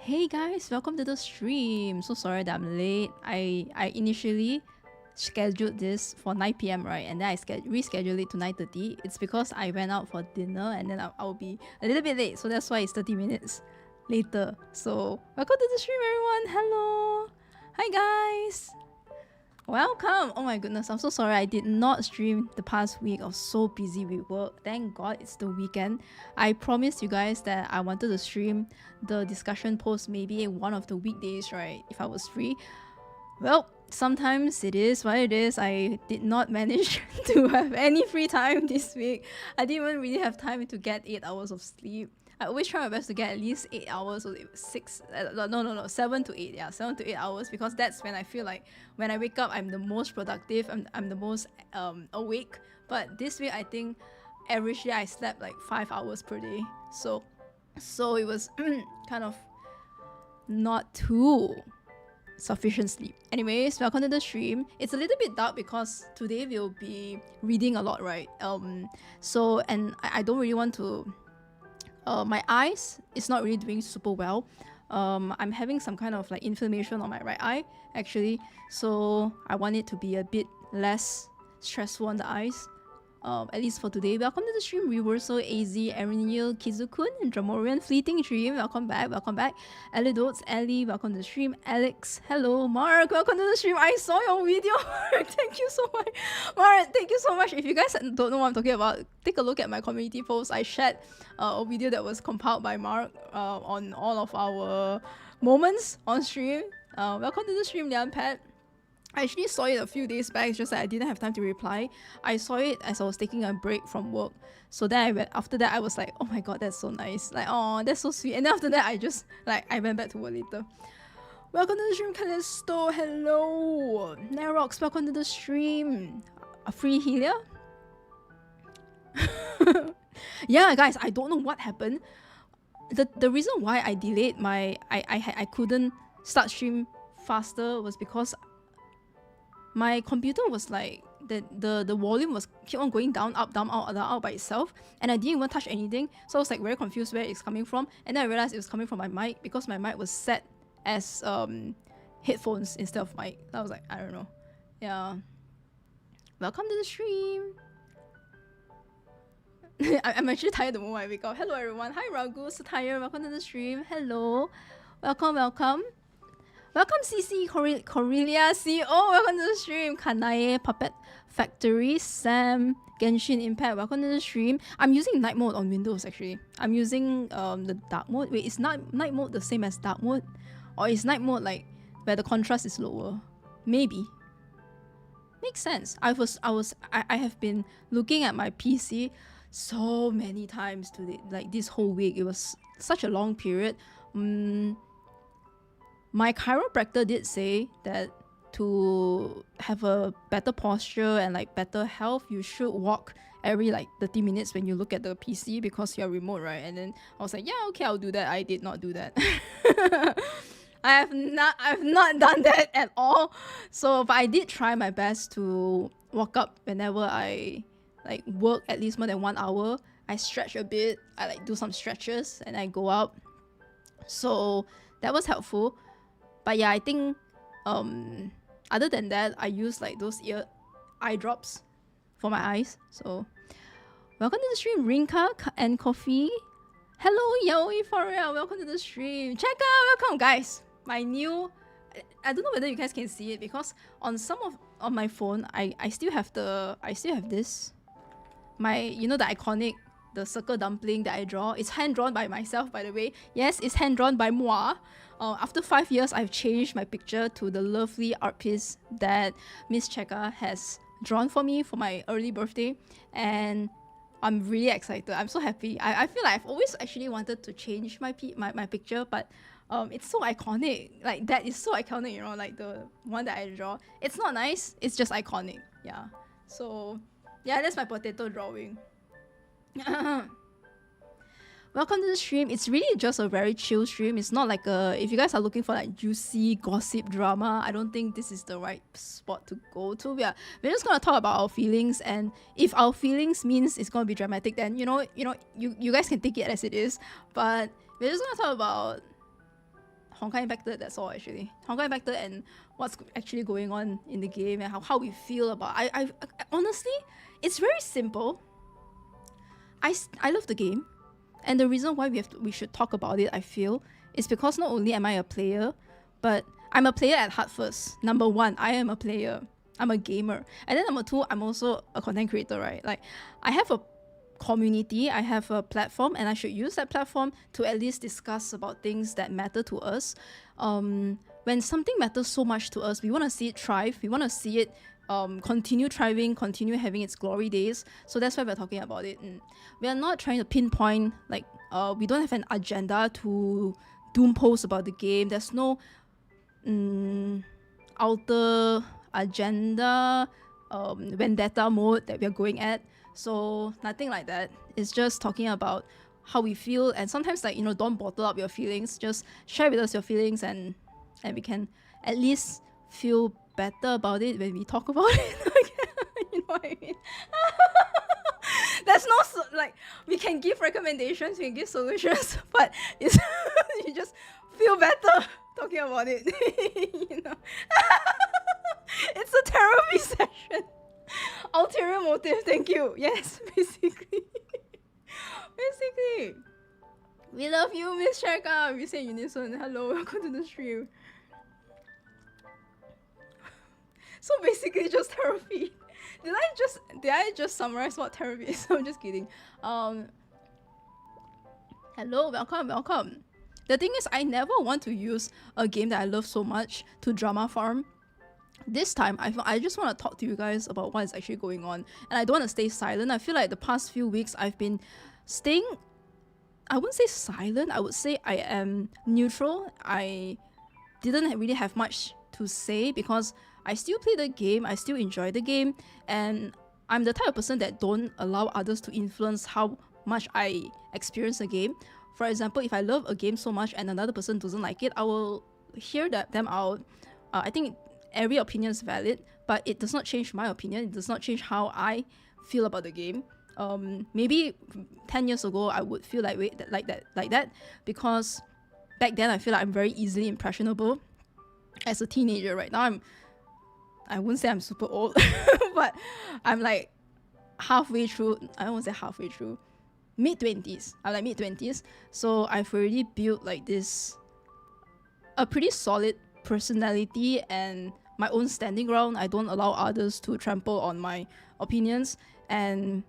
Hey guys, welcome to the stream. So sorry that I'm late. I initially scheduled this for 9 p.m. right, and then I rescheduled it to 9:30. It's because I went out for dinner and then I'll be a little bit late, so that's why it's 30 minutes later. So welcome to the stream, everyone. Hello, hi guys. Welcome! Oh my goodness, I'm so sorry I did not stream the past week. I was so busy with work. Thank God it's the weekend. I promised you guys that I wanted to stream the discussion post maybe one of the weekdays, right? If I was free. Well, sometimes it is what it is. I did not manage to have any free time this week. I didn't even really have time to get 8 hours of sleep. I always try my best to get at least 8 hours or 7 to 8. Yeah, 7 to 8 hours, because that's when I feel like when I wake up, I'm the most productive. I'm the most awake. But this week, I think averagely I slept like 5 hours per day. So it was kind of not too sufficient sleep. Anyways, welcome to the stream. It's a little bit dark because today we'll be reading a lot, right? And I don't really want to. My eyes is not really doing super well. I'm having some kind of like inflammation on my right eye actually, so I want it to be a bit less stressful on the eyes. At least for today. Welcome to the stream, Reversal, AZ, Erinil, Kizukun, Dramorian, Fleeting Dream, welcome back. Elidotes, Ellie, welcome to the stream. Alex, hello. Mark, welcome to the stream. I saw your video, Mark. Thank you so much. Mark, thank you so much. If you guys don't know what I'm talking about, take a look at my community post. I shared a video that was compiled by Mark on all of our moments on stream. Welcome to the stream, Lian Pat. I actually saw it a few days back, it's just that I didn't have time to reply. I saw it as I was taking a break from work. So then after that, I was like, oh my god, that's so nice. Like, oh, that's so sweet. And then after that, I went back to work later. Welcome to the stream, Callisto. Hello. Nerox, welcome to the stream. A free Helia? Yeah, guys, I don't know what happened. The reason why I delayed I couldn't start stream faster was because my computer was like the volume was keep on going down, up, down, out by itself, and I didn't even touch anything. So I was like very confused where it's coming from, and then I realized it was coming from my mic because my mic was set as headphones instead of mic. So I was like, I don't know. Yeah. Welcome to the stream. I'm actually tired the moment I wake up. Hello everyone. Hi Raghu, Satire. Welcome to the stream. Hello. Welcome. Welcome CC, Cornelia CEO, welcome to the stream. Kanae, Puppet Factory, Sam, Genshin Impact, welcome to the stream. I'm using night mode on Windows actually. I'm using the dark mode. Wait, is night mode the same as dark mode? Or is night mode like where the contrast is lower? Maybe. Makes sense. I have been looking at my PC so many times today, like this whole week. It was such a long period. My chiropractor did say that to have a better posture and like better health, you should walk every like 30 minutes when you look at the PC because you're remote, right? And then I was like, yeah, okay, I'll do that. I did not do that. I've not done that at all. So, but I did try my best to walk up whenever I like work at least more than 1 hour. I stretch a bit. I like do some stretches and I go out. So that was helpful. But yeah, I think other than that, I use like those eye drops for my eyes. So welcome to the stream, Rinka and Coffee. Hello, Yoi Farrell. Welcome to the stream. Check out, welcome guys. My new, I don't know whether you guys can see it because on some of my phone, I still have this. My, you know, the iconic, the circle dumpling that I draw. It's hand drawn by myself, by the way. Yes, it's hand drawn by moi. After 5 years, I've changed my picture to the lovely art piece that Miss Cheka has drawn for me for my early birthday, and I'm really excited. I'm so happy. I feel like I've always actually wanted to change my picture, but it's so iconic. Like that is so iconic, you know, like the one that I draw. It's not nice. It's just iconic. Yeah. So yeah, that's my potato drawing. Welcome to the stream. It's really just a very chill stream. It's not like if you guys are looking for like juicy gossip drama, I don't think this is the right spot to go to. We're just gonna talk about our feelings, and if our feelings means it's gonna be dramatic, then you guys can take it as it is. But we're just gonna talk about Honkai Impacted, that's all actually. Honkai Impacted and what's actually going on in the game and how we feel about. I honestly, it's very simple. I love the game, and the reason why we should talk about it, I feel, is because not only am I a player, but I'm a player at heart first. Number one, I am a player. I'm a gamer. And then number two, I'm also a content creator, right? Like, I have a community, I have a platform, and I should use that platform to at least discuss about things that matter to us. When something matters so much to us, we want to see it thrive. We want to see it continue thriving, continue having its glory days. So that's why we're talking about it. And we are not trying to pinpoint, like, we don't have an agenda to doom post about the game. There's no outer agenda, vendetta mode that we're going at. So nothing like that. It's just talking about how we feel, and sometimes, like, don't bottle up your feelings. Just share with us your feelings, and we can at least feel better about it when we talk about it. You know what I mean? There's no like, we can give recommendations, we can give solutions, but it's you just feel better talking about it. It's a therapy session. Ulterior motive, thank you. Yes, basically. We love you, Miss Sharka. We say unison. Hello, welcome to the stream. So basically, just therapy. Did I just summarize what therapy is? I'm just kidding. Hello, welcome. The thing is, I never want to use a game that I love so much to drama farm. This time, I just want to talk to you guys about what is actually going on, and I don't want to stay silent. I feel like the past few weeks I've been staying, I wouldn't say silent, I would say I am neutral. I didn't really have much to say because I still play the game, I still enjoy the game, and I'm the type of person that don't allow others to influence how much I experience a game. For example, if I love a game so much and another person doesn't like it, I will hear them out. I think every opinion is valid, but it does not change my opinion. It does not change how I feel about the game. Maybe 10 years ago I would feel like that because back then I feel like I'm very easily impressionable as a teenager. Right now I wouldn't say I'm super old, but I'm like halfway through. I don't want to say halfway through, mid-20s. I'm like mid-20s, so I've already built like a pretty solid personality and my own standing ground. I don't allow others to trample on my opinions, and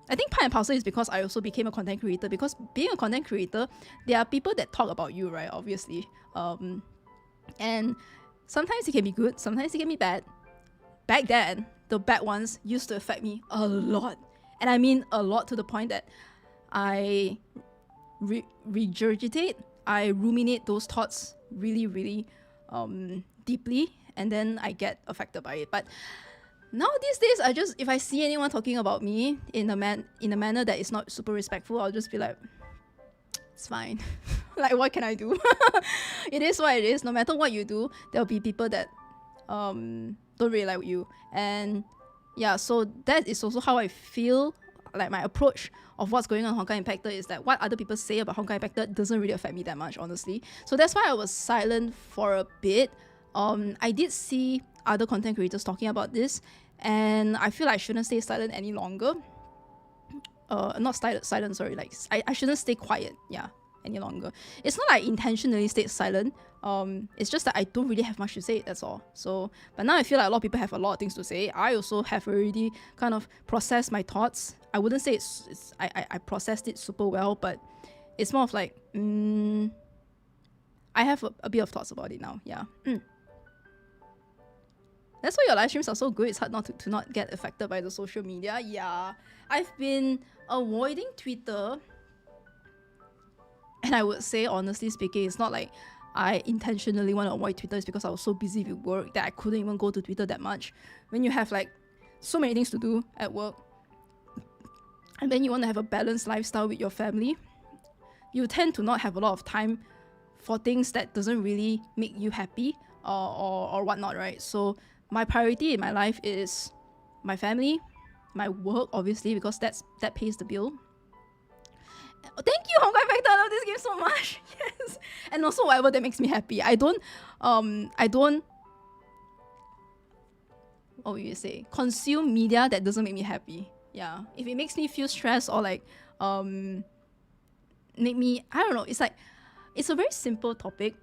I think part and parcel is because I also became a content creator. Because being a content creator, there are people that talk about you, right? Obviously, and sometimes it can be good, sometimes it can be bad. Back then, the bad ones used to affect me a lot, and I mean a lot, to the point that I regurgitate, I ruminate those thoughts really, really deeply, and then I get affected by it. But now these days, if I see anyone talking about me in a manner that is not super respectful, I'll just be like, it's fine. Like, what can I do? It is what it is. No matter what you do, there'll be people that don't really like you. And yeah, so that is also how I feel. Like, my approach of what's going on Honkai Impacted is that what other people say about Honkai Impacted doesn't really affect me that much, honestly. So that's why I was silent for a bit. I did see other content creators talking about this, and I feel like I shouldn't stay silent any longer. Not silent, sorry. Like, I shouldn't stay quiet, yeah, any longer. It's not like I intentionally stayed silent. It's just that I don't really have much to say, that's all. So, but now I feel like a lot of people have a lot of things to say. I also have already kind of processed my thoughts. I wouldn't say I processed it super well, but it's more of like, I have a bit of thoughts about it now, yeah. That's why your live streams are so good. It's hard not to not get affected by the social media. Yeah, I've been avoiding Twitter, and I would say, honestly speaking, it's not like I intentionally want to avoid Twitter. It's because I was so busy with work that I couldn't even go to Twitter that much. When you have like so many things to do at work, and then you want to have a balanced lifestyle with your family, you tend to not have a lot of time for things that doesn't really make you happy or whatnot, right? So my priority in my life is my family, my work, obviously, because that pays the bill. Thank you, Honkai Impacted. I love this game so much. Yes. and also whatever that makes me happy. I don't what would you say, consume media that doesn't make me happy. Yeah, if it makes me feel stressed or like make me, I don't know, it's like, it's a very simple topic.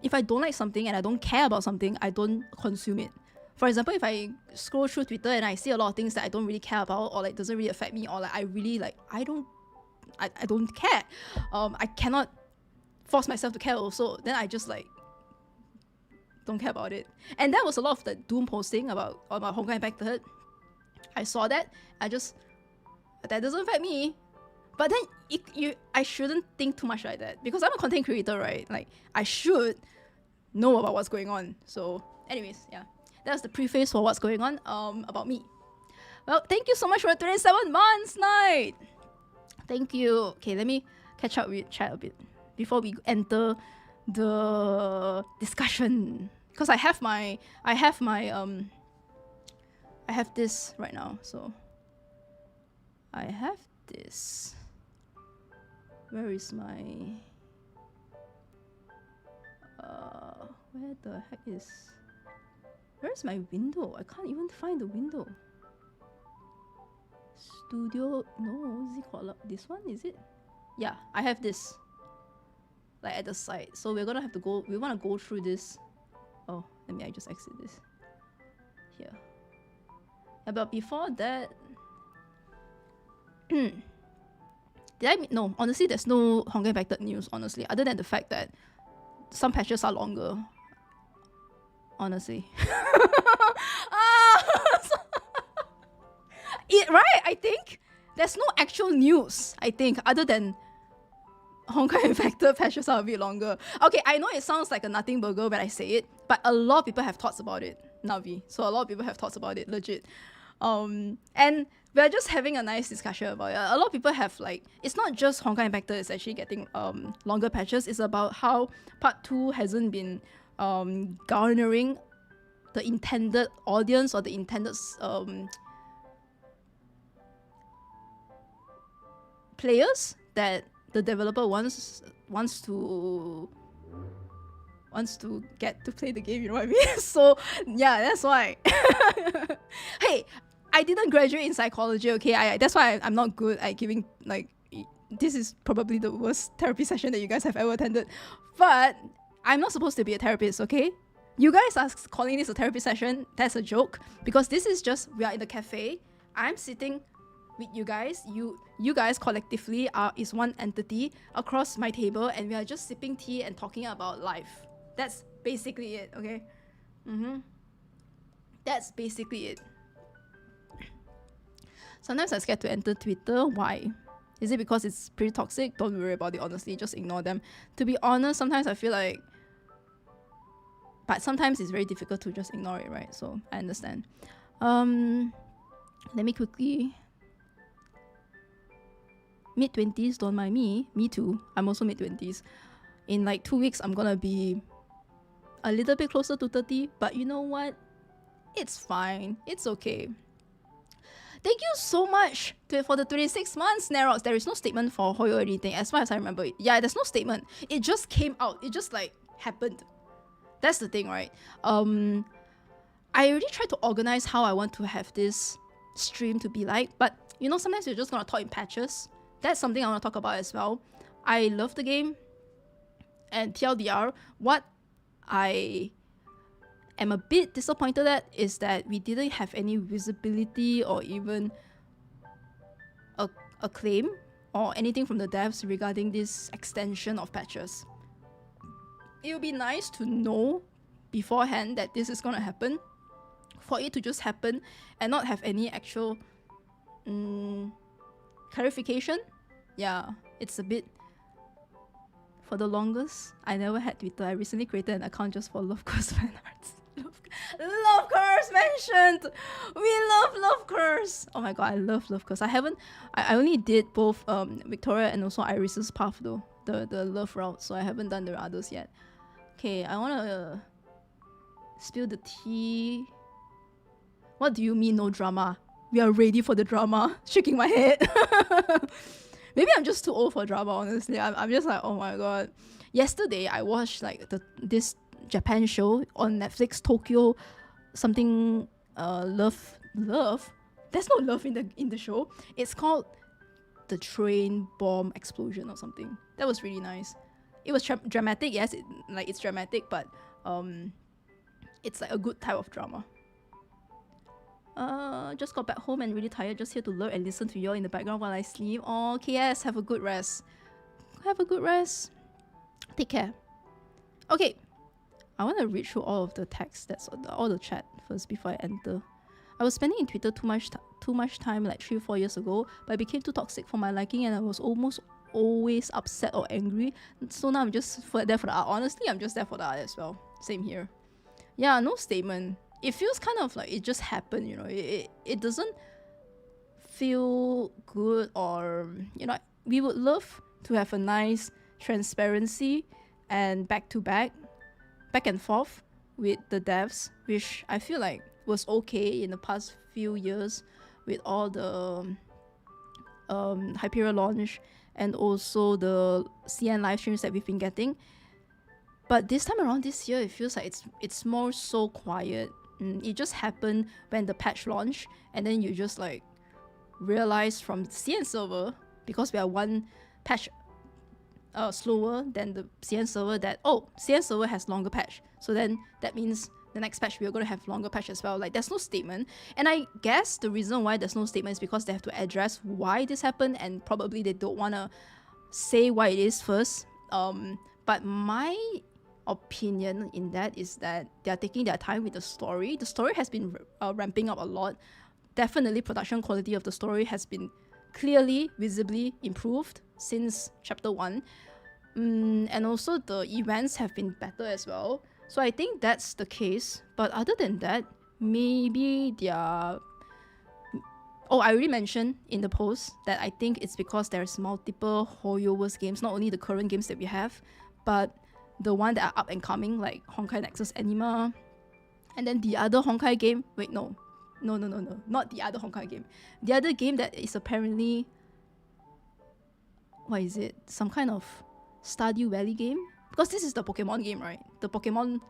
If I don't like something and I don't care about something, I don't consume it. For example, if I scroll through Twitter and I see a lot of things that I don't really care about, or like doesn't really affect me, or like I really like, I don't care. I cannot force myself to care also. Then I just like don't care about it. And that was a lot of the doom posting about Honkai HI3rd. I saw that. That doesn't affect me. But then I shouldn't think too much like that, because I'm a content creator, right? Like, I should know about what's going on. So anyways, yeah, that's the preface for what's going on about me. Well, thank you so much for 27 months, Night. Thank you. Okay, let me catch up with chat a bit before we enter the discussion, because I have this right now. So I have this. Where is my where the heck is, where's my window? I can't even find the window. Studio, no, zKodla. This one, is it? Yeah, I have this like at the side. So we're gonna have to go, we wanna go through this. Oh, I just exit this here. Yeah, but before that no, honestly, there's no Honkai HI3rd news, honestly, other than the fact that some patches are longer. Honestly. Right, I think there's no actual news, I think, other than Honkai HI3rd patches are a bit longer. Okay, I know it sounds like a nothing burger when I say it, but a lot of people have thoughts about it, Navi. So a lot of people have thoughts about it, legit. And we're just having a nice discussion about it. A lot of people have like, it's not just Honkai HI3rd is actually getting longer patches. It's about how part 2 hasn't been garnering the intended audience or the intended players that the developer wants to get to play the game, you know what I mean? So yeah, that's why. Hey, I didn't graduate in psychology, okay? That's why I'm not good at giving, like, this is probably the worst therapy session that you guys have ever attended. But I'm not supposed to be a therapist, okay? You guys are calling this a therapy session. That's a joke, because this is just, we are in the cafe. I'm sitting with you guys. You guys collectively is one entity across my table, and we are just sipping tea and talking about life. That's basically it, okay? That's basically it. Sometimes I'm scared to enter Twitter. Why? Is it because it's pretty toxic? Don't worry about it, honestly. Just ignore them. To be honest, sometimes I feel like... But sometimes it's very difficult to just ignore it, right? So, I understand. Let me quickly... Mid-20s, don't mind me. Me too. I'm also mid-20s. In like 2 weeks, I'm gonna be a little bit closer to 30. But you know what? It's fine. It's okay. Thank you so much for the 26 months, Nerox. There is no statement for HoYo or anything, as far as I remember it. Yeah, there's no statement. It just came out. It just like happened. That's the thing, right? I already tried to organize how I want to have this stream to be like, but you know, sometimes you're just gonna talk in patches. That's something I want to talk about as well. I love the game, and TLDR, what I am a bit disappointed at is that we didn't have any visibility or even a claim or anything from the devs regarding this extension of patches. It would be nice to know beforehand that this is gonna happen, for it to just happen and not have any actual clarification. Yeah, it's a bit... For the longest, I never had Twitter. I recently created an account just for Love Curse fan arts. Love Curse mentioned! We love Love Curse! Oh my god, I love Love Curse. I only did both Victoria and also Iris's path though. The love route, so I haven't done the others yet. Okay, I wanna spill the tea. What do you mean no drama? We are ready for the drama. Shaking my head. Maybe I'm just too old for drama, honestly. I'm just like, oh my god. Yesterday, I watched like this Japan show on Netflix, Tokyo something love. There's no love in the show. It's called The Train Bomb Explosion or something. That was really nice. It was dramatic, yes, it's dramatic, but it's like a good type of drama. Just got back home and really tired, just here to learn and listen to you all in the background while I sleep. Oh, KS, have a good rest. Have a good rest. Take care. Okay, I want to read through all of the text, that's all the chat first before I enter. I was spending in Twitter too much time like 3-4 years ago, but it became too toxic for my liking and I was almost always upset or angry. So now I'm just there for the art. Honestly, I'm just there for the art as well. Same here. Yeah, no statement. It feels kind of like it just happened, you know. It doesn't feel good, or, you know, we would love to have a nice transparency and back and forth with the devs, which I feel like was okay in the past few years with all the HI3rd launch and also the CN live streams that we've been getting. But this time around this year, it feels like it's more so quiet. It just happened when the patch launched, and then you just like realize from CN server, because we are one patch slower than the CN server, that CN server has longer patch, so then that means the next patch we are going to have longer patch as well. Like, there's no statement, and I guess the reason why there's no statement is because they have to address why this happened, and probably they don't want to say why it is first. But my opinion in that is that they are taking their time with the story. The story has been ramping up a lot. Definitely production quality of the story has been clearly, visibly improved since chapter 1. And also the events have been better as well. So I think that's the case. But other than that, maybe they are... Oh, I already mentioned in the post that I think it's because there's multiple HoYo-MIX games, not only the current games that we have, but the one that are up and coming, like Honkai Nexus Anima, and then the other Honkai game. Wait, no, not the other Honkai game. The other game that is apparently, what is it? Some kind of Stardew Valley game? Because this is the Pokemon game, right? The Pokemon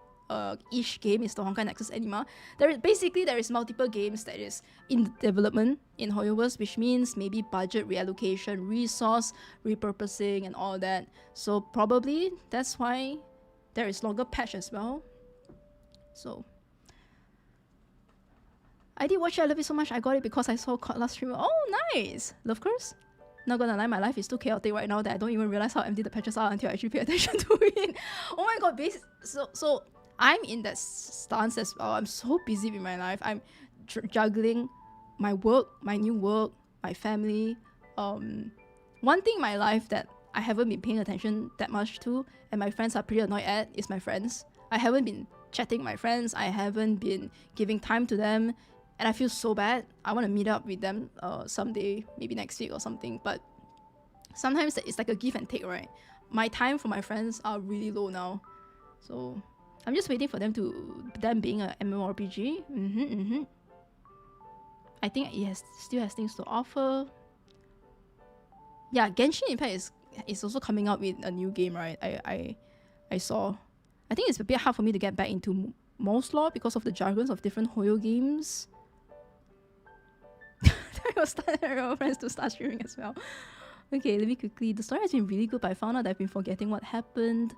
ish game is the Honkai Nexus Anima. There is multiple games that is in development in HoYo-MIX, which means maybe budget reallocation, resource repurposing, and all that. So probably that's why there is longer patch as well. So I did watch it. I love it so much. I got it because I saw KODLA streamer. Oh, nice. Love curse. Not gonna lie, my life is too chaotic right now that I don't even realize how empty the patches are until I actually pay attention to it. Oh my god, so I'm in that stance as well. I'm so busy with my life. I'm juggling my work, my new work, my family. One thing in my life that I haven't been paying attention that much to, and my friends are pretty annoyed at, is my friends. I haven't been chatting with my friends. I haven't been giving time to them. And I feel so bad. I want to meet up with them someday, maybe next week or something. But sometimes it's like a give and take, right? My time for my friends are really low now. So I'm just waiting for them being a MMORPG. I think it still has things to offer. Yeah, Genshin Impact is also coming out with a new game, right? I saw. I think it's a bit hard for me to get back into most lore because of the jargons of different HoYo games. I was starting our friends to start streaming as well. Okay, let me quickly. The story has been really good, but I found out that I've been forgetting what happened.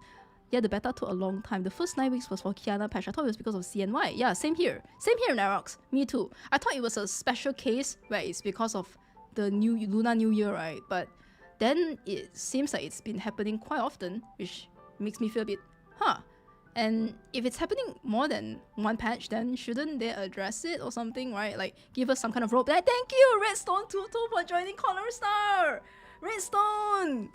Yeah, the beta took a long time. The first 9 weeks was for Kiana patch. I thought it was because of CNY. Yeah, same here. Same here, Narox. Me too. I thought it was a special case where it's because of the new Lunar New Year, right? But then it seems like it's been happening quite often, which makes me feel a bit, And if it's happening more than one patch, then shouldn't they address it or something, right? Like, give us some kind of rope. Like, thank you, Redstone22, for joining Color Star! Redstone,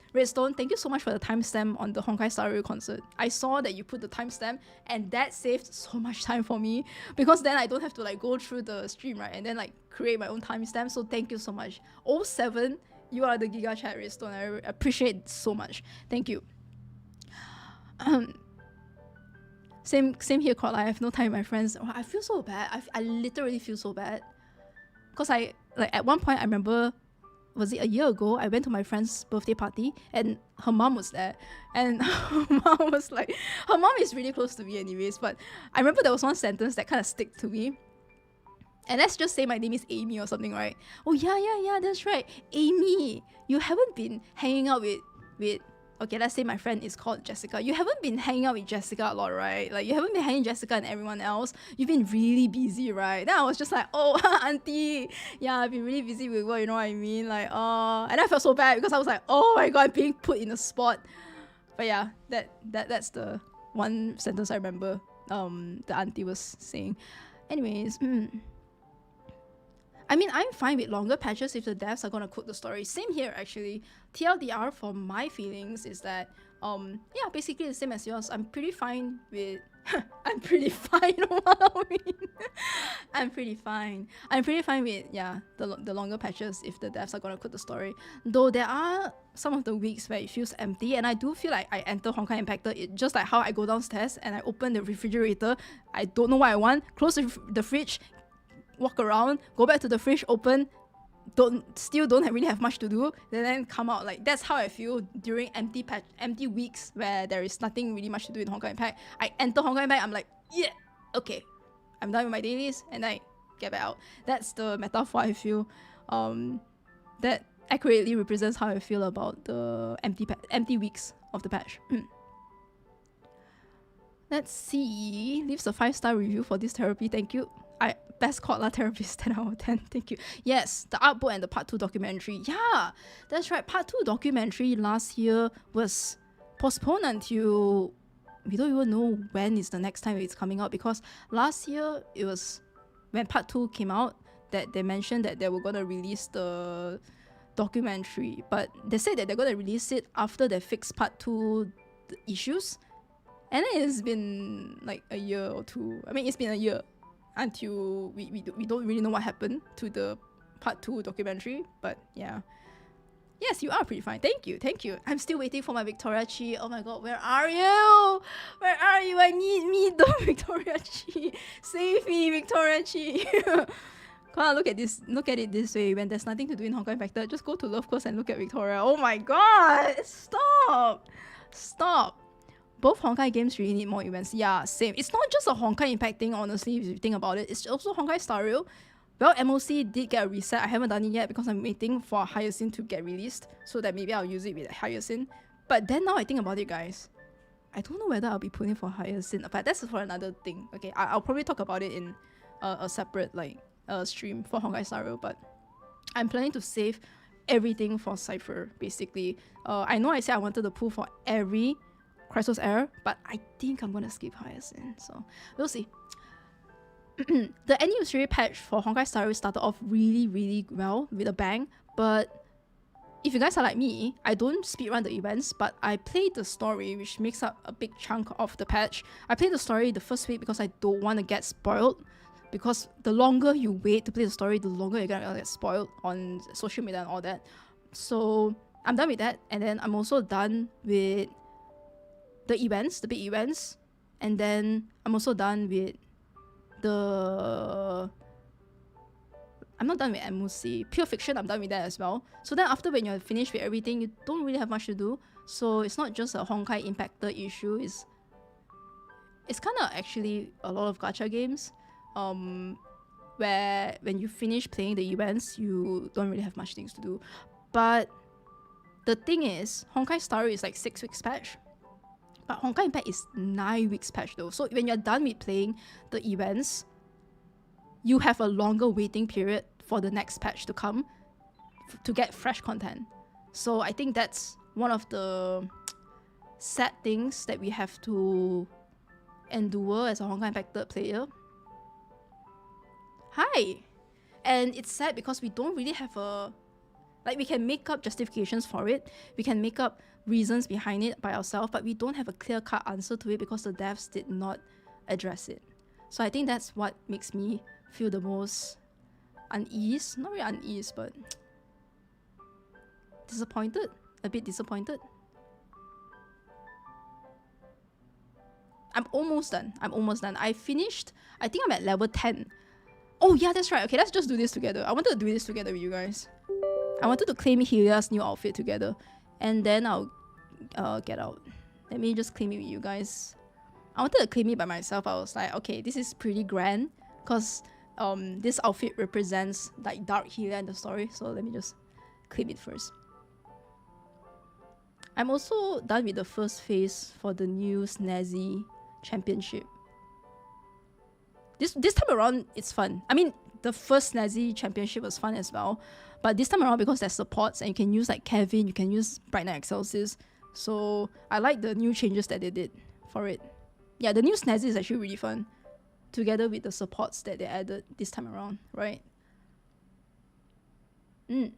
thank you so much for the timestamp on the Honkai Star Rail concert. I saw that you put the timestamp, and that saved so much time for me, because then I don't have to like go through the stream, right? And then like create my own timestamp. So thank you so much. 07, you are the Giga Chat, Redstone. I appreciate it so much. Thank you. Same here, KODLA. I have no time with my friends. Oh, I feel so bad. I literally feel so bad. Because at one point I remember was it a year ago, I went to my friend's birthday party and her mom was there. And her mom was like, her mom is really close to me anyways, but I remember there was one sentence that kind of stick to me. And let's just say my name is Amy or something, right? Oh yeah, that's right. Amy, you haven't been hanging out with okay, let's say my friend is called Jessica. You haven't been hanging out with Jessica a lot, right? Like, you haven't been hanging with Jessica and everyone else. You've been really busy, right? Then I was just like, oh, auntie, yeah, I've been really busy with work, you know what I mean? Like, and I felt so bad because I was like, oh my god, I'm being put in a spot. But yeah, that's the one sentence I remember the auntie was saying. Anyways, I mean, I'm fine with longer patches if the devs are gonna cook the story. Same here, actually. TLDR for my feelings is that, yeah, basically the same as yours. I'm pretty fine with... I'm pretty fine, what I mean? I'm pretty fine. I'm pretty fine with, yeah, the longer patches if the devs are gonna cook the story. Though there are some of the weeks where it feels empty, and I do feel like I enter Honkai Impactor, just like how I go downstairs and I open the refrigerator, I don't know what I want, close the fridge, walk around, go back to the fridge, open, still don't really have much to do, then come out. Like, that's how I feel during empty weeks where there is nothing really much to do in Honkai Impact. I enter Honkai Impact, I'm like, yeah, okay, I'm done with my dailies, and I get back out. That's the metaphor I feel. That accurately represents how I feel about the empty weeks of the patch. Let's see. Leaves a 5-star review for this therapy. Thank you. Best zKodla therapist, 10 out of 10. Thank you. Yes, the art book and the part 2 documentary. Yeah, that's right. Part 2 documentary last year was postponed until we don't even know when is the next time it's coming out, because last year it was when part 2 came out that they mentioned that they were gonna release the documentary, but they said that they're gonna release it after they fix part 2 issues, and then it's been like a year or two. I mean, it's been a year until we don't really know what happened to the part 2 documentary, but yeah. Yes, you are pretty fine. Thank you. I'm still waiting for my Victoria Chi. Oh my god, where are you? Where are you? I need me though, Victoria Chi. Save me, Victoria Chi. Come on, look at it this way. When there's nothing to do in Honkai Factor, just go to Love Course and look at Victoria. Oh my god! Stop! Both Honkai games really need more events. Yeah, same. It's not just a Honkai Impact thing, honestly, if you think about it. It's also Honkai Star Rail. Well, MOC did get a reset. I haven't done it yet because I'm waiting for HI3rd to get released, so that maybe I'll use it with HI3rd. But then now I think about it, guys, I don't know whether I'll be putting for HI3rd, but that's for another thing. Okay, I'll probably talk about it in a separate stream for Honkai Star Rail, but I'm planning to save everything for HI3rd, basically. I know I said I wanted to pull for every Chrysos Era, but I think I'm gonna skip HI3rd, so we'll see. The anniversary patch for Honkai Star Rail started off really well with a bang, but if you guys are like me, I don't speedrun the events, but I played the story, which makes up a big chunk of the patch. I played the story the first week because I don't want to get spoiled, because the longer you wait to play the story, the longer you're gonna get spoiled on social media and all that. So I'm done with that, and then I'm also done with the events, the big events, and then I'm also done with I'm not done with MOC. Pure Fiction, I'm done with that as well. So then after, when you're finished with everything, you don't really have much to do. So it's not just a Honkai Impactor issue, it's kind of actually a lot of gacha games, where when you finish playing the events, you don't really have much things to do. But the thing is, Honkai Star Rail is like 6 weeks patch, but Honkai Impact is 9 weeks patch though. So when you're done with playing the events, you have a longer waiting period for the next patch to come to get fresh content. So I think that's one of the sad things that we have to endure as a Honkai Impact player. Hi! And it's sad because we don't really have a... Like, we can make up justifications for it, we can make up reasons behind it by ourselves, but we don't have a clear-cut answer to it because the devs did not address it. So I think that's what makes me feel the most unease. Not really unease, but disappointed. A bit disappointed. I'm almost done. I finished, I think I'm at level 10. Oh yeah, that's right. Okay, let's just do this together. I wanted to do this together with you guys. I wanted to claim HELIA'S new outfit together, and then I'll get out. Let me just claim it with you guys. I wanted to claim it by myself. I was like, okay, this is pretty grand, because this outfit represents like Dark HELIA in the story, so let me just claim it first. I'm also done with the first phase for the new Snazzy Championship. This time around, it's fun. I mean, the first Snazzy Championship was fun as well, but this time around, because there's supports and you can use like Kevin, you can use Bright Knight Excelsis, so I like the new changes that they did for it. Yeah, the new Snazzy is actually really fun, together with the supports that they added this time around, right? I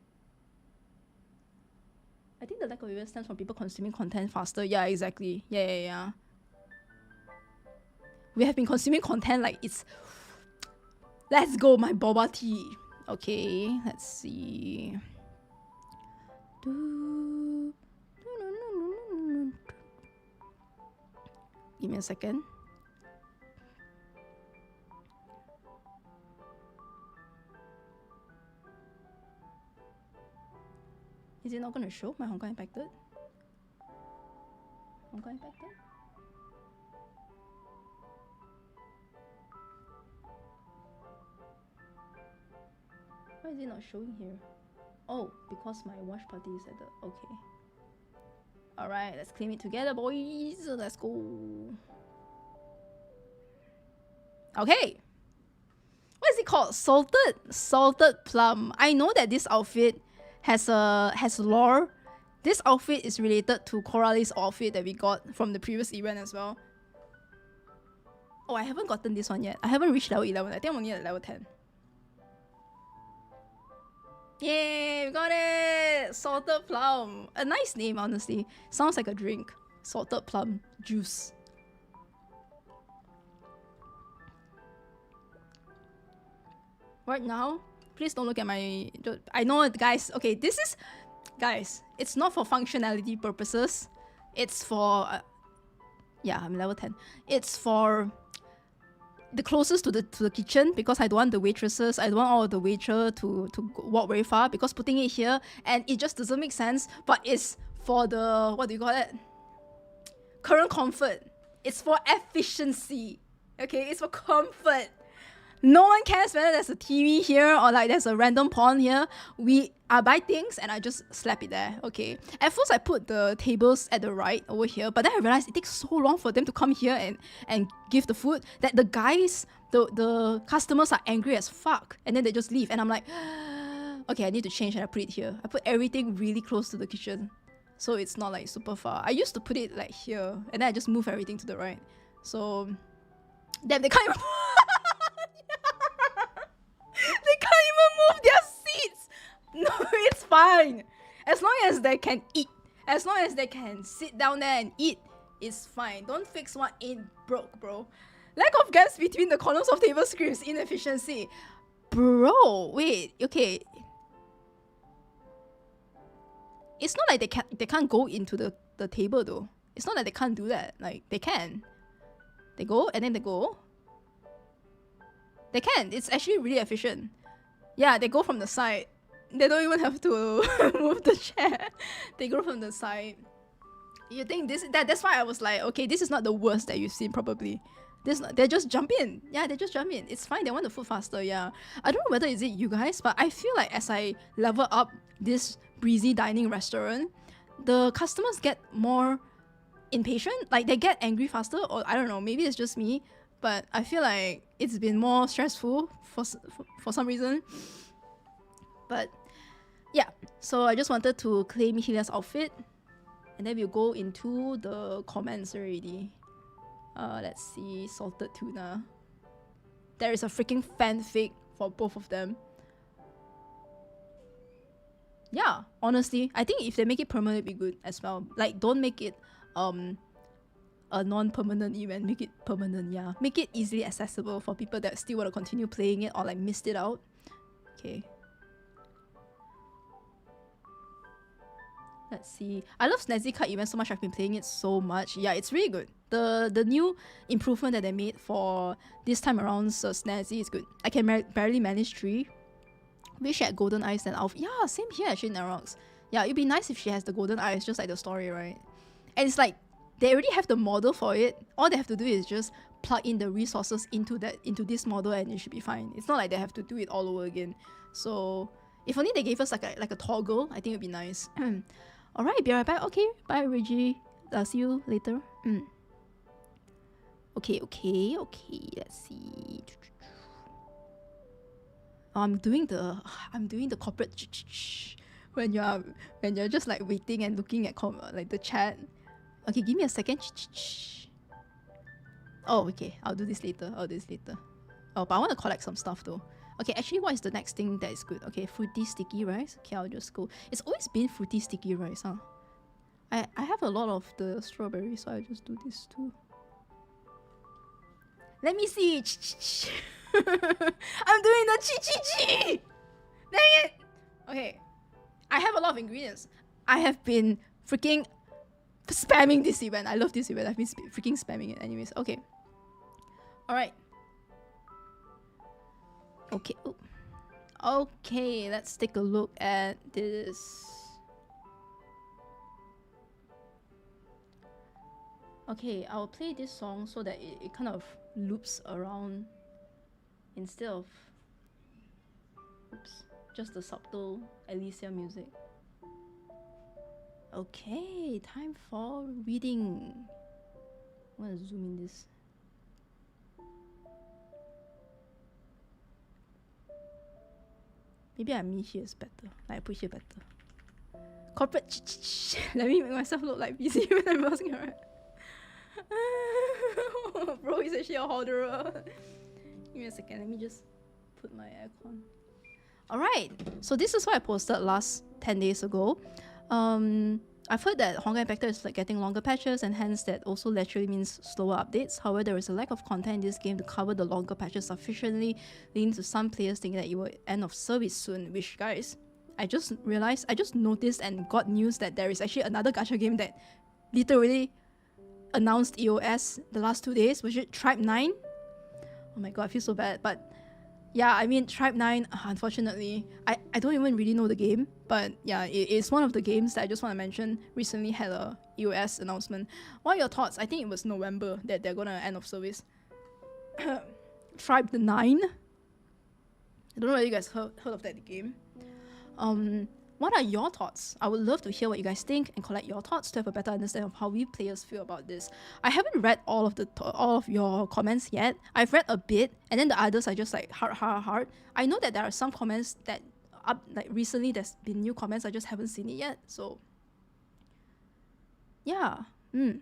think the lack of events stems from people consuming content faster. Yeah, exactly. Yeah. We have been consuming content like it's... Let's go, my boba tea. Okay, let's see. Give me a second. Is it not going to show my Honkai impacted? Honkai impacted? Why is it not showing here? Oh, because my watch party is at the... Okay. Alright, let's claim it together, boys. Let's go. Okay. What is it called? Salted plum. I know that this outfit has lore. This outfit is related to Corali's outfit that we got from the previous event as well. Oh, I haven't gotten this one yet. I haven't reached level 11. I think I'm only at level 10. Yay, we got it! Salted plum. A nice name, honestly. Sounds like a drink. Salted plum juice. Right now, please don't look at my... I know, guys. Okay, this is... Guys, it's not for functionality purposes. It's for... yeah, I'm level 10. It's for... the closest to the kitchen, because I don't want the waitresses, I don't want all of the waiter to walk very far, because putting it here and it just doesn't make sense. But it's for the, what do you call it? Current comfort. It's for efficiency. Okay, it's for comfort. No one cares whether there's a TV here or like there's a random pawn here. I buy things and I just slap it there. Okay. At first I put the tables at the right over here, but then I realized it takes so long for them to come here and give the food that the guys, the customers are angry as fuck, and then they just leave. And I'm like, okay, I need to change, and I put it here. I put everything really close to the kitchen, so it's not like super far. I used to put it like here, and then I just move everything to the right. So, damn, they can't even they can't even move their seats. No, it's fine. As long as they can eat, as long as they can sit down there and eat, it's fine. Don't fix what ain't broke, bro. Lack of gaps between the columns of table screams inefficiency. Bro, wait, okay. It's not like they can't go into the table though. It's not like they can't do that. Like, they can. They go and then they go. They can. It's actually really efficient. Yeah, they go from the side. They don't even have to move the chair. They go from the side. You think that's why I was like, okay, this is not the worst that you've seen probably. They just jump in. Yeah, they just jump in. It's fine. They want the food faster. Yeah. I don't know whether is it you guys, but I feel like as I level up this breezy dining restaurant, the customers get more impatient. Like, they get angry faster, or I don't know, maybe it's just me, but I feel like it's been more stressful for some reason. But yeah, so I just wanted to claim HELIA'S outfit, and then we'll go into the comments already. Let's see, salted tuna. There is a freaking fanfic for both of them. Yeah, honestly, I think if they make it permanent, it'd be good as well. Like, don't make it a non-permanent event, make it permanent. Yeah, make it easily accessible for people that still want to continue playing it or like missed it out. Okay, let's see. I love Snazzy Card event so much. I've been playing it so much. Yeah, it's really good. The new improvement that they made for this time around Snazzy is good. I can barely manage 3, Wish she had golden eyes than Alf. Yeah, same here actually, Narox. Yeah, it'd be nice if she has the golden eyes, just like the story, right? And it's like, they already have the model for it. All they have to do is just plug in the resources into this model and it should be fine. It's not like they have to do it all over again. So if only they gave us like a toggle, I think it'd be nice. Alright, be right back. Okay, bye Reggie. I'll see you later. Okay, let's see. Oh, I'm doing the corporate when you're just like waiting and looking at like the chat. Okay, give me a second. Oh, okay. I'll do this later. Oh, but I want to collect some stuff though. Okay, actually, what is the next thing that is good? Okay, fruity sticky rice. Okay, I'll just go. It's always been fruity sticky rice, huh? I have a lot of the strawberries, so I'll just do this too. Let me see. I'm doing the chi. Dang it. Okay. I have a lot of ingredients. I have been freaking spamming this event. I love this event. I've been freaking spamming it anyways. Okay. Alright. Okay. Ooh. Okay, let's take a look at this. Okay, I'll play this song so that it kind of loops around instead of just the subtle Alicia music. Okay, time for reading. I'm gonna zoom in this. Maybe I mean here is better. Like I put here better. Corporate. Let me make myself look like busy when I'm asking her. Bro, he's actually a hoarder. Give me a second. Let me just put my aircon. Alright, so this is what I posted last 10 days ago. I've heard that Honkai Factor is like getting longer patches and hence that also literally means slower updates. However, there is a lack of content in this game to cover the longer patches sufficiently, leading to some players thinking that it will end of service soon, which guys, I just noticed and got news that there is actually another gacha game that literally announced EOS the last 2 days. Was it Tribe 9? Oh my god, I feel so bad. But yeah, I mean, Tribe 9, unfortunately, I don't even really know the game, but yeah, it's one of the games that I just want to mention recently had a EOS announcement. What are your thoughts? I think it was November that they're gonna end of service. Tribe the 9? I don't know whether you guys heard of that game. What are your thoughts? I would love to hear what you guys think and collect your thoughts to have a better understanding of how we players feel about this. I haven't read all of your comments yet. I've read a bit, and then the others are just like heart. I know that there are some comments that like recently there's been new comments. I just haven't seen it yet. So yeah, they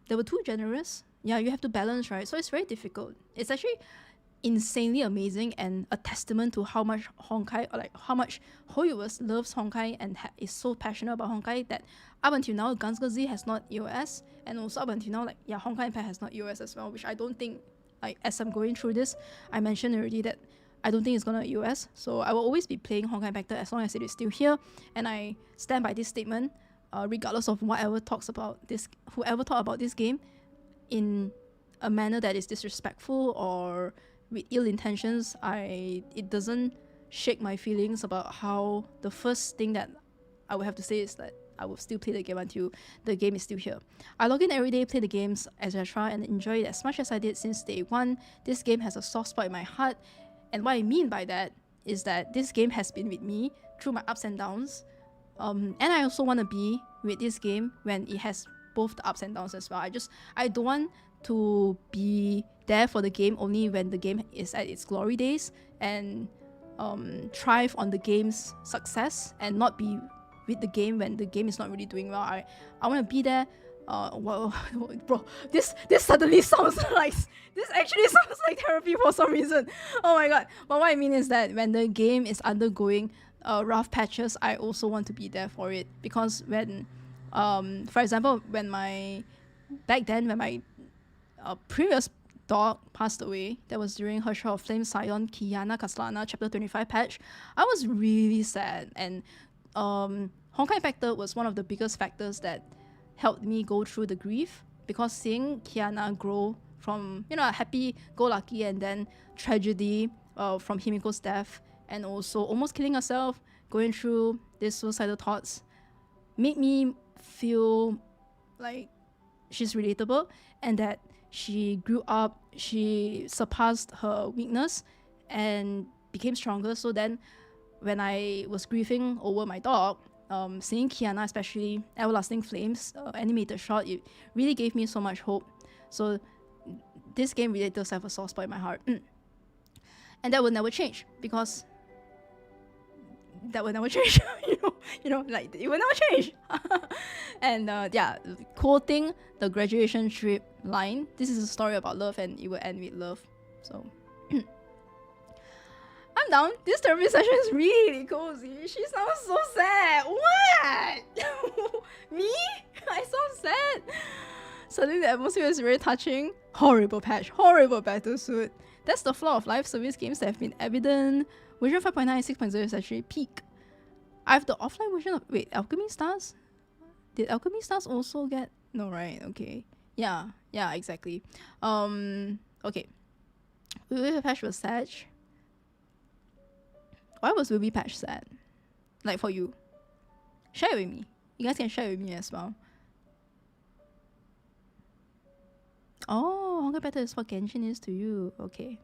were too generous. Yeah, you have to balance, right? So it's very difficult. It's actually insanely amazing and a testament to how much Honkai, or like how much HoYo-MIX loves Honkai and is so passionate about Honkai that up until now Gunsgazi has not EOS, and also up until now, like, yeah, Honkai Impact has not EOS as well, which I don't think, like, as I'm going through this, I mentioned already that I don't think it's gonna EOS. So I will always be playing Honkai Impact as long as it is still here, and I stand by this statement regardless of whoever talks about this game in a manner that is disrespectful or with ill intentions. It doesn't shake my feelings about how the first thing that I would have to say is that I will still play the game until the game is still here. I log in every day, play the games, etc., and enjoy it as much as I did since day one. This game has a soft spot in my heart, and what I mean by that is that this game has been with me through my ups and downs, and I also want to be with this game when it has both the ups and downs as well. I don't want to be there for the game only when the game is at its glory days and thrive on the game's success and not be with the game when the game is not really doing well. I want to be there. Well, bro, this suddenly sounds like, this actually sounds like therapy for some reason. Oh my god. But what I mean is that when the game is undergoing rough patches, I also want to be there for it, because when for example, when my previous dog passed away, that was during her show of Flame Scion Kiana Kaslana Chapter 25 patch, I was really sad, and Honkai Factor was one of the biggest factors that helped me go through the grief, because seeing Kiana grow from, you know, a happy-go-lucky and then tragedy from Himiko's death, and also almost killing herself, going through these suicidal thoughts, made me feel like she's relatable and that she grew up, she surpassed her weakness and became stronger. So then when I was grieving over my dog, seeing Kiana, especially Everlasting Flames animated shot, it really gave me so much hope. So this game really does have a soft spot in my heart. And that will never change, because that will never change. Like it will never change. And yeah, quoting the graduation trip line, this is a story about love and it will end with love. So I'm down. This therapy session is really cozy. She sounds so sad. What? Me? I sound sad. Suddenly the atmosphere is very touching. Horrible patch. Horrible battlesuit. That's the flaw of live service games that have been evident. Version 5.9 and 6.0 is actually peak. I have the offline version of... Wait, Alchemy Stars? Did Alchemy Stars also get... No, right? Okay. Yeah, exactly. Okay. Ruby Patch was sad. Why was Ruby Patch sad? Like for you. Share it with me. You guys can share it with me as well. Oh, Honkai Battle is what Genshin is to you. Okay.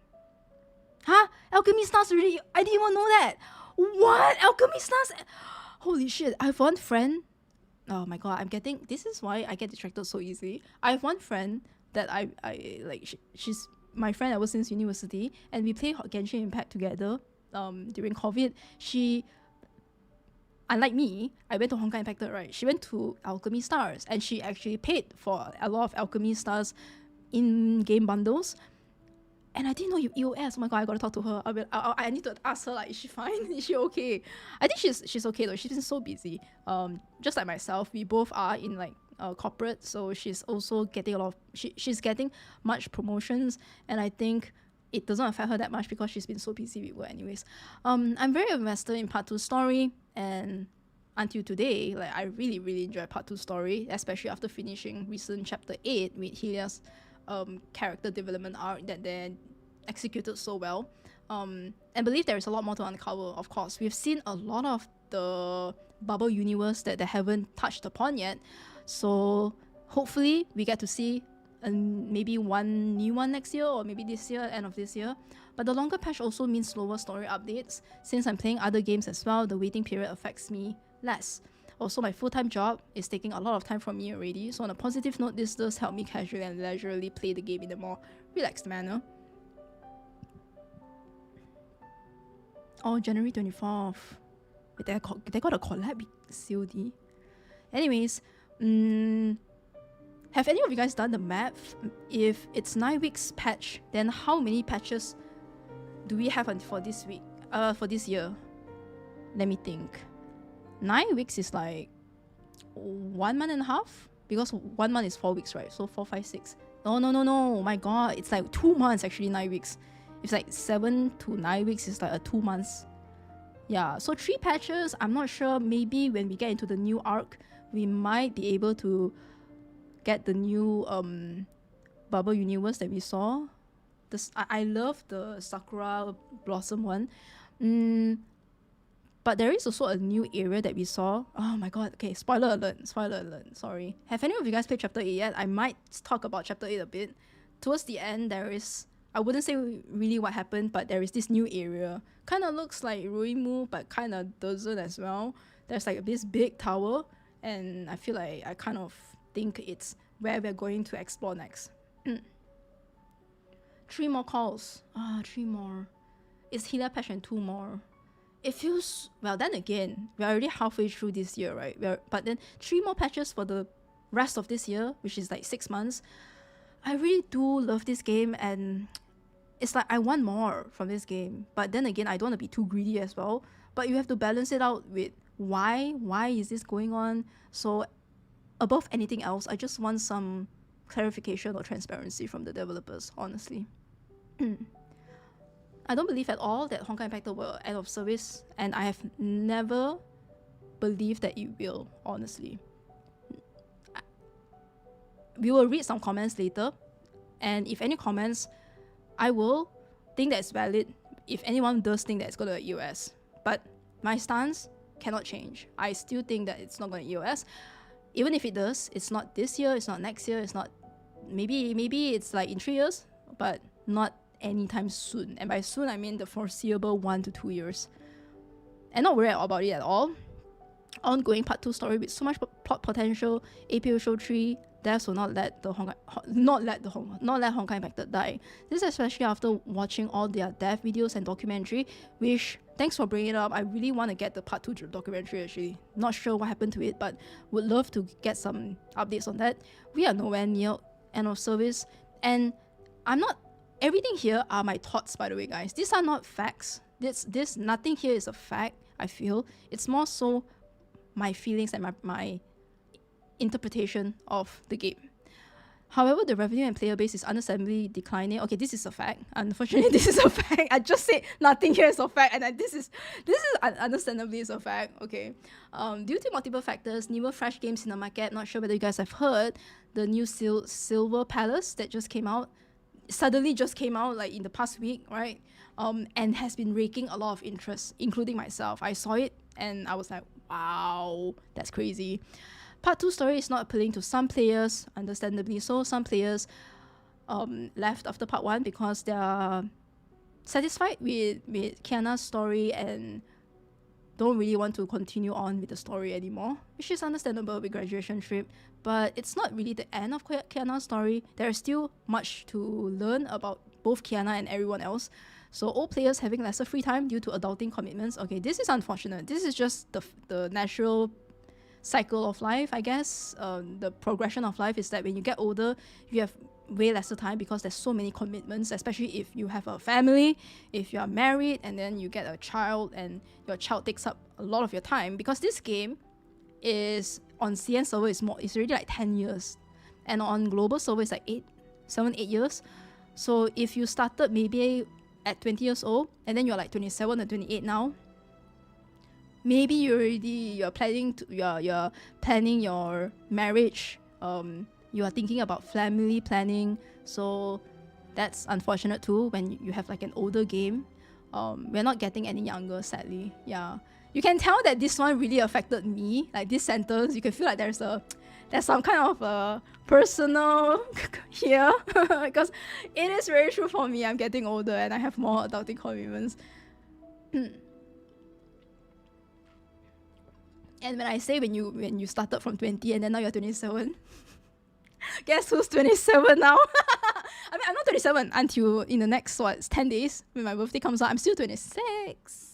Huh? Alchemy Stars already? I didn't even know that. What? Alchemy Stars? Holy shit. I have one friend. Oh my god, I'm getting... This is why I get distracted so easily. I have one friend that I like... She's my friend ever since university. And we play Genshin Impact together during COVID. She... Unlike me, I went to Honkai Impact, right? She went to Alchemy Stars. And she actually paid for a lot of Alchemy Stars in-game bundles. And I didn't know you EOS. Oh my god, I gotta talk to her. I need to ask her, like, is she fine? Is she okay? I think she's okay though. She's been so busy. Just like myself, we both are in like corporate, so she's also getting a lot of she's getting much promotions, and I think it doesn't affect her that much because she's been so busy with work anyways. I'm very invested in part 2 story, and until today, like I really enjoyed part 2 story, especially after finishing recent chapter 8 with HELIA'S character development arc that they executed so well. And believe there is a lot more to uncover. Of course, we've seen a lot of the bubble universe that they haven't touched upon yet, so hopefully we get to see maybe one new one next year, or maybe this year, end of this year. But the longer patch also means slower story updates. Since I'm playing other games as well, the waiting period affects me less. Also, my full-time job is taking a lot of time from me already, so on a positive note, this does help me casually and leisurely play the game in a more relaxed manner. Oh, January 24th. Wait, they got a collab with COD. Anyways, have any of you guys done the math? If it's 9 weeks patch, then how many patches do we have for this week? For this year? Let me think. 9 weeks is like 1 month and a half, because 1 month is 4 weeks, right? So 4, 5, 6. No, oh my god, it's like 2 months actually. 9 weeks. It's like 7 to 9 weeks is like a 2 months. Yeah, so 3 patches. I'm not sure. Maybe when we get into the new arc, we might be able to get the new bubble universe that we saw. I love the Sakura Blossom one. But there is also a new area that we saw. Oh my god, okay, spoiler alert, sorry. Have any of you guys played Chapter 8 yet? I might talk about Chapter 8 a bit. Towards the end, there is... I wouldn't say really what happened, but there is this new area. Kind of looks like Ruimu, but kind of doesn't as well. There's like this big tower, and I feel like I kind of think it's where we're going to explore next. 3 more calls. 3 more. It's HELIA patch and 2 more. It feels... Well, then again, we're already halfway through this year, right? But then 3 more patches for the rest of this year, which is like 6 months. I really do love this game, and it's like I want more from this game. But then again, I don't want to be too greedy as well. But you have to balance it out with why is this going on. So above anything else, I just want some clarification or transparency from the developers, honestly. I don't believe at all that Honkai Impact will end of service, and I have never believed that it will, honestly. We will read some comments later, and if any comments, I will think that it's valid if anyone does think that it's going to EOS. But my stance cannot change. I still think that it's not going to EOS. Even if it does, it's not this year, it's not next year, it's not... Maybe it's like in 3 years, but not anytime soon. And by soon, I mean the foreseeable 1 to 2 years. And not worried about it at all. Ongoing part 2 story with so much plot potential. APO 3 devs will not let Honkai Impact die. This is especially after watching all their dev videos and documentary, which, thanks for bringing it up. I really want to get the part 2 documentary actually. Not sure what happened to it, but would love to get some updates on that. We are nowhere near end of service, and I'm not... Everything here are my thoughts, by the way, guys. These are not facts. This nothing here is a fact, I feel. It's more so my feelings and my interpretation of the game. However, the revenue and player base is understandably declining. Okay, this is a fact. Unfortunately, this is a fact. I just said nothing here is a fact, and this is understandably is a fact. Okay, due to multiple factors, newer fresh games in the market. Not sure whether you guys have heard the new Silver Palace that just came out. Suddenly just came out like in the past week, right? And has been raking a lot of interest, including myself. I saw it and I was like, wow, that's crazy. Part 2 story is not appealing to some players, understandably so. Some players left after part 1 because they are satisfied with Kiana's story and don't really want to continue on with the story anymore, which is understandable with graduation trip. But it's not really the end of Kiana's story. There is still much to learn about both Kiana and everyone else. So all players having lesser free time due to adulting commitments. Okay, this is unfortunate. This is just the natural cycle of life, I guess. The progression of life is that when you get older, you have way lesser time because there's so many commitments, especially if you have a family, if you are married, and then you get a child and your child takes up a lot of your time. Because this game is on CN server it's already like 10 years, and on global server it's like 7, 8 years. So if you started maybe at 20 years old and then you're like 27 or 28 now, maybe you're planning your marriage, you are thinking about family planning, so that's unfortunate too when you have like an older game. We're not getting any younger, sadly. Yeah, you can tell that this one really affected me. Like this sentence, you can feel like there's some kind of personal here because it is very true for me. I'm getting older and I have more adulting commitments. And when I say when you started from 20 and then now you're 27, guess who's 27 now? I mean, I'm not 27 until in the next 10 days when my birthday comes out. I'm still 26.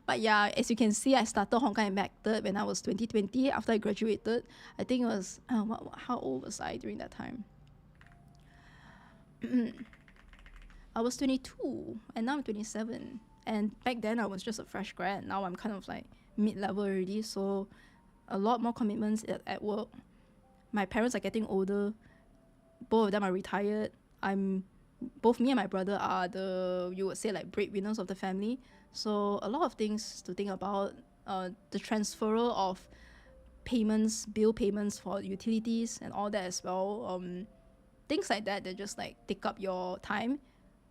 But yeah, as you can see, I started Honkai Impact when I was 2020 after I graduated. I think it was how old was I during that time? I was 22 and now I'm 27. And back then I was just a fresh grad. Now I'm kind of like mid-level already, so a lot more commitments at work. My parents are getting older. Both of them are retired. Both me and my brother are you would say like breadwinners of the family. So a lot of things to think about. The transfer of payments, bill payments for utilities and all that as well. Things like that just like take up your time.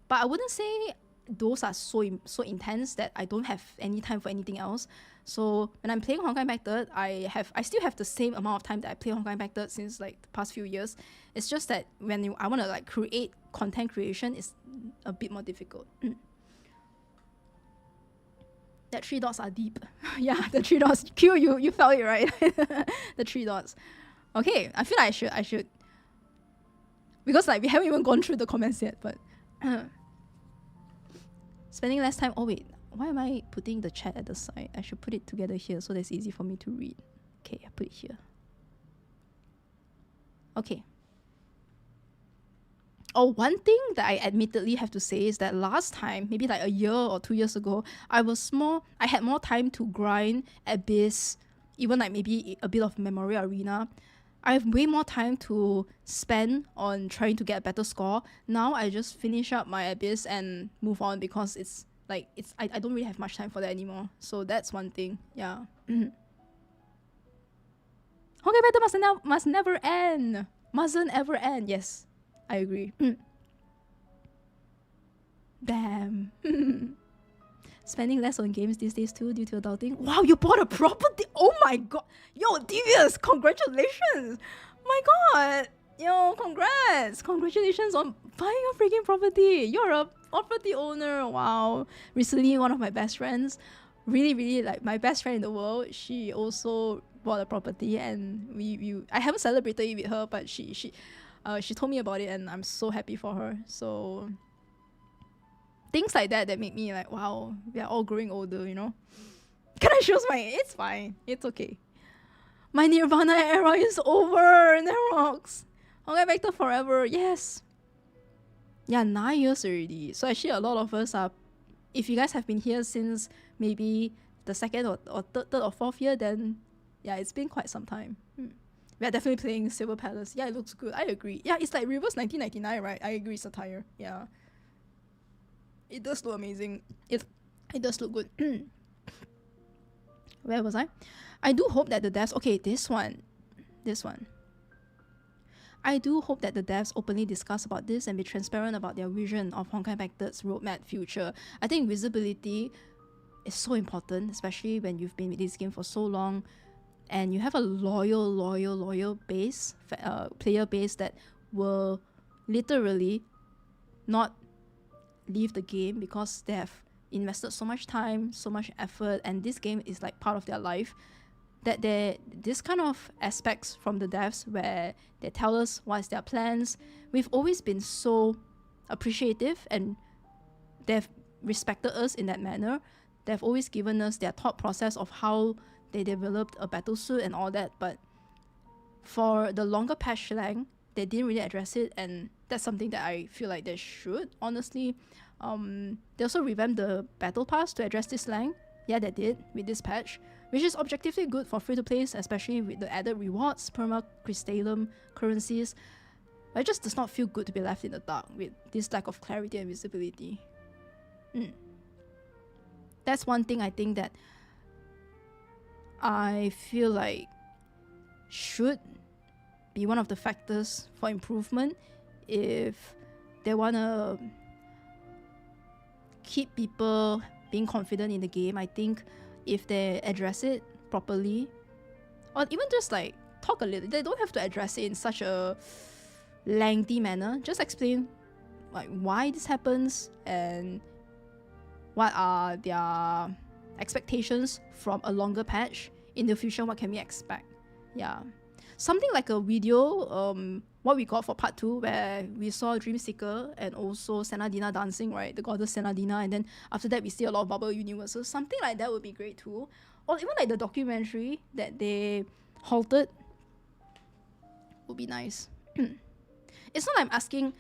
But I wouldn't say those are so intense that I don't have any time for anything else. So when I'm playing Honkai Impact 3rd, I still have the same amount of time that I play Honkai Impact 3rd since like the past few years. It's just that when I want to like create content creation, it's a bit more difficult. That 3 dots are deep. Yeah, the 3 dots. Q, you felt it, right? The 3 dots. Okay, I feel like I should because like we haven't even gone through the comments yet, but spending less time. Oh wait, why am I putting the chat at the side? I should put it together here so that's easy for me to read. Okay, I put it here. Okay. Oh, one thing that I admittedly have to say is that last time, maybe like a year or 2 years ago, I had more time to grind Abyss, even like maybe a bit of Memory Arena. I have way more time to spend on trying to get a better score. Now I just finish up my Abyss and move on because I don't really have much time for that anymore. So that's one thing. Yeah. Honkai Battle must never end. Mustn't ever end. Yes, I agree. Damn. Spending less on games these days too due to adulting. Wow, you bought a property! Oh my god! Yo, Devious, congratulations! My god! Yo, congrats! Congratulations on buying a freaking property! You're a property owner! Wow. Recently, one of my best friends, really like my best friend in the world, she also bought a property, and I haven't celebrated it with her, but she told me about it, and I'm so happy for her. So things like that make me like, wow, we are all growing older, you know. Can I choose my? It's fine. It's okay. My Nirvana era is over. Nerox. Honkai Vector forever. Yes. Yeah, 9 years already. So actually, a lot of us are. If you guys have been here since maybe the second or third or fourth year, then yeah, it's been quite some time. We are definitely playing Silver Palace. Yeah, it looks good. I agree. Yeah, it's like Reverse 1999, right? I agree, Satire. Yeah. It does look amazing. It does look good. Where was I? I do hope that the devs... Okay, this one. I do hope that the devs openly discuss about this and be transparent about their vision of Honkai Impact 3rd's roadmap future. I think visibility is so important, especially when you've been with this game for so long and you have a loyal base, player base that will literally not leave the game because they have invested so much time, so much effort, and this game is like part of their life. That this kind of aspects from the devs where they tell us what's their plans. We've always been so appreciative, and they've respected us in that manner. They've always given us their thought process of how they developed a battle suit and all that, but for the longer patch slang, they didn't really address it, and that's something that I feel like they should, honestly. They also revamped the battle pass to address this slang. Yeah, they did with this patch, which is objectively good for free-to-plays, especially with the added rewards, perma, crystallum, currencies. But it just does not feel good to be left in the dark with this lack of clarity and visibility. That's one thing I think that I feel like should be one of the factors for improvement if they want to keep people being confident in the game. I think if they address it properly, or even just like talk a little, they don't have to address it in such a lengthy manner. Just explain like why this happens and what are their expectations from a longer patch in the future. What can we expect? Yeah, something like a video, what we got for part 2, where we saw Dreamseeker and also Senadina dancing, right? The goddess Senadina, and then after that we see a lot of bubble universes. Something like that would be great too. Or even like the documentary that they halted would be nice. It's not like I'm asking,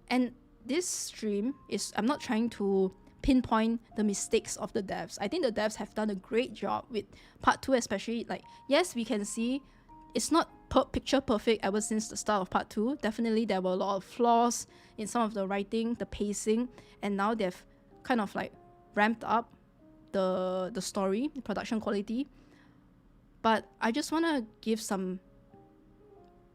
and this stream is, I'm not trying to pinpoint the mistakes of the devs. I think the devs have done a great job with part 2, especially. Like, yes, we can see it's not picture perfect ever since the start of part 2. Definitely there were a lot of flaws in some of the writing, the pacing, and now they've kind of like ramped up the story, the production quality. But I just want to give some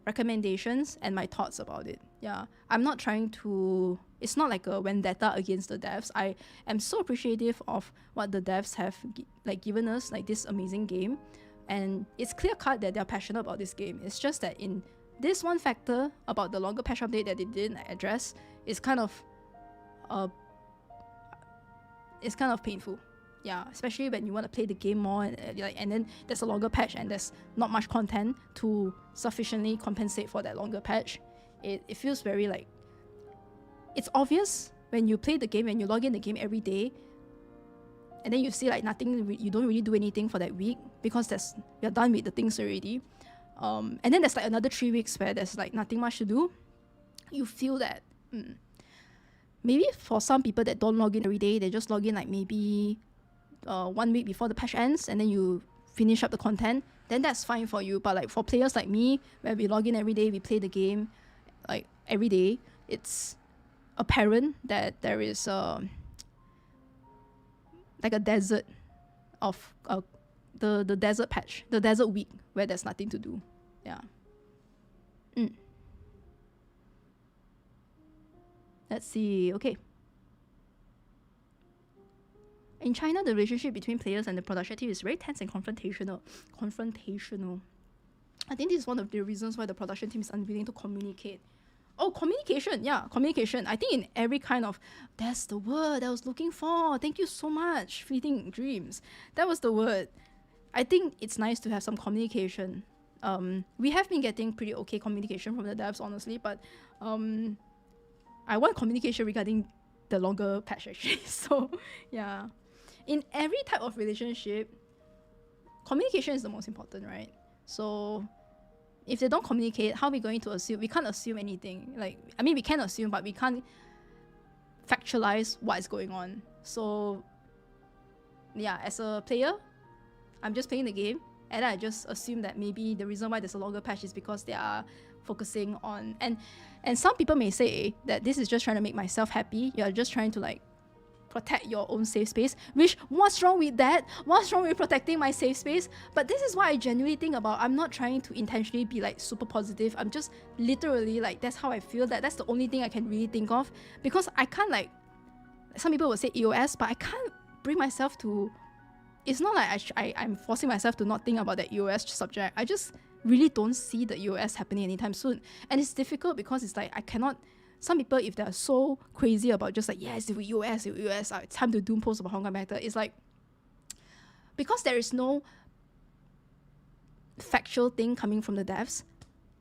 recommendations and my thoughts about it. Yeah, I'm not trying to, it's not like a vendetta against the devs. I am so appreciative of what the devs have given us, like this amazing game. And it's clear cut that they're passionate about this game. It's just that in this one factor about the longer patch update that they didn't address, it's kind of painful. Yeah, especially when you want to play the game more, and then there's a longer patch and there's not much content to sufficiently compensate for that longer patch. It feels very like, it's obvious when you play the game and you log in the game every day, and then you see like nothing, you don't really do anything for that week because you're done with the things already. And then there's like another 3 weeks where there's like nothing much to do. You feel that maybe for some people that don't log in every day, they just log in like maybe 1 week before the patch ends, and then you finish up the content, then that's fine for you. But like for players like me, where we log in every day, we play the game like every day, it's apparent that there is like a desert of the desert patch, the desert week where there's nothing to do. Yeah. Let's see. Okay. In China, the relationship between players and the production team is very tense and confrontational. I think this is one of the reasons why the production team is unwilling to communicate. Oh, communication. Yeah, communication. I think in every kind of, that's the word I was looking for. Thank you so much, Fleeting Dreams. That was the word. I think it's nice to have some communication. We have been getting pretty okay communication from the devs, honestly, but I want communication regarding the longer patch, actually. So, yeah. In every type of relationship, communication is the most important, right? So if they don't communicate, how are we going to assume? We can't assume anything. Like, I mean, we can assume, but we can't factualize what is going on. So yeah, as a player, I'm just playing the game, and I just assume that maybe the reason why there's a longer patch is because they are focusing on, and some people may say that this is just trying to make myself happy. You're just trying to like protect your own safe space, which, what's wrong with that? What's wrong with protecting my safe space? But this is what I genuinely think about. I'm not trying to intentionally be like super positive. I'm just literally like, that's how I feel. That's the only thing I can really think of, because I can't, like, some people would say EOS, but I can't bring myself to, it's not like I'm forcing myself to not think about that EOS subject. I just really don't see the EOS happening anytime soon. And it's difficult because it's like, I cannot, some people, if they're so crazy about just like, yes, if we US, it's time to doom post about Honkai Factor, it's like, because there is no factual thing coming from the devs,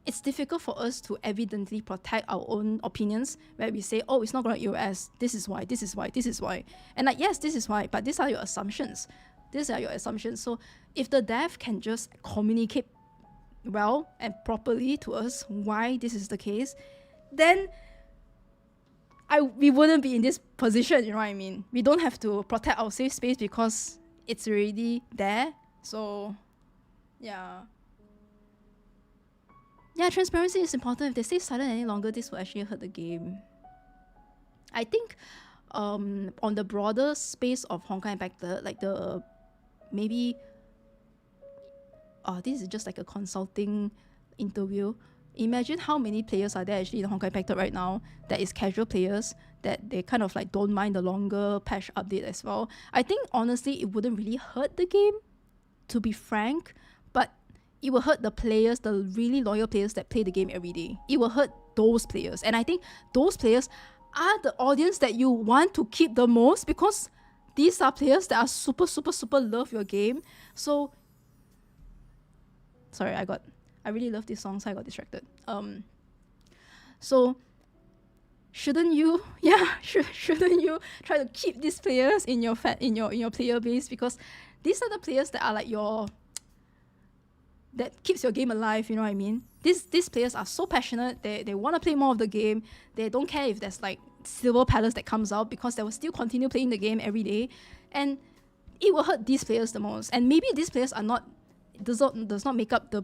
it's difficult for us to evidently protect our own opinions, where we say, oh, it's not going to US, this is why, this is why, this is why. And like, yes, this is why, but these are your assumptions. These are your assumptions. So if the dev can just communicate well and properly to us why this is the case, then we wouldn't be in this position, you know what I mean? We don't have to protect our safe space because it's already there. So, yeah. Yeah, transparency is important. If they stay silent any longer, this will actually hurt the game. I think on the broader space of Honkai Factor, like the, maybe, this is just like a consulting interview. Imagine how many players are there actually in Honkai Factor right now that is casual players, that they kind of like don't mind the longer patch update as well. I think honestly it wouldn't really hurt the game, to be frank, but it will hurt the players, the really loyal players that play the game every day. It will hurt those players, and I think those players are the audience that you want to keep the most, because these are players that are super love your game. So sorry, I really love this song, so I got distracted. So shouldn't you, shouldn't you try to keep these players in your player base, because these are the players that are like that keeps your game alive, you know what I mean? These players are so passionate, they want to play more of the game. They don't care if there's like Silver Palace that comes out, because they will still continue playing the game every day, and it will hurt these players the most. And maybe these players are not, does not make up the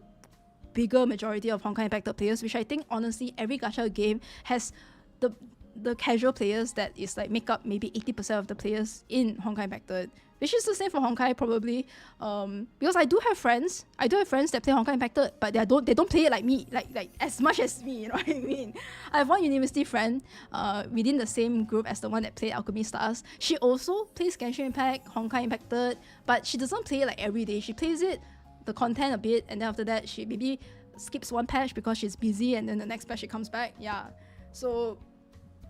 bigger majority of Honkai Factor players, which I think honestly every gacha game has the casual players that is like make up maybe 80% of the players in Honkai Factor, which is the same for Honkai probably, because I do have friends that play Honkai Factor, but they don't play it like me, like as much as me, you know what I mean? I have one university friend within the same group as the one that played Alchemy Stars. She also plays Genshin Impact, Honkai Impacted, but she doesn't play it like every day. She plays it, the content a bit, and then after that she maybe skips one patch because she's busy, and then the next patch she comes back. Yeah, so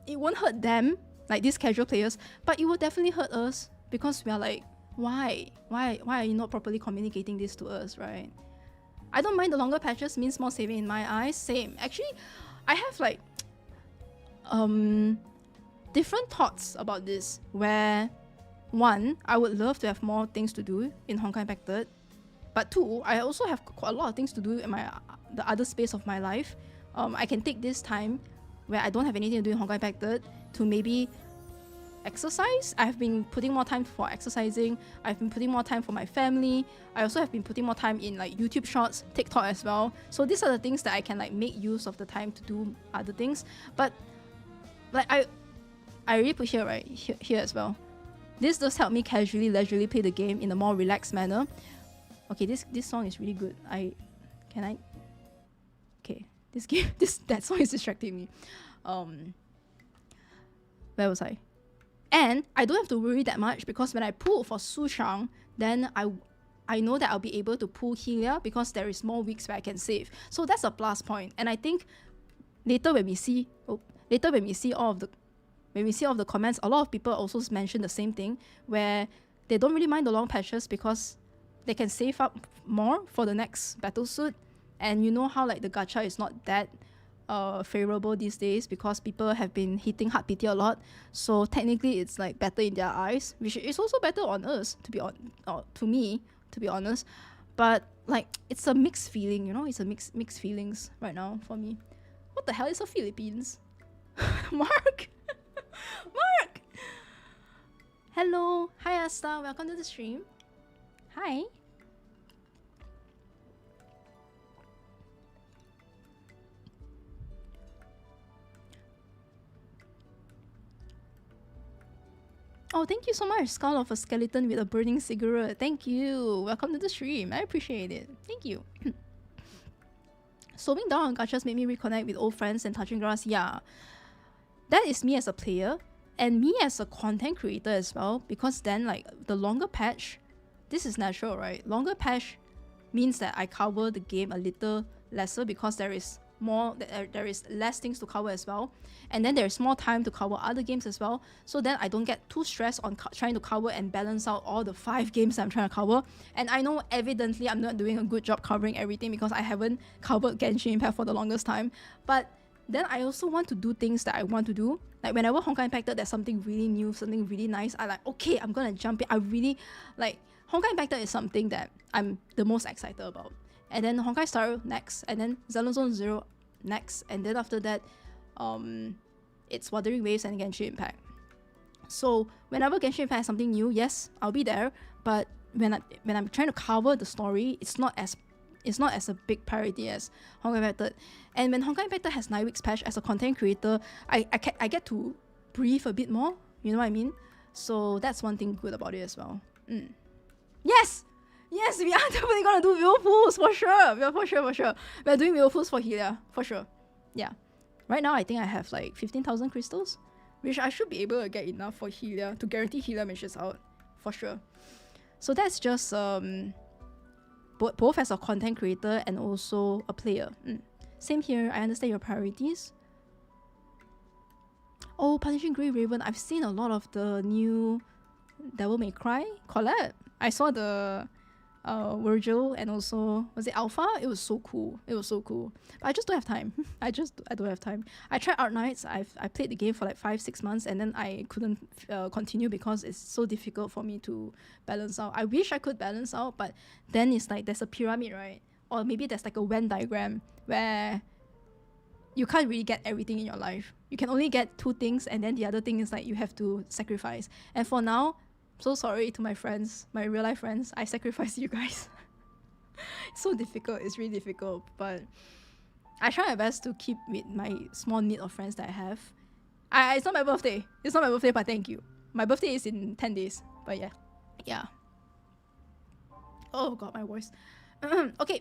it won't hurt them, like these casual players, but it will definitely hurt us, because we are like, why are you not properly communicating this to us, right? I don't mind the longer patches, means more saving in my eyes. Same. Actually, I have like different thoughts about this, where one, I would love to have more things to do in Honkai Impact 3rd, but two, I also have quite a lot of things to do in the other space of my life. I can take this time where I don't have anything to do in Honkai Impact 3rd to maybe exercise. I've been putting more time for exercising. I've been putting more time for my family. I also have been putting more time in like YouTube shorts, TikTok as well. So these are the things that I can like make use of the time to do other things. But like I really put here, right, here as well. This does help me casually, leisurely play the game in a more relaxed manner. Okay, this song is really good. Okay, that song is distracting me. Where was I? And I don't have to worry that much because when I pull for Su Shang, then I know that I'll be able to pull Helia because there is more weeks where I can save. So that's a plus point. And I think later when we see all of the comments, a lot of people also mention the same thing where they don't really mind the long patches because they can save up more for the next battle suit. And you know how like the gacha is not that favorable these days because people have been hitting hard PT a lot, so technically it's like better in their eyes, which is also better on us to me, to be honest. But like it's a mixed feeling, you know, it's a mixed feelings right now for me. What the hell is the Philippines? Mark. Mark, hello, hi Asta, welcome to the stream. Hi. Oh, thank you so much, Skull of a Skeleton with a Burning Cigarette. Thank you. Welcome to the stream. I appreciate it. Thank you. Slowing down on gachas made me reconnect with old friends and touching grass. Yeah. That is me as a player and me as a content creator as well, because then like the longer patch, this is natural, right? Longer patch means that I cover the game a little lesser because there is less things to cover as well, and then there's more time to cover other games as well, so then I don't get too stressed on trying to cover and balance out all the 5 games that I'm trying to cover. And I know evidently I'm not doing a good job covering everything because I haven't covered Genshin Impact for the longest time, but then I also want to do things that I want to do. Like whenever Honkai Impacted there's something really new, something really nice, I like, okay, I'm gonna jump in. I really like Honkai Impacted is something that I'm the most excited about. And then Honkai Star next, and then Xenozone Zero next, and then after that, it's Wuthering Waves and Genshin Impact. So whenever Genshin Impact has something new, yes, I'll be there. But when I'm trying to cover the story, it's not as a big priority as Honkai Impacted. And when Honkai Impacted has 9 weeks patch, as a content creator, I get to breathe a bit more. You know what I mean? So that's one thing good about it as well. Yes! Yes, we are definitely gonna do Willfuls for sure. We are doing Willfuls for Helia for sure. Yeah. Right now I think I have like 15,000 crystals, which I should be able to get enough for Helia to guarantee Helia missions out for sure. So that's just both as a content creator and also a player. Same here. I understand your priorities. Oh, Punishing Grey Raven. I've seen a lot of the new Devil May Cry collab. I saw the Virgil and also was it Alpha? It was so cool. But I just don't have time. I don't have time. I tried Art Knights. I played the game for like 5-6 months and then I couldn't continue because it's so difficult for me to balance out. I wish I could balance out, but then it's like there's a pyramid, right? Or maybe there's like a Venn diagram where you can't really get everything in your life. You can only get 2 things and then the other thing is like you have to sacrifice. And for now, so sorry to my friends, my real life friends, I sacrificed you guys. It's so difficult, it's really difficult, but I try my best to keep with my small knit of friends that I have. It's not my birthday, but thank you. My birthday is in 10 days, but yeah. Oh god, my voice. Okay,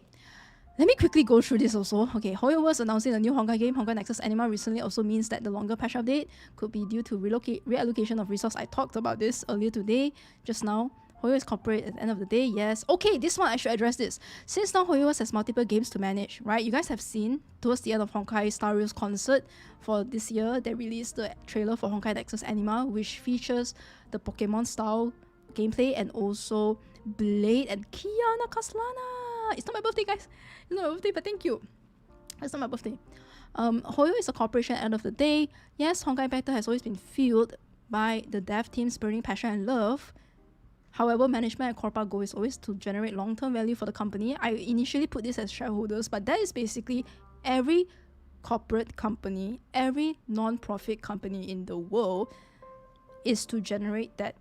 let me quickly go through this also. Okay, HoYo-MIX announcing a new Honkai game, Honkai Nexus Anima, recently also means that the longer patch update could be due to reallocation of resource. I talked about this earlier today, just now. HoYo is corporate at the end of the day, yes. Okay, this one I should address this. Since now HoYo has multiple games to manage, right? You guys have seen towards the end of Honkai Star Rail's concert for this year, they released the trailer for Honkai Nexus Anima, which features the Pokemon style gameplay and also Blade and Kiana Kaslana. It's not my birthday, guys. It's not my birthday, but thank you. It's not my birthday. HoYo is a corporation at the end of the day. Yes, Honkai Impacted has always been fueled by the dev team's burning passion and love. However, management and corporate goal is always to generate long-term value for the company. I initially put this as shareholders, but that is basically every corporate company, every non-profit company in the world is to generate that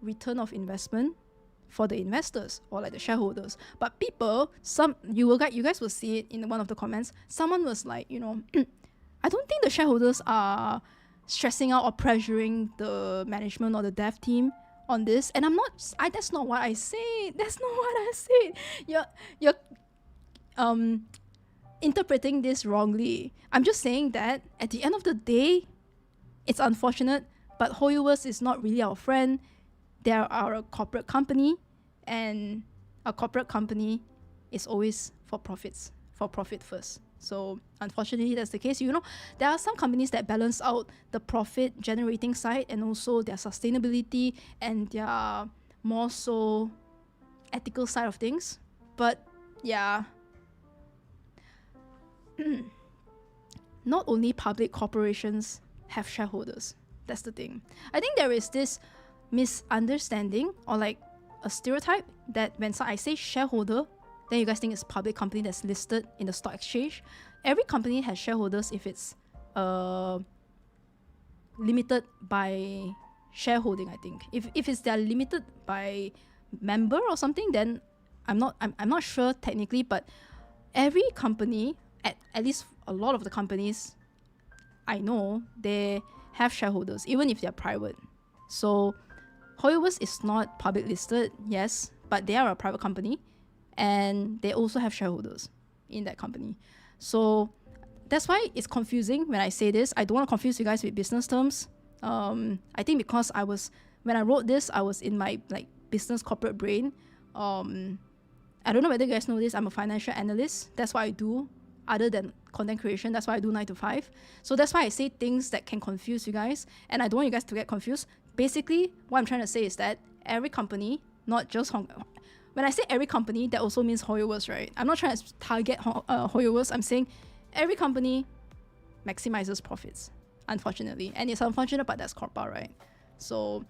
return of investment for the investors or like the shareholders. But people, you guys will see it in one of the comments. Someone was like, you know, I don't think the shareholders are stressing out or pressuring the management or the dev team on this. And that's not what I said. You're interpreting this wrongly. I'm just saying that at the end of the day, it's unfortunate, But HoYo-MIX is not really our friend. They are a corporate company, and a corporate company is always for profit first. So unfortunately, that's the case. You know, there are some companies that balance out the profit generating side and also their sustainability and their more so ethical side of things. But yeah, not only public corporations have shareholders. That's the thing. I think there is this misunderstanding or like a stereotype that when I say shareholder, then you guys think it's a public company that's listed in the stock exchange. Every company has shareholders if it's limited by shareholding, I think. If it's they're limited by member or something, then I'm not sure technically, but every company, at least a lot of the companies I know, they have shareholders, even if they're private. So HoYo-MIX is not public listed, yes, but they are a private company and they also have shareholders in that company. So that's why it's confusing when I say this. I don't want to confuse you guys with business terms. I think because when I wrote this, I was in my like business corporate brain. I don't know whether you guys know this. I'm a financial analyst. That's what I do. Other than content creation, that's why I do 9 to 5. So that's why I say things that can confuse you guys, and I don't want you guys to get confused. Basically, what I'm trying to say is that every company, not just when I say every company, that also means HoYo-MIX, right? I'm not trying to target HoYo-MIX. I'm saying every company maximizes profits, unfortunately. And it's unfortunate, but that's corporate, right? So,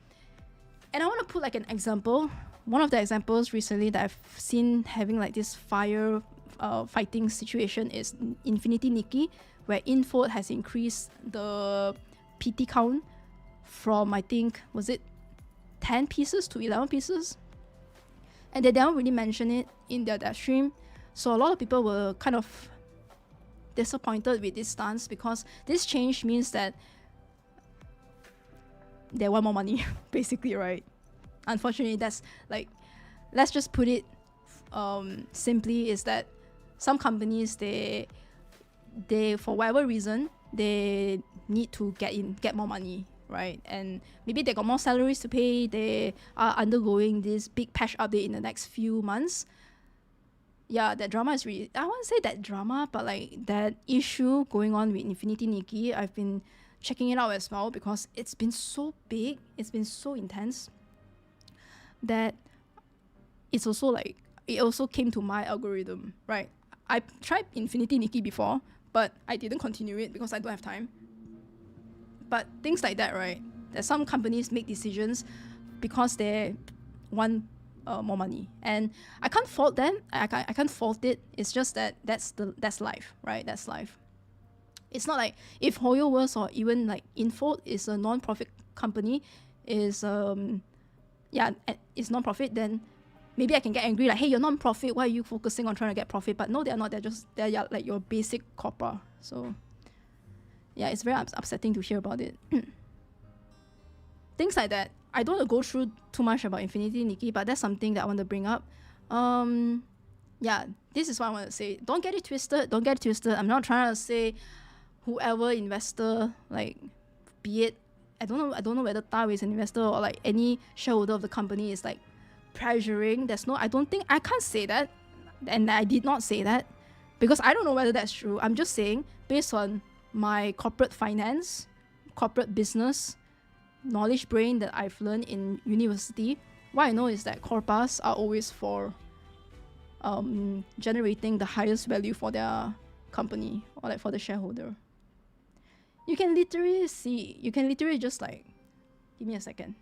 and I want to put like an example. One of the examples recently that I've seen having like this fighting situation is Infinity Nikki, where Info has increased the PT count from, I think, was it 10 pieces to 11 pieces? And they don't really mention it in their dev stream. So a lot of people were kind of disappointed with this stance because this change means that they want more money, basically, right? Unfortunately, that's like, let's just put it simply, is that some companies, they for whatever reason, they need to get more money, right? And maybe they got more salaries to pay. They are undergoing this big patch update in the next few months. Yeah, that drama is really, I won't say that drama, but like that issue going on with Infinity Nikki, I've been checking it out as well because it's been so big, it's been so intense that it's also like, it also came to my algorithm, right? I tried Infinity Nikki before, but I didn't continue it because I don't have time. But things like that, right? That some companies make decisions because they want more money, and I can't fault them. I can't fault it. It's just that that's life, right? That's life. It's not like if HoYo-MIX or even like Info is a non-profit company, is it's non-profit, then maybe I can get angry like, hey, you're non-profit, why are you focusing on trying to get profit? But no, they're not. They're like your basic corporate. So yeah, it's very upsetting to hear about it. Things like that. I don't want to go through too much about Infinity Nikki, but that's something that I want to bring up. Yeah, this is what I want to say. Don't get it twisted. Don't get it twisted. I'm not trying to say whoever investor, like, be it, I don't know whether Tao is an investor or like any shareholder of the company is like pressuring. I can't say that, and I did not say that because I don't know whether that's true. I'm just saying based on my corporate finance, corporate business knowledge brain that I've learned in university, what I know is that corpas are always for generating the highest value for their company or like for the shareholder. You can literally just like, give me a second.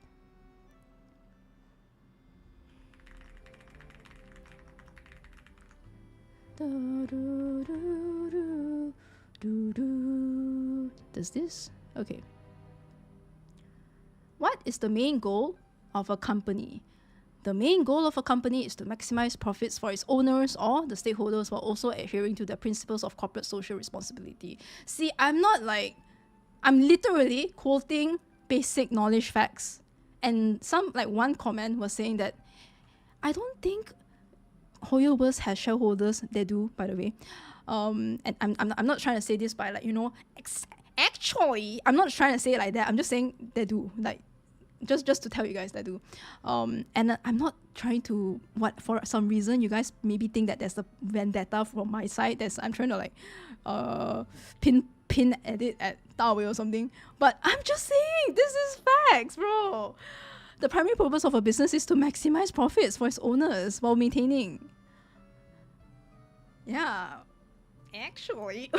Does this? Okay. What is the main goal of a company? The main goal of a company is to maximize profits for its owners or the stakeholders while also adhering to the principles of corporate social responsibility. See, I'm literally quoting basic knowledge facts. And one comment was saying that I don't think HoYo-MIX has shareholders. They do, by the way. And I'm not trying to say this by like, Actually, I'm not trying to say it like that. I'm just saying they do. Like, just to tell you guys they do. And I'm not trying to, for some reason you guys maybe think that there's a vendetta from my side. I'm trying to like pin edit at Dawei or something. But I'm just saying this is facts, bro. The primary purpose of a business is to maximize profits for its owners while maintaining. Yeah, actually.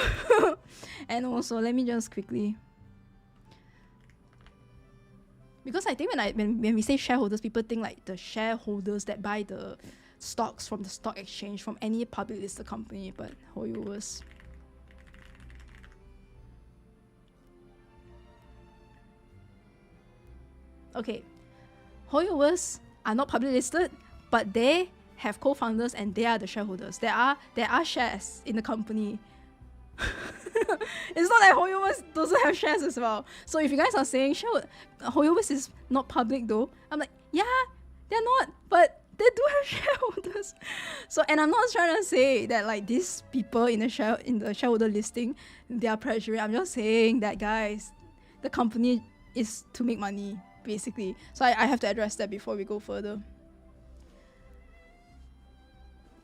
And also, let me just quickly, because I think when we say shareholders, people think like the shareholders that buy the stocks from the stock exchange from any public listed company, but HoYo-MIX. Okay, HoYo-MIX are not publicly listed, but they have co-founders and they are the shareholders. There are shares in the company. It's not that HoYo-MIX doesn't have shares as well. So if you guys are saying HoYo-MIX is not public though, I'm like, yeah, they're not, but they do have shareholders. So, and I'm not trying to say that like these people in the shareholder listing, they are pressuring. I'm just saying that, guys, the company is to make money, basically. So I have to address that before we go further.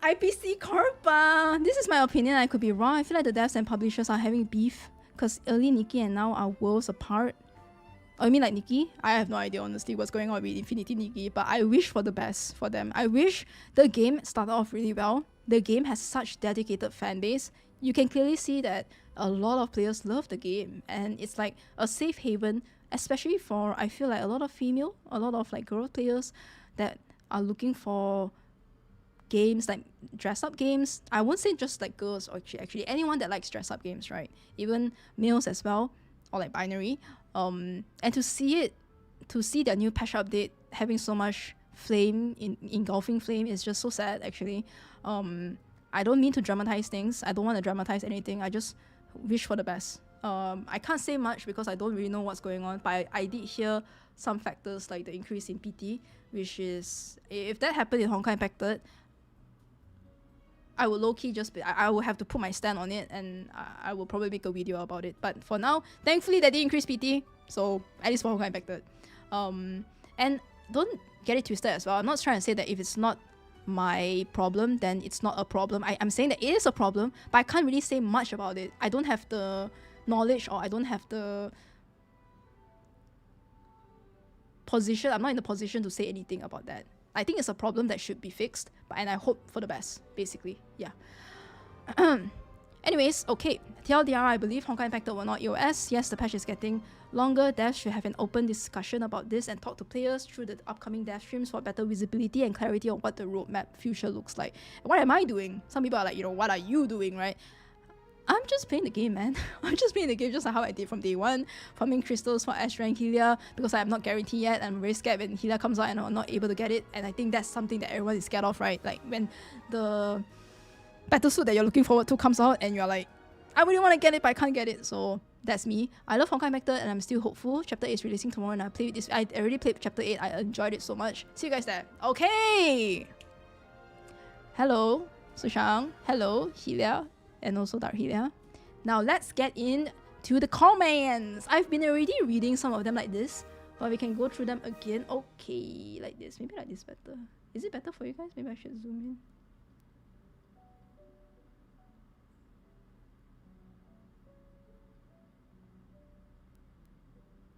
IPC Corp, this is my opinion, I could be wrong. I feel like the devs and publishers are having beef because early Nikki and now are worlds apart. Oh, you mean like Nikki? I have no idea honestly what's going on with Infinity Nikki, but I wish for the best for them. I wish the game started off really well. The game has such dedicated fan base. You can clearly see that a lot of players love the game and it's like a safe haven, especially for, I feel like a lot of like girl players that are looking for games, like dress-up games. I won't say just like girls, or actually anyone that likes dress-up games, right? Even males as well, or like binary. And to see their new patch update having so much flame, engulfing flame, is just so sad, actually. I don't mean to dramatize things. I don't want to dramatize anything. I just wish for the best. I can't say much because I don't really know what's going on, but I did hear some factors like the increase in PT, which is, if that happened in Honkai Impacted, I would low-key just be, I will have to put my stand on it, and I will probably make a video about it. But for now, thankfully they did increase PT, so at least for Honkai Impacted. And don't get it twisted as well. I'm not trying to say that if it's not my problem, then it's not a problem. I'm saying that it is a problem, but I can't really say much about it. I don't have the knowledge, or I don't have the position. I'm not in the position to say anything about that. I think it's a problem that should be fixed, and I hope for the best, basically. Yeah. Anyways, okay. TLDR, I believe Honkai Impacted will not EOS. Yes, the patch is getting longer. Devs should have an open discussion about this and talk to players through the upcoming dev streams for better visibility and clarity on what the roadmap future looks like. What am I doing? Some people are like, what are you doing, right? I'm just playing the game, man. I'm just playing the game just like how I did from day one. Farming crystals for S rank Helia because I'm not guaranteed yet. I'm very scared when Helia comes out and I'm not able to get it. And I think that's something that everyone is scared of, right? Like when the battlesuit that you're looking forward to comes out and you're like, I really want to get it, but I can't get it. So that's me. I love Honkai Impacted and I'm still hopeful. Chapter 8 is releasing tomorrow and I already played Chapter 8. I enjoyed it so much. See you guys there. Okay. Hello, Sushang. Hello, Helia. And also Dark Helia. Now let's get into the comments. I've been already reading some of them like this, but we can go through them again. Okay, like this. Maybe like this better. Is it better for you guys? Maybe I should zoom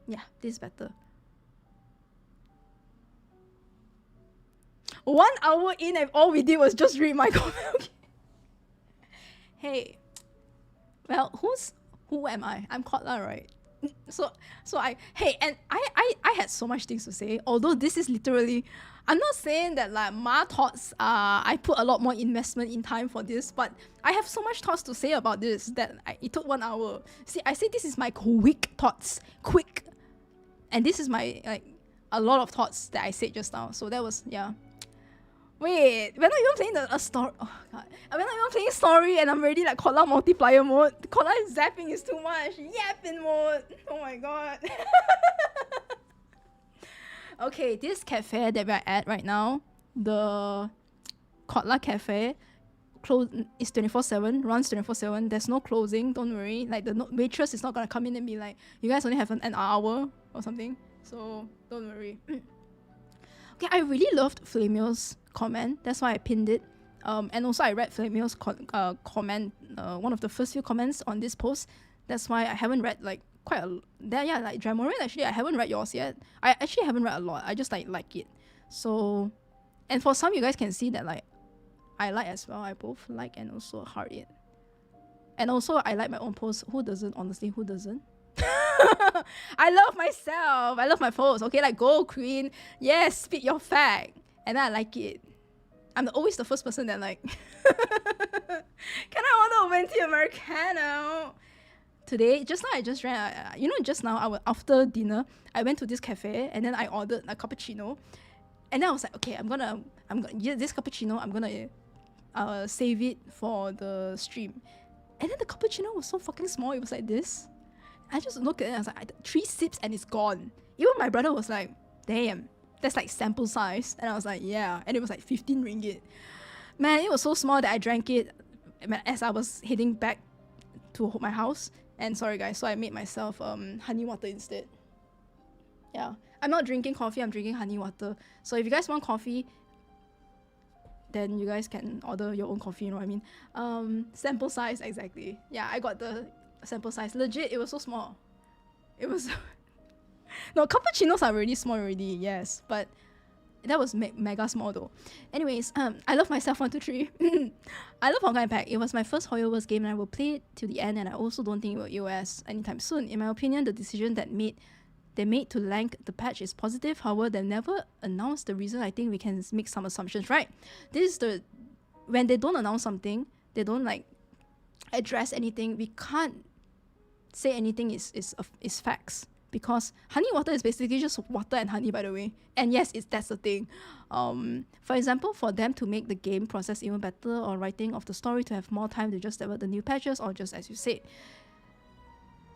in. Yeah, this is better. 1 hour in and all we did was just read my comment. Okay. Hey, well, who am I? I'm Kotla, right? So I had so much things to say. Although this is literally, I'm not saying that like my thoughts I put a lot more investment in time for this, but I have so much thoughts to say about this that it took 1 hour. See, I say this is my quick thoughts, and this is my like a lot of thoughts that I said just now. So that was, yeah. Wait, we're not even playing a story. Oh god, we're not even playing story, and I'm already like Kotla multiplier mode. Kotla zapping is too much. Yapping mode. Oh my god. Okay, this cafe that we're at right now, the Kotla Cafe, it's 24/7, runs 24/7. There's no closing, don't worry. Like the waitress is not gonna come in and be like, you guys only have an hour or something. So don't worry. Okay, I really loved Flamio's comment. That's why I pinned it. And also I read Flamio's comment, one of the first few comments on this post. That's why I haven't read like like Dramorin, actually I haven't read yours yet. I actually haven't read a lot. I just like it. So, and for some you guys can see that like I like as well. I both like and also heart it. And also I like my own posts. Who doesn't? Honestly, who doesn't? I love myself. I love my posts. Okay, like go queen. Yes, speak your fact. And I like it. I'm always the first person that like can I order a venti Americano? Today, just now I just ran, just now after dinner, I went to this cafe and then I ordered a cappuccino. And then I was like, okay, I'm gonna this cappuccino, I'm gonna save it for the stream. And then the cappuccino was so fucking small. It was like this. I just looked at it and I was like, 3 sips and it's gone. Even my brother was like, damn, that's like sample size. And I was like, yeah. And it was like 15 ringgit. Man, it was so small that I drank it as I was heading back to my house. And sorry guys, so I made myself honey water instead. Yeah, I'm not drinking coffee, I'm drinking honey water. So if you guys want coffee, then you guys can order your own coffee, you know what I mean? Sample size, exactly. Yeah, I got the sample size. Legit, it was so small. It was... No, cappuccinos are really small already, yes. But that was mega small though. Anyways, I love myself 1, 2, 3. I love Honkai Impact. It was my first HoYo-MIX game and I will play it to the end, and I also don't think it will EOS anytime soon. In my opinion, the decision they made to length the patch is positive. However, they never announced the reason. I think we can make some assumptions, right? This is when they don't announce something, they don't like address anything, we can't say anything is facts. Because honey water is basically just water and honey, by the way. And yes, that's the thing. For example, for them to make the game process even better, or writing of the story to have more time to just develop the new patches, or just as you said.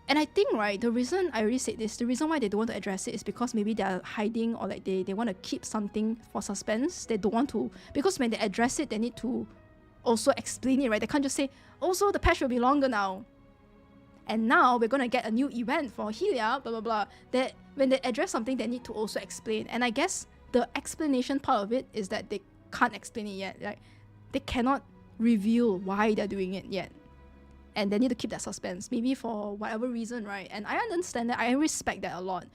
And I think, right, the reason I already said this, the reason why they don't want to address it is because maybe they're hiding, or like they want to keep something for suspense. They don't want to, because when they address it, they need to also explain it, right? They can't just say, also the patch will be longer now. And now we're going to get a new event for Helia, blah, blah, blah. That when they address something, they need to also explain. And I guess the explanation part of it is that they can't explain it yet. Like, they cannot reveal why they're doing it yet. And they need to keep that suspense, maybe for whatever reason, right? And I understand that. I respect that a lot.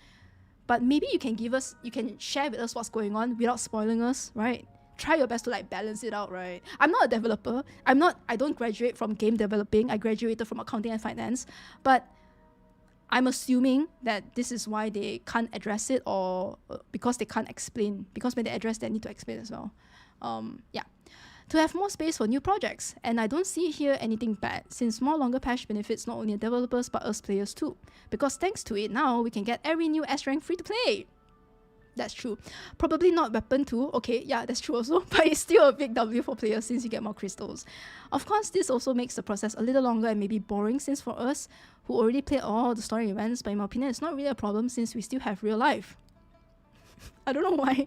But maybe you can share with us what's going on without spoiling us, right? Try your best to like balance it out, right? I'm not a developer. I don't graduate from game developing. I graduated from accounting and finance. But I'm assuming that this is why they can't address it, or because they can't explain. Because when they address, they need to explain as well. Yeah. To have more space for new projects. And I don't see here anything bad, since more longer patch benefits not only developers but us players too. Because thanks to it, now we can get every new S rank free to play. That's true. Probably not weapon 2. Okay, yeah, that's true also. But it's still a big W for players since you get more crystals. Of course, this also makes the process a little longer and maybe boring, since for us who already played all the story events, but in my opinion, it's not really a problem since we still have real life. I don't know why.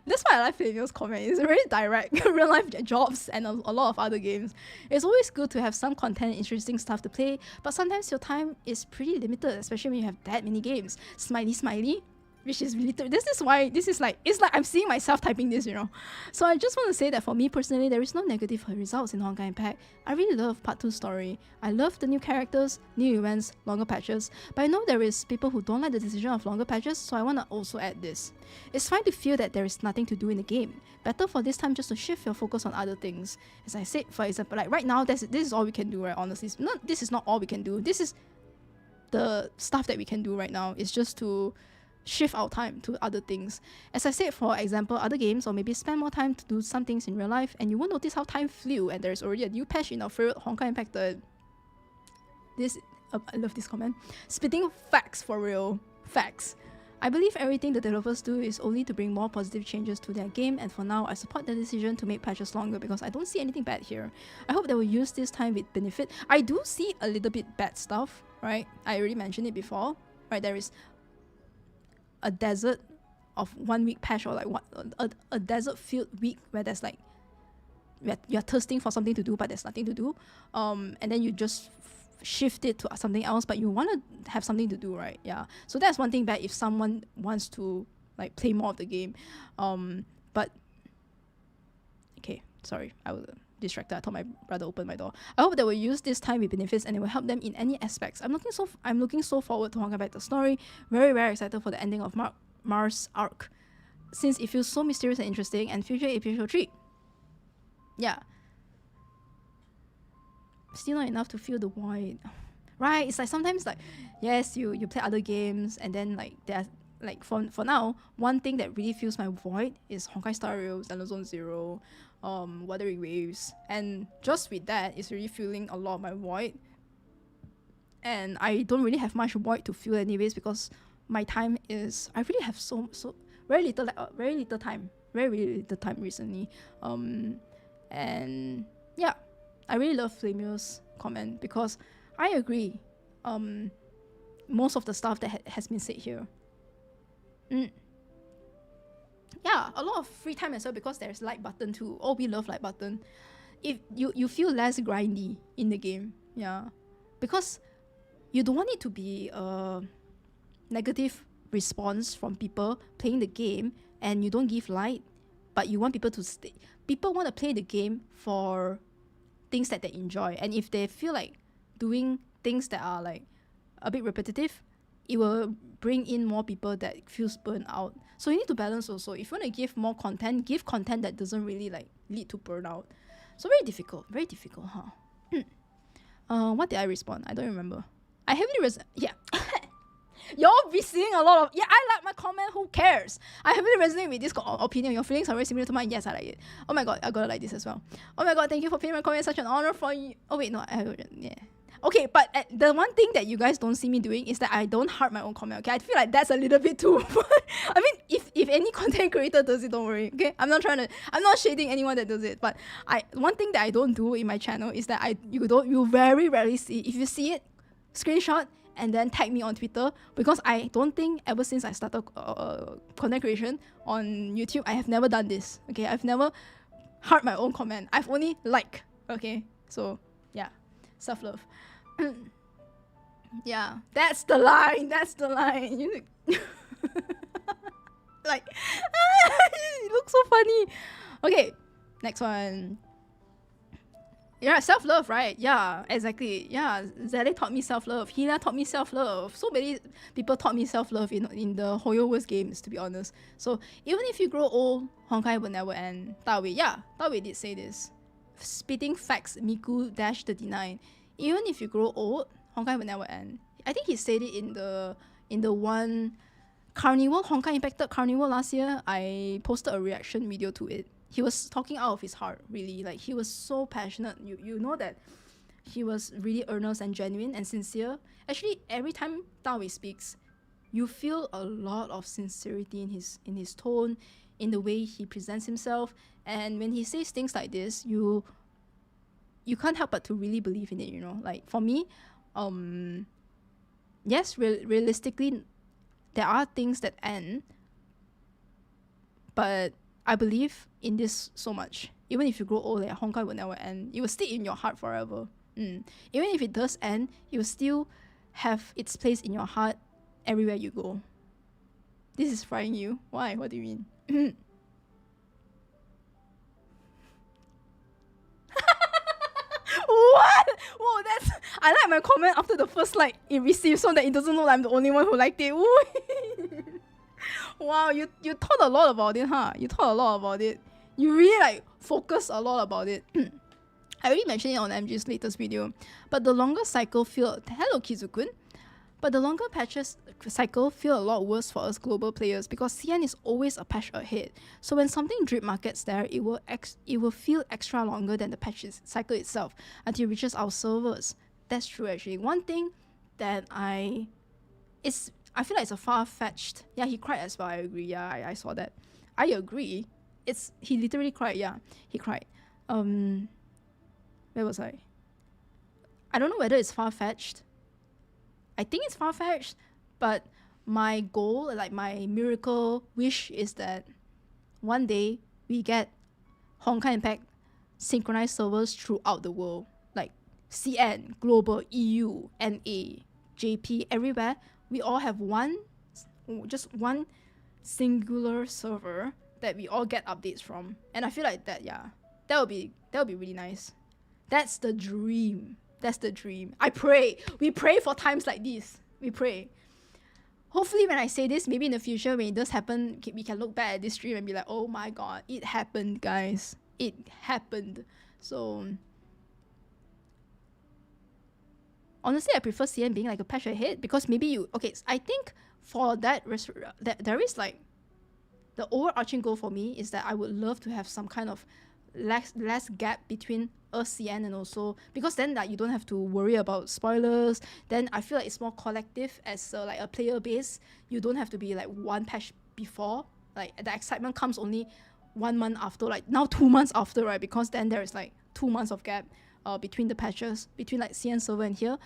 That's why I like Flavio's comment. It's very direct. Real life jobs and a lot of other games. It's always good to have some content, interesting stuff to play, but sometimes your time is pretty limited, especially when you have that many games. Smiley, smiley. Which is really, this is why, it's like I'm seeing myself typing this, you know. So I just want to say that for me personally, there is no negative results in Honkai Impact. I really love Part 2 story. I love the new characters, new events, longer patches. But I know there is people who don't like the decision of longer patches, so I want to also add this. It's fine to feel that there is nothing to do in the game. Better for this time just to shift your focus on other things. As I said, for example, like right now, this is all we can do, right? Honestly, this is not all we can do. This is the stuff that we can do right now. It's just to shift our time to other things. As I said, for example, other games, or maybe spend more time to do some things in real life, and you won't notice how time flew, and there's already a new patch in our favorite Honkai Impact. I love this comment. Spitting facts for real. Facts. I believe everything the developers do is only to bring more positive changes to their game, and for now, I support the decision to make patches longer because I don't see anything bad here. I hope they will use this time with benefit. I do see a little bit bad stuff, right? I already mentioned it before, right? There is a desert of 1 week patch, or like a desert filled week where there's like you're thirsting for something to do, but there's nothing to do, and then you just shift it to something else, but you want to have something to do, right? Yeah. So that's one thing bad if someone wants to like play more of the game, but okay, sorry, I was distracted. I thought my brother opened my door. I hope they will use this time with benefits and it will help them in any aspects. I'm looking so forward to Honkai Back the Story. Very, very excited for the ending of Mars arc, since it feels so mysterious and interesting, and future episode 3. Yeah. Still not enough to feel the void. Right, it's like sometimes like, yes, you play other games and then like there's like for now, one thing that really fills my void is Honkai Star Rail, Zone Zero, Wuthering Waves, and just with that, it's really filling a lot of my void. And I don't really have much void to fill anyways, because my time is, I really have so very little time recently. And yeah, I really love Flamio's comment, because I agree. Most of the stuff that has been said here. Yeah, a lot of free time as well, because there's like button too. Oh, we love like button. If you feel less grindy in the game, yeah, because you don't want it to be a negative response from people playing the game, and you don't give light, but you want people to stay. People want to play the game for things that they enjoy, and if they feel like doing things that are like a bit repetitive, it will bring in more people that feels burnt out. So you need to balance also. If you want to give more content, give content that doesn't really like lead to burnout. So very difficult, huh? What did I respond? I don't remember. I heavily yeah. Y'all be seeing a lot of, yeah, I like my comment, who cares? I heavily resonate with this opinion. Your feelings are very similar to mine. Yes, I like it. Oh my god, I gotta like this as well. Oh my god, thank you for paying my comment. Such an honor for you. Oh wait, no, yeah. Okay, but the one thing that you guys don't see me doing is that I don't heart my own comment, okay? I feel like that's a little bit too I mean, if any content creator does it, don't worry, okay? I'm not shading anyone that does it, but one thing that I don't do in my channel is that you very rarely see. If you see it, screenshot and then tag me on Twitter, because I don't think ever since I started content creation on YouTube, I have never done this, okay? I've never heart my own comment. I've only like, okay? So, yeah, self-love. Yeah, that's the line. You like, it looks so funny. Okay, next one. Yeah, self-love, right? Yeah, exactly. Yeah, Zelle taught me self-love. Hila taught me self-love. So many people taught me self-love in the HoYo-MIX games, to be honest. So even if you grow old, Honkai will never end. Tawe did say this. Spitting facts, Miku-39. Even if you grow old, Honkai will never end. I think he said it in the one Carnival, Honkai Impacted Carnival last year. I posted a reaction video to it. He was talking out of his heart, really. Like, he was so passionate. You know that he was really earnest and genuine and sincere. Actually, every time Tawe speaks, you feel a lot of sincerity in his tone, in the way he presents himself. And when he says things like this, you can't help but to really believe in it, you know? Like, for me, yes, realistically, there are things that end, but I believe in this so much. Even if you grow old, like, Honkai will never end. It will stay in your heart forever. Even if it does end, it will still have its place in your heart everywhere you go. This is frying you. Why? What do you mean? What? Whoa, I like my comment after the first like it received, so that it doesn't know that I'm the only one who liked it. Wow, you thought a lot about it, huh? You thought a lot about it. You really like focus a lot about it. I already mentioned it on MG's latest video, but the longer cycle feel hello Kizukun. But the longer patches cycle feel a lot worse for us global players, because CN is always a patch ahead. So when something drip markets there, it will feel extra longer than the patch cycle itself until it reaches our servers. That's true actually. One thing that I feel like it's a far-fetched. Yeah, he cried as well. I agree. Yeah, I saw that. I agree. He literally cried. Yeah, he cried. Where was I? I don't know whether it's far-fetched. I think it's far-fetched, but my goal, like my miracle wish, is that one day we get Honkai Impact synchronized servers throughout the world, like CN, Global, EU, NA, JP, everywhere. We all have just one singular server that we all get updates from. And I feel like that, yeah, that would be really nice. That's the dream. That's the dream. We pray for times like this. We pray. Hopefully when I say this, maybe in the future when it does happen, we can look back at this stream and be like, oh my god, it happened, guys. It happened. So honestly, I prefer CN being like a patch ahead, because maybe I think for that there is like, the overarching goal for me is that I would love to have some kind of less gap between us CN and also, because then like you don't have to worry about spoilers. Then I feel like it's more collective as like a player base. You don't have to be like one patch before, like the excitement comes only 1 month after, like now 2 months after, right? Because then there is like 2 months of gap between the patches, between like CN server and here.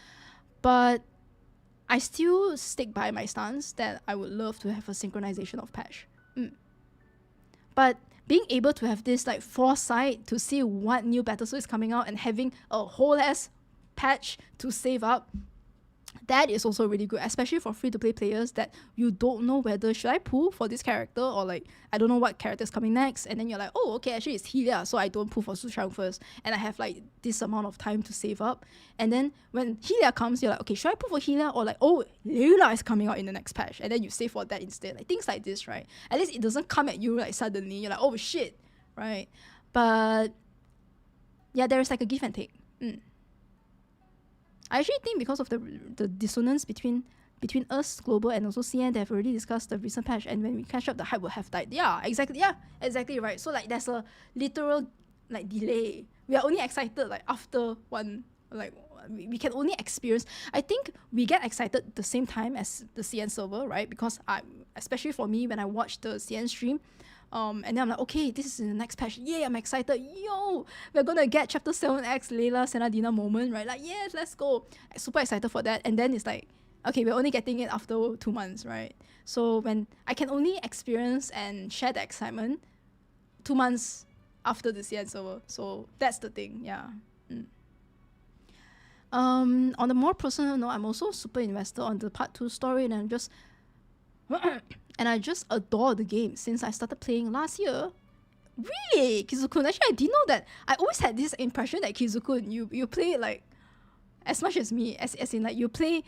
But I still stick by my stance that I would love to have a synchronization of patch. But being able to have this like foresight to see what new battle suit is coming out and having a whole ass patch to save up, that is also really good, especially for free-to-play players that you don't know whether should I pull for this character, or like I don't know what character is coming next, and then you're like, oh okay, actually it's Helia, so I don't pull for Su Shang first, and I have like this amount of time to save up. And then when Helia comes, you're like, okay, should I pull for Helia, or like, oh, Leila is coming out in the next patch, and then you save for that instead. Like things like this, right? At least it doesn't come at you like suddenly. You're like, oh shit, right? But yeah, there is like a give and take. I actually think because of the dissonance between us, Global, and also CN, they've already discussed the recent patch, and when we catch up, the hype will have died. Yeah, exactly right. So like there's a literal like delay. We are only excited like after one, like we can only experience. I think we get excited at the same time as the CN server, right? Because especially for me, when I watch the CN stream, and then I'm like, okay, this is in the next patch. Yeah, I'm excited. Yo, we're gonna get Chapter 7X Layla Senadina moment, right? Like, yes, let's go. Super excited for that. And then it's like, okay, we're only getting it after 2 months, right? So when I can only experience and share the excitement 2 months after the CN server. So that's the thing, yeah. On a more personal note, I'm also super invested on the part 2 story, and I'm just and I just adore the game since I started playing last year. Really? Kizukun? Actually, I didn't know that. I always had this impression that Kizukun, you play like as much as me, as in like you play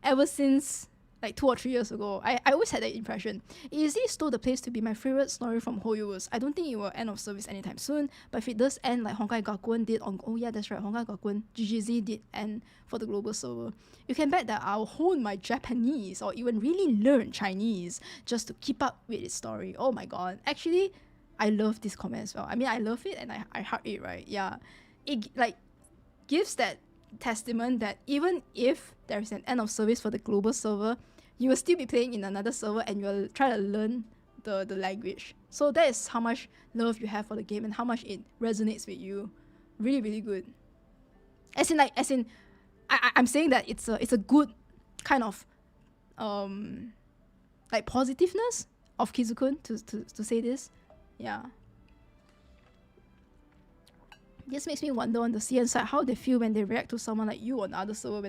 ever since like 2 or 3 years ago. I always had that impression. It easily stole the place to be my favorite story from HoYo-MIX. I don't think it will end of service anytime soon, but if it does end like Honkai Gakuen did on, oh yeah, that's right, Honkai Gakuen, GGZ did end for the global server, you can bet that I'll hone my Japanese or even really learn Chinese just to keep up with its story. Oh my god. Actually, I love this comment as well. I mean, I love it and I heart it, right? Yeah. It like gives that testament that even if there is an end of service for the global server, you will still be playing in another server and you will try to learn the language. So that is how much love you have for the game and how much it resonates with you. Really, really good. As in, I'm saying that it's a good kind of like positiveness of Kizukun to say this. Yeah. This makes me wonder on the CN side how they feel when they react to someone like you on the other server.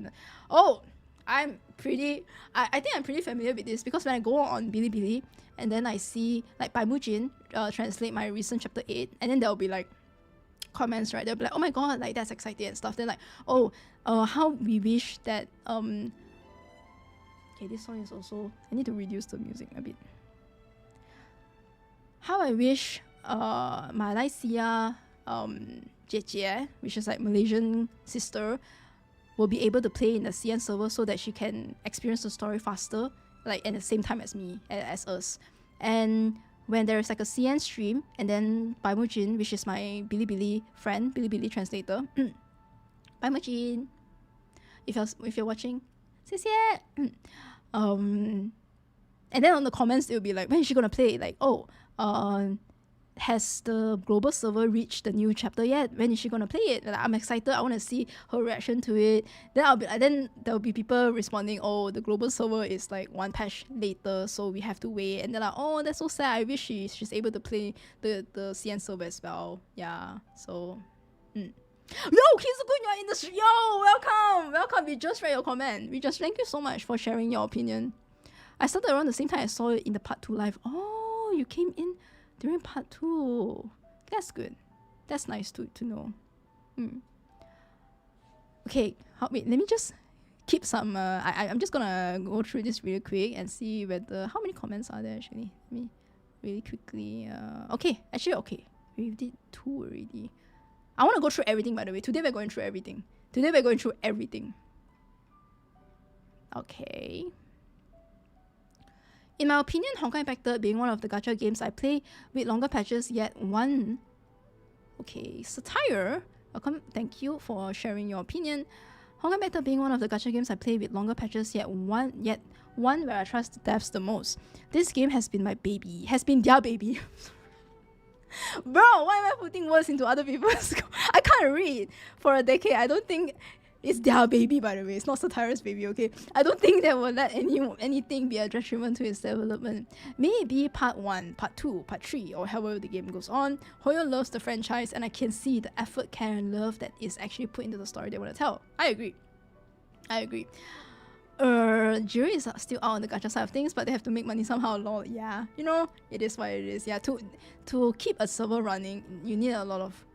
I think I'm pretty familiar with this, because when I go on Bilibili and then I see like Baimujin translate my recent chapter 8, and then there'll be like comments, right? They'll be like, oh my god, like that's exciting and stuff. Then like, how we wish that okay, this song is also, I need to reduce the music a bit. How I wish Malaysia Jie, which is like Malaysian sister, will be able to play in the CN server so that she can experience the story faster, like at the same time as me, as us. And when there is like a CN stream, and then Baimujin, which is my Bilibili friend, Bilibili translator, Baimujin, if you're watching, 谢谢. And then on the comments it will be like, when is she gonna play? Like, has the global server reached the new chapter yet? When is she gonna play it? Like, I'm excited. I want to see her reaction to it. Then there will be people responding, oh, the global server is like 1 patch later, so we have to wait. And they're like, oh, that's so sad. I wish she's able to play the CN server as well. Yeah. So Yo, Kizukun, you're in the yo, welcome. We just read your comment. We just thank you so much for sharing your opinion. I started around the same time I saw it in the part 2 live. Oh, you came in during part 2. That's good. That's nice to know. Okay, wait, let me just keep some I'm just gonna go through this real quick and see whether how many comments are there actually. Let me really quickly okay, we did 2 already. I want to go through everything, by the way. Today we're going through everything. Okay. In my opinion, Honkai Impact 3rd being one of the gacha games I play with longer patches yet one. Okay, Satire, welcome. Thank you for sharing your opinion. Honkai Impact 3rd being one of the gacha games I play with longer patches yet one where I trust the devs the most. This game has been my baby. Has been their baby. Bro, why am I putting words into other people's? I can't read for a decade. I don't think it's their baby, by the way. It's not Satire's baby, okay? I don't think they will let anything be a detriment to its development. Maybe part 1, part 2, part 3, or however the game goes on. Hoyo loves the franchise, and I can see the effort, care, and love that is actually put into the story they want to tell. I agree. Jury is still out on the gacha side of things, but they have to make money somehow. Lol. Yeah, you know, it is what it is. Yeah, to keep a server running, you need a lot of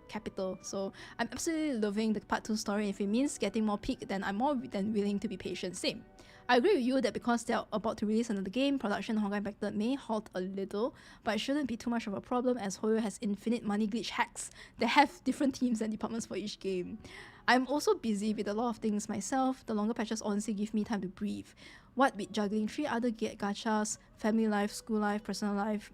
capital. So I'm absolutely loving the part 2 story. If it means getting more peak, then I'm more than willing to be patient. Same. I agree with you that because they're about to release another game, production Honkai Impact 3rd may halt a little, but it shouldn't be too much of a problem as Hoyo has infinite money glitch hacks that have different teams and departments for each game. I'm also busy with a lot of things myself. The longer patches honestly give me time to breathe. What with juggling 3 other gachas, family life, school life, personal life.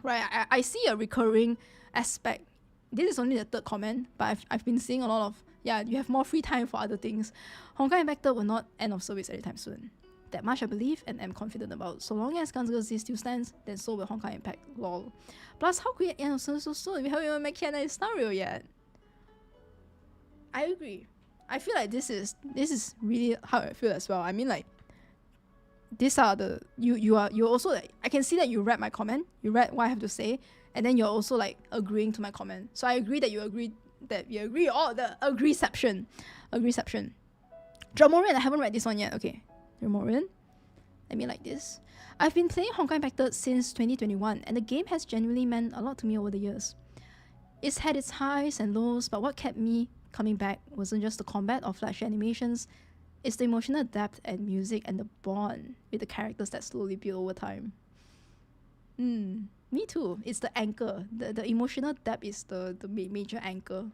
Right, I see a recurring aspect. This is only the 3rd comment, but I've been seeing a lot of, yeah, you have more free time for other things. Honkai Impact 3rd will not end of service anytime soon. That much I believe and am confident about. So long as Guns N' Roses still stands, then so will Honkai Impact. Lol. Plus, how could it end of service so soon? We haven't even met Kiana in Stario yet. I agree. I feel like this is really how I feel as well. I mean, like, these are the you're also like, I can see that you read my comment, you read what I have to say, and then you're also like agreeing to my comment. So I agree that you agree that we agree. Oh, the agreeception. Dromorian, I haven't read this one yet. Okay, Dromorian. Let me like this. I've been playing Honkai Impact 3rd since 2021, and the game has genuinely meant a lot to me over the years. It's had its highs and lows, but what kept me coming back wasn't just the combat or flashy animations, it's the emotional depth and music and the bond with the characters that slowly build over time. Me too. It's the anchor. The emotional depth is the major anchor.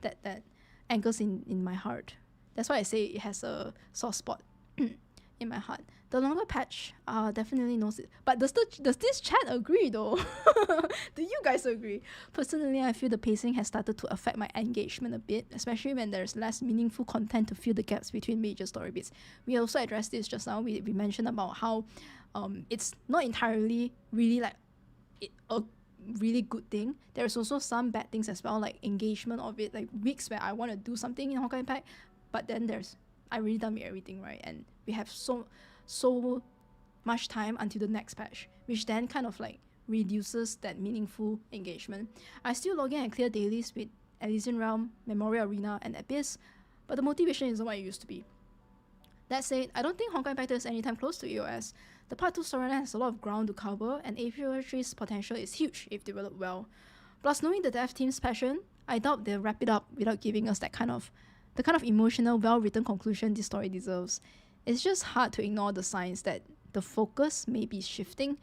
That anchors in my heart. That's why I say it has a soft spot in my heart. The longer patch definitely knows it. But does this chat agree though? Do you guys agree? Personally, I feel the pacing has started to affect my engagement a bit, especially when there's less meaningful content to fill the gaps between major story beats. We also addressed this just now. We mentioned about how it's not entirely really like a really good thing. There's also some bad things as well, like engagement of it, like weeks where I want to do something in Honkai Impact, but then I really done with everything, right? And we have so much time until the next patch, which then kind of like reduces that meaningful engagement. I still log in and clear dailies with Elysian Realm, Memorial Arena, and Abyss, but the motivation isn't what it used to be. That said, I don't think Honkai Impact is anytime close to EOS. The Part 2 storyline has a lot of ground to cover, and HI3's potential is huge if developed well. Plus, knowing the dev team's passion, I doubt they'll wrap it up without giving us the kind of emotional, well-written conclusion this story deserves. It's just hard to ignore the signs that the focus may be shifting.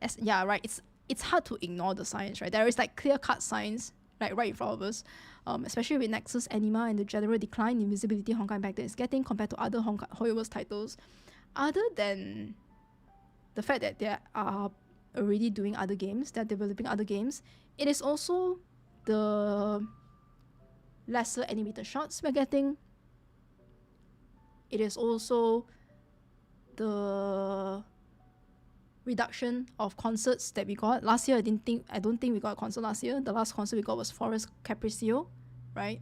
It's hard to ignore the signs, right? There is like clear-cut signs, like right in front of us, especially with Nexus Anima and the general decline in visibility Honkai Impact is getting compared to other HoYo-MIX titles. Other than the fact that they are already doing other games, they're developing other games, it is also the lesser animated shots we're getting. It is also the reduction of concerts that we got. Last year, I don't think we got a concert last year. The last concert we got was Forest Capriccio, right?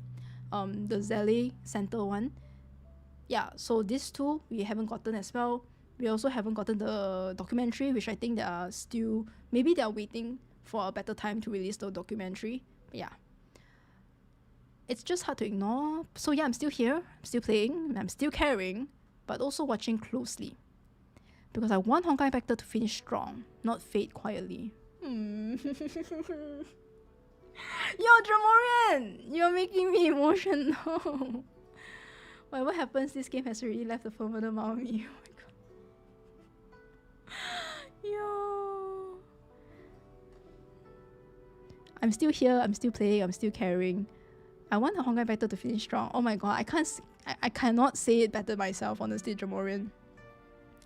The Zelle Center one. Yeah, so these two we haven't gotten as well. We also haven't gotten the documentary, which I think they are still, maybe they are waiting for a better time to release the documentary. But yeah, it's just hard to ignore. So yeah, I'm still here, I'm still playing, I'm still caring, but also watching closely. Because I want Honkai Factor to finish strong, not fade quietly. Yo, Dramorian! You're making me emotional. Whatever happens, this game has already left a permanent mark on me. Oh my god. Yo. I'm still here, I'm still playing, I'm still caring. I want the Honkai Factor to finish strong. Oh my god, I cannot say it better myself, honestly, Dramorian.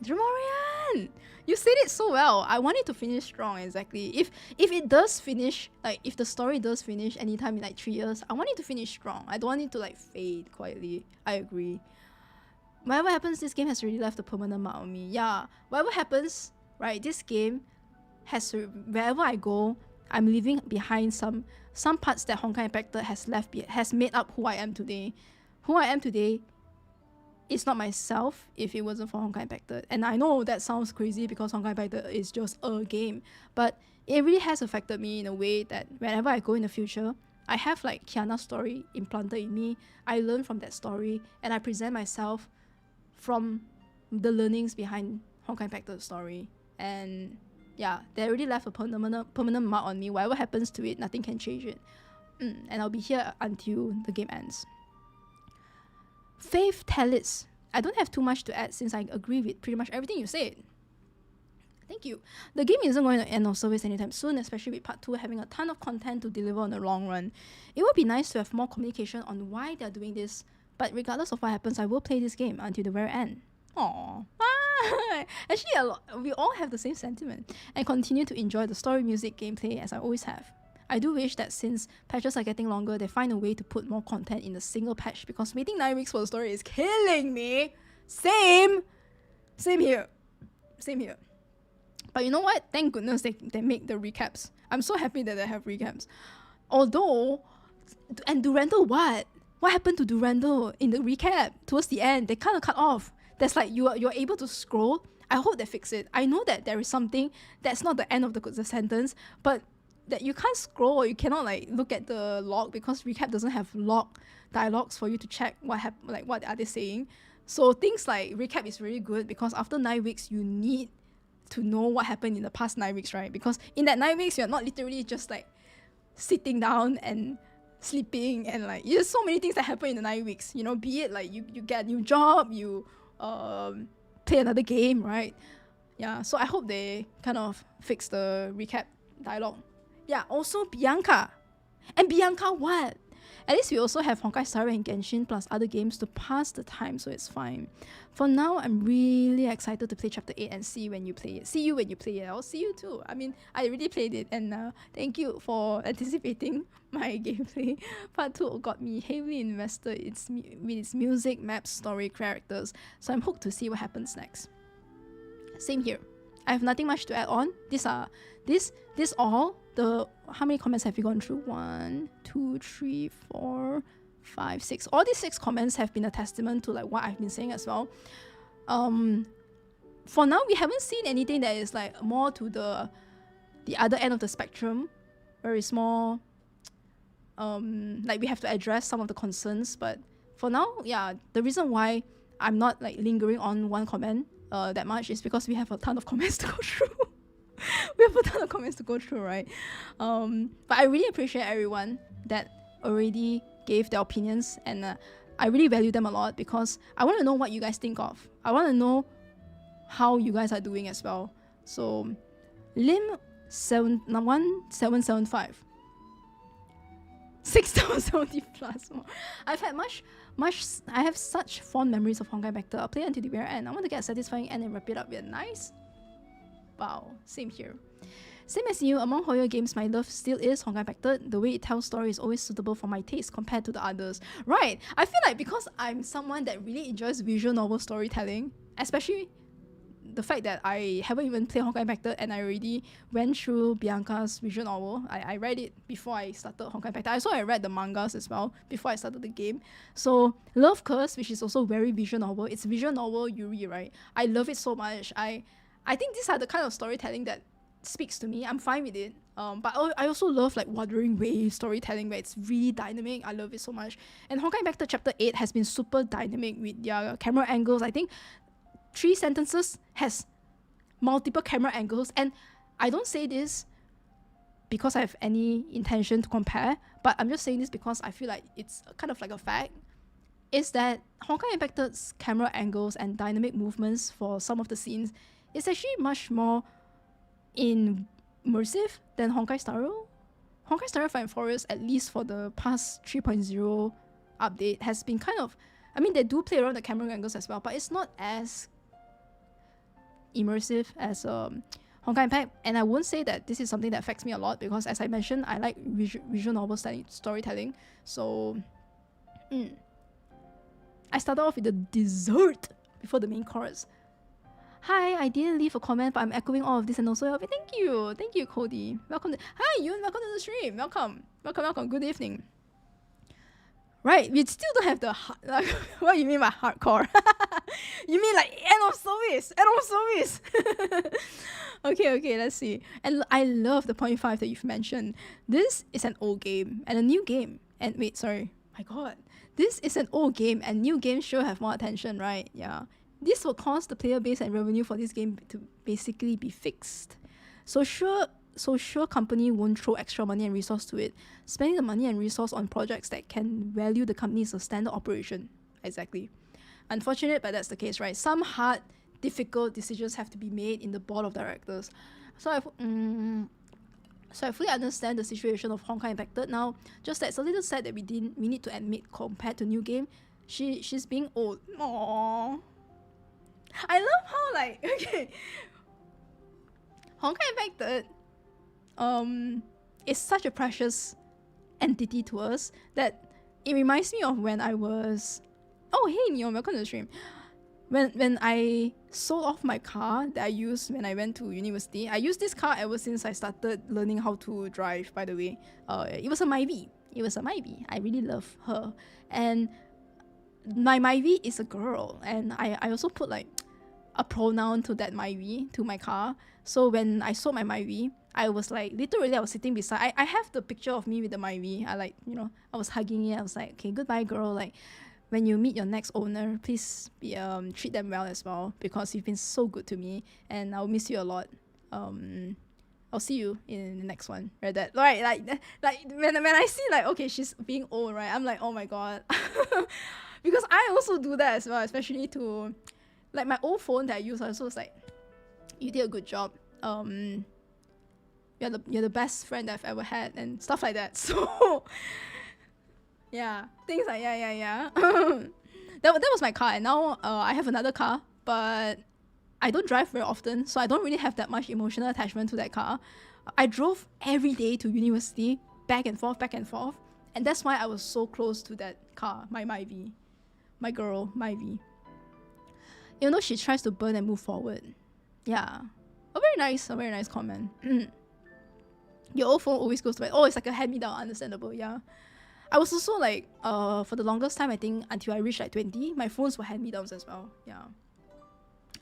Dramorian! You said it so well. I want it to finish strong, exactly. If it does finish, like if the story does finish anytime in like 3 years, I want it to finish strong. I don't want it to like fade quietly. I agree. Whatever happens, this game has already left a permanent mark on me. Yeah, whatever happens, right, this game has to, wherever I go, I'm leaving behind some parts that Honkai Factor has made up who I am today. Who I am today is not myself if it wasn't for Honkai Factor. And I know that sounds crazy because Honkai Factor is just a game, but it really has affected me in a way that whenever I go in the future, I have like Kiana's story implanted in me. I learn from that story and I present myself from the learnings behind Honkai Factor's story. And yeah, they already left a permanent mark on me. Whatever happens to it, nothing can change it. And I'll be here until the game ends. Faith Talis. I don't have too much to add since I agree with pretty much everything you said. Thank you. The game isn't going to end of service anytime soon, especially with part 2 having a ton of content to deliver on the long run. It would be nice to have more communication on why they're doing this, but regardless of what happens, I will play this game until the very end. Aww. Actually, we all have the same sentiment, and continue to enjoy the story, music, gameplay as I always have. I do wish that since patches are getting longer, they find a way to put more content in a single patch, because waiting 9 weeks for the story is killing me. Same here. But you know what? Thank goodness they make the recaps. I'm so happy that they have recaps. Although, and Durandal, what happened to Durandal in the recap towards the end? They kind of cut off. There's like you're able to scroll. I hope they fix it. I know that there is something that's not the end of the sentence, but that you can't scroll or you cannot like look at the log because recap doesn't have log dialogues for you to check what are they saying. So things like recap is really good because after 9 weeks you need to know what happened in the past 9 weeks, right? Because in that 9 weeks you're not literally just like sitting down and sleeping and like there's so many things that happen in the 9 weeks, you know, be it like you get a new job, you play another game, right? Yeah, so I hope they kind of fix the recap dialogue. Yeah, also Bianca. And Bianca what? At least we also have Honkai Star Rail and Genshin plus other games to pass the time, so it's fine. For now, I'm really excited to play Chapter 8 and see when you play it. See you when you play it. I'll see you too. I mean, I already played it and thank you for anticipating my gameplay. Part 2 got me heavily invested with its music, maps, story, characters, so I'm hooked to see what happens next. Same here. I have nothing much to add on. How many comments have you gone through? 1, 2, 3, 4, 5, 6. All these 6 comments have been a testament to like what I've been saying as well. For now, we haven't seen anything that is like more to the other end of the spectrum, where it's more like we have to address some of the concerns. But for now, yeah, the reason why I'm not like lingering on one comment that much is because we have a ton of comments to go through. We have a ton of comments to go through, right? But I really appreciate everyone that already gave their opinions, and I really value them a lot because I want to know what you guys think of. I want to know how you guys are doing as well. So Lim1775 6,070 plus more. I have such fond memories of Honkai Factor. I'll play until the very end. I want to get a satisfying end and wrap it up with a nice. Wow, same here. Same as you, among HoYo games, my love still is Honkai Factor. The way it tells story is always suitable for my taste compared to the others. Right, I feel like because I'm someone that really enjoys visual novel storytelling, especially the fact that I haven't even played Honkai Factor and I already went through Bianca's visual novel. I read it before I started Honkai Factor. I read the mangas as well before I started the game. So Love Curse, which is also very visual novel, it's visual novel Yuri, right? I love it so much. I think these are the kind of storytelling that speaks to me, I'm fine with it. But I also love like Wuthering Waves storytelling where it's really dynamic. I love it so much. And Honkai Impact 3rd Chapter 8 has been super dynamic with their camera angles. I think 3 sentences has multiple camera angles, and I don't say this because I have any intention to compare, but I'm just saying this because I feel like it's kind of like a fact, is that Honkai Impact 3rd's camera angles and dynamic movements for some of the scenes is actually much more immersive than Honkai Star Rail. Honkai Star Rail Fire and Forest, at least for the past 3.0 update, has been kind of, I mean, they do play around the camera angles as well, but it's not as immersive as Honkai Impact. And I won't say that this is something that affects me a lot, because as I mentioned, I like visual novel storytelling. So I started off with the dessert before the main course. Hi, I didn't leave a comment, but I'm echoing all of this and also helping. Thank you, Cody. Welcome to, hi Yoon, welcome to the stream. Welcome. Good evening. Right, we still don't have the like, what do you mean by hardcore? You mean like end of service? Okay, let's see. And I love the 0.5 that you've mentioned. This is an old game and a new game. And wait, sorry, my god. This is an old game and new games sure have more attention, right? Yeah. This will cause the player base and revenue for this game to basically be fixed. So sure company won't throw extra money and resource to it, spending the money and resource on projects that can value the company as a standard operation. Exactly. Unfortunate, but that's the case, right? Some hard, difficult decisions have to be made in the board of directors. So I fully understand the situation of Honkai Impact 3rd now. Just that it's a little sad that we need to admit, compared to new game, she's being old. Aww. I love how like, okay, Honkai Impact 3rd is such a precious entity to us that it reminds me of when I was, oh hey Neo, welcome to the stream. When I sold off my car that I used when I went to university. I used this car ever since I started learning how to drive, by the way. It was a Myvi. I really love her. And my Myvi is a girl, and I also put like a pronoun to that Myvi, to my car. So when I sold my Myvi, I was like, literally I was sitting beside, I have the picture of me with the Myvi. I like, you know, I was hugging it. I was like, okay, goodbye girl. Like, when you meet your next owner, please be, treat them well as well, because you've been so good to me and I'll miss you a lot. I'll see you in the next one. Right, that right, like when I see like, okay, she's being old, right, I'm like, oh my god. Because I also do that as well, especially to like my old phone that I use. Also was like, you did a good job. You're the best friend I've ever had and stuff like that. So yeah, things like yeah. that was my car, and now I have another car, but I don't drive very often, so I don't really have that much emotional attachment to that car. I drove every day to university, back and forth, and that's why I was so close to that car, my Myvi, my girl Myvi. Even though she tries to burn and move forward. Yeah, a very nice comment. Your old phone always goes to bed. Oh, it's like a hand-me-down, understandable. Yeah, I was also like, for the longest time, I think until I reached like 20, my phones were hand-me-downs as well. Yeah,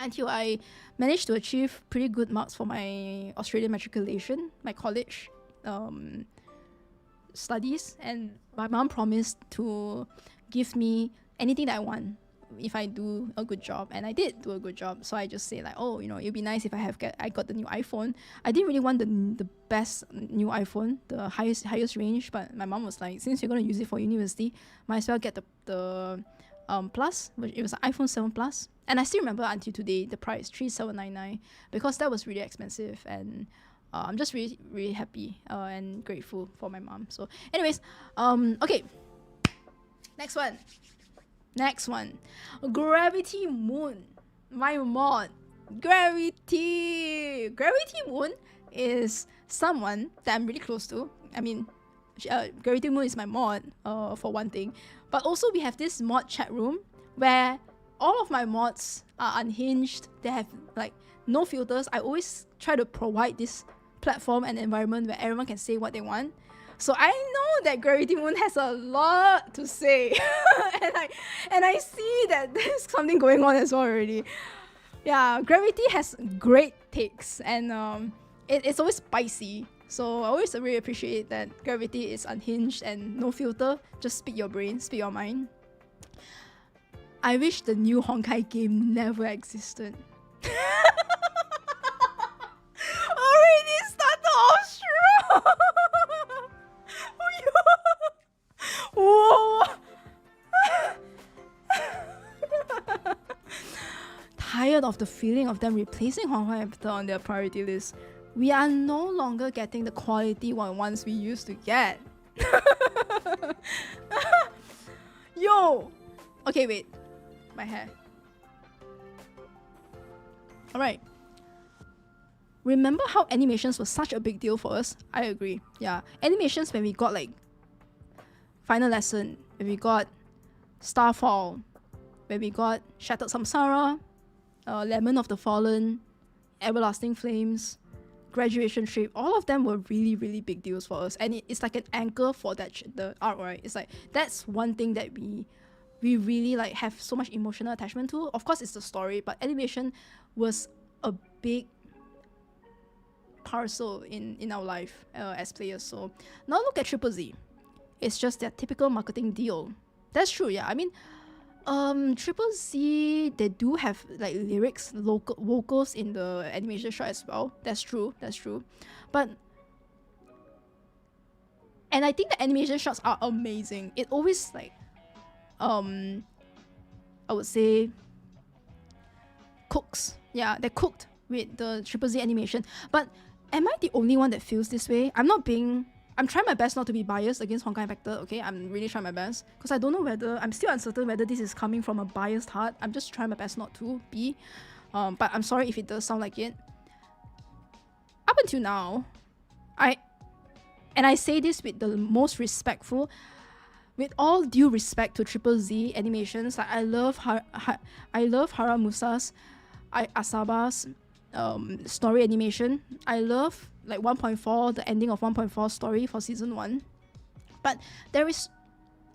until I managed to achieve pretty good marks for my Australian matriculation, my college studies, and my mom promised to give me anything that I want if I do a good job, and I did do a good job. So I just say like, oh, you know, it'd be nice if I got the new iPhone. I didn't really want the best new iPhone, the highest range, but my mom was like, since you're gonna use it for university, might as well get the plus, which it was an iPhone 7 Plus, and I still remember until today the price, 3799, because that was really expensive. And I'm just really happy and grateful for my mom. So anyways, okay, next one, Gravity Moon, my mod. Gravity Moon is someone that I'm really close to. I mean, Gravity Moon is my mod, for one thing, but also we have this mod chat room where all of my mods are unhinged. They have like no filters. I always try to provide this platform and environment where everyone can say what they want. So I know that Gravity Moon has a lot to say. and I see that there's something going on as well already. Yeah, Gravity has great takes, and it's always spicy. So I always really appreciate that Gravity is unhinged and no filter. Just speak your brain, speak your mind. I wish the new Honkai game never existed. Already started off strong. Whoa. Tired of the feeling of them replacing Honkai Chapter on their priority list. We are no longer getting the quality ones we used to get. Yo! Okay, wait. My hair. Alright. Remember how animations were such a big deal for us? I agree. Yeah. Animations when we got like Final Lesson, when we got Starfall, when we got Shattered Samsara, Lemon of the Fallen, Everlasting Flames, Graduation Trip, all of them were really, really big deals for us. And it's like an anchor for that the art, right? It's like, that's one thing that we really like have so much emotional attachment to. Of course, it's the story, but animation was a big parcel in our life as players. So now look at Triple Z. It's just their typical marketing deal. That's true, yeah. I mean, Triple Z, they do have like lyrics, local vocals in the animation shot as well. That's true. But and I think the animation shots are amazing. It always like I would say cooks. Yeah, they're cooked with the Triple Z animation. But am I the only one that feels this way? I'm trying my best not to be biased against Honkai Factor, okay? I'm really trying my best. Because I don't know I'm still uncertain whether this is coming from a biased heart. I'm just trying my best not to be. But I'm sorry if it does sound like it. Up until now, I say this with the most respectful, with all due respect to Triple Z animations. Like I love Haramusa's, Asaba's story animation. I love like 1.4, the ending of 1.4 story for season 1. But there is,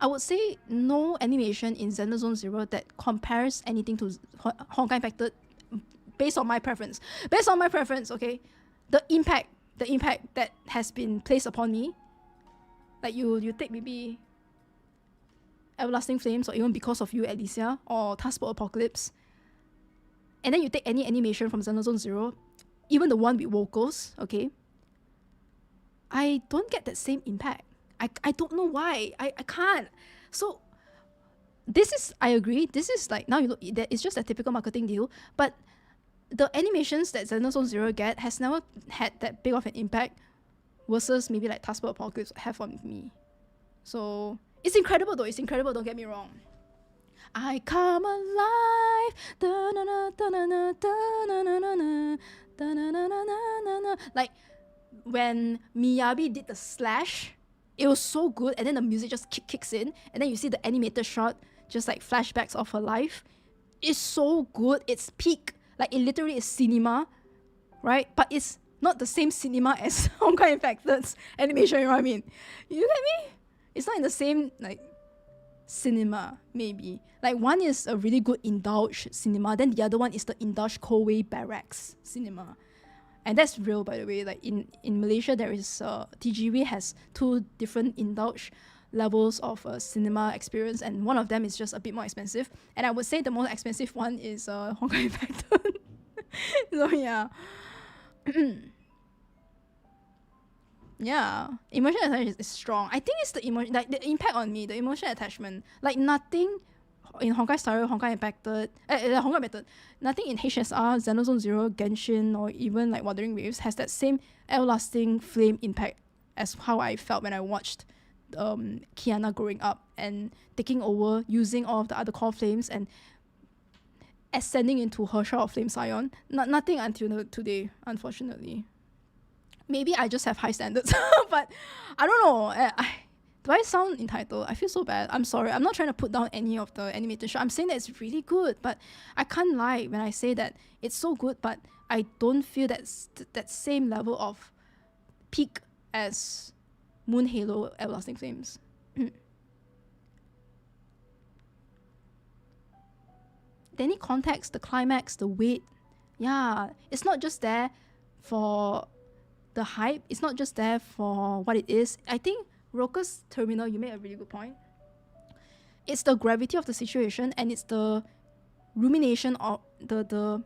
I would say, no animation in Xenosaga Zero that compares anything to Honkai Factor based on my preference. Okay? The impact that has been placed upon me. Like you take maybe Everlasting Flames, or even Because of You, Alicia, or Taskboat Apocalypse, and then you take any animation from Xenosaga Zero, even the one with vocals, okay, I don't get that same impact. I don't know why. I can't. So this is, I agree, this is like, now you look, it's just a typical marketing deal, but the animations that Xenosaga Zero get has never had that big of an impact versus maybe like Taskboat Apocalypse have on me. So it's incredible though, don't get me wrong. I come alive. Like when Miyabi did the slash, it was so good, and then the music just kicks in, and then you see the animated shot, just like flashbacks of her life. It's so good. It's peak. Like it literally is cinema, right? But it's not the same cinema as Honkai Factor's animation. You know what I mean? You get me? It's not in the same like cinema, maybe. Like one is a really good indulged cinema, then the other one is the indulged Koei Barracks cinema. And that's real, by the way. Like in Malaysia, there is TGV has 2 different indulged levels of cinema experience, and one of them is just a bit more expensive. And I would say the most expensive one is Honkai Factor. So yeah. Yeah, emotional attachment is strong. I think it's the emotion, like the impact on me, the emotional attachment. Like nothing in Honkai Star Rail, Honkai Impacted, Honkai Impacted, nothing in HSR, Xenosaga Zero, Genshin, or even like Wuthering Waves has that same everlasting flame impact as how I felt when I watched Kiana growing up and taking over, using all of the other core flames and ascending into her shroud of flame Scion. Nothing until today, unfortunately. Maybe I just have high standards, but I don't know. Do I sound entitled? I feel so bad. I'm sorry. I'm not trying to put down any of the animated show. I'm saying that it's really good, but I can't lie when I say that it's so good, but I don't feel that same level of peak as Moon Halo Everlasting Flames. Any context, the climax, the weight, yeah, it's not just there for the hype is not just there for what it is. I think Roka's terminal, you made a really good point. It's the gravity of the situation, and it's the rumination of the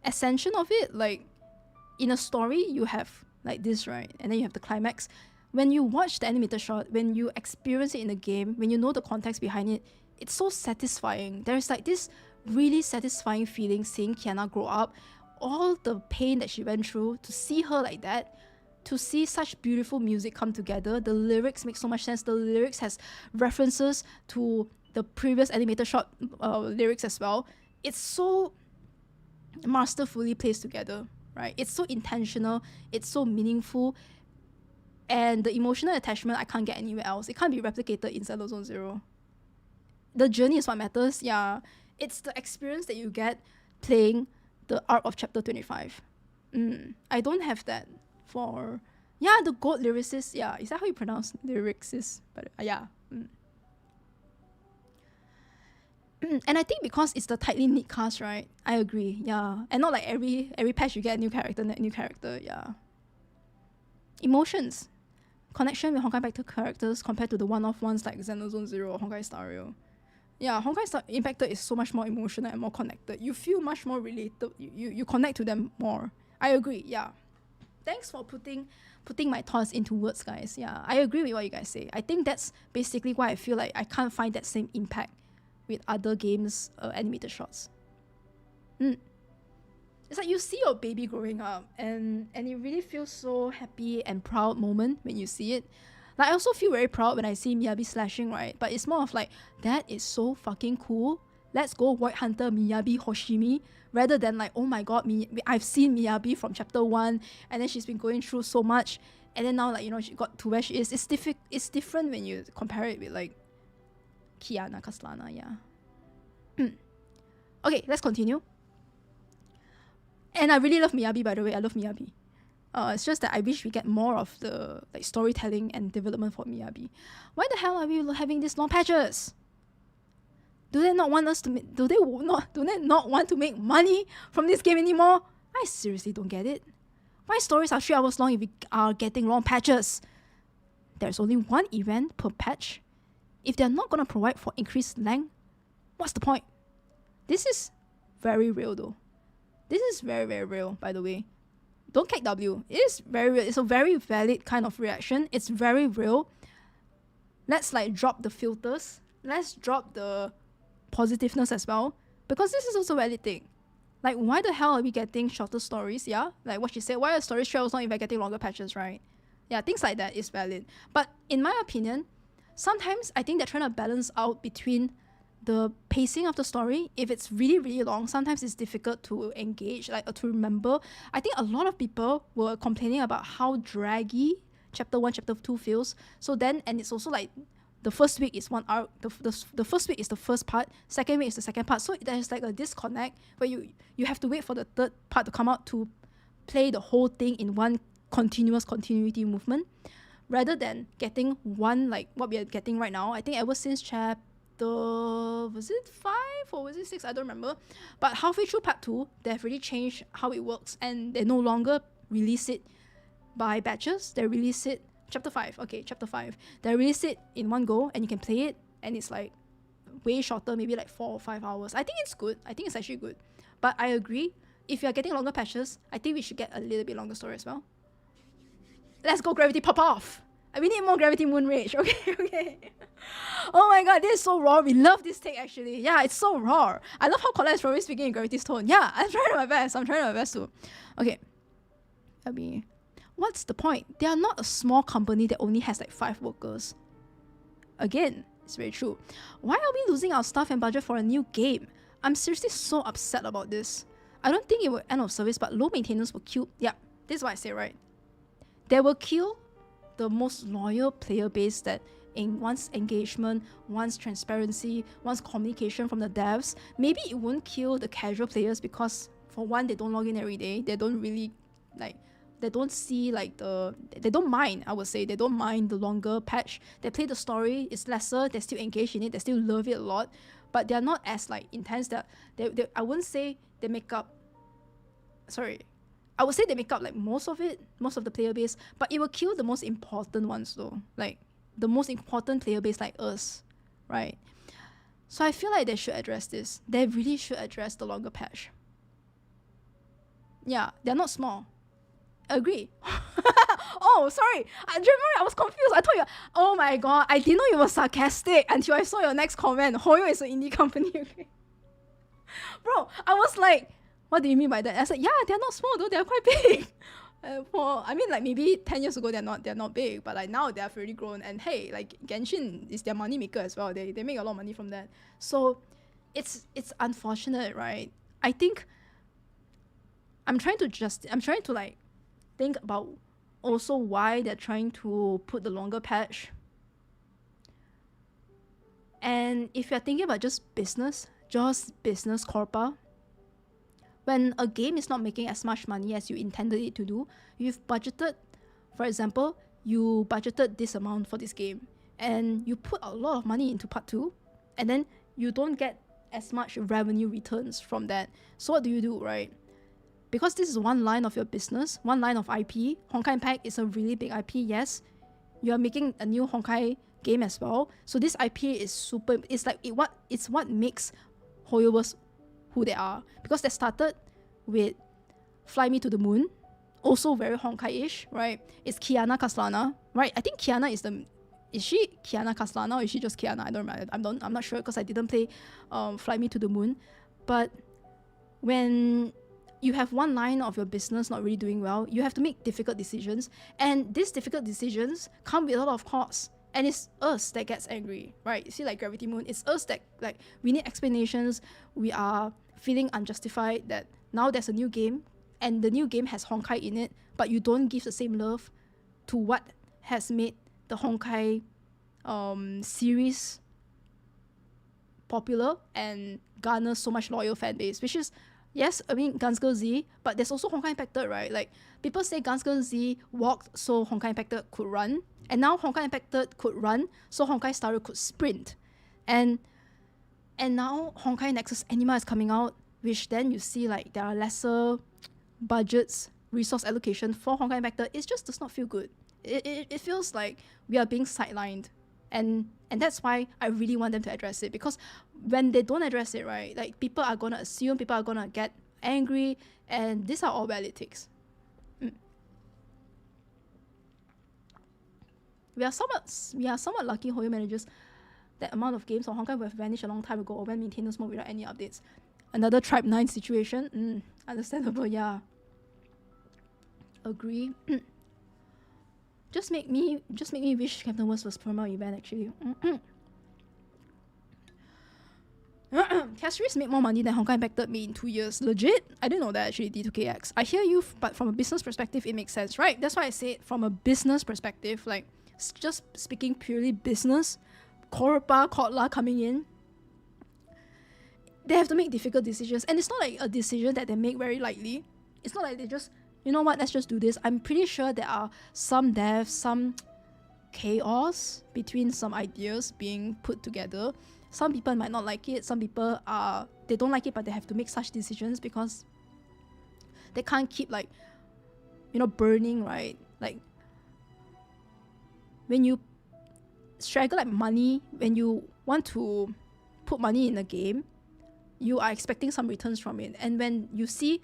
ascension of it. Like, in a story, you have like this, right? And then you have the climax. When you watch the animated shot, when you experience it in the game, when you know the context behind it, it's so satisfying. There's like this really satisfying feeling seeing Kiana grow up, all the pain that she went through, to see her like that, to see such beautiful music come together. The lyrics make so much sense. The lyrics has references to the previous animated shot lyrics as well. It's so masterfully placed together, right? It's so intentional, it's so meaningful, and the emotional attachment I can't get anywhere else. It can't be replicated inside the Zone Zero. The journey is what matters. Yeah, it's the experience that you get playing the arc of chapter 25. I don't have that for the goat lyricist. Yeah, is that how you pronounce lyricist? But yeah. And I think because it's the tightly knit cast, right? I agree. Yeah, and not like every patch you get a new character. Yeah. Emotions, connection with Honkai Impactor characters compared to the one-off ones like Xenozone Zero or Honkai Star Rail. Yeah, Honkai Star Impactor is so much more emotional and more connected. You feel much more related. You connect to them more. I agree. Yeah. Thanks for putting my thoughts into words, guys. Yeah, I agree with what you guys say. I think that's basically why I feel like I can't find that same impact with other games' animated shots. It's like you see your baby growing up, and it really feels so happy and proud moment when you see it. Like, I also feel very proud when I see Miyabi slashing, right? But it's more of like, that is so fucking cool. Let's go Void Hunter Miyabi Hoshimi, rather than like, oh my god, I've seen Miyabi from chapter 1, and then she's been going through so much, and then now, like, you know, she got to where she is. It's different when you compare it with like Kiana, Kaslana, yeah. Okay, let's continue. And I really love Miyabi, by the way. I love Miyabi. It's just that I wish we get more of the like storytelling and development for Miyabi. Why the hell are we having these long patches? Do they not want us to? Do they not want to make money from this game anymore? I seriously don't get it. Why stories are 3 hours long if we are getting long patches? There's only one event per patch. If they're not gonna provide for increased length, what's the point? This is very real though. This is very, very real, by the way. Don't kick W. It is very real. It's a very valid kind of reaction. It's very real. Let's like drop the filters. Let's drop the positiveness as well. Because this is also a valid thing. Like, why the hell are we getting shorter stories? Yeah? Like what she said, why are stories 3 hours long if we're getting longer patches, right? Yeah, things like that is valid. But in my opinion, sometimes I think they're trying to balance out between the pacing of the story. If it's really, really long, sometimes it's difficult to engage, like to remember. I think a lot of people were complaining about how draggy chapter 1, chapter 2 feels. So then, and it's also like the first week is one arc, the first week is the first part, second week is the second part. So there's like a disconnect where you have to wait for the third part to come out to play the whole thing in one continuous continuity movement, rather than getting one like what we are getting right now. I think ever since chapter, was it 5 or was it 6? I don't remember. But halfway through part 2, they've really changed how it works, and they no longer release it by batches. They release it chapter 5. Okay, chapter 5. They release it in one go, and you can play it, and it's like way shorter, maybe like 4 or 5 hours. I think it's good. I think it's actually good. But I agree, if you're getting longer patches, I think we should get a little bit longer story as well. Let's go Gravity Pop Off! We need more Gravity Moon Rage. Okay. Oh my god, this is so raw. We love this take actually. Yeah, it's so raw. I love how Kola is probably speaking in Gravity's tone. Yeah, I'm trying my best too. Okay. What's the point? They are not a small company that only has like 5 workers. Again, it's very true. Why are we losing our staff and budget for a new game? I'm seriously so upset about this. I don't think it will end of service, but low maintenance will kill. Yeah, this is what I say, right? They will kill the most loyal player base that wants engagement, wants transparency, wants communication from the devs. Maybe it won't kill the casual players because, for one, they don't log in every day. They don't really like, they don't see like they don't mind, I would say. They don't mind the longer patch. They play the story, it's lesser, they still engage in it, they still love it a lot, but they're not as like intense. That I wouldn't say they make up, sorry, I would say they make up like most of the player base, but it will kill the most important ones though. Like the most important player base like us, right? So I feel like they should address this. They really should address the longer patch. Yeah, they're not small. Agree. Oh, sorry. I was confused. I thought you. Oh my god, I didn't know you were sarcastic until I saw your next comment. HoYo is an indie company. Okay. Bro, I was like, what do you mean by that? I said, yeah, they're not small though. They're quite big. Like maybe 10 years ago they're not big, but like now they've already grown. And hey, like Genshin is their money maker as well. They make a lot of money from that. So it's unfortunate, right? I think I'm trying to like think about also why they're trying to put the longer patch. And if you're thinking about just business corpa, when a game is not making as much money as you intended it to do, you've budgeted, for example, you budgeted this amount for this game and you put a lot of money into part 2 and then you don't get as much revenue returns from that. So what do you do, right? Because this is one line of your business, one line of IP. Honkai Impact is a really big IP, yes. You are making a new Honkai game as well. So this IP is super, it's like it's what makes HoYo-verse who they are. Because they started with Fly Me to the Moon, also very Honkai-ish, right? It's Kiana Kaslana, right? I think Kiana is she Kiana Kaslana or is she just Kiana? I don't remember. I'm not sure because I didn't play Fly Me to the Moon. But when you have one line of your business not really doing well, you have to make difficult decisions. And these difficult decisions come with a lot of costs. And it's us that gets angry, right? You see, like Gravity Moon, it's us that, like, we need explanations. We are feeling unjustified that now there's a new game and the new game has Honkai in it, but you don't give the same love to what has made the Honkai series popular and garner so much loyal fan base, which is, yes, I mean, Gunsgirl Z, but there's also Honkai Impact 3rd, right? Like, people say Gunsgirl Z walked so Honkai Impact 3rd could run, and now Honkai Impact 3rd could run so Honkai Star Rail could sprint. And now Honkai Nexus Anima is coming out, which then you see like there are lesser budgets, resource allocation for Honkai Impact 3rd. It just does not feel good. It feels like we are being sidelined. And that's why I really want them to address it, because when they don't address it, right, like people are gonna assume, people are gonna get angry, and these are all politics. We are somewhat lucky HoYo managers that amount of games on Honkai would have vanished a long time ago or went maintenance mode without any updates. Another Tribe 9 situation, understandable, yeah. Agree. Just make me wish Captain Wars was promo event actually. Castries made more money than Honkai Impact 3rd made in 2 years. Legit? I didn't know that actually, D2KX. I hear you, but from a business perspective, it makes sense, right? That's why I say it from a business perspective, like, just speaking purely business, zKodla coming in, they have to make difficult decisions. And it's not like a decision that they make very lightly. It's not like they just, you know what, let's just do this. I'm pretty sure there are some devs, some chaos between some ideas being put together. Some people might not like it. Some people they don't like it, but they have to make such decisions because they can't keep, like, you know, burning, right? Like, when you struggle like money, when you want to put money in a game, you are expecting some returns from it. And when you see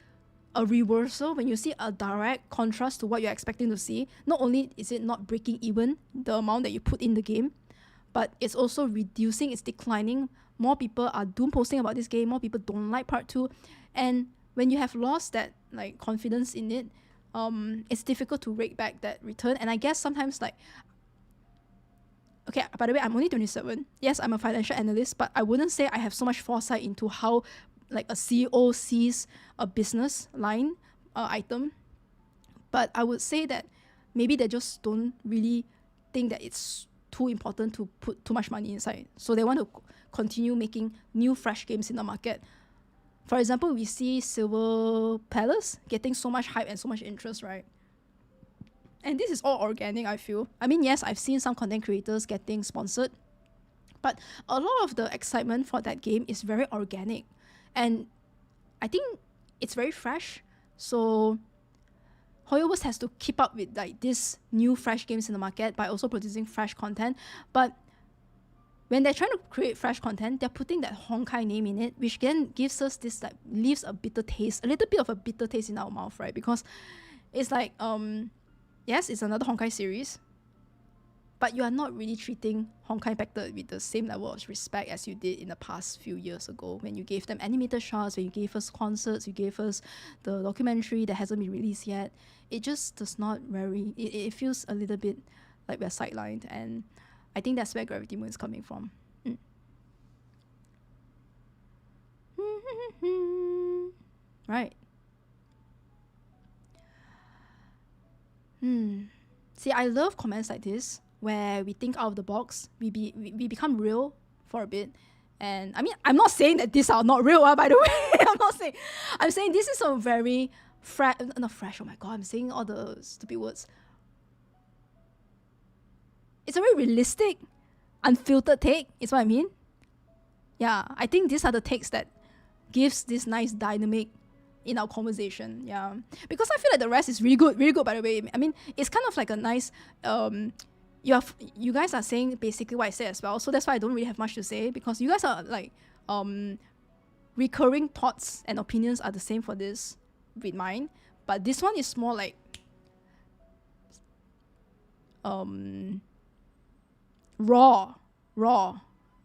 a reversal, when you see a direct contrast to what you're expecting to see, not only is it not breaking even the amount that you put in the game, but it's also reducing, it's declining. More people are doom posting about this game, more people don't like part 2. And when you have lost that, like, confidence in it, it's difficult to rake back that return. And I guess sometimes, like, okay, by the way, I'm only 27. Yes, I'm a financial analyst, but I wouldn't say I have so much foresight into how, like, a CEO sees a business line item. But I would say that maybe they just don't really think that it's too important to put too much money inside. So they want to continue making new, fresh games in the market. For example, we see Silver Palace getting so much hype and so much interest, right? And this is all organic, I feel. I mean, yes, I've seen some content creators getting sponsored, but a lot of the excitement for that game is very organic. And I think it's very fresh. So HoYo-MIX has to keep up with like this new fresh games in the market by also producing fresh content. But when they're trying to create fresh content, they're putting that Honkai name in it, which then gives us this like leaves a bitter taste, a little bit of a bitter taste in our mouth, right? Because it's like yes, it's another Honkai series, but you are not really treating Honkai Impacted with the same level of respect as you did in the past few years ago, when you gave them animated shots, when you gave us concerts, you gave us the documentary that hasn't been released yet. It just does not very... It feels a little bit like we're sidelined, and I think that's where Gravity Moon is coming from. Right. See, I love comments like this, where we think out of the box, we become real for a bit. And I mean, I'm not saying that these are not real, by the way. I'm saying this is a very not fresh, oh my god, I'm saying all the stupid words. It's a very realistic, unfiltered take, is what I mean. Yeah, I think these are the takes that gives this nice dynamic in our conversation. Yeah, because I feel like the rest is really good, by the way. I mean, it's kind of like a nice you guys are saying basically what I said as well, so that's why I don't really have much to say, because you guys are like recurring thoughts and opinions are the same for this with mine, but this one is more like raw.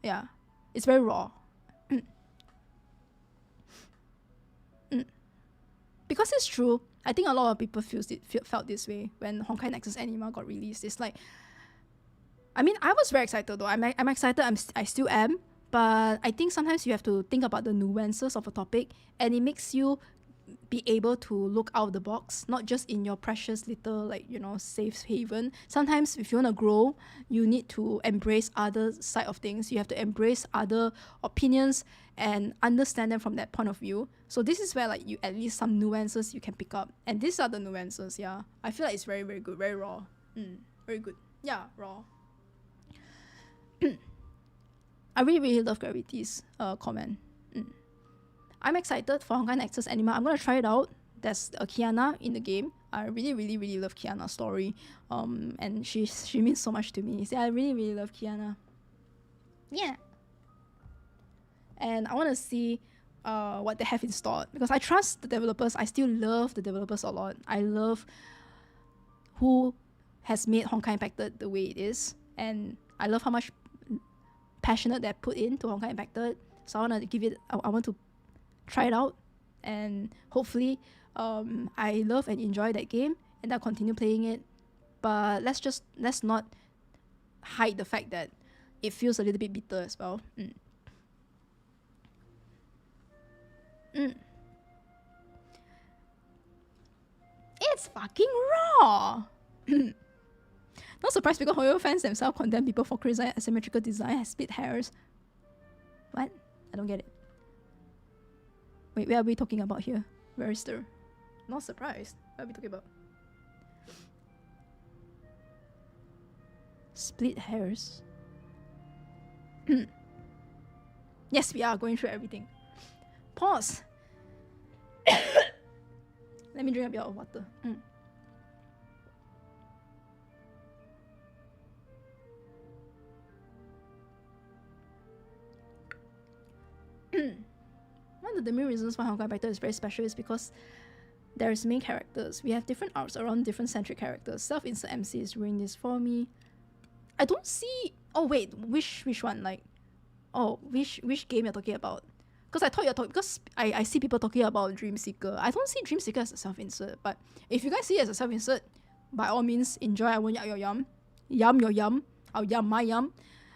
Yeah, it's very raw. Because it's true, I think a lot of people felt this way when Honkai Nexus Anima got released. It's like, I mean, I was very excited though. I'm excited, I still am, but I think sometimes you have to think about the nuances of a topic, and it makes you be able to look out of the box, not just in your precious little, like, you know, safe haven. Sometimes if you want to grow, you need to embrace other side of things. You have to embrace other opinions and understand them from that point of view. So this is where like you at least some nuances you can pick up, and these are the nuances. Yeah, I feel like it's very, very good, very raw. Very good. Yeah, raw. I really, really love Gravity's comment. I'm excited for Honkai Nexus Anima. I'm gonna try it out. There's a Kiana in the game. I really, really, really love Kiana's story. And she means so much to me. See, I really, really love Kiana. Yeah. And I want to see what they have in store, because I trust the developers. I still love the developers a lot. I love who has made Honkai Impacted the way it is, and I love how much passionate they put into Honkai Impacted. So I want to give it. I want to try it out, and hopefully I love and enjoy that game, and I'll continue playing it. But let's not hide the fact that it feels a little bit bitter as well. It's fucking raw. Not surprised because HoYo fans themselves condemn people for criticizing asymmetrical design and split hairs. What? I don't get it. Wait, where are we talking about here? Where is the... Not surprised. What are we talking about? Split hairs. Yes, we are going through everything. Pause. Let me drink a bit of water. One of the main reasons why Honkai Impacted is very special is because there's main characters. We have different arcs around different centric characters. Self-insert MC is doing this for me. I don't see... Oh wait, which one? Like, oh, which game you're talking about? Because I thought you're talking... Because I see people talking about Dreamseeker. I don't see Dreamseeker as a self-insert, but if you guys see it as a self-insert, by all means, enjoy. I won't yak your yum. Yum your yum. I'll yum my yum.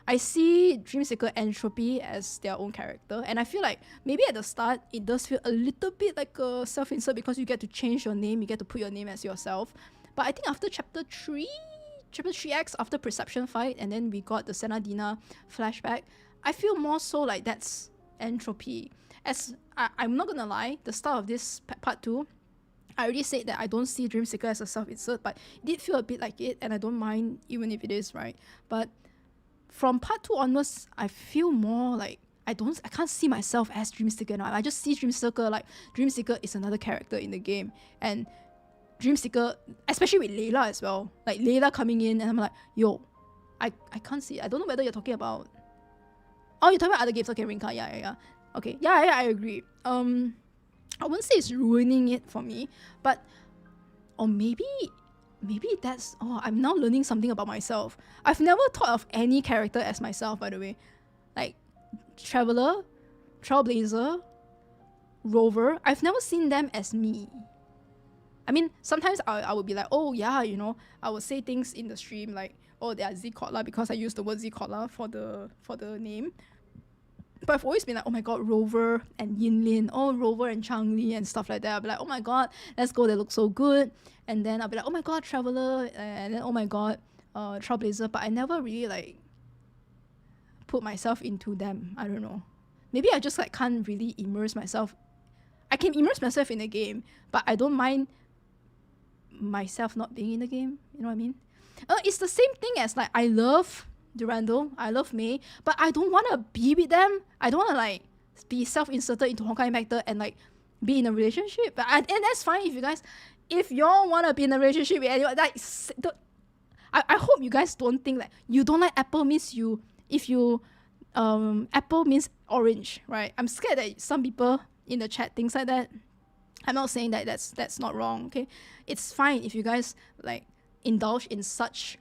I see Dreamseeker Entropy as their own character, and I feel like maybe at the start it does feel a little bit like a self-insert because you get to change your name, you get to put your name as yourself. But I think after Chapter 3X, after Perception Fight, and then we got the Senadina flashback, I feel more so like that's Entropy. As I'm not gonna lie, the start of this part 2, I already said that I don't see Dreamseeker as a self-insert, but it did feel a bit like it, and I don't mind even if it is, right? But from part 2 onwards, I feel more like I can't see myself as Dreamseeker now. I just see Dreamseeker like Dreamseeker is another character in the game. And Dreamseeker, especially with Layla as well. Like Layla coming in and I'm like, yo, I can't see. I don't know whether you're talking about... Oh, you're talking about other games. Okay, Rinka. Yeah. Okay. Yeah, I agree. I wouldn't say it's ruining it for me, but... Or maybe that's... Oh, I'm now learning something about myself. I've never thought of any character as myself, by the way. Like, Traveler, Trailblazer, Rover. I've never seen them as me. I mean, sometimes I would be like, oh yeah, you know, I would say things in the stream like, oh, they are zKodla because I use the word zKodla for the name. But I've always been like, oh my god, Rover and Yinlin, oh, Rover and Changli and stuff like that. I'll be like, oh my god, let's go, they look so good. And then I'll be like, oh my god, Traveler, and then oh my god, Trailblazer. But I never really like put myself into them. I don't know. Maybe I just like can't really immerse myself. I can immerse myself in the game, but I don't mind myself not being in the game. You know what I mean? It's the same thing as like I love Durandal, I love Mei, but I don't want to be with them. I don't want to like be self-inserted into Honkai Factor and like be in a relationship. And that's fine if y'all want to be in a relationship with anyone. Like, I hope you guys don't think like you don't like apple means you, if you apple means orange, right? I'm scared that some people in the chat things like that. I'm not saying that that's not wrong, okay? It's fine if you guys like indulge in such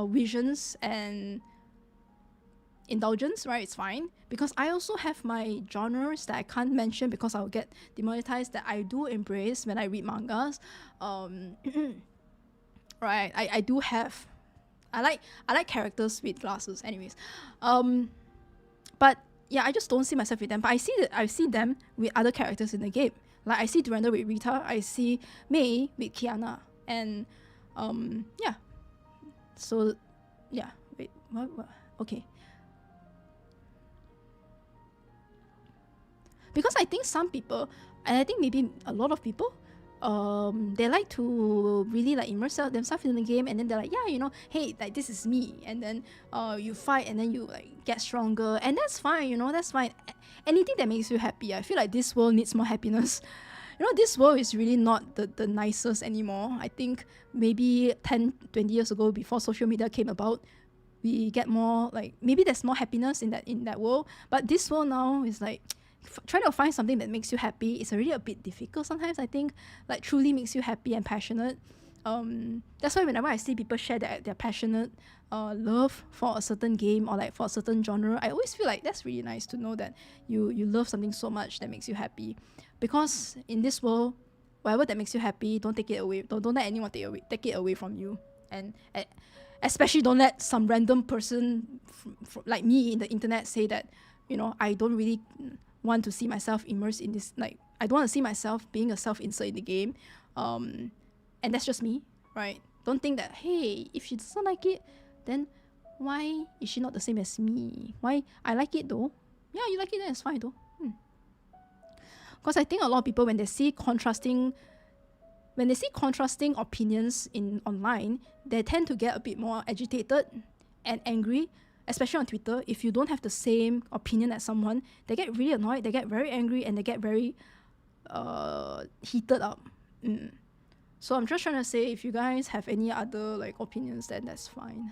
visions and indulgence, right? It's fine, because I also have my genres that I can't mention because I'll get demonetized, that I do embrace when I read mangas. Right, I do have, I like characters with glasses anyways. But yeah, I just don't see myself with them. But I see them with other characters in the game. Like I see Durandal with Rita, I see Mei with Kiana, and yeah. So yeah, wait, what? Okay. Because I think some people, and I think maybe a lot of people, they like to really like immerse themselves in the game, and then they're like, yeah, you know, hey, like this is me, and then you fight, and then you like get stronger, and that's fine, you know, that's fine. Anything that makes you happy. I feel like this world needs more happiness. You know, this world is really not the nicest anymore. I think maybe 10, 20 years ago, before social media came about, we get more like, maybe there's more happiness in that world, but this world now is like, trying to find something that makes you happy is already a bit difficult sometimes. I think like truly makes you happy and passionate. That's why whenever I see people share their passionate love for a certain game or like for a certain genre, I always feel like that's really nice to know that you love something so much that makes you happy. Because in this world, whatever that makes you happy, don't take it away. Don't let anyone take it away from you. And especially don't let some random person like me in the internet say that, you know, I don't really want to see myself immersed in this, like I don't want to see myself being a self-insert in the game, and that's just me, right? Don't think that, hey, if she doesn't like it, then why is she not the same as me? Why I like it though? Yeah, you like it, then it's fine though. Because I think a lot of people, when they see contrasting opinions in online, they tend to get a bit more agitated and angry. Especially on Twitter, if you don't have the same opinion as someone, they get really annoyed, they get very angry, and they get very heated up. So I'm just trying to say, if you guys have any other like opinions, then that's fine.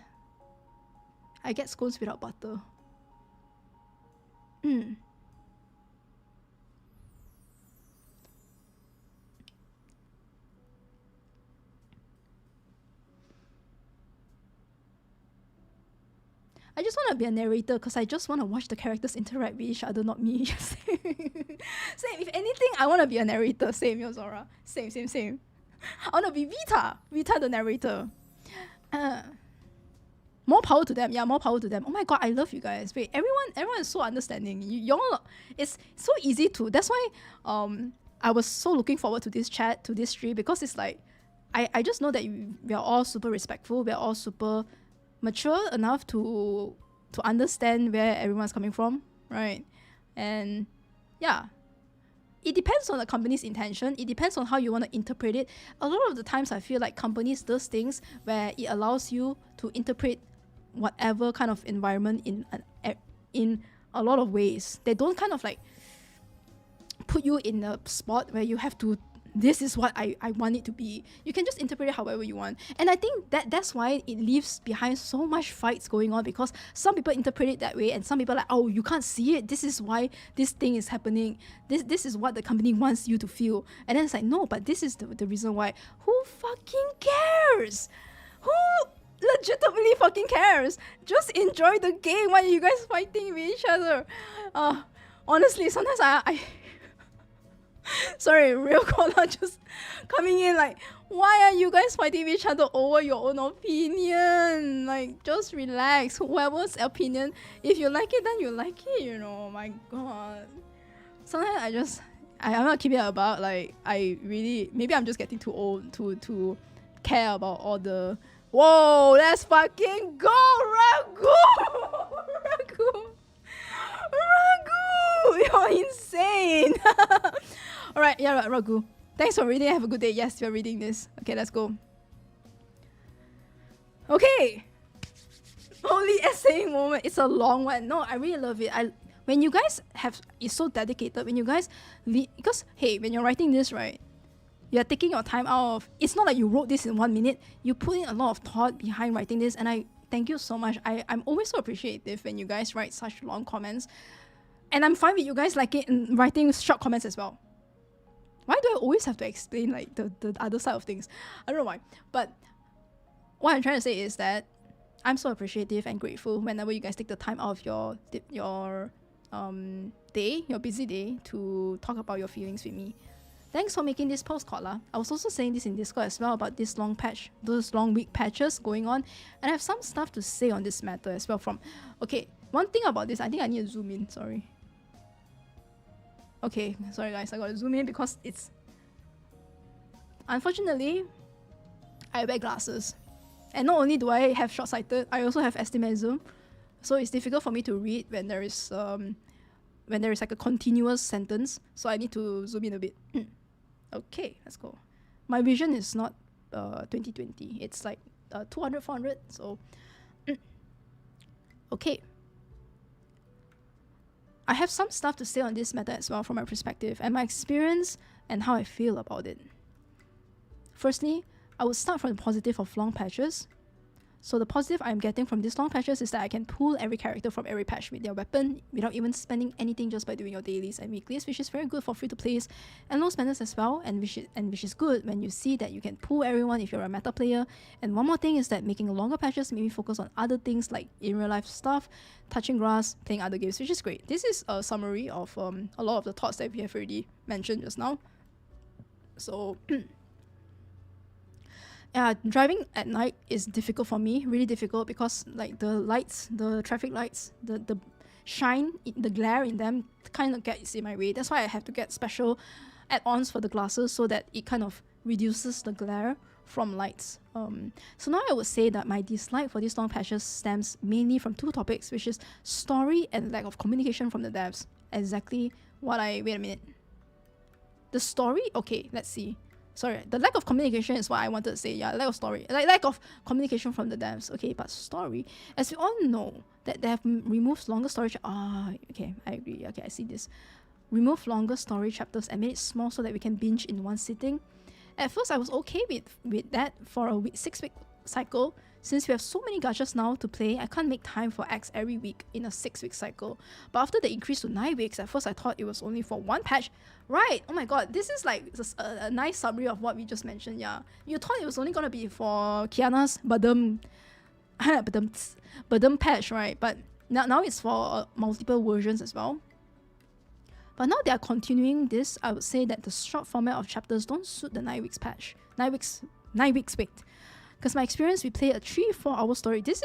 I get scones without butter. I just want to be a narrator because I just want to watch the characters interact with each other, not me. Same. If anything, I want to be a narrator. Same, Yozora. Same. I want to be Vita the narrator. More power to them. Yeah, more power to them. Oh my god, I love you guys. Wait, everyone is so understanding. Y'all, it's so easy to. That's why I was so looking forward to this chat, to this stream, because it's like I just know that we are all super respectful. We are all super mature enough to understand where everyone's coming from, right? And yeah, it depends on the company's intention. It depends on how you want to interpret it. A lot of the times I feel like companies does things where it allows you to interpret whatever kind of environment in a lot of ways. They don't kind of like put you in a spot where you have to this is what I want it to be. You can just interpret it however you want. And I think that's why it leaves behind so much fights going on, because some people interpret it that way and some people are like, oh, you can't see it. This is why this thing is happening. This is what the company wants you to feel. And then it's like, no, but this is the reason why. Who fucking cares? Who legitimately fucking cares? Just enjoy the game. Why are you guys fighting with each other? Honestly, sometimes I sorry, real caller just coming in like, why are you guys fighting with each other over your own opinion? Like, just relax. Whoever's opinion, if you like it, then you like it, you know. My god. Sometimes I'm not keeping it about, like, I really, maybe I'm just getting too old to care about all the, whoa, let's fucking go, Ragu! Ragu! Ragu! You're insane! Alright, yeah, Ragu. Thanks for reading. Have a good day. Yes, you're reading this. Okay, let's go. Okay. Holy essaying moment. It's a long one. No, I really love it. When you guys it's so dedicated. When you guys because hey, when you're writing this, right, you're taking your time out of. It's not like you wrote this in 1 minute. You put in a lot of thought behind writing this, and I thank you so much. I'm always so appreciative when you guys write such long comments, and I'm fine with you guys like it in writing short comments as well. Why do I always have to explain like the other side of things? I don't know why. But what I'm trying to say is that I'm so appreciative and grateful whenever you guys take the time out of your day, your busy day, to talk about your feelings with me. Thanks for making this post, Kodla. I was also saying this in Discord as well about this long patch, those long week patches going on, and I have some stuff to say on this matter as well. Okay, one thing about this, I think I need to zoom in. Sorry. Okay, sorry guys, I gotta zoom in because it's... Unfortunately, I wear glasses. And not only do I have short-sighted, I also have astigmatism. So it's difficult for me to read when there is like a continuous sentence. So I need to zoom in a bit. Okay, let's go. My vision is not 20/20. It's like 200/400. So okay. I have some stuff to say on this matter as well from my perspective and my experience and how I feel about it. Firstly, I would start from the positive of long patches. So the positive I'm getting from these long patches is that I can pull every character from every patch with their weapon without even spending anything, just by doing your dailies and weeklies, which is very good for free-to-plays and low spenders as well, and which is good when you see that you can pull everyone if you're a meta player. And one more thing is that making longer patches made me focus on other things like in real life stuff, touching grass, playing other games, which is great. This is a summary of a lot of the thoughts that we have already mentioned just now. So yeah, driving at night is difficult for me, really difficult, because like the lights, the traffic lights, the shine, the glare in them kind of gets in my way. That's why I have to get special add-ons for the glasses so that it kind of reduces the glare from lights. So now I would say that my dislike for these long patches stems mainly from two topics, which is story and lack of communication from the devs. Exactly what wait a minute. The story? Okay, let's see. Sorry, the lack of communication is what I wanted to say. Yeah, lack of story. Lack of communication from the devs. Okay, but story. As we all know, that they have removed longer story... okay, I agree. Okay, I see this. Remove longer story chapters and made it small so that we can binge in one sitting. At first, I was okay with that for a 6-week cycle. Since we have so many gachas now to play, I can't make time for acts every week in a 6-week cycle. But after the increase to 9 weeks, at first I thought it was only for one patch. Right, oh my god, this is like a nice summary of what we just mentioned, yeah. You thought it was only gonna be for Kiana's badum patch, right? But now it's for multiple versions as well. But now they are continuing this. I would say that the short format of chapters don't suit the 9 weeks patch. 9 weeks wait. Because my experience, we play a 3-4 hour story. This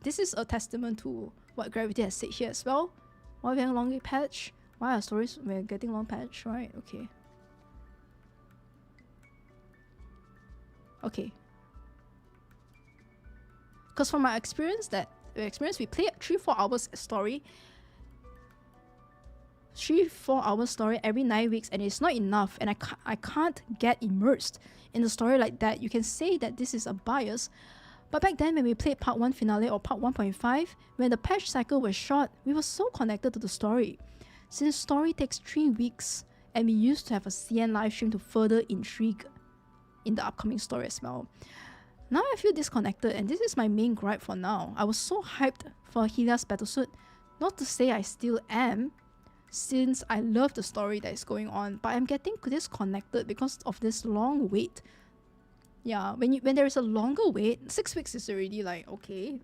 is a testament to what Gravity has said here as well. Why are we having a long patch? Why are stories we're getting long patch? Right, okay. Okay. Because from my experience, we play a 3-4 hours story. 3-4 hour story every 9 weeks, and it's not enough, and I can't get immersed in the story like that. You can say that this is a bias, but back then when we played part 1 finale or part 1.5, when the patch cycle was short, we were so connected to the story. Since story takes 3 weeks And we used to have a CN live stream to further intrigue in the upcoming story as well. Now I feel disconnected, and this is my main gripe for now. I was so hyped for HELIA'S battlesuit. Not to say I still am, since I love the story that is going on, but I'm getting disconnected because of this long wait. Yeah, when there is a longer wait, 6 weeks is already like, okay,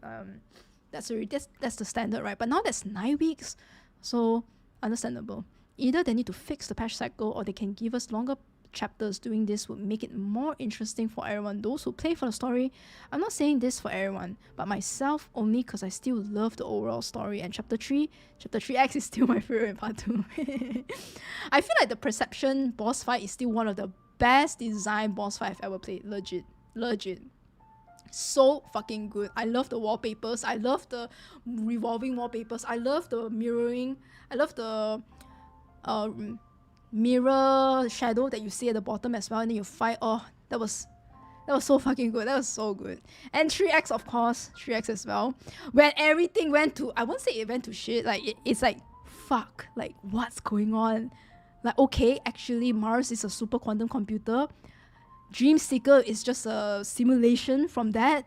that's the standard, right? But now that's 9 weeks, so understandable. Either they need to fix the patch cycle, or they can give us longer chapters. Doing this would make it more interesting for everyone, those who play for the story. I'm not saying this for everyone, but myself only, because I still love the overall story. And chapter 3X is still my favorite in part 2. I feel like the Perception boss fight is still one of the best designed boss fight I've ever played. Legit. So fucking good. I love the wallpapers. I love the revolving wallpapers. I love the mirroring. I love the mirror shadow that you see at the bottom as well, and then you fight. Oh, that was so fucking good. That was so good. And 3X, of course, 3X as well. When everything went to, I won't say it went to shit, like it's like, fuck, like what's going on? Like, okay, actually Mars is a super quantum computer. Dreamseeker is just a simulation from that.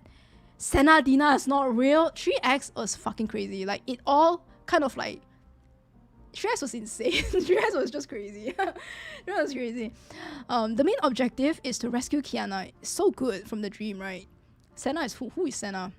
Senna Dina is not real. 3X was fucking crazy. Like, it all kind of like, 3X was insane. 3X was just crazy. 3X was crazy. The main objective is to rescue Kiana. It's so good from the dream, right? Senna is who is Senna?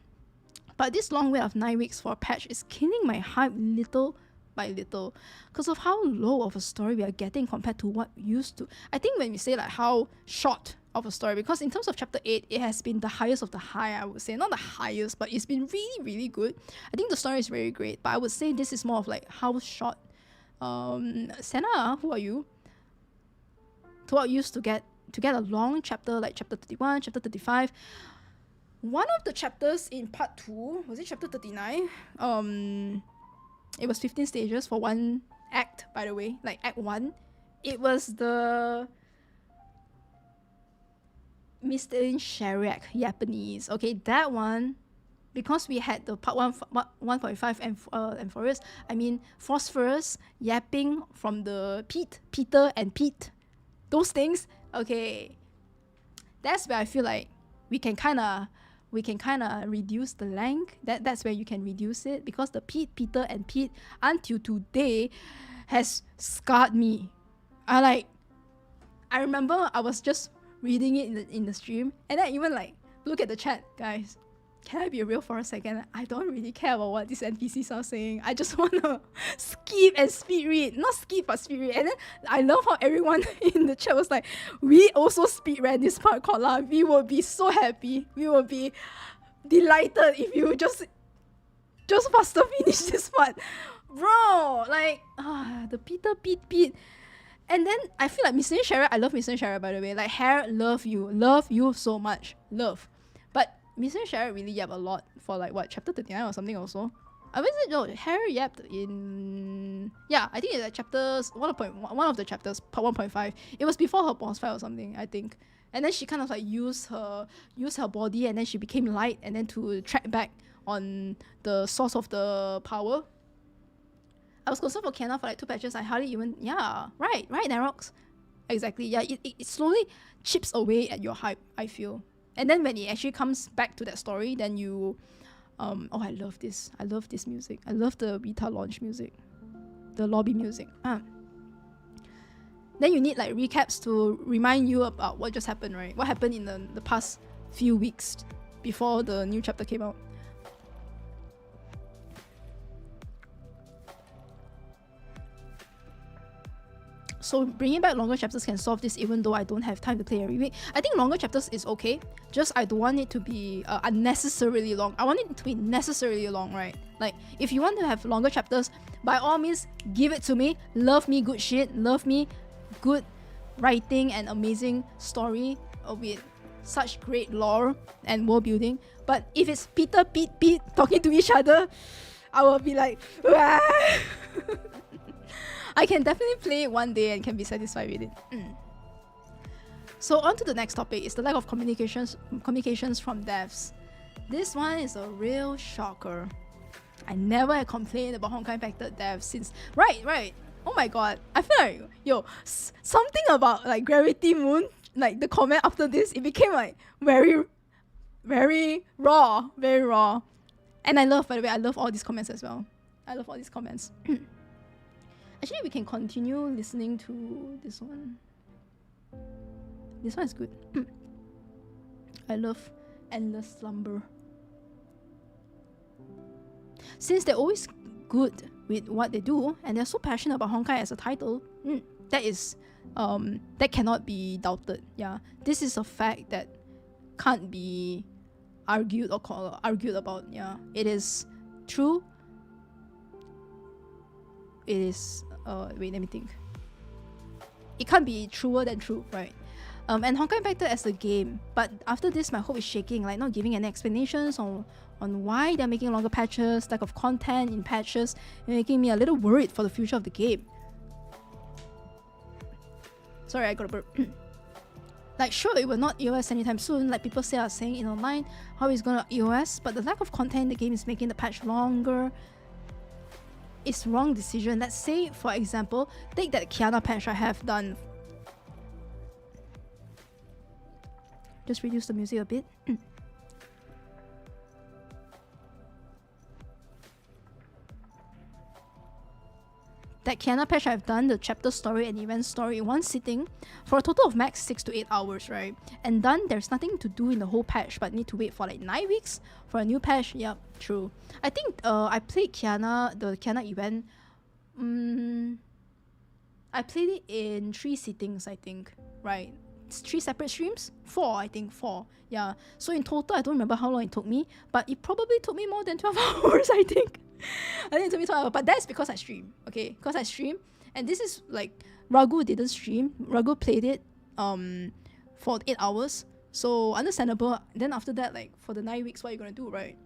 But this long wait of 9 weeks for a patch is killing my hype little by little because of how low of a story we are getting compared to what we used to. I think when we say like how short of a story, because in terms of chapter 8, it has been the highest of the high, I would say. Not the highest, but it's been really, really good. I think the story is very great, but I would say this is more of like how short. Senna, who are you? To what used to get a long chapter like chapter 31, chapter 35. One of the chapters in part 2, was it chapter 39? It was 15 stages for one act, by the way, like act 1. It was the Mr. Shariak Japanese. Okay, that one, because we had the part 1.5 and Forest, I mean Phosphorus yapping from the Peter and Pete, those things. Okay, that's where I feel like we can kind of reduce the length. That's where you can reduce it, because the Peter and Pete until today has scarred me. I remember I was just reading it in the stream, and I even like look at the chat, guys. Can I be real for a second? I don't really care about what these NPCs are saying. I just want to skip and speed read. Not skip, but speed read. And then I love how everyone in the chat was like, we also speed read this part, Kodla. We will be so happy. We will be delighted if you just faster finish this part. Bro, like, the Peter, Pete. And then I feel like Mr. Shara, I love Mr. Shara, by the way. Like, Hair, love you so much. Love. But Mr. Shara really yapped a lot for like what, chapter 39 or something also. I was it no, Hair yapped in, yeah, I think it's like chapters one of the chapters, part 1.5. It was before her boss fight or something, I think. And then she kind of like used her body, and then she became light, and then to track back on the source of the power. I was concerned for Kiana for like 2 patches. I hardly even, yeah, right, Narox. Exactly, yeah, it slowly chips away at your hype, I feel. And then when it actually comes back to that story, then you, oh, I love this music. I love the beta launch music, the lobby music. Then you need like recaps to remind you about what just happened, right? What happened in the past few weeks before the new chapter came out. So bringing back longer chapters can solve this, even though I don't have time to play every week. I think longer chapters is okay, just I don't want it to be unnecessarily long. I want it to be necessarily long, right? Like, if you want to have longer chapters, by all means, give it to me. Love me good shit. Love me good writing and amazing story with such great lore and world building. But if it's Peter, Pete talking to each other, I will be like, Wah! I can definitely play it one day and can be satisfied with it. So on to the next topic is the lack of communications from devs. This one is a real shocker. I never had complained about Honkai Factored devs since... Right. Oh my god, I feel like, yo, something about like Gravity Moon, like the comment after this, it became like very, very raw, very raw. And I love, by the way, I love all these comments as well. I love all these comments. Actually, we can continue listening to this one. This one is good. I love Endless Slumber. Since they're always good with what they do, and they're so passionate about Honkai as a title, that is, that cannot be doubted. Yeah, this is a fact that can't be argued or argued about. Yeah, it is true. It is. Wait, let me think. It can't be truer than true, right? And Honkai Impact Third as a game, but after this, my hope is shaking. Like, not giving any explanations on why they're making longer patches, lack of content in patches, making me a little worried for the future of the game. Sorry, I got a burp. Like, sure, it will not EOS anytime soon, like people are saying in online, how it's gonna EOS, but the lack of content in the game is making the patch longer. It's wrong decision. Let's say, for example, take that Kiana patch I have done. Just reduce the music a bit. That Kiana patch I've done the chapter story and event story in one sitting for a total of max 6 to 8 hours, right? And done, there's nothing to do in the whole patch, but need to wait for like 9 weeks for a new patch. Yep, true. I think I played Kiana, the Kiana event. I played it in 3 sittings, I think, right? It's 3 separate streams? 4, I think, 4. Yeah. So in total, I don't remember how long it took me, but it probably took me more than 12 hours, I think. I think it took me 12 hours, but that's because I stream, okay? Because I stream, and this is like, Ragu didn't stream. Ragu played it for 8 hours, so understandable. Then after that, like, for the 9 weeks, what are you gonna do, right?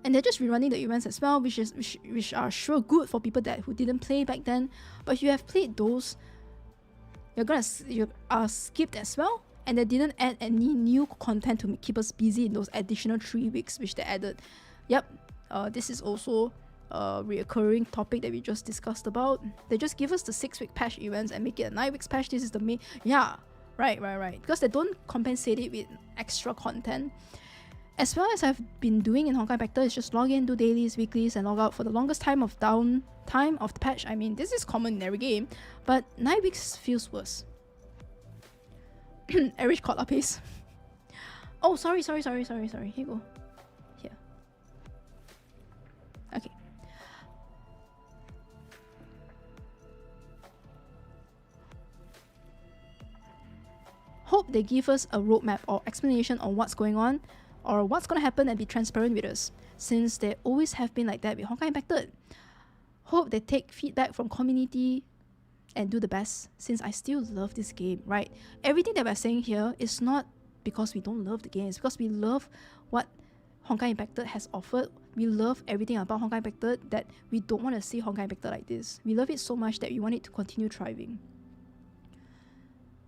And they're just rerunning the events as well, which are sure good for people who didn't play back then. But if you have played those, you are skipped as well, and they didn't add any new content to keep us busy in those additional 3 weeks which they added. Yep, this is also a reoccurring topic that we just discussed about. They just give us the 6-week patch events and make it a 9 weeks patch. This is the main, yeah, right, because they don't compensate it with extra content. As well as I've been doing in Honkai Impact Third, is just log in, do dailies, weeklies, and log out for the longest time of downtime of the patch. I mean, this is common in every game, but 9 weeks feels worse. Average caught up pace. Oh, sorry. Here you go. Here. Okay. Hope they give us a roadmap or explanation on what's going on, or what's gonna happen, and be transparent with us, since they always have been like that with Honkai Impact Third. Hope they take feedback from community and do the best, since I still love this game, right? Everything that we're saying here is not because we don't love the game, it's because we love what Honkai Impact Third has offered. We love everything about Honkai Impact Third, that we don't want to see Honkai Impact Third like this. We love it so much that we want it to continue thriving.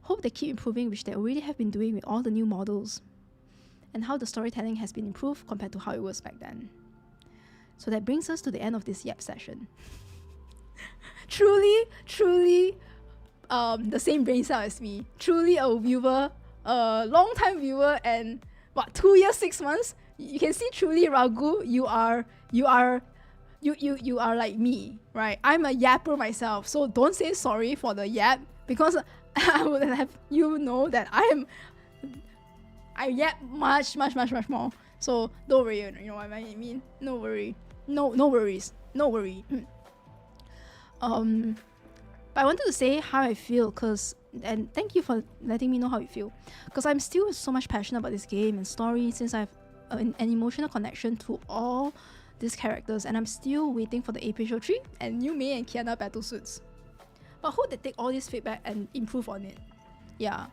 Hope they keep improving, which they already have been doing with all the new models, and how the storytelling has been improved compared to how it was back then. So that brings us to the end of this Yap session. truly, the same brain cell as me. Truly a viewer, a long-time viewer, and what, 2 years, 6 months? You can see truly, Ragu, you are like me, right? I'm a yapper myself, so don't say sorry for the yap, because I would have you know that I yap much more. So don't worry, you know what I mean? No worry. No worries. No worry. But I wanted to say how I feel, and thank you for letting me know how you feel, because I'm still so much passionate about this game and story, since I have an emotional connection to all these characters, and I'm still waiting for the episode 3 and new Mei and Kiana battle suits. But I hope they take all this feedback and improve on it. Yeah.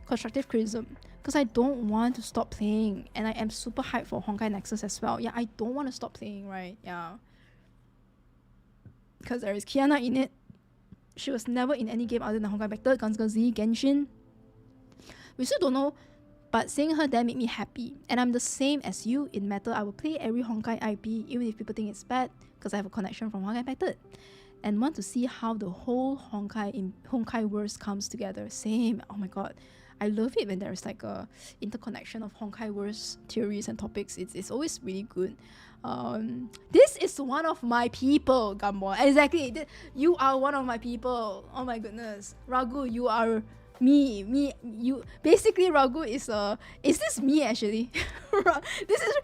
Constructive criticism, because I don't want to stop playing, and I am super hyped for Honkai Nexus as well. Yeah, I don't want to stop playing, right? Yeah. Because there is Kiana in it. She was never in any game other than Honkai Impact Third, Guns Z, Genshin. We still don't know, but seeing her there made me happy. And I'm the same as you in Metal. I will play every Honkai IP, even if people think it's bad, because I have a connection from Honkai Impact Third. and want to see how the whole Honkai verse comes together. Same. Oh my god. I love it when there's like a interconnection of Honkai verse theories and topics. It's always really good. This is one of my people, Gumball. Exactly. You are one of my people. Oh my goodness. Raghu, you are me, you. Basically, Raghu is this me actually? This is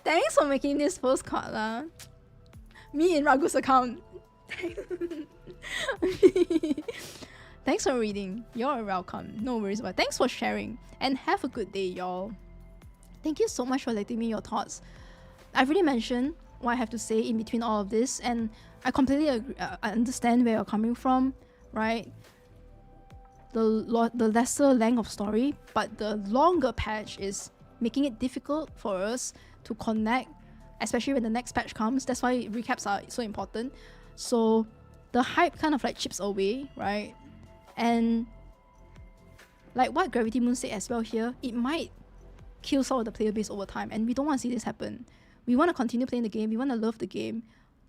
thanks for making this postcard lah. Me in Raghu's account. Thanks for reading. You're welcome. No worries about it. Thanks for sharing. And have a good day, y'all. Thank you so much for letting me your thoughts. I've already mentioned what I have to say in between all of this, and I completely agree, I understand where you're coming from, right? The lesser length of story, but the longer patch is making it difficult for us to connect, especially when the next patch comes. That's why recaps are so important. So the hype kind of like chips away, right? And like what Gravity Moon said as well here, it might kill some of the player base over time, and we don't want to see this happen. We want to continue playing the game, we want to love the game,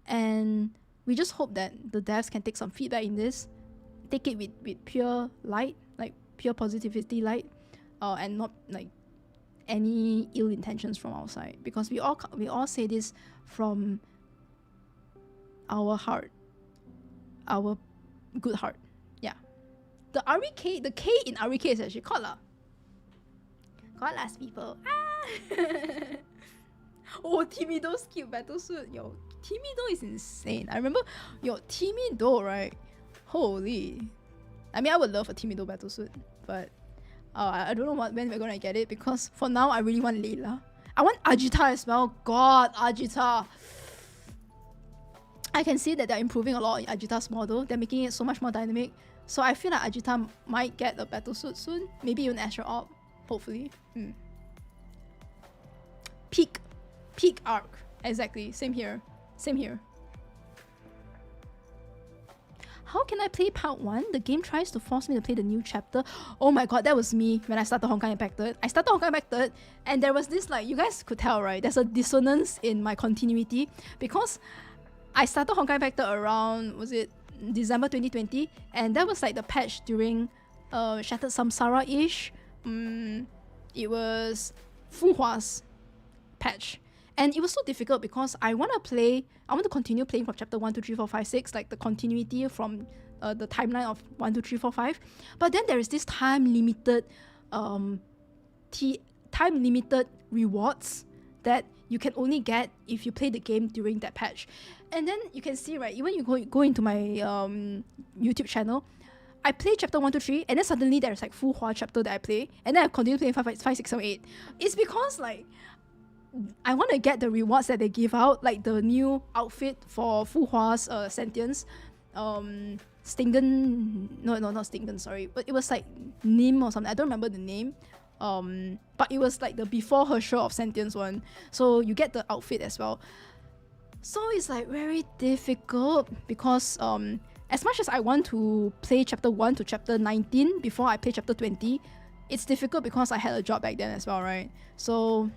and we just hope that the devs can take some feedback in this, take it with pure light, like pure positivity light, and not like any ill intentions from our side, because we all say this from our heart, our good heart. Yeah, the REK, the K in REK is actually Kodla. Kodla's people. Oh, Timido's cute battlesuit. Yo, Timido is insane. I remember, Timido, right? Holy. I mean, I would love a Timido battlesuit, but I don't know when we're gonna get it, because for now, I really want Layla. I want Ajita as well. God, Ajita. I can see that they're improving a lot in Ajita's model. They're making it so much more dynamic. So I feel like Ajita might get a battlesuit soon. Maybe even Astral Orb. Hopefully. Peak arc. Exactly. Same here. How can I play part 1? The game tries to force me to play the new chapter. Oh my god, that was me when I started Honkai Impacted. I started Honkai Impacted, and there was this, like, you guys could tell, right? There's a dissonance in my continuity, because I started Honkai Impacted around, was it December 2020? And that was like the patch during Shattered Samsara-ish. It was Fuhua's patch. And it was so difficult because I want to continue playing from chapter 1, 2, 3, 4, 5, 6, like the continuity from the timeline of 1, 2, 3, 4, 5. But then there is this time-limited rewards that you can only get if you play the game during that patch. And then you can see, right, even you go into my YouTube channel, I play chapter 1, 2, 3, and then suddenly there's like Fuhua chapter that I play, and then I continue playing 5, 6, 7, 8. It's because, like, I want to get the rewards that they give out, like the new outfit for Fuhua's Sentience. Stingen... No, not Stingen, sorry. But it was like Nim or something. I don't remember the name. But it was like the before Herschel of Sentience one. So you get the outfit as well. So it's like very difficult because as much as I want to play chapter 1 to chapter 19 before I play chapter 20, it's difficult because I had a job back then as well, right? So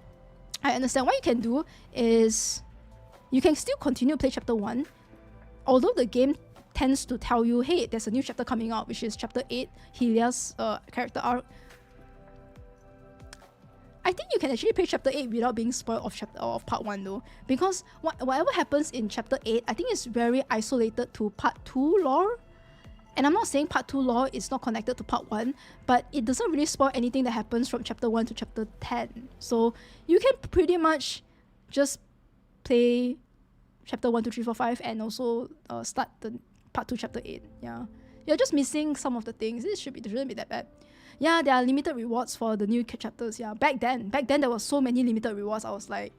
I understand. What you can do is you can still continue to play chapter 1, although the game tends to tell you, hey, there's a new chapter coming out, which is chapter 8, HELIA'S character arc. I think you can actually play chapter 8 without being spoiled of part 1 though, because whatever happens in chapter 8, I think it's very isolated to part 2 lore. And I'm not saying part 2 lore is not connected to part 1, but it doesn't really spoil anything that happens from chapter 1 to chapter 10. So you can pretty much just play chapter 1, 2, 3, 4, 5 and also start the part 2 chapter 8. Yeah, you're just missing some of the things. It shouldn't be that bad. Yeah, there are limited rewards for the new chapters. Yeah, back then there were so many limited rewards. I was like,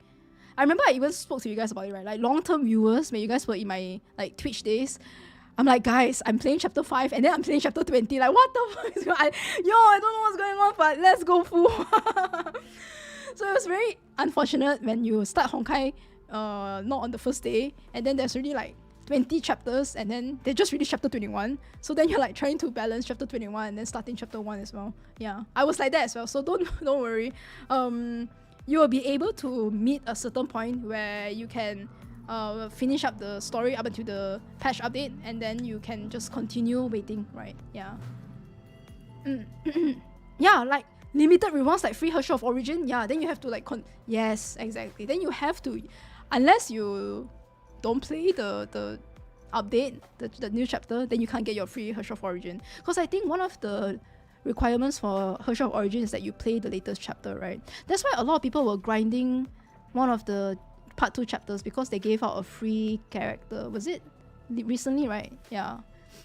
I remember I even spoke to you guys about it, right? Like long-term viewers, when you guys were in my like Twitch days, I'm like, guys, I'm playing chapter 5 and then I'm playing chapter 20. Like, what the fuck is going on? I don't know what's going on, but let's go full. So it was very unfortunate when you start Honkai not on the first day, and then there's already like 20 chapters, and then they just released chapter 21. So then you're like trying to balance chapter 21 and then starting chapter 1 as well. Yeah, I was like that as well. So don't worry. You will be able to meet a certain point where you can finish up the story up until the patch update, and then you can just continue waiting, right? Yeah. Yeah, like limited rewards like free Herschel of Origin. Yeah, then you have to like yes, exactly. Then you have to, unless you don't play the update, the new chapter, then you can't get your free Herschel of Origin. Because I think one of the requirements for Herschel of Origin is that you play the latest chapter, right? That's why a lot of people were grinding one of the part 2 chapters because they gave out a free character. Was it recently, right? Yeah.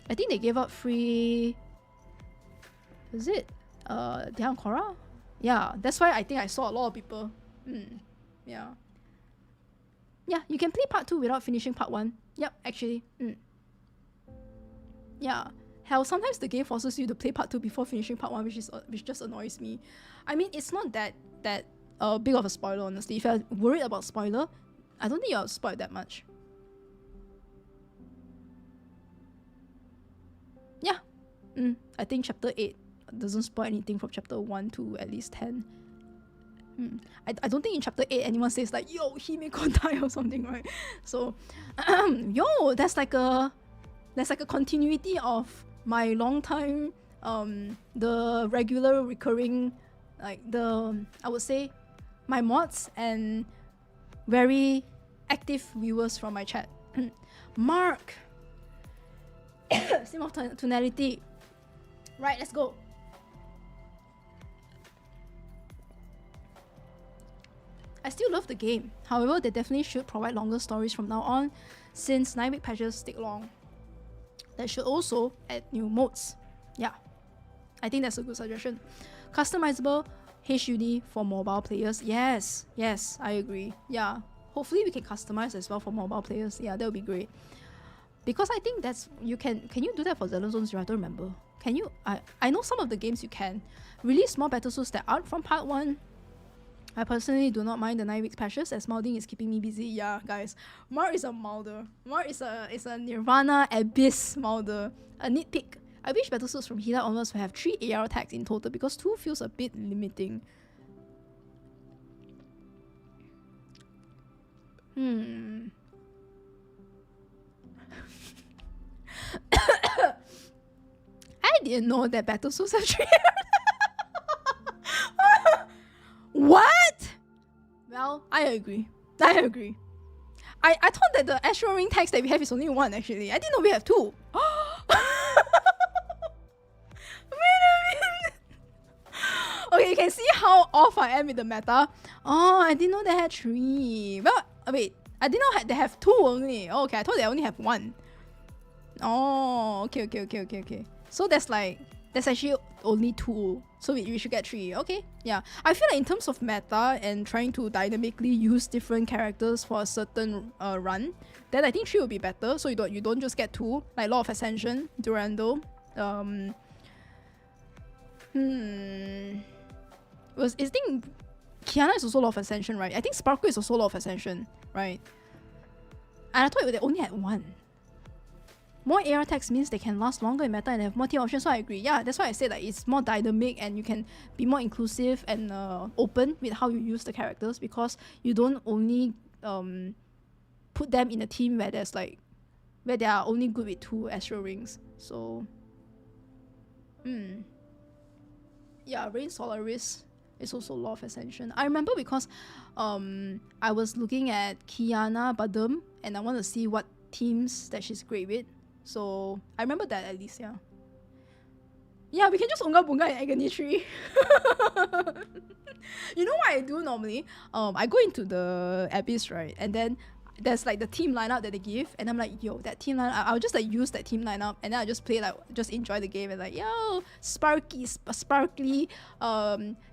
I think they gave out free... Was it Dian Korra? Yeah, that's why I think I saw a lot of people. Yeah. Yeah, you can play part 2 without finishing part 1. Yep, actually. Yeah. Hell, sometimes the game forces you to play part 2 before finishing part 1, which just annoys me. I mean, it's not that big of a spoiler, honestly. If you're worried about spoiler, I don't think you're spoiled that much. Yeah. I think chapter 8 doesn't spoil anything from chapter 1 to at least 10. I don't think in chapter 8 anyone says like, yo, he may go die or something, right? So, yo, that's like a continuity of my long time, the regular recurring, like I would say, my mods and very active viewers from my chat. Mark! Sim of tonality. Right, let's go. I still love the game. However, they definitely should provide longer stories from now on, since 9-week patches take long. They should also add new modes. Yeah, I think that's a good suggestion. Customizable HUD for mobile players. Yes, I agree. Yeah, hopefully we can customize as well for mobile players. Yeah, that would be great. Because I think that's... Can you do that for Zenless Zone Zero? I don't remember. Can you? I know some of the games you can. Release more battle suits that aren't from part 1. I personally do not mind the 9-week patches as modding is keeping me busy. Yeah, guys. Mar is a molder. Mar is a Nirvana Abyss molder. A nitpick. I wish battle suits from Hela onwards would have 3 AR tags in total because 2 feels a bit limiting. I didn't know that battle suits have 3 What? Well, I agree. I thought that the Astral Ring tags that we have is only 1 actually. I didn't know we have 2. Wait a minute. Okay, you can see how off I am with the meta. Oh, I didn't know they had 3. Well, wait. I didn't know they have 2 only. Oh, okay, I thought they only have 1. Oh, okay. So that's actually only 2. So we should get 3. Okay, yeah. I feel like in terms of meta and trying to dynamically use different characters for a certain run, then I think 3 will be better. So you don't just get 2, like Law of Ascension, Durandal. I think Kiana is also Law of Ascension, right? I think Sparkle is also Law of Ascension, right? And I thought they only had 1. More AR tags means they can last longer in meta and have more team options, so I agree. Yeah, that's why I said like it's more dynamic and you can be more inclusive and open with how you use the characters, because you don't only put them in a team where they are only good with 2 Astral Rings. So yeah, Rain Solaris is also Law of Ascension. I remember because I was looking at Kiana Badum and I want to see what teams that she's great with. So I remember that at least, yeah. Yeah, we can just Unga Bunga and Agony Tree. You know what I do normally? I go into the Abyss, right? And then there's like the team lineup that they give, and I'm like, yo, that team lineup, I'll just like use that team lineup, and then I just play, like, just enjoy the game and like, yo, sparkly,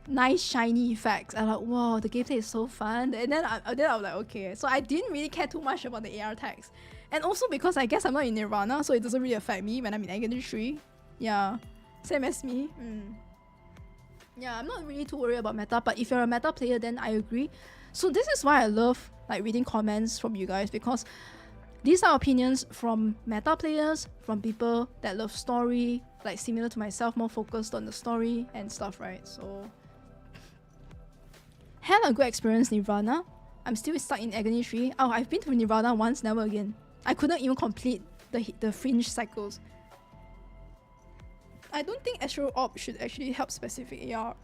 nice shiny effects. I'm like, wow, the gameplay is so fun. And then I was like, okay. So I didn't really care too much about the AR tags. And also because I guess I'm not in Nirvana, so it doesn't really affect me when I'm in Agony Tree. Yeah, same as me. Yeah, I'm not really too worried about meta, but if you're a meta player, then I agree. So this is why I love like reading comments from you guys, because these are opinions from meta players, from people that love story, like similar to myself, more focused on the story and stuff, right? So had a good experience Nirvana. I'm still stuck in Agony Tree. Oh, I've been to Nirvana once, never again. I couldn't even complete the fringe cycles. I don't think Astral Orb should actually help specific AR.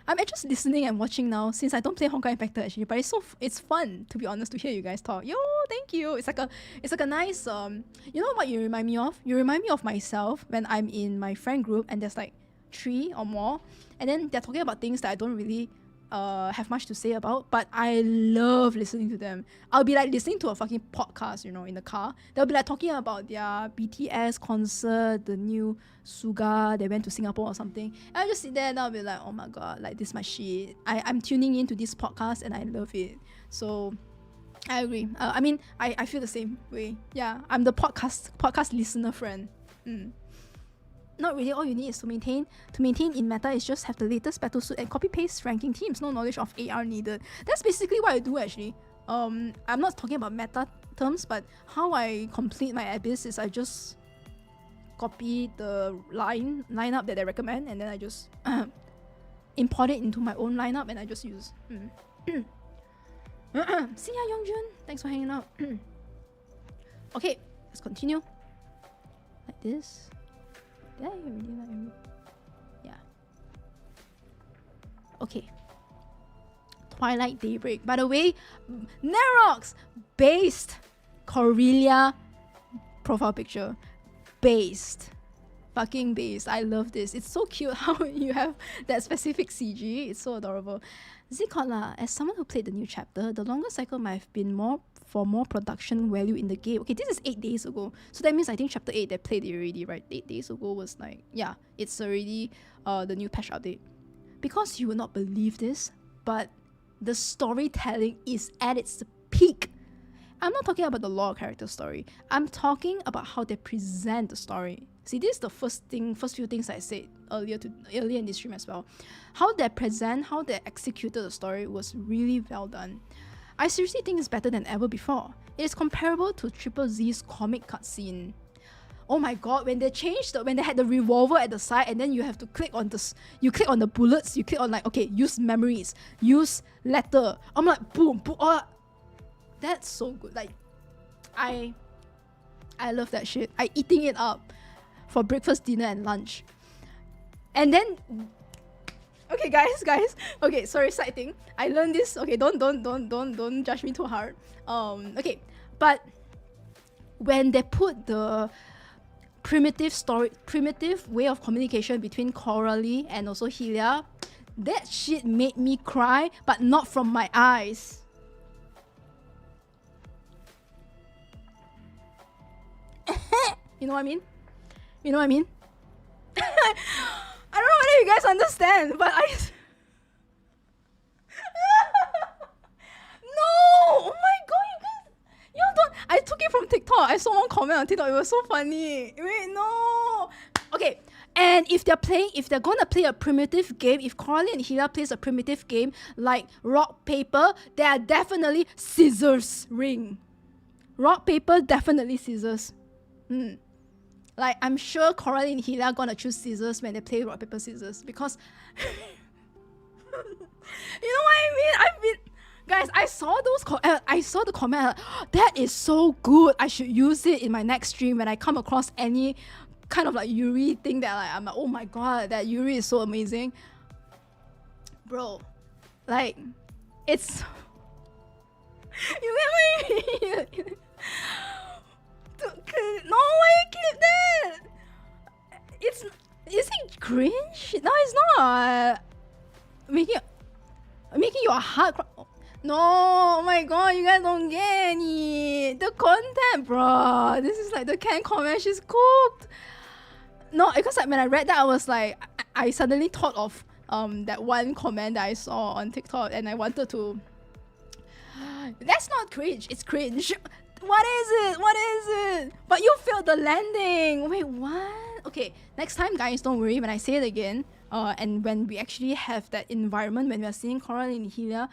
I'm just listening and watching now since I don't play Honkai Impactor actually, but it's fun to be honest to hear you guys talk. Yo, thank you. It's like a nice you know what you remind me of? You remind me of myself when I'm in my friend group and there's like 3 or more, and then they're talking about things that I don't really have much to say about, but I love listening to them. I'll be like listening to a fucking podcast, you know, in the car. They'll be like talking about their BTS concert, the new Suga, they went to Singapore or something. And I'll just sit there and I'll be like, oh my god, like this is my shit. I'm tuning into this podcast and I love it. So I agree. I mean, I feel the same way. Yeah, I'm the podcast listener friend. Not really. All you need is to maintain in meta is just have the latest battle suit and copy paste ranking teams. No knowledge of AR needed. That's basically what I do actually. I'm not talking about meta terms, but how I complete my abyss is I just copy the lineup that they recommend and then I just import it into my own lineup and I just use. See ya, Youngjun. Thanks for hanging out. Okay, let's continue. Like this. Did I already like every... Yeah. Okay. Twilight Daybreak. By the way, Nerox based Corellia profile picture. Based. Fucking based. I love this. It's so cute how you have that specific CG. It's so adorable. zKodla, as someone who played the new chapter, the longer cycle might have been more production value in the game. Okay, this is 8 days ago. So that means I think chapter 8 they played it already, right? 8 days ago was like, yeah, it's already the new patch update. Because you will not believe this, but the storytelling is at its peak. I'm not talking about the lore character story. I'm talking about how they present the story. See, this is the first few things I said earlier in this stream as well. How they present, how they executed the story was really well done. I seriously think it's better than ever before. It is comparable to Triple Z's comic cutscene. Oh my god, when they had the revolver at the side and then you have to click on the bullets, you click on like, okay, use memories, use letter. I'm like, boom, boom. Oh, that's so good. Like, I love that shit. I eating it up for breakfast, dinner, and lunch. And then, okay, guys. Okay, sorry, side thing. I learned this. Okay, don't judge me too hard. Okay, but when they put the primitive way of communication between Coralie and also Helia, that shit made me cry, but not from my eyes. You know what I mean? You know what I mean? I don't know whether you guys understand, but I... No! Oh my god, you guys... You don't... I took it from TikTok. I saw one comment on TikTok. It was so funny. Wait, no! Okay, and if they're gonna play a primitive game, if Coralie and Helia plays a primitive game like rock, paper, they are definitely scissors ring. Rock, paper, definitely scissors. Like, I'm sure Coralie and Helia are gonna choose scissors when they play rock, paper, scissors because... You know what I mean? Guys, I saw the comment. That is so good. I should use it in my next stream when I come across any kind of like Yuri thing that like, I'm like, oh my god, that Yuri is so amazing. Bro, like, it's... You get what I mean? No, why you keep that? Is it cringe? No, it's not. Making your heart cry. No, oh my god, you guys don't get it. The content, bro. This is like the canned comment. She's cooked. No, because like, when I read that, I was like, I suddenly thought of that one comment that I saw on TikTok, and I wanted to. That's not cringe. It's cringe. What is it? But you failed the landing. Wait, what? Okay, next time, guys, don't worry. When I say it again, and when we actually have that environment, when we are seeing Coralie and Helia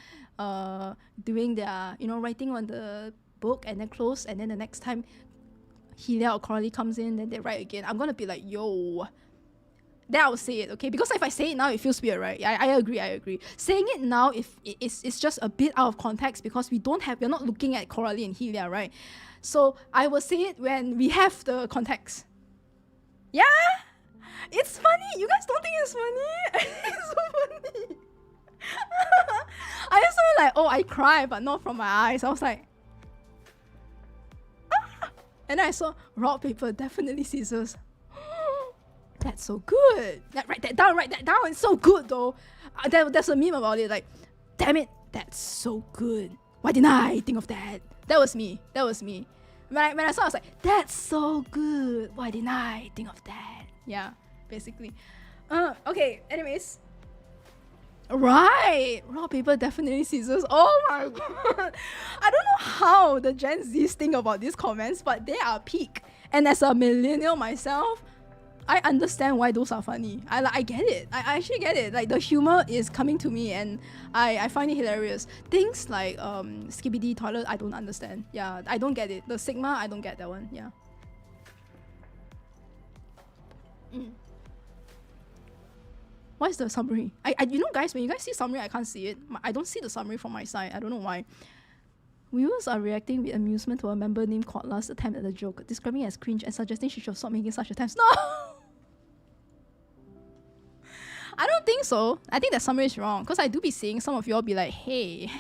doing their, writing on the book and then close, and then the next time Helia or Coralie comes in, then they write again, I'm gonna be like, yo, then I'll say it, okay? Because if I say it now, it feels weird, right? I agree. Saying it now, if it's just a bit out of context because we're not looking at Coralie and Helia, right? So I will say it when we have the context. Yeah? It's funny. You guys don't think it's funny? It's so funny. I just felt like, oh, I cry, but not from my eyes. I was like, ah! And then I saw rock, paper, definitely scissors. That's so good. Write that down. It's so good though. There's a meme about it, like, damn it, that's so good. Why didn't I think of that? That was me. When I saw it, I was like, that's so good. Why didn't I think of that? Yeah, basically. Okay, anyways. Right! Rock, paper, definitely scissors. Oh my god. I don't know how the Gen Zs think about these comments, but they are peak. And as a millennial myself, I understand why those are funny. I get it. I actually get it. Like, the humor is coming to me and I find it hilarious. Things like Skibidi toilet, I don't understand. Yeah, I don't get it. The Sigma, I don't get that one. Yeah. What is the summary? You know, guys, when you guys see summary, I can't see it. I don't see the summary from my side. I don't know why. Viewers are reacting with amusement to a member named Kodla's attempt at the joke, describing it as cringe and suggesting she should stop making such attempts. No! I don't think so. I think that summary is wrong, because I do be seeing some of y'all be like, hey.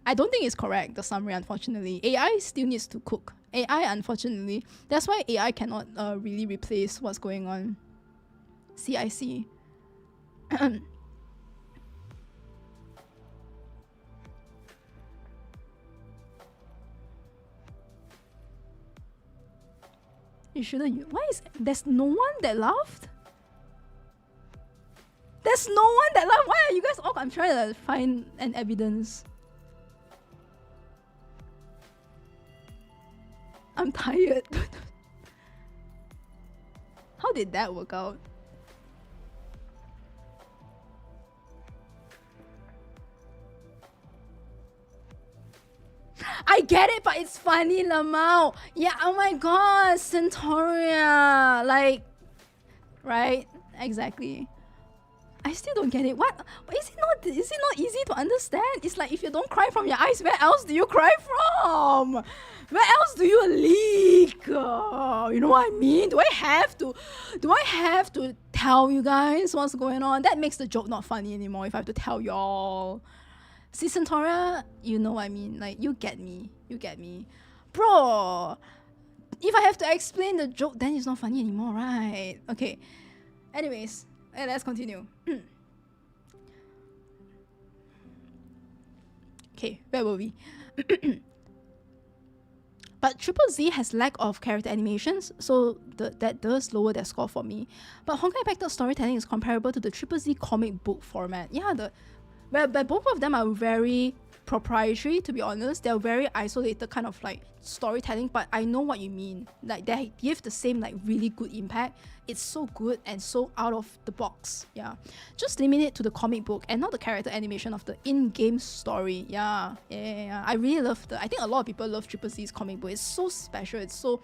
I don't think it's correct, the summary, unfortunately. AI still needs to cook. AI, unfortunately. That's why AI cannot really replace what's going on. See, I see. You shouldn't. Why is there's no one that laughed? There's no one that laughed. Why are you guys all? I'm trying to find an evidence. I'm tired. How did that work out? I get it, but it's funny, Lamau. Yeah, oh my god, Centauria. Like, right? Exactly. I still don't get it. What? Is it not easy to understand? It's like, if you don't cry from your eyes, where else do you cry from? Where else do you leak? You know what I mean? Do I have to tell you guys what's going on? That makes the joke not funny anymore if I have to tell y'all. See, Centauria, you know what I mean. Like, you get me. Bro, if I have to explain the joke, then it's not funny anymore, right? Okay. Anyways, let's continue. Okay, where were we? But Triple Z has lack of character animations, so that does lower their score for me. But Honkai Impact 3rd storytelling is comparable to the Triple Z comic book format. Yeah, but both of them are very proprietary, to be honest. They're very isolated kind of like storytelling, but I know what you mean. Like, they give the same like really good impact. It's so good and so out of the box. Yeah, just limit it to the comic book and not the character animation of the in-game story. Yeah. I really love I think a lot of people love Triple Z's comic book. It's so special. It's so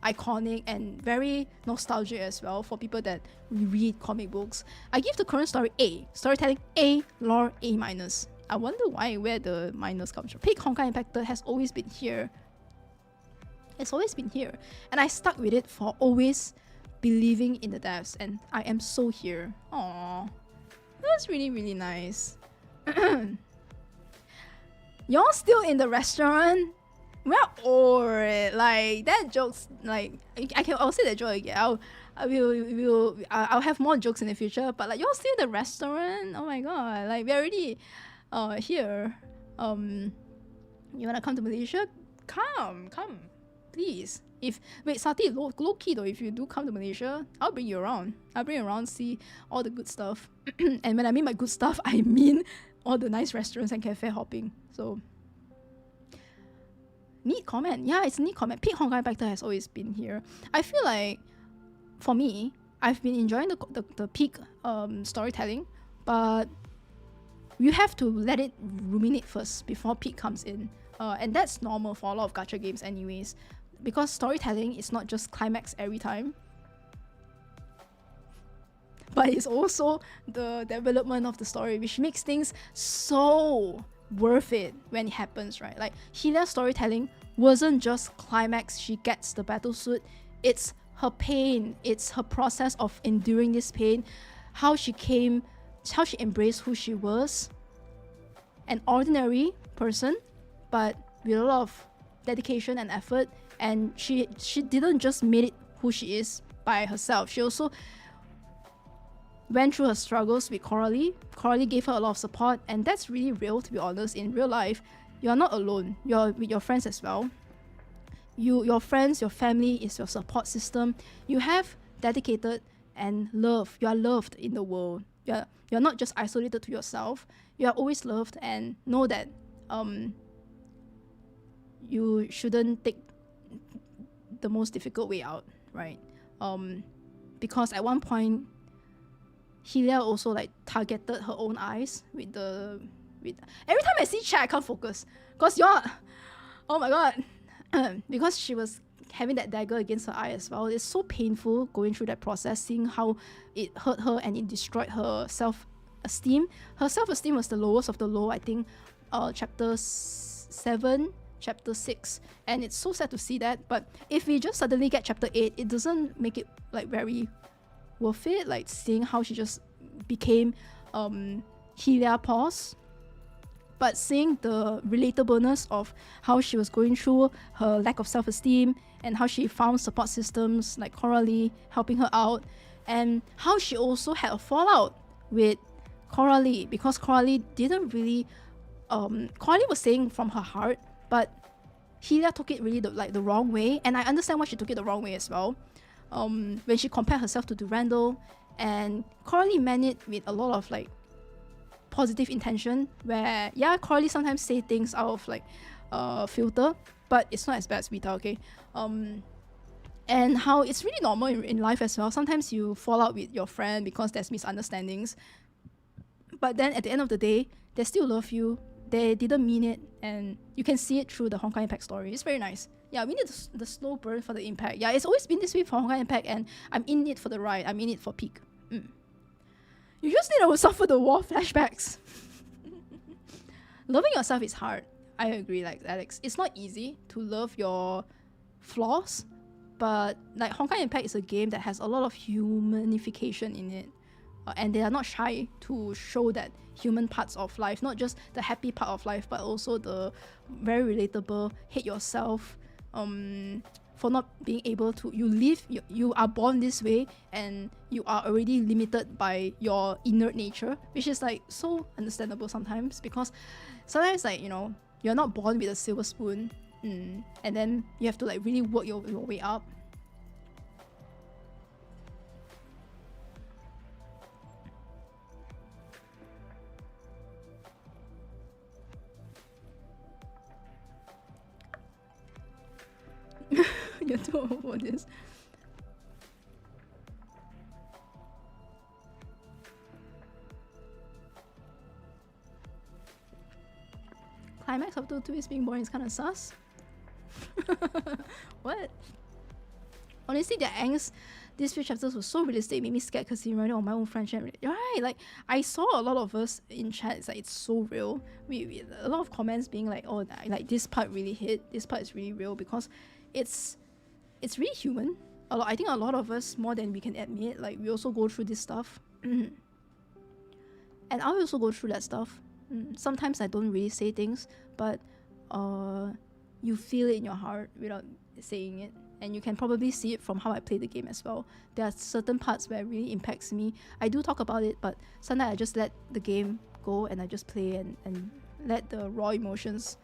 iconic and very nostalgic as well for people that read comic books. I give the current story A, storytelling A, lore A-. I wonder where the minus comes from. Peak Honkai Impact 3rd has always been here. It's always been here, and I stuck with it for always believing in the devs, and I am so here. Aww, that was really, really nice. Y'all still in the restaurant? We're over it. Like, that joke's like, I'll say that joke again. I'll have more jokes in the future, but like, y'all still in the restaurant? Oh my god, like, we're already here. You wanna come to Malaysia? Come, please. Wait, Sati, low key though, if you do come to Malaysia, I'll bring you around. See all the good stuff. And when I mean by good stuff, I mean all the nice restaurants and cafe hopping. So, neat comment. Yeah, it's a neat comment. Peak Honkai Impact 3rd has always been here. I feel like, for me, I've been enjoying the peak storytelling, but you have to let it ruminate first before peak comes in. And that's normal for a lot of gacha games anyways, because storytelling is not just climax every time. but it's also the development of the story, which makes things so worth it when it happens, right? Like, Helia's storytelling wasn't just climax, she gets the battle suit. It's her pain, it's her process of enduring this pain, how she embraced who she was, an ordinary person, but with a lot of dedication and effort. And she didn't just made it who she is by herself. She also went through her struggles with Coralie. Coralie gave her a lot of support, and that's really real, to be honest. In real life, you're not alone. You're with your friends as well. Your friends, your family is your support system. You have dedicated and love. You are loved in the world. You're not just isolated to yourself. You are always loved, and know that you shouldn't take the most difficult way out, right? Because at one point, Helia also like targeted her own eyes with every time I see chat I can't focus, because oh my god, because she was having that dagger against her eye as well. It's so painful going through that process, seeing how it hurt her and it destroyed her self-esteem. Her self-esteem was the lowest of the low, I think, chapter 7, chapter 6, and it's so sad to see that. But if we just suddenly get chapter 8, it doesn't make it like very worth it, like seeing how she just became Helia Pause. But seeing the relatableness of how she was going through her lack of self-esteem, and how she found support systems like Coralie helping her out, and how she also had a fallout with Coralie, because Coralie didn't really Coralie was saying from her heart, but Helia took it really the wrong way, and I understand why she took it the wrong way as well. When she compared herself to Durandal, and Coralie meant it with a lot of like positive intention, where Coralie sometimes say things out of like filter, but it's not as bad as Vita, okay? And how it's really normal in life as well. Sometimes you fall out with your friend because there's misunderstandings, but then at the end of the day, they still love you. They didn't mean it, and you can see it through the Honkai Impact story. It's very nice. Yeah, we need the slow burn for the impact. Yeah, it's always been this way for Honkai Impact, and I'm in it for the ride. I'm in it for peak. You just need to suffer the war flashbacks. Loving yourself is hard. I agree, like Alex. It's not easy to love your flaws, but like Honkai Impact is a game that has a lot of humanification in it. And they are not shy to show that human parts of life, not just the happy part of life, but also the very relatable hate yourself for not being able to, you are born this way, and you are already limited by your inert nature, which is like so understandable sometimes, because sometimes like, you know, you're not born with a silver spoon, and then you have to like really work your way up. You're too old for this. Climax of the 2 is being boring is kind of sus. What? Honestly, the angst these few chapters were so realistic, it made me scared because he reminded of my own friendship. Right, like I saw a lot of us in chat. It's like it's so real. We a lot of comments being like, oh, like this part really hit. This part is really real, because it's really human. I think a lot of us, more than we can admit, like we also go through this stuff. And I also go through that stuff. Sometimes I don't really say things, but you feel it in your heart without saying it. And you can probably see it from how I play the game as well. There are certain parts where it really impacts me. I do talk about it, but sometimes I just let the game go and I just play and let the raw emotions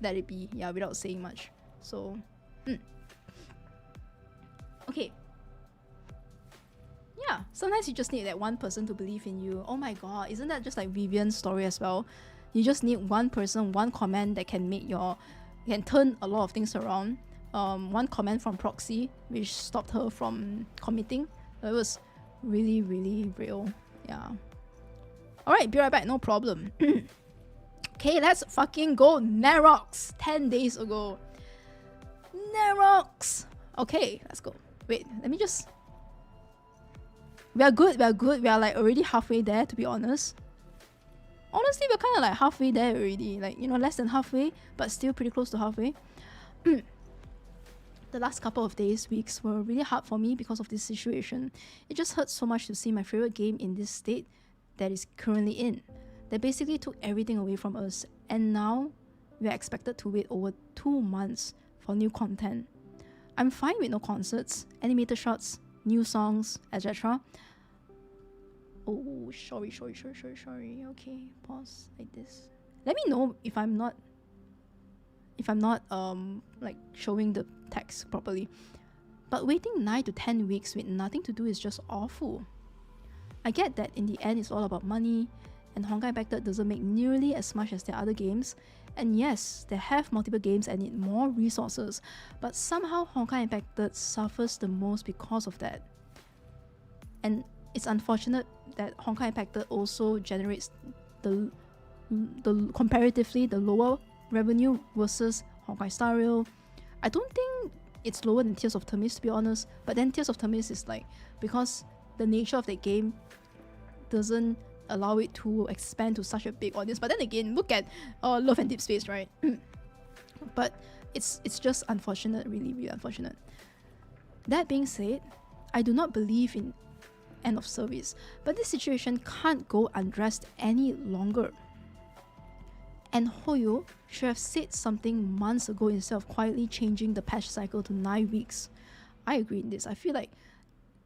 let it be, without saying much. So okay, sometimes you just need that one person to believe in you. Oh my god, isn't that just like Vivian's story as well? You just need one person, one comment that can turn a lot of things around. One comment from Proxy which stopped her from committing. It was really, really real. Alright, be right back, no problem. Okay, let's fucking go. Nerox, 10 days ago. Nerox. Okay, let's go. Wait, let me just... We are good. We are like already halfway there, to be honest. Honestly, we're kind of like halfway there already. Like, you know, less than halfway, but still pretty close to halfway. The last couple of days, weeks were really hard for me because of this situation. It just hurts so much to see my favorite game in this state that is currently in. They basically took everything away from us, and now we are expected to wait over 2 months for new content. I'm fine with no concerts, animated shots, new songs, etc. Oh, sorry. Okay, pause like this. Let me know if I'm not like showing the text properly. But waiting 9 to 10 weeks with nothing to do is just awful. I get that in the end it's all about money, and Honkai Impact 3rd doesn't make nearly as much as their other games. And yes, they have multiple games and need more resources, but somehow Honkai Impact 3rd suffers the most because of that. And it's unfortunate that Honkai Impact 3rd also generates the comparatively the lower revenue versus Honkai Star Rail. I don't think it's lower than Tears of Themis, to be honest, but then Tears of Themis is like, because the nature of the game doesn't allow it to expand to such a big audience. But then again, look at Love and Deep Space, right? But it's just unfortunate, really unfortunate. That being said, I do not believe in end of service, but this situation can't go undressed any longer. And HoYo should have said something months ago instead of quietly changing the patch cycle to 9 weeks. I agree in this. I feel like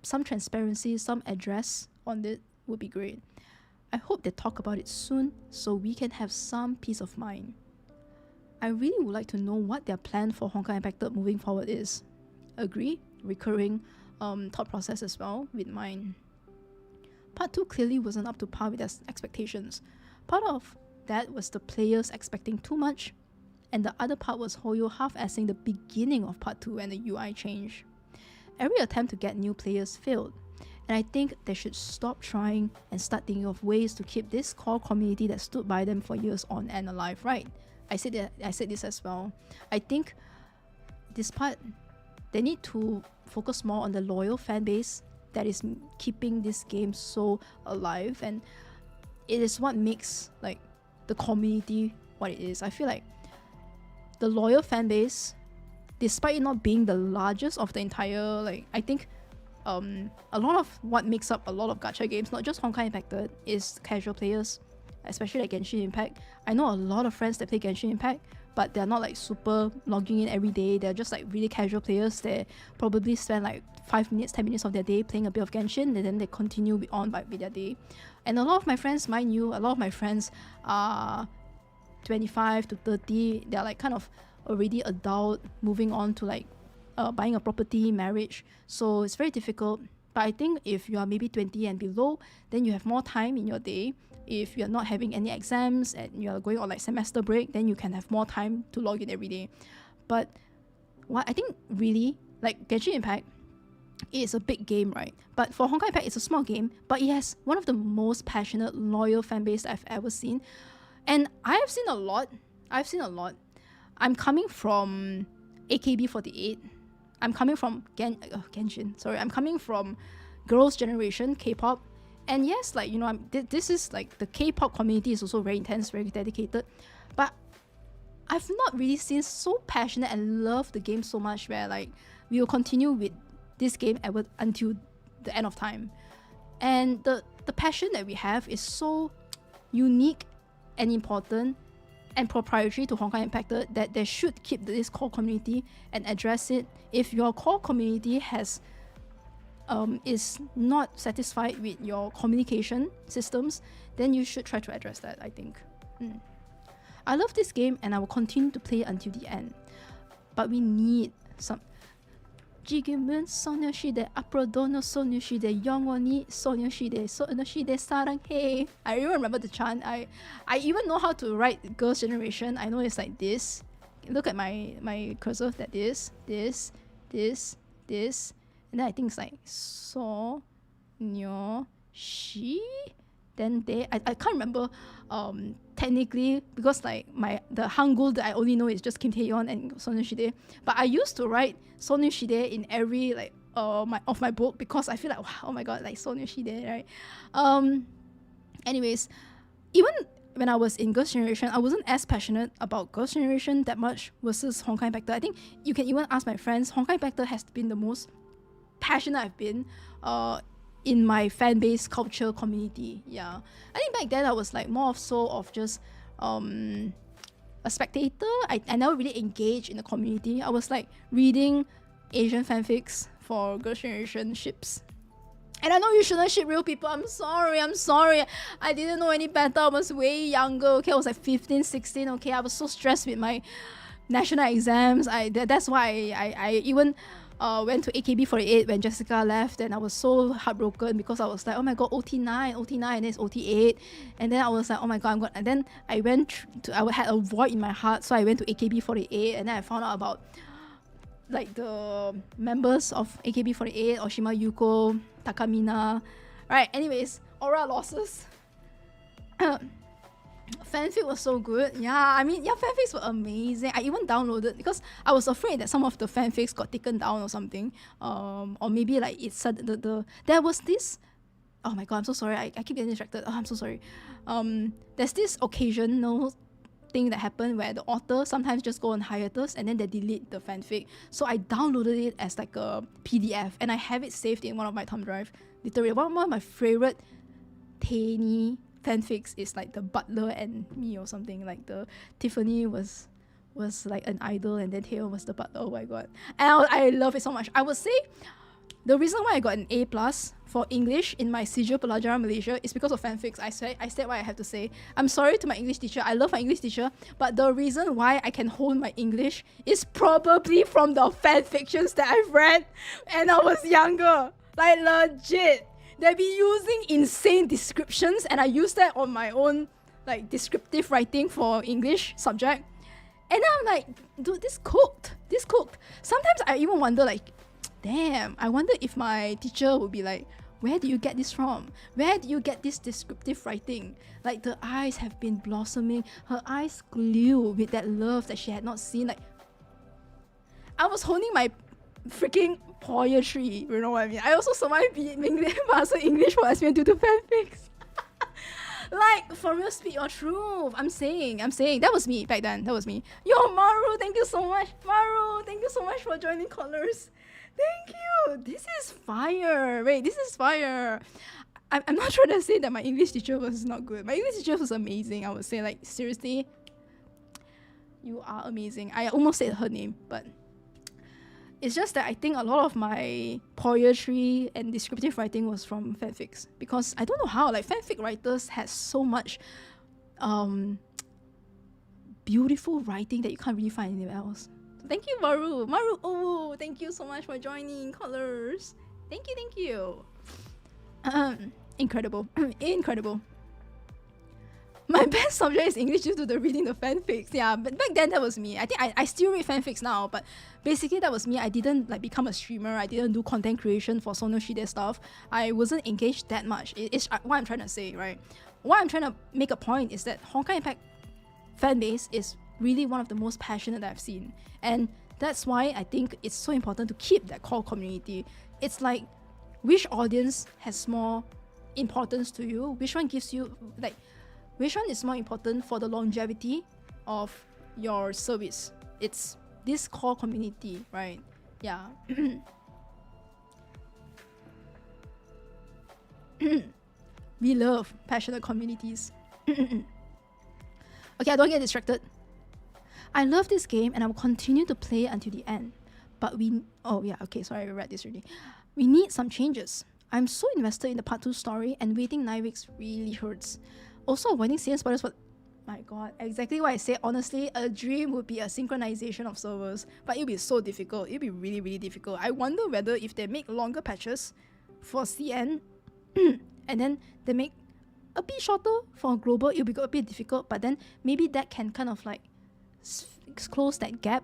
some transparency, some address on it would be great. I hope they talk about it soon so we can have some peace of mind. I really would like to know what their plan for Honkai Impact 3rd moving forward is. Agree? Recurring thought process as well with mine. Part 2 clearly wasn't up to par with their expectations. Part of that was the players expecting too much, and the other part was HoYo half-assing the beginning of Part 2 and the UI change. Every attempt to get new players failed, and I think they should stop trying and start thinking of ways to keep this core community that stood by them for years on and alive, right? I said this as well. I think this part, they need to focus more on the loyal fan base that is keeping this game so alive, and it is what makes like the community what it is. I feel like the loyal fan base, despite it not being the largest of the entire, like, I think a lot of what makes up a lot of gacha games, not just Honkai Impact 3rd, is casual players, especially like Genshin Impact. I know a lot of friends that play Genshin Impact, but they're not like super logging in every day. They're just like really casual players. They probably spend like 5 minutes, 10 minutes of their day playing a bit of Genshin, and then they continue on with their day. And a lot of my friends, mind you, a lot of my friends are 25 to 30. They're like kind of already adult, moving on to like buying a property, marriage. So it's very difficult. But I think if you are maybe 20 and below, then you have more time in your day. If you're not having any exams and you're going on like semester break, then you can have more time to log in every day. But what I think really, like Genshin Impact, it's a big game, right? But for Honkai Impact, it's a small game, but it has one of the most passionate, loyal fan base I've ever seen. And I have seen a lot. I'm coming from AKB48. I'm coming from Genshin. Sorry, I'm coming from Girls' Generation, K-pop. And yes, like, you know, this is like the K-pop community is also very intense, very dedicated. But I've not really seen so passionate and love the game so much where like we will continue with this game until the end of time. And the passion that we have is so unique and important and proprietary to Honkai Impact 3rd that they should keep this core community and address it. If your core community is not satisfied with your communication systems, then you should try to address that, I think. I love this game and I will continue to play until the end. But we need some 지금은 소녀시대 앞으로도 소녀시대 영원히 소녀시대 소녀시대 사랑해. I even remember the chant. I even know how to write Girls' Generation. I know it's like this. Look at my cursor, that this, and then I think it's like so nyo shi, then they I can't remember technically, because like the Hangul that I only know is just Kim Taeyeon and Sonushide, but I used to write Sonushide in every like my book, because I feel like, wow, oh my god, like so there, right? Anyways, even when I was in Girls' Generation, I wasn't as passionate about Girls' Generation that much versus Honkai Factor. I think you can even ask my friends. Honkai Factor has been the most passionate I've been in my fan base culture community. Yeah, I think back then I was like more of just a spectator. I never really engaged in the community. I was like reading Asian fanfics for Girls' Generation ships. And I know you shouldn't ship real people. I'm sorry. I didn't know any better. I was way younger. Okay, I was like 15, 16. Okay, I was so stressed with my national exams. That's why I even went to AKB48 when Jessica left, and I was so heartbroken because I was like, oh my god, OT9, and then it's OT8, and then I was like, oh my god, I'm going. And then I had a void in my heart, so I went to AKB48, and then I found out about like the members of AKB48, Oshima Yuko, Takamina, right? Anyways, aura losses. Fanfic was so good. Yeah, I mean, yeah, fanfics were amazing. I even downloaded because I was afraid that some of the fanfics got taken down or something. Or maybe like it said there was this. Oh my god, I'm so sorry. I keep getting distracted. Oh, I'm so sorry. There's this occasional thing that happened where the author sometimes just go on hiatus and then they delete the fanfic. So I downloaded it as like a PDF and I have it saved in one of my thumb drive. Literally, one of my favorite Taney fanfics is like the Butler and Me or something. Like the Tiffany was like an idol and then Taeyeon was the butler. Oh my god, and I love it so much. I would say the reason why I got an A+ for English in my Sijil Pelajaran Malaysia is because of fanfics. I said what I have to say. I'm sorry to my English teacher. I love my English teacher, but the reason why I can hold my English is probably from the fanfictions that I've read when I was younger. Like legit. They be using insane descriptions and I use that on my own like descriptive writing for English subject. And I'm like, dude, this cooked. Sometimes I even wonder like, damn, I wonder if my teacher would be like, where do you get this from? Where do you get this descriptive writing? Like the eyes have been blossoming, her eyes glue with that love that she had not seen. Like, I was honing my freaking poetry, you know what I mean? I also survived master English for SPM due to fanfics. Like, for real, speak your truth. I'm saying. That was me back then. That was me. Yo, Maru, thank you so much. Maru, thank you so much for joining Colors. Thank you. This is fire. Wait, this is fire. I'm not trying to say that my English teacher was not good. My English teacher was amazing, I would say. Like, seriously, you are amazing. I almost said her name, but it's just that I think a lot of my poetry and descriptive writing was from fanfics. Because I don't know how, like, fanfic writers had so much beautiful writing that you can't really find anywhere else. Thank you, Maru. Oh, thank you so much for joining Colors. Thank you. Incredible. My best subject is English due to the reading the fanfics. Yeah, but back then that was me. I think I still read fanfics now, but basically that was me. I didn't like become a streamer. I didn't do content creation for Sonoshide stuff. I wasn't engaged that much. It's what I'm trying to say, right? What I'm trying to make a point is that Honkai Impact fanbase is really one of the most passionate that I've seen. And that's why I think it's so important to keep that core community. It's like, which audience has more importance to you? Which one gives you, like, which one is more important for the longevity of your service? It's this core community, right? Yeah. We love passionate communities. Okay, I don't get distracted. I love this game and I will continue to play until the end. But sorry, I read this already. We need some changes. I'm so invested in the part 2 story and waiting 9 weeks really hurts. Also, avoiding seeing spoilers for... My god, exactly what I said. Honestly, a dream would be a synchronization of servers. But it would be so difficult. It would be really, really difficult. I wonder whether if they make longer patches for CN and then they make a bit shorter for global, it will be a bit difficult. But then maybe that can kind of like close that gap,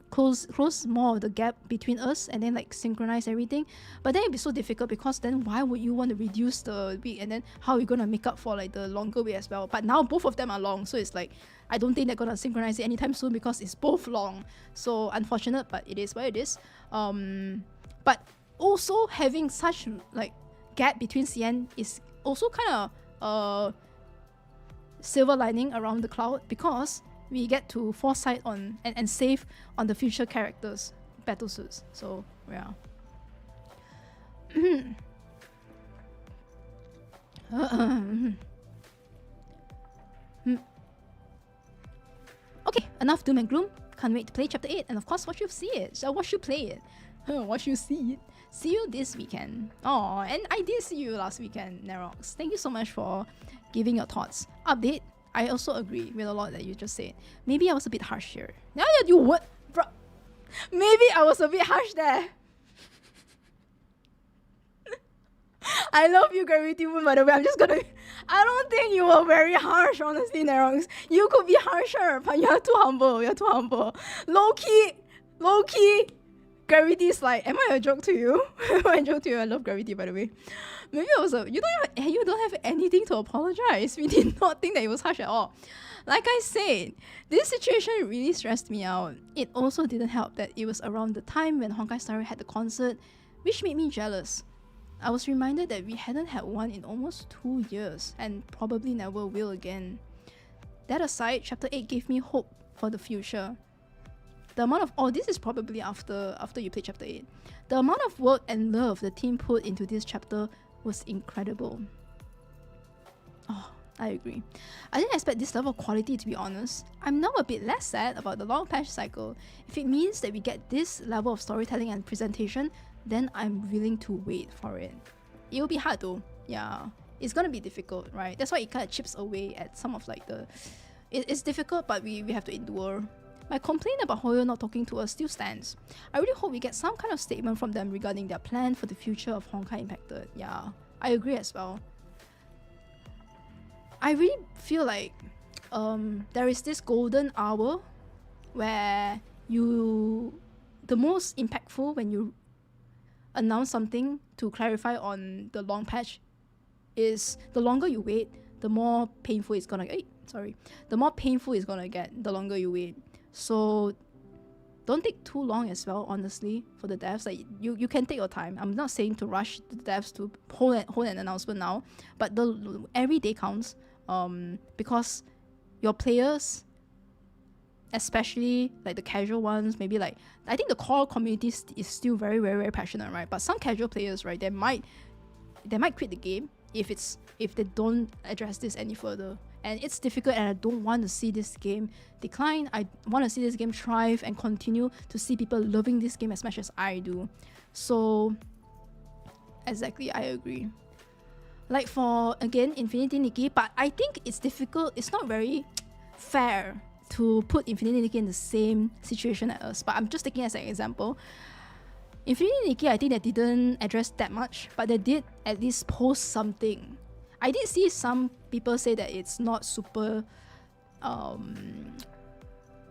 close more of the gap between us and then like synchronize everything. But then it'd be so difficult because then why would you want to reduce the week and then how are you gonna make up for like the longer week as well? But now both of them are long, so it's like I don't think they're gonna synchronize it anytime soon because it's both long. So unfortunate, but it is what it is. But also having such like gap between CN is also kind of silver lining around the cloud, because we get to foresight on and save on the future characters' battle suits. So yeah. Okay, enough doom and gloom. Can't wait to play chapter 8, and of course watch you see it. So watch you play it. Watch you see it. See you this weekend. Oh, and I did see you last weekend, Nerox. Thank you so much for giving your thoughts. Update, I also agree with a lot that you just said. Maybe I was a bit harsh here. Yeah, you what? Bro. Maybe I was a bit harsh there. I love you, Gravity Moon, by the way. I don't think you were very harsh, honestly, Nerox. You could be harsher, but you're too humble. You're too humble. Low key. Gravity is like, am I a joke to you? Am I a joke to you? I love Gravity, by the way. Maybe it was you don't have anything to apologize. We did not think that it was harsh at all. Like I said, this situation really stressed me out. It also didn't help that it was around the time when Honkai Star Rail had the concert, which made me jealous. I was reminded that we hadn't had one in almost 2 years, and probably never will again. That aside, Chapter 8 gave me hope for the future. The amount of this is probably after you play Chapter 8. The amount of work and love the team put into this chapter was incredible. Oh, I agree. I didn't expect this level of quality, to be honest. I'm now a bit less sad about the long patch cycle. If it means that we get this level of storytelling and presentation, then I'm willing to wait for it. It'll be hard though. Yeah, it's gonna be difficult, right? That's why it kind of chips away at some of like the... It's difficult, but we have to endure. My complaint about Hoyo not talking to us still stands. I really hope we get some kind of statement from them regarding their plan for the future of Honkai Impacted. Yeah, I agree as well. I really feel like there is this golden hour where the most impactful when you announce something to clarify on the long patch is the longer you wait, the more painful it's gonna get. The more painful it's gonna get the longer you wait. So don't take too long as well, honestly, for the devs. Like you can take your time. I'm not saying to rush the devs to hold an announcement now, but every day counts. Because your players, especially like the casual ones, maybe like I think the core community is still very, very, very passionate, right? But some casual players, right, they might quit the game if they don't address this any further. And it's difficult, and I don't want to see this game decline. I want to see this game thrive and continue to see people loving this game as much as I do. So exactly, I agree. Like for, again, Infinity Nikki, but I think it's difficult. It's not very fair to put Infinity Nikki in the same situation as us. But I'm just taking as an example. Infinity Nikki, I think they didn't address that much, but they did at least post something. I did see some people say that it's not super,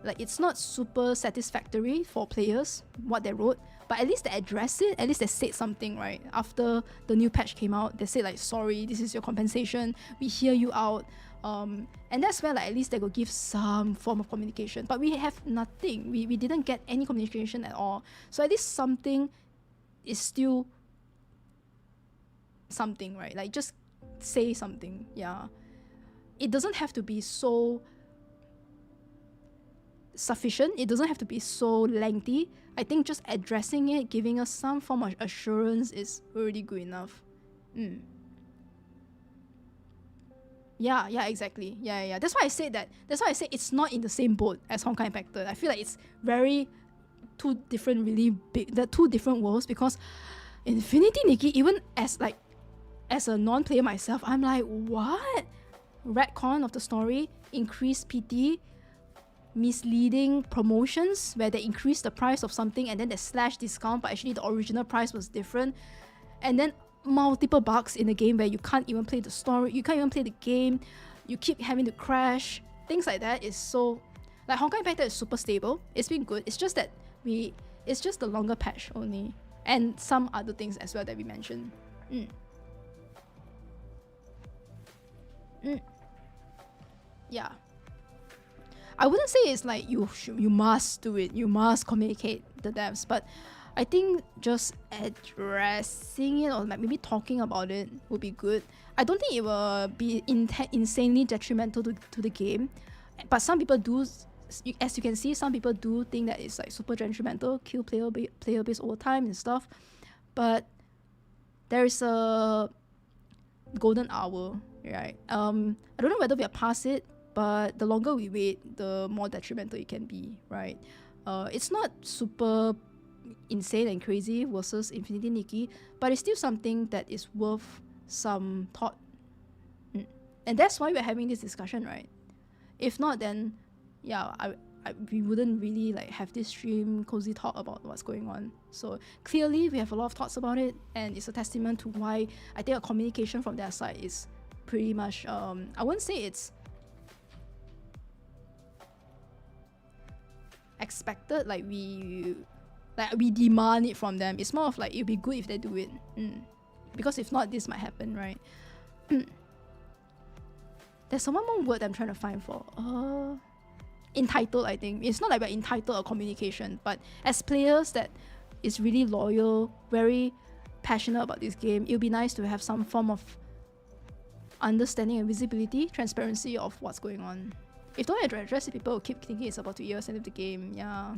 it's not super satisfactory for players, what they wrote. But at least they addressed it, at least they said something, right? After the new patch came out, they said like, sorry, this is your compensation, we hear you out. And that's where like at least they could give some form of communication. But we have nothing, we didn't get any communication at all. So at least something is still something, right? Like just say something, yeah. It doesn't have to be so sufficient, it doesn't have to be so lengthy. I think just addressing it, giving us some form of assurance is already good enough. Yeah, exactly. Yeah. That's why I said it's not in the same boat as Honkai Impacted. I feel like it's very two different worlds, because Infinity Nikki, even as a non-player myself, I'm like, what? Retcon of the story, increased PT, misleading promotions where they increase the price of something and then they slash discount, but actually the original price was different, and then multiple bugs in the game where you can't even play the story, you can't even play the game, you keep having to crash. Things like that is so... Like Honkai Impacted is super stable, it's been good, it's just that it's just the longer patch only, and some other things as well that we mentioned. Yeah, I wouldn't say it's like you must do it, you must communicate the devs, but I think just addressing it or like maybe talking about it would be good. I don't think it will be insanely detrimental to the game, but some people do, as you can see, some people do think that it's like super detrimental, kill player base over time and stuff. But there is a golden hour, right? I don't know whether we are past it, but the longer we wait, the more detrimental it can be, right? It's not super insane and crazy versus Infinity Nikki, but it's still something that is worth some thought. And that's why we're having this discussion, right? If not, then yeah, we wouldn't really like have this stream cozy talk about what's going on. So clearly we have a lot of thoughts about it, and it's a testament to why I think a communication from their side is pretty much I wouldn't say it's expected, like we demand it from them. It's more of like it'd be good if they do it, because if not, this might happen, right? There's one more word I'm trying to find for entitled. I think it's not like we're entitled or communication, but as players that is really loyal, very passionate about this game, it would be nice to have some form of understanding and visibility, transparency of what's going on. If don't address it, people will keep thinking it's about 2 years end of the game. Yeah.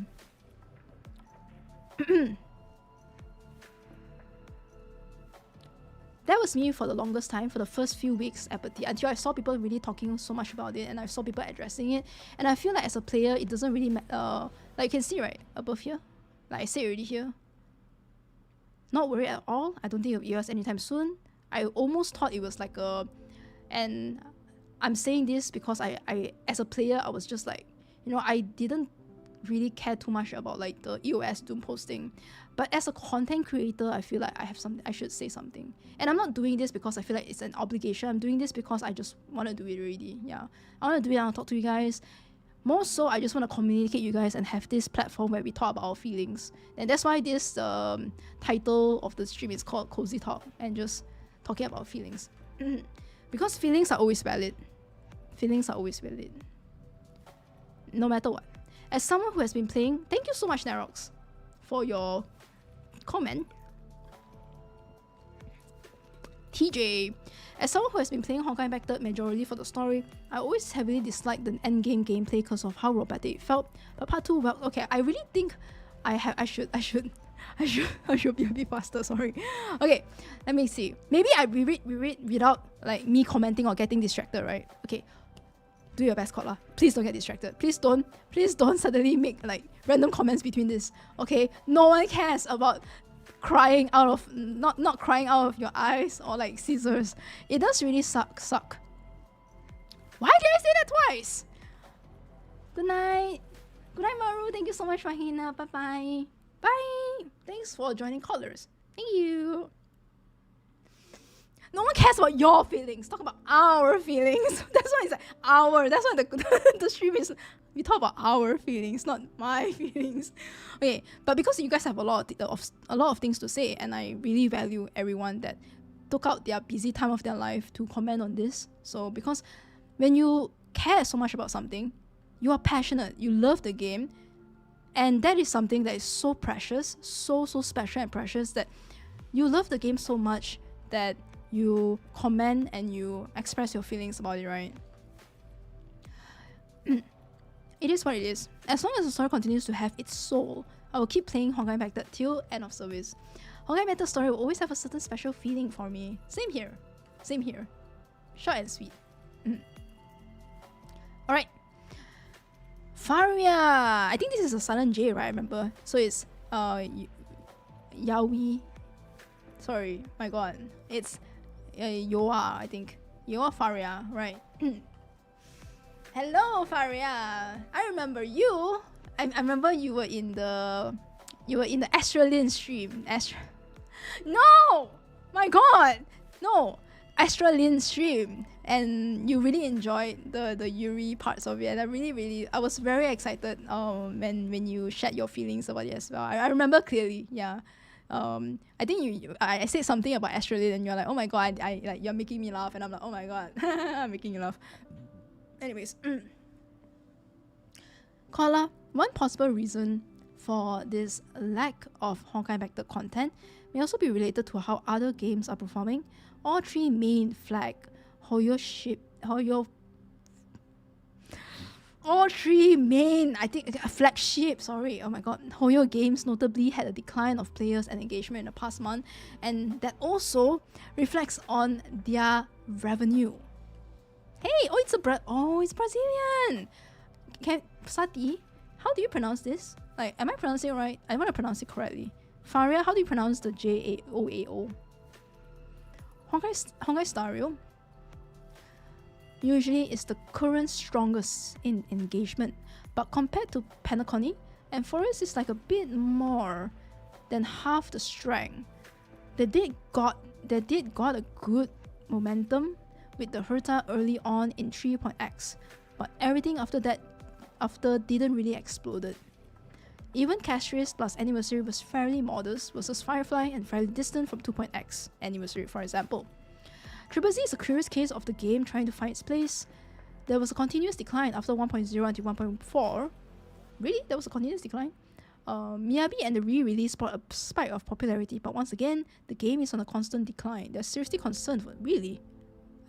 That was me for the longest time, for the first few weeks, apathy, until I saw people really talking so much about it and I saw people addressing it. And I feel like as a player, it doesn't really matter. Like you can see right above here, like I said already here, not worried at all. I don't think it'll be us anytime soon. I almost thought it was like a, and I'm saying this because I as a player, I was just like, you know, I didn't really care too much about like the EOS Doom posting. But as a content creator, I feel like I have something, I should say something. And I'm not doing this because I feel like it's an obligation. I'm doing this because I just want to do it already. Yeah, I want to do it. I want to talk to you guys. More so, I just want to communicate you guys and have this platform where we talk about our feelings. And that's why this title of the stream is called Cozy Talk, and just talking about feelings. Because feelings are always valid. Feelings are always valid. No matter what. As someone who has been playing, thank you so much, Narox, for your comment. TJ, as someone who has been playing Honkai Back 3rd majorly for the story, I always heavily disliked the endgame gameplay because of how robotic it felt. But part 2, well, okay, I really think I should be a bit faster, sorry. Okay, let me see. Maybe I reread without like me commenting or getting distracted, right? Okay. Do your best, Kodla. Please don't get distracted. Please don't suddenly make like random comments between this. Okay? No one cares about crying out of not crying out of your eyes or like scissors. It does really suck. Why did I say that twice? Good night. Good night, Maru. Thank you so much, Rahina. Bye-bye. Bye. Thanks for joining callers. Thank you. No one cares about your feelings. Talk about our feelings. That's why it's like our. That's why the stream is. We talk about our feelings, not my feelings. Okay, but because you guys have a lot of things to say, and I really value everyone that took out their busy time of their life to comment on this. So because when you care so much about something, you are passionate. You love the game, and that is something that is so precious, so special and precious, that you love the game so much that you comment and you express your feelings about it, right? It is what it is. As long as the story continues to have its soul, I will keep playing Honkai Back 3rd till end of service. Honkai Back 3rd story will always have a certain special feeling for me. Same here. Same here. Short and sweet. Alright. Faria! I think this is a silent J, right? I remember. So it's Yaoi. Sorry, my god. It's Yoa, I think. Yoa Faria, right? Hello, Faria. I remember you. I remember you were in the Astralian stream. No! My god! No! Astralian stream. And you really enjoyed the Yuri parts of it. And I was very excited when you shared your feelings about it as well. I remember clearly, yeah. I think I said something about Australia and you're like, oh my god, I like you're making me laugh, and I'm like, oh my god, I'm making you laugh. Anyways, Kodla, one possible reason for this lack of Honkai-backed content may also be related to how other games are performing. All three main all three main, flagship, HoYo games notably had a decline of players and engagement in the past month, and that also reflects on their revenue. Hey, it's Brazilian! Sati, how do you pronounce this? Like, am I pronouncing it right? I want to pronounce it correctly. Faria, how do you pronounce the J-A-O-A-O? Honkai Star Rail usually is the current strongest in engagement, but compared to Penacony, and Forest is like a bit more than half the strength. They did got a good momentum with the Herta early on in 3.x, but everything after didn't really exploded. Even Castris plus Anniversary was fairly modest versus Firefly and fairly distant from 2.x Anniversary, for example. Triple Z is a curious case of the game trying to find its place. There was a continuous decline after 1.0 until 1.4. Really? There was a continuous decline? Miyabi and the re-release brought a spike of popularity, but once again, the game is on a constant decline. They're seriously concerned for it. Really?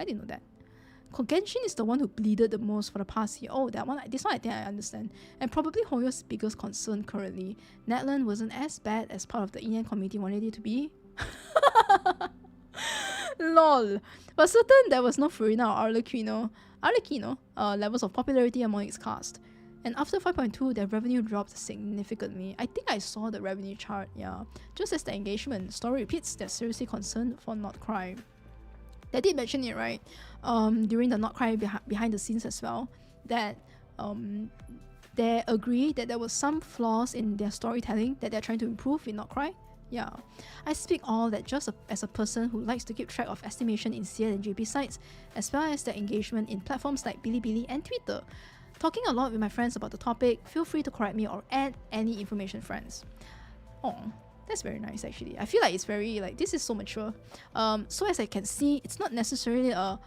I didn't know that. Genshin is the one who bleeded the most for the past year. Oh, this one I think I understand. And probably HoYo's biggest concern currently. Netland wasn't as bad as part of the EN community wanted it to be. Lol. But certain there was no Furina or Arlecchino levels of popularity among its cast. And after 5.2, their revenue dropped significantly. I think I saw the revenue chart, yeah. Just as the engagement, story repeats, they're seriously concerned for Not Cry. They did mention it, right? During the Not Cry behind the scenes as well, that they agree that there was some flaws in their storytelling that they're trying to improve in Not Cry. Yeah, I speak all that just as a person who likes to keep track of estimation in CL and JP sites, as well as their engagement in platforms like Bilibili and Twitter. Talking a lot with my friends about the topic, feel free to correct me or add any information, friends. Oh, that's very nice actually. I feel like it's very, this is so mature. So as I can see, it's not necessarily a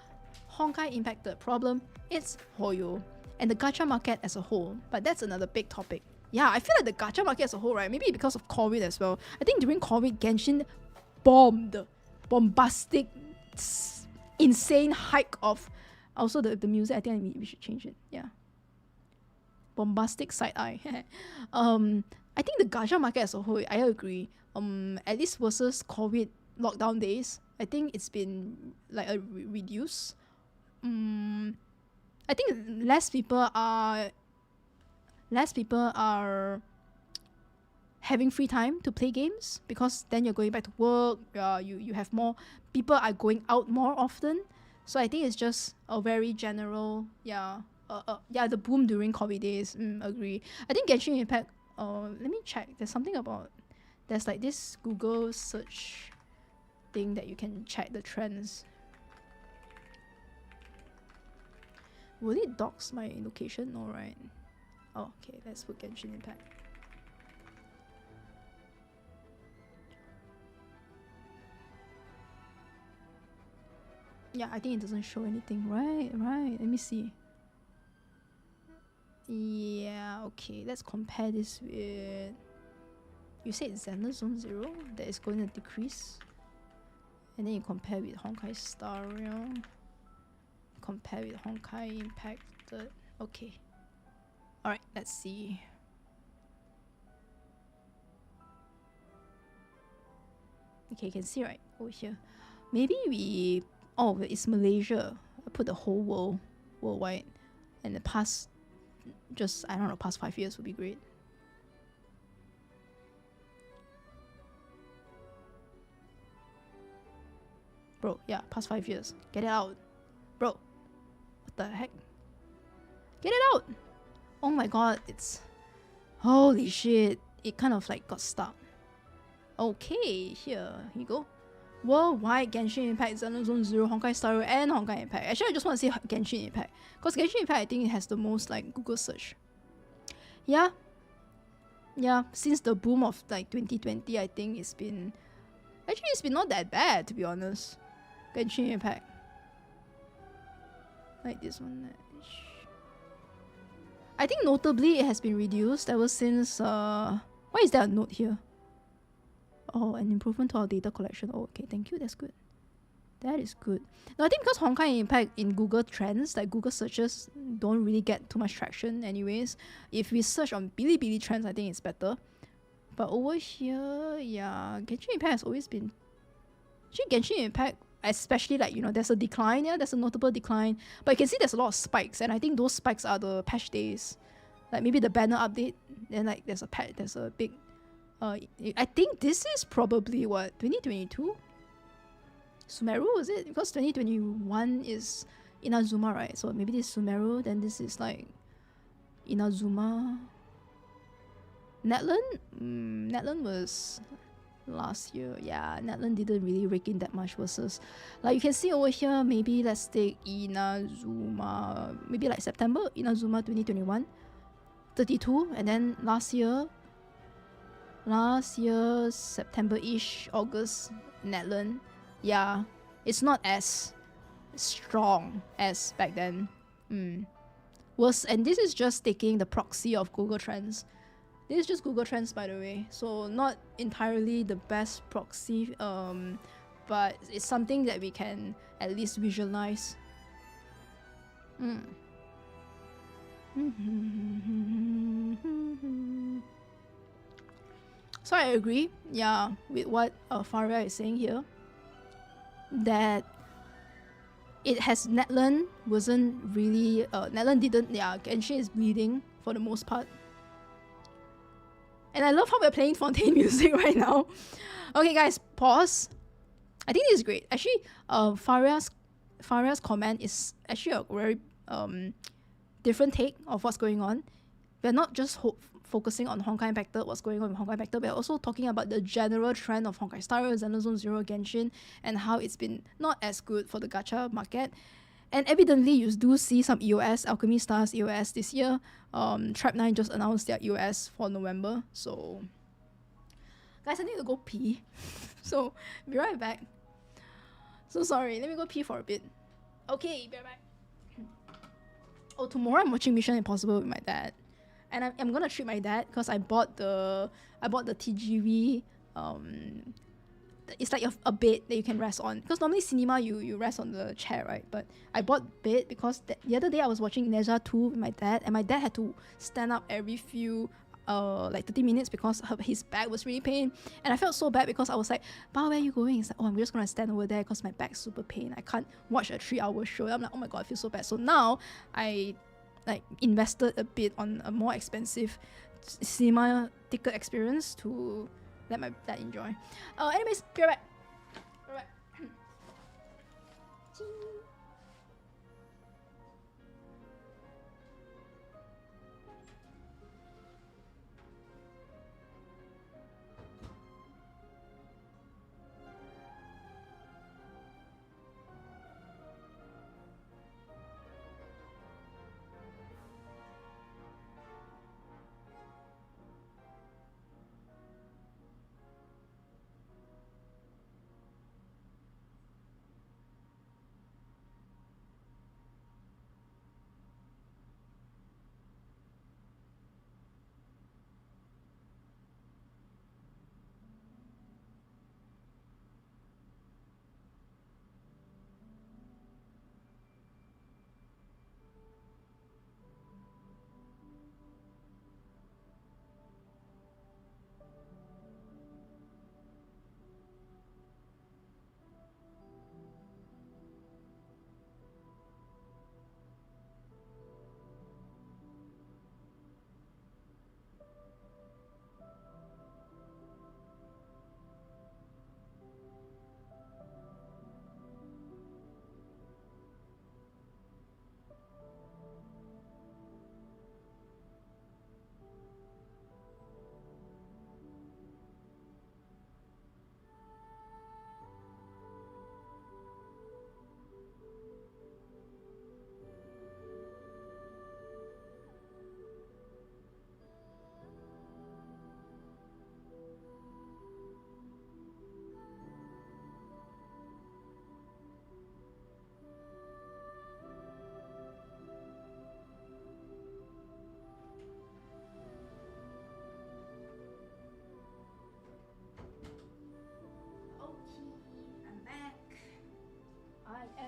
Honkai impacted problem, it's HoYo and the gacha market as a whole, but that's another big topic. Yeah, I feel like the gacha market as a whole, right? Maybe because of COVID as well. I think during COVID, Genshin bombed. Bombastic, insane hike of... Also, the music, I think we should change it. Yeah. Bombastic side-eye. I think the gacha market as a whole, I agree. At least versus COVID lockdown days, I think it's been like a reduce. I think less people are having free time to play games because then you're going back to work. You have more people are going out more often. So I think it's just a very general, the boom during COVID days. Agree. I think Genshin Impact. Let me check. There's like this Google search thing that you can check the trends. Will it dox my location? No, right? Oh, okay, let's put Genshin Impact. Yeah, I think it doesn't show anything. Right. Let me see. Yeah, okay, let's compare this with... You said Xena Zone 0 that is going to decrease. And then you compare with Honkai Star Rail. Compare with Honkai Impacted. Okay. Alright, let's see. Okay, you can see right over here. Maybe we... Oh, it's Malaysia. I put the whole world, worldwide. And the past... Just, I don't know, past 5 years would be great. Bro, yeah, past 5 years. Get it out. Bro. What the heck? Get it out! Oh my god, it's... Holy shit. It kind of like got stuck. Okay, here you go. Worldwide Genshin Impact, Xena Zone 0, Honkai Star Rail, and Honkai Impact. Actually, I just want to say Genshin Impact. Because Genshin Impact, I think it has the most like Google search. Yeah. Yeah, since the boom of like 2020, I think it's been... Actually, it's been not that bad, to be honest. Genshin Impact. Like this one. I think notably it has been reduced ever since Why is there a note here? Oh, an improvement to our data collection. Oh, okay, thank you. That's good. That is good. No, I think because Honkai Impact in Google Trends, like Google searches, don't really get too much traction anyways. If we search on Bilibili Trends, I think it's better. But over here, yeah, Genshin Impact has always been... Actually, Genshin Impact, especially like, you know, there's a decline, yeah, there's a notable decline. But you can see there's a lot of spikes, and I think those spikes are the patch days. Like maybe the banner update, then like there's a big... I think this is probably what, 2022? Sumeru, is it? Because 2021 is Inazuma, right? So maybe this is Sumeru, then this is like Inazuma. Netland? Netland was last year. Yeah, Netland didn't really rake in that much versus... Like you can see over here, maybe let's take Inazuma, maybe like September, Inazuma 2021. 32, and then last year, September-ish, August, Netland. Yeah, it's not as strong as back then. Worse, and this is just taking the proxy of Google Trends. This is just Google Trends, by the way, so not entirely the best proxy, but it's something that we can at least visualize. So I agree, yeah, with what Faria is saying here, that it has... Netland wasn't really... Netland didn't... Yeah, Genshin is bleeding for the most part. And I love how we're playing Fontaine music right now. Okay guys, pause. I think this is great. Actually, Faria's comment is actually a very different take of what's going on. We're not just focusing on Honkai Impact 3rd, what's going on with Honkai Impact 3rd, we're also talking about the general trend of Honkai Star Rail, Xenoblade Zero, Genshin, and how it's been not as good for the gacha market. And evidently, you do see some EOS, Alchemy Stars EOS this year. Trap 9 just announced their EOS for November, so... Guys, I need to go pee. So, be right back. So sorry, let me go pee for a bit. Okay, be right back. Oh, tomorrow I'm watching Mission Impossible with my dad. And I'm gonna treat my dad because I bought the TGV. It's like a bed that you can rest on. Because normally cinema you rest on the chair, right? But I bought bed because the other day I was watching Ninja 2 with my dad, and my dad had to stand up every few like 30 minutes because his back was really pain. And I felt so bad because I was like, "Ba, where are you going?" He's like, "Oh, I'm just gonna stand over there because my back's super pain. I can't watch a 3-hour show." I'm like, "Oh my god, I feel so bad." So now I like invested a bit on a more expensive cinema ticket experience to let my dad enjoy. Anyways, be right back. Be right back.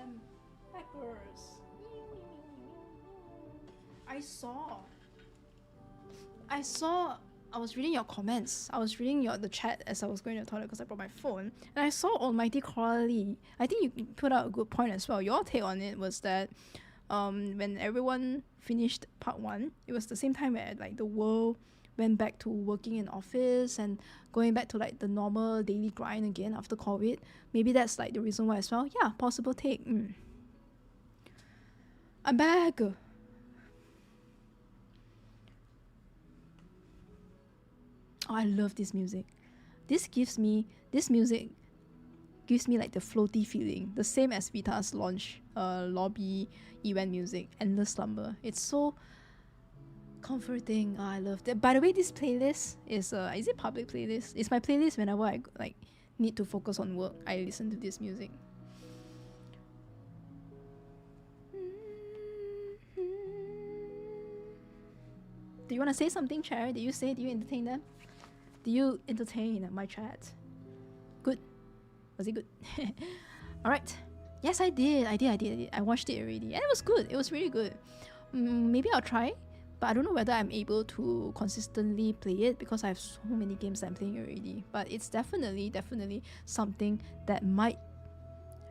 them. Hackers. I was reading your comments. I was reading the chat as I was going to the toilet because I brought my phone. And I saw Almighty Crawley. I think you put out a good point as well. Your take on it was that when everyone finished part 1, it was the same time where like the world went back to working in office and going back to like the normal daily grind again after COVID. Maybe that's like the reason why as well. Yeah, possible take. I'm back. Oh, I love this music. This music gives me like the floaty feeling, the same as Vita's launch lobby event music, Endless Slumber. It's so comforting. Oh, I love that. By the way, this playlist is it public playlist? It's my playlist whenever I like need to focus on work. I listen to this music. Do you want to say something, Cherry? Did you entertain them? Did you entertain my chat? Good. Was it good? Alright. Yes, I did. I watched it already. And it was good. It was really good. Maybe I'll try. But I don't know whether I'm able to consistently play it because I have so many games I'm playing already. But it's definitely something that might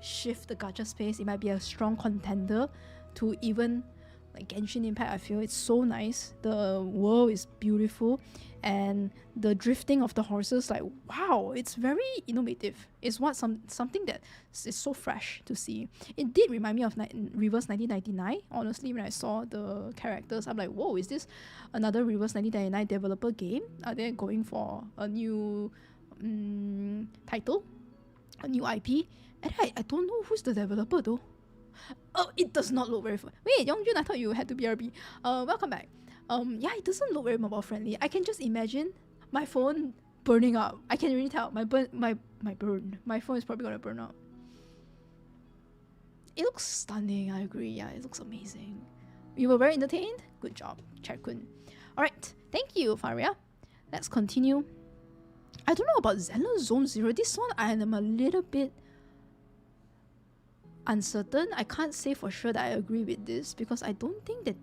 shift the gacha space. It might be a strong contender to even like Genshin Impact. I feel it's so nice. The world is beautiful, and the drifting of the horses, like wow, it's very innovative. It's something that is so fresh to see. It did remind me of Reverse 1999. Honestly, when I saw the characters, I'm like, whoa, is this another Reverse 1999 developer game? Are they going for a new title, a new IP? And I don't know who's the developer though. Oh, it does not look very fun. Wait, Youngjun, I thought you had to BRB. Welcome back. Yeah, it doesn't look very mobile friendly. I can just imagine my phone burning up. I can really tell. My phone is probably gonna burn up. It looks stunning, I agree. Yeah, it looks amazing. You were very entertained? Good job, Cherkun. Alright, thank you, Faria. Let's continue. I don't know about Zenless Zone Zero. This one I am a little bit uncertain. I can't say for sure that I agree with this because I don't think that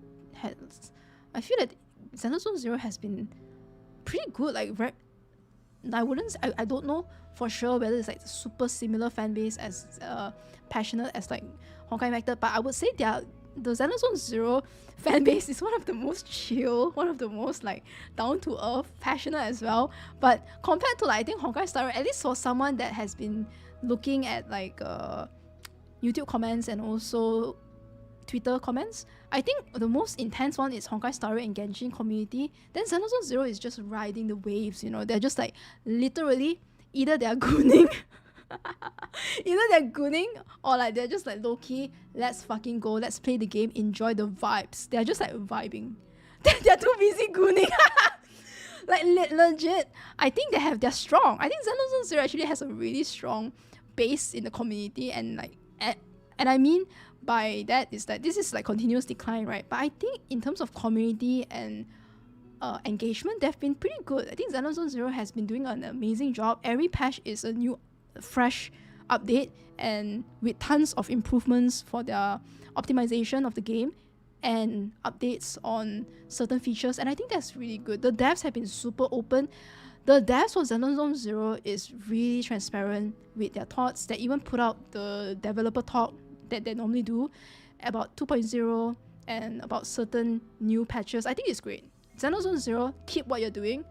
I feel that Zenless Zone Zero has been pretty good. Like I don't know for sure whether it's like super similar fan base as passionate as like Honkai Vector, but I would say the Zenless Zone Zero fan base is one of the most chill, one of the most like down to earth, passionate as well. But compared to like I think Honkai Star, at least for someone that has been looking at like YouTube comments and also Twitter comments, I think the most intense one is Honkai Star Rail and Genshin community. Then Zenless Zone Zero is just riding the waves, you know. They're just like literally either they're gooning or like they're just like low-key, let's fucking go, let's play the game, enjoy the vibes. They're just like vibing. They're too busy gooning. Like legit, I think they're strong. I think Zenless Zone Zero actually has a really strong base in the community, and like and I mean by that is that this is like continuous decline, right? But I think in terms of community and engagement, they've been pretty good. I think Zenless Zone Zero has been doing an amazing job. Every patch is a new, fresh update, and with tons of improvements for their optimization of the game and updates on certain features, and I think that's really good. The devs have been super open. The devs for Zenless Zone Zero is really transparent with their thoughts. They even put out the developer talk that they normally do about 2.0 and about certain new patches. I think it's great. Zenless Zone Zero, keep what you're doing.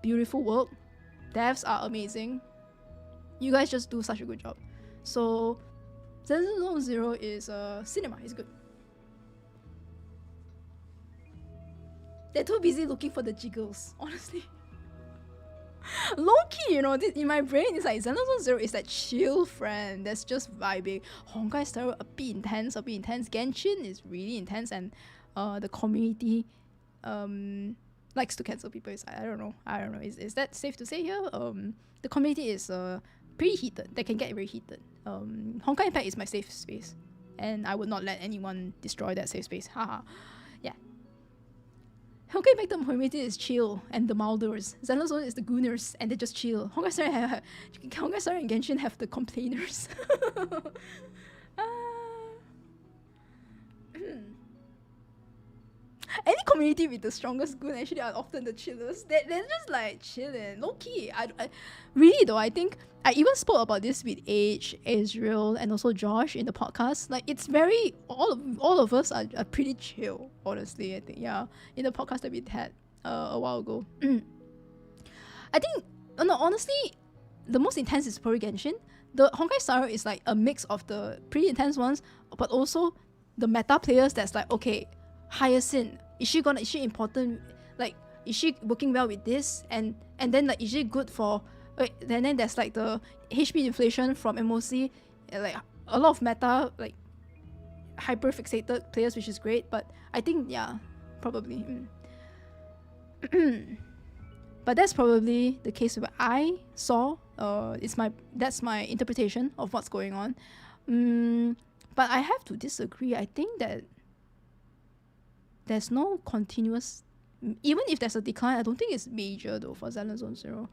Beautiful work. Devs are amazing. You guys just do such a good job. So Zenless Zone Zero is cinema. It's good. They're too busy looking for the jiggles, honestly. Low-key, you know, in my brain, it's like Zenless Zone Zero is that chill friend that's just vibing. Honkai Star a bit intense. Genshin is really intense, and the community likes to cancel people. I don't know. Is that safe to say here? The community is pretty heated. They can get very heated. Honkai Impact is my safe space, and I would not let anyone destroy that safe space. Haha. Yeah. Honkai Impact the community is chill and the Maldors. Zenless Zone is the gooners and they just chill. Honkai Star and Genshin have the complainers. any community with the strongest goon actually are often the chillers. They're just like chilling, low key. I really though, I think I even spoke about this with Israel, and also Josh in the podcast. Like it's very all of us are pretty chill, honestly. I think in the podcast that we had a while ago. I think no, honestly, the most intense is probably Genshin. The Honkai Star is like a mix of the pretty intense ones, but also the meta players that's like, okay, Hyacinth, is she important? Like, is she working well with this? And then like, is she good for? Then there's like the HP inflation from MOC, like a lot of meta like hyper fixated players, which is great. But I think probably. But that's probably the case where I saw. That's my interpretation of what's going on. But I have to disagree. I think that there's no continuous. Even if there's a decline, I don't think it's major though for Zenless Zone Zero.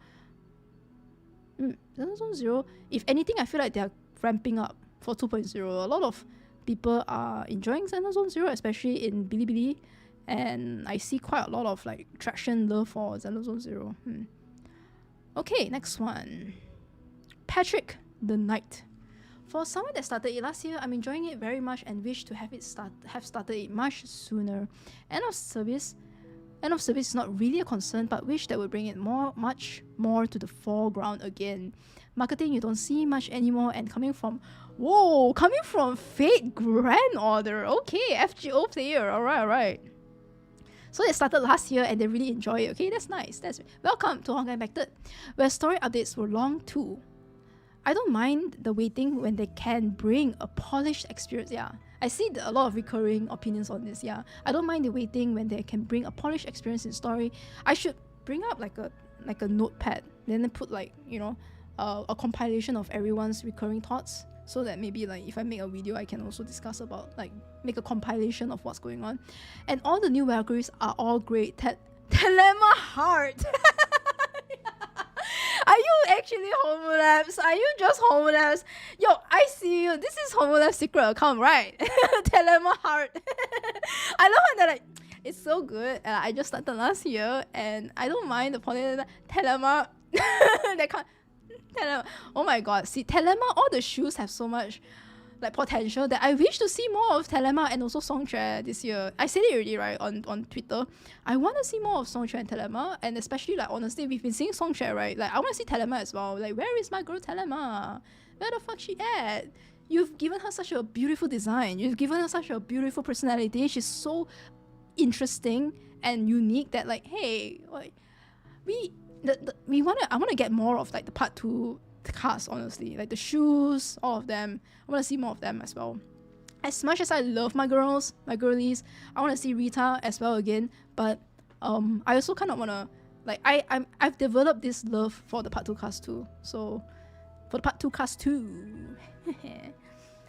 Zenless Zone Zero, if anything, I feel like they're ramping up for 2.0. A lot of people are enjoying Zenless Zone Zero, especially in Bilibili. And I see quite a lot of like traction love for Zenless Zone Zero. Okay, next one. Patrick the Knight. For someone that started it last year, I'm enjoying it very much and wish to have started it much sooner. End of service is not really a concern, but wish that would bring it much more to the foreground again. Marketing you don't see much anymore, and coming from Fate Grand Order. Okay, FGO player. Alright. So they started last year and they really enjoy it. Okay, that's nice. Welcome to Honkai Backed, where story updates were long too. I don't mind the waiting when they can bring a polished experience. I see a lot of recurring opinions on this. I don't mind the waiting when they can bring a polished experience in story. I should bring up like a notepad, then put like a compilation of everyone's recurring thoughts. So that maybe like if I make a video, I can also discuss about like make a compilation of what's going on. And all the new Valkyries are all great. Telema Heart. Are you actually Homolabs? Are you just Homolabs? Yo, I see you. This is Homolabs' secret account, right? Telema Heart. I love how they're like, it's so good. I just started last year and I don't mind the poly Telema. They can't. Telema. Oh my god, see Telema, all the shoes have so much like potential that I wish to see more of Telema and also Songtre this year. I said it already, right, on Twitter. I want to see more of Songtre and Telema, and especially like honestly, we've been seeing Songtre, right? Like I want to see Telema as well. Like where is my girl Telema? Where the fuck she at? You've given her such a beautiful design. You've given her such a beautiful personality. She's so interesting and unique that like, hey, like I want to get more of like the part 2 cast, honestly, like the shoes, all of them. I want to see more of them as well. As much as I love my girlies, I want to see Rita as well again. But I also kind of want to like I've developed this love for the part 2 cast too. So for the part 2 cast too,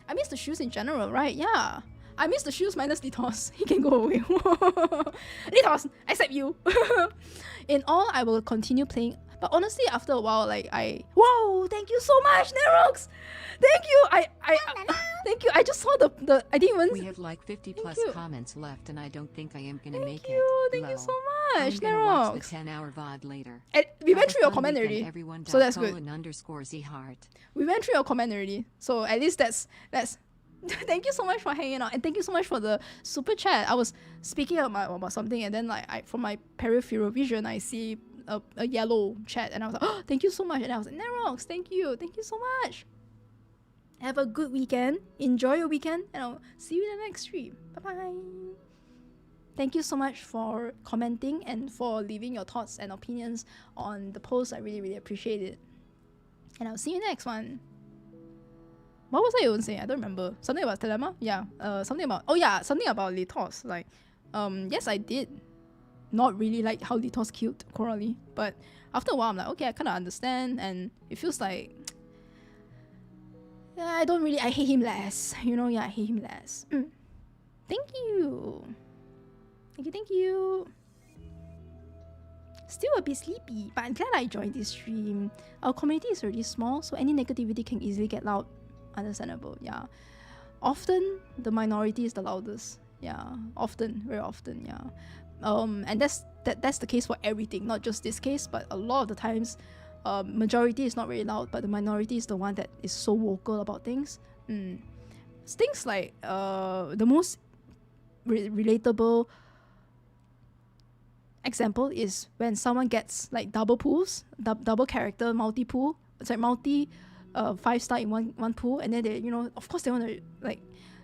I miss the shoes in general, right? Yeah. I miss the shoes minus Litos. He can go away. Litos, except you. In all, I will continue playing. But honestly, after a while, like whoa, thank you so much, Nerox. Thank you. Thank you. I just saw the I didn't even. We have like 50 plus comments left, and I don't think I am gonna make it. Thank you so much, I'm gonna Nerox. watch the 10-hour VOD later. And we went through your comment already, so that's good. _zHeart. We went through your comment already, so at least that's. Thank you so much for hanging out, and thank you so much for the super chat. I was speaking about something, and then like from my peripheral vision, I see a yellow chat, and I was like, oh, thank you so much. And I was like, Nerox, thank you so much. Have a good weekend. Enjoy your weekend, and I'll see you in the next stream. Bye bye. Thank you so much for commenting and for leaving your thoughts and opinions on the post. I really appreciate it. And I'll see you next one. What was I even saying? I don't remember. Something about Telema? Yeah. Something about Litos. Like, yes, I did not really like how Litos killed Coralie, but after a while, I'm like, okay, I kind of understand, and it feels like I hate him less. I hate him less. Thank you. Thank you. Still a bit sleepy, but I'm glad I joined this stream. Our community is already small, so any negativity can easily get loud. Understandable, yeah. Often the minority is the loudest. Yeah, often, very often. Yeah. And that's the case for everything, not just this case, but a lot of the times, majority is not very loud, but the minority is the one that is so vocal about things. Things like the most relatable example is when someone gets like double pools, double character, multi pool. It's like multi 5-star in one pool, and then they, of course they want to like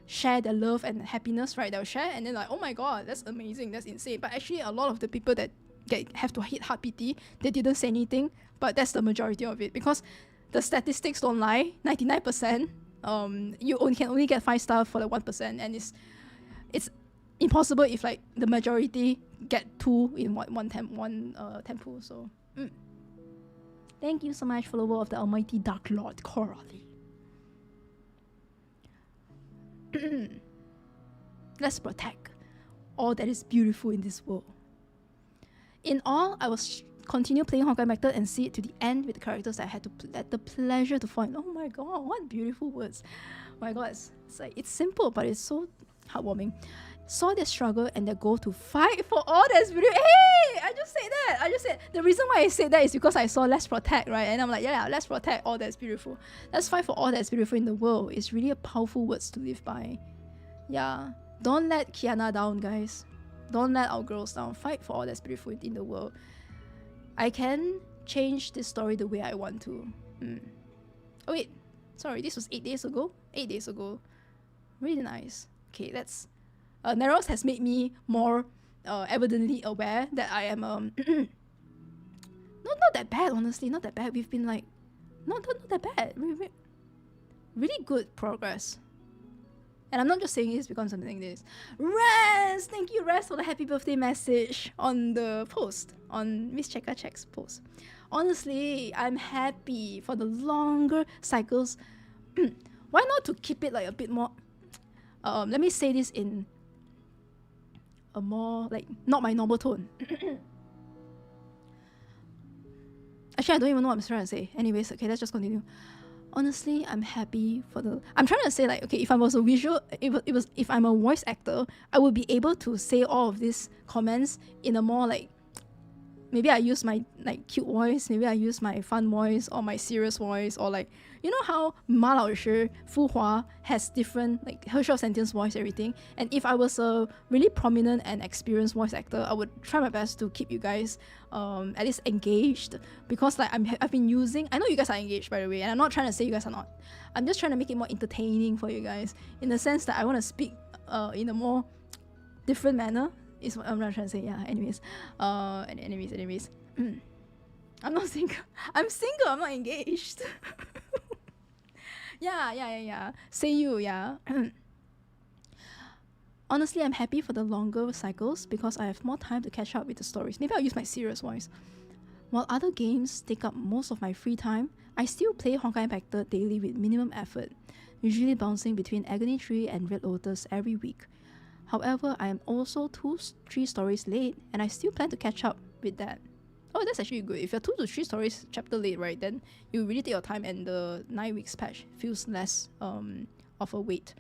share their love and happiness, right? They'll share, and then like, oh my god, that's amazing, that's insane. But actually, a lot of the people that have to hit hard PT, they didn't say anything, but that's the majority of it, because the statistics don't lie. 99%, you can only get 5-star for the 1%, and it's impossible if like the majority get 2 in one temple. So thank you so much, follower of the almighty Dark Lord Coralie. Let's protect all that is beautiful in this world. In all, I will continue playing Honkai 3rd and see it to the end with the characters that I had the pleasure to find. Oh my god, what beautiful words. Oh my god, it's simple, but it's so heartwarming. Saw their struggle and their goal to fight for all that's beautiful. Hey, I just said the reason why I said that is because I saw let's protect, right? And I'm like, yeah, let's protect all that's beautiful. Let's fight for all that's beautiful in the world. It's really a powerful words to live by. Yeah, don't let Kiana down, guys. Don't let our girls down. Fight for all that's beautiful in the world. I can change this story the way I want to. Oh wait, sorry, this was 8 days ago. 8 days ago. Really nice. Okay, that's Neros has made me more evidently aware that I am not that bad, honestly, not that bad. We've been like not that bad. Really good progress. And I'm not just saying this because I'm saying this. Raz! Thank you, Raz, for the happy birthday message on the post, on Miss Cheka Check's post. Honestly, I'm happy for the longer cycles. Why not to keep it like a bit more... let me say this in a more, like, not my normal tone. Actually, I don't even know what I'm trying to say. Anyways, okay, let's just continue. Honestly, I'm happy for the... I'm trying to say, like, okay, if I was a visual... If I'm a voice actor, I would be able to say all of these comments in a more, like... Maybe I use my, like, cute voice. Maybe I use my fun voice or my serious voice. Or, like, you know how Ma Lao Shi, Fu Hua has different, like, her short sentence voice, everything. And if I was a really prominent and experienced voice actor, I would try my best to keep you guys at least engaged. Because, like, I've been using... I know you guys are engaged, by the way. And I'm not trying to say you guys are not. I'm just trying to make it more entertaining for you guys. In the sense that I want to speak in a more different manner. Is what I'm not trying to say. Yeah, anyways. Anyways. I'm not single. I'm single, I'm not engaged. Yeah. Say you, yeah. Honestly, I'm happy for the longer cycles because I have more time to catch up with the stories. Maybe I'll use my serious voice. While other games take up most of my free time, I still play Honkai 3rd daily with minimum effort, usually bouncing between Agony Tree and Red Lotus every week. However, I am also 2-3 stories late, and I still plan to catch up with that. Oh, that's actually good. If you're 2 to 3 stories chapter late, right, then you really take your time, and the 9 weeks patch feels less of a weight.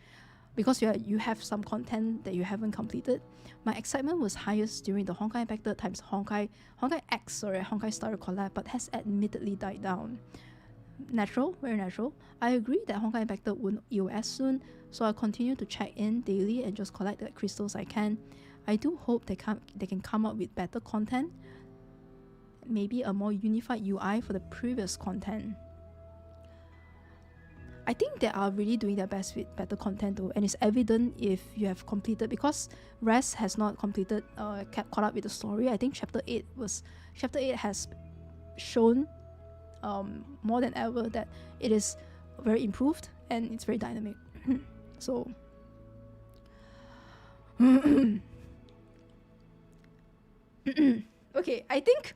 Because you have some content that you haven't completed. My excitement was highest during the Honkai 3rd times Honkai Star collab, but has admittedly died down. Natural, very natural. I agree that Honkai 3rd won't EOS soon, so I'll continue to check in daily and just collect the crystals I can. I do hope they can come up with better content, maybe a more unified UI for the previous content. I think they are really doing their best with better content though, and it's evident if you have completed, because Res has not completed, caught up with the story. I think Chapter 8 has shown more than ever that it is very improved and it's very dynamic. So okay, I think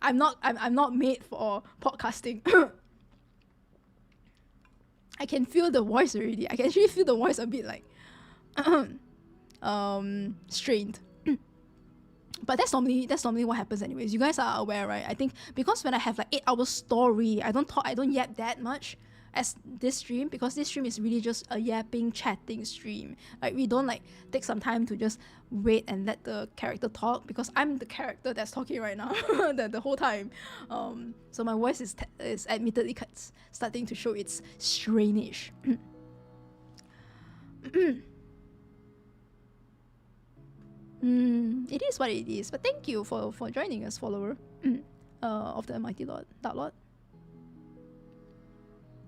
I'm not made for podcasting. I can feel the voice already. I can actually feel the voice a bit like strained. But that's normally what happens anyways. You guys are aware, right? I think because when I have like 8 hours story, I don't yap that much. as this stream, because this stream is really just a yapping, chatting stream. Like, we don't like take some time to just wait and let the character talk, because I'm the character that's talking right now the whole time. So my voice is admittedly starting to show its strainish. It is what it is. But thank you for joining us, follower of the Mighty Lord, Dark Lord.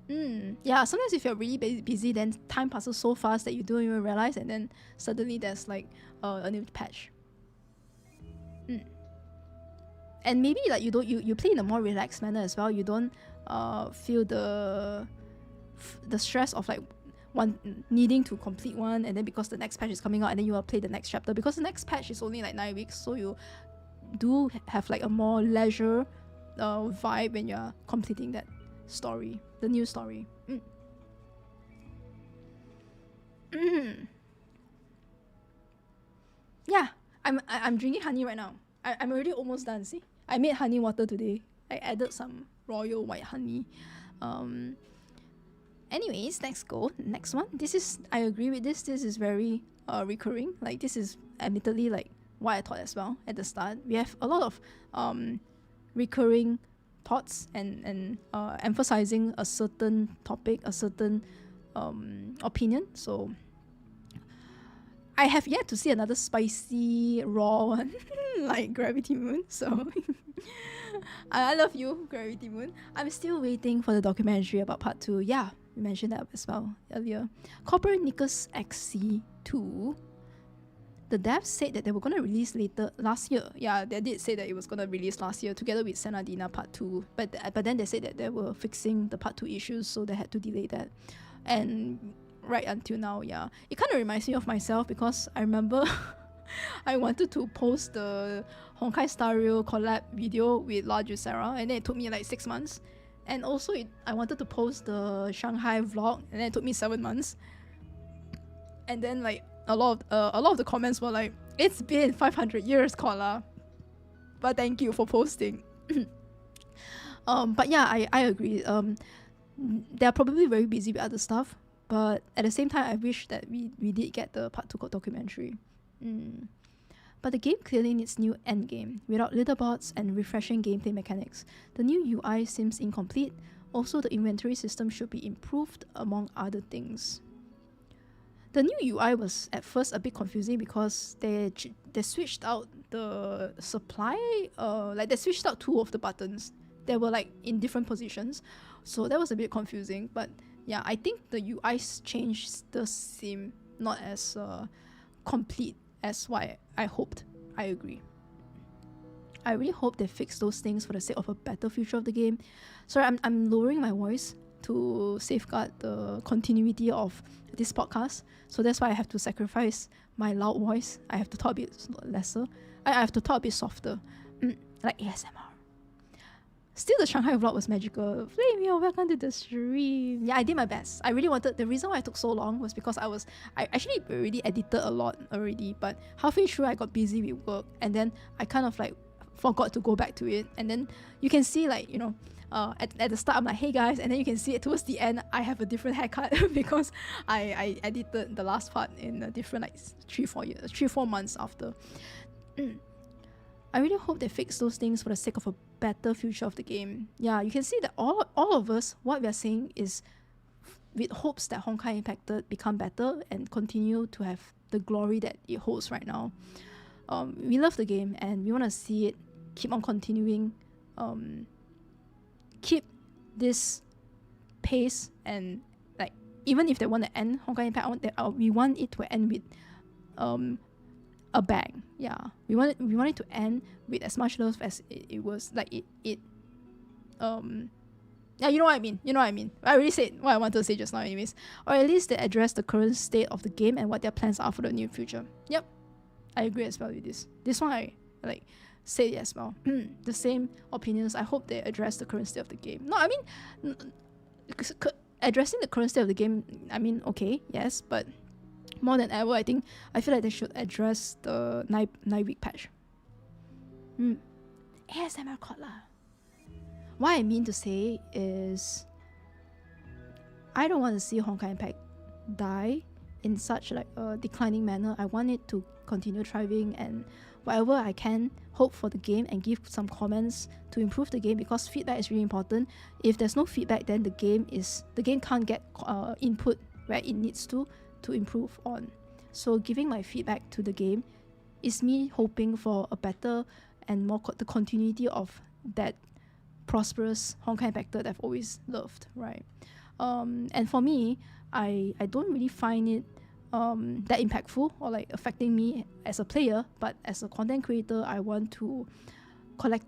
Yeah, sometimes if you're really busy, then time passes so fast that you don't even realize, and then suddenly there's like a new patch. And maybe like you play in a more relaxed manner as well. You don't feel the stress of like needing to complete one, and then because the next patch is coming out, and then you will play the next chapter, because the next patch is only like 9 weeks, so you do have like a more leisure vibe when you're completing that story, the new story. Yeah, I'm drinking honey right now. I'm already almost done. See, I made honey water today. I added some royal white honey. Anyways, next one. This is, I agree with this. This is very recurring. Like, this is admittedly like what I thought as well at the start. We have a lot of recurring thoughts and emphasizing a certain topic, a certain opinion. So I have yet to see another spicy raw one like Gravity Moon. So I love you, Gravity Moon. I'm still waiting for the documentary about part 2. Yeah, we mentioned that as well earlier. Copernicus XC2. The devs said that they were going to release later last year. Yeah, they did say that it was going to release last year together with Senadina Part 2. But then they said that they were fixing the Part 2 issues, so they had to delay that. And right until now, yeah. It kind of reminds me of myself, because I remember I wanted to post the Honkai Star Rail collab video with La Juicera, and then it took me like 6 months. And also I wanted to post the Shanghai vlog, and then it took me 7 months. And then like a lot of the comments were like, it's been 500 years, Kola, but thank you for posting. But yeah, I agree. They're probably very busy with other stuff, but at the same time, I wish that we did get the part 2 documentary. But the game clearly needs new endgame, without leaderboards and refreshing gameplay mechanics. The new UI seems incomplete. Also, the inventory system should be improved, among other things. The new UI was at first a bit confusing, because they switched out the supply, like they switched out 2 of the buttons. They were like in different positions, so that was a bit confusing. But yeah, I think the UI change does seem not as complete as what I hoped. I agree. I really hope they fix those things for the sake of a better future of the game. Sorry, I'm lowering my voice to safeguard the continuity of this podcast, so that's why I have to sacrifice my loud voice. I have to talk a bit lesser. I have to talk a bit softer, like ASMR. Still, the Shanghai vlog was magical. Flame, yo, welcome to the stream. Yeah, I did my best. I really wanted. The reason why I took so long was because I actually already edited a lot already, but halfway through I got busy with work, and then I kind of like forgot to go back to it. And then you can see, like, you know, at the start I'm like, hey guys, and then you can see it towards the end I have a different haircut because I edited the last part in a different, like 3-4 months after. I really hope they fix those things for the sake of a better future of the game. Yeah, you can see that all of us, what we are saying is with hopes that Honkai Impacted become better and continue to have the glory that it holds right now. We love the game and we want to see it keep on continuing, keep this pace, and like, even if they want to end Honkai Impact, we want it to end with a bang. Yeah, we want it to end with as much love as it was. Like it yeah, you know what I mean. I already said what I wanted to say just now anyways. Or at least they address the current state of the game and what their plans are for the near future. Yep, I agree as well with this. This one I like say it as well. The same opinions. I hope they address the current state of the game. No, I mean, addressing the current state of the game, I mean, okay, yes, but more than ever, I feel like they should address the 9-week patch. ASMR Kotla. What I mean to say is, I don't want to see Honkai Impact die in such like a declining manner. I want it to continue thriving, and whatever I can, hope for the game and give some comments to improve the game, because feedback is really important. If there's no feedback, then the game can't get input where it needs to improve on. So giving my feedback to the game is me hoping for a better and more the continuity of that prosperous Honkai Impact that I've always loved, right? And for me, I don't really find it that impactful or like affecting me as a player, but as a content creator, I want to collect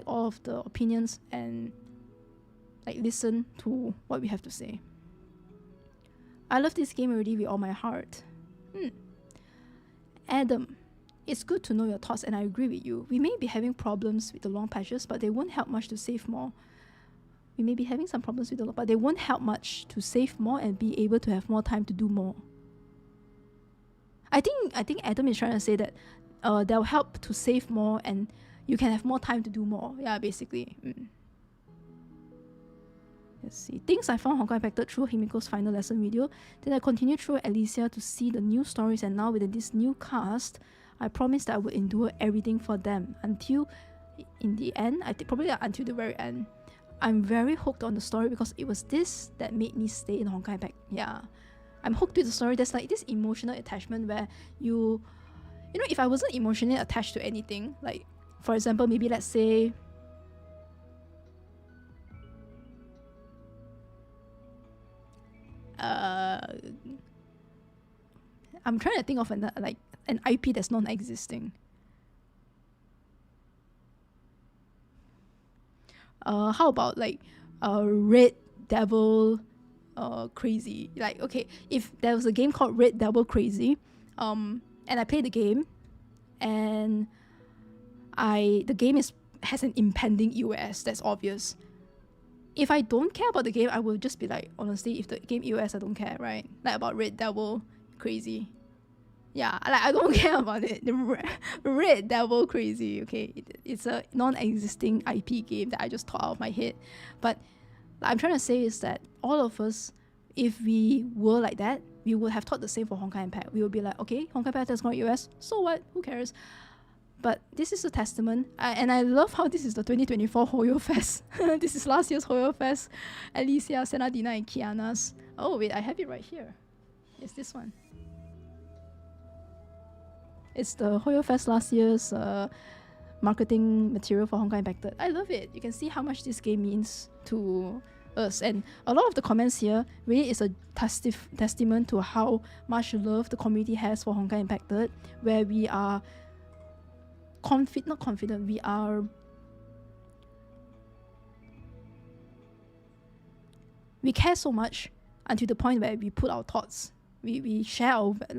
all of the opinions and like listen to what we have to say. I love this game already with all my heart. Adam, it's good to know your thoughts, and I agree with you. We may be having problems with the long patches, but they won't help much to save more. We may be having some problems with the long, but they won't help much to save more and be able to have more time to do more. I think Adam is trying to say that they'll help to save more and you can have more time to do more. Yeah, basically. Let's see. Things I found Honkai Impacted through Himiko's final lesson video. Then I continued through Alicia to see the new stories, and now with this new cast, I promised that I would endure everything for them until in the end. I think probably until the very end. I'm very hooked on the story because it was this that made me stay in Honkai Impact. Yeah. I'm hooked to the story. There's like this emotional attachment where you know, if I wasn't emotionally attached to anything, like for example, maybe let's say I'm trying to think of an IP that's non-existing. How about like Red Devil Crazy? Like, okay, if there was a game called Red Devil Crazy, and I played the game, and the game has an impending EOS, that's obvious. If I don't care about the game, I will just be like, honestly, if the game EOS, I don't care, right? Like about Red Devil Crazy. Yeah, like I don't care about it. The Red Devil Crazy, okay? It's a non-existing IP game that I just thought out of my head. But what I'm trying to say is that all of us, if we were like that, we would have thought the same for Honkai Impact. We would be like, okay, Honkai Impact has got EOS, so what? Who cares? But this is a testament, and I love how this is the 2024 HoYo-Fest. This is last year's HoYo-Fest. Alicia, Senadina, and Kiana's. Oh wait, I have it right here. It's this one. It's the HoYo-Fest last year's marketing material for Honkai Impacted. I love it. You can see how much this game means to us, and a lot of the comments here really is a testament to how much love the community has for Honkai Impacted, where we are not confident, we care so much until the point where we put our thoughts, we share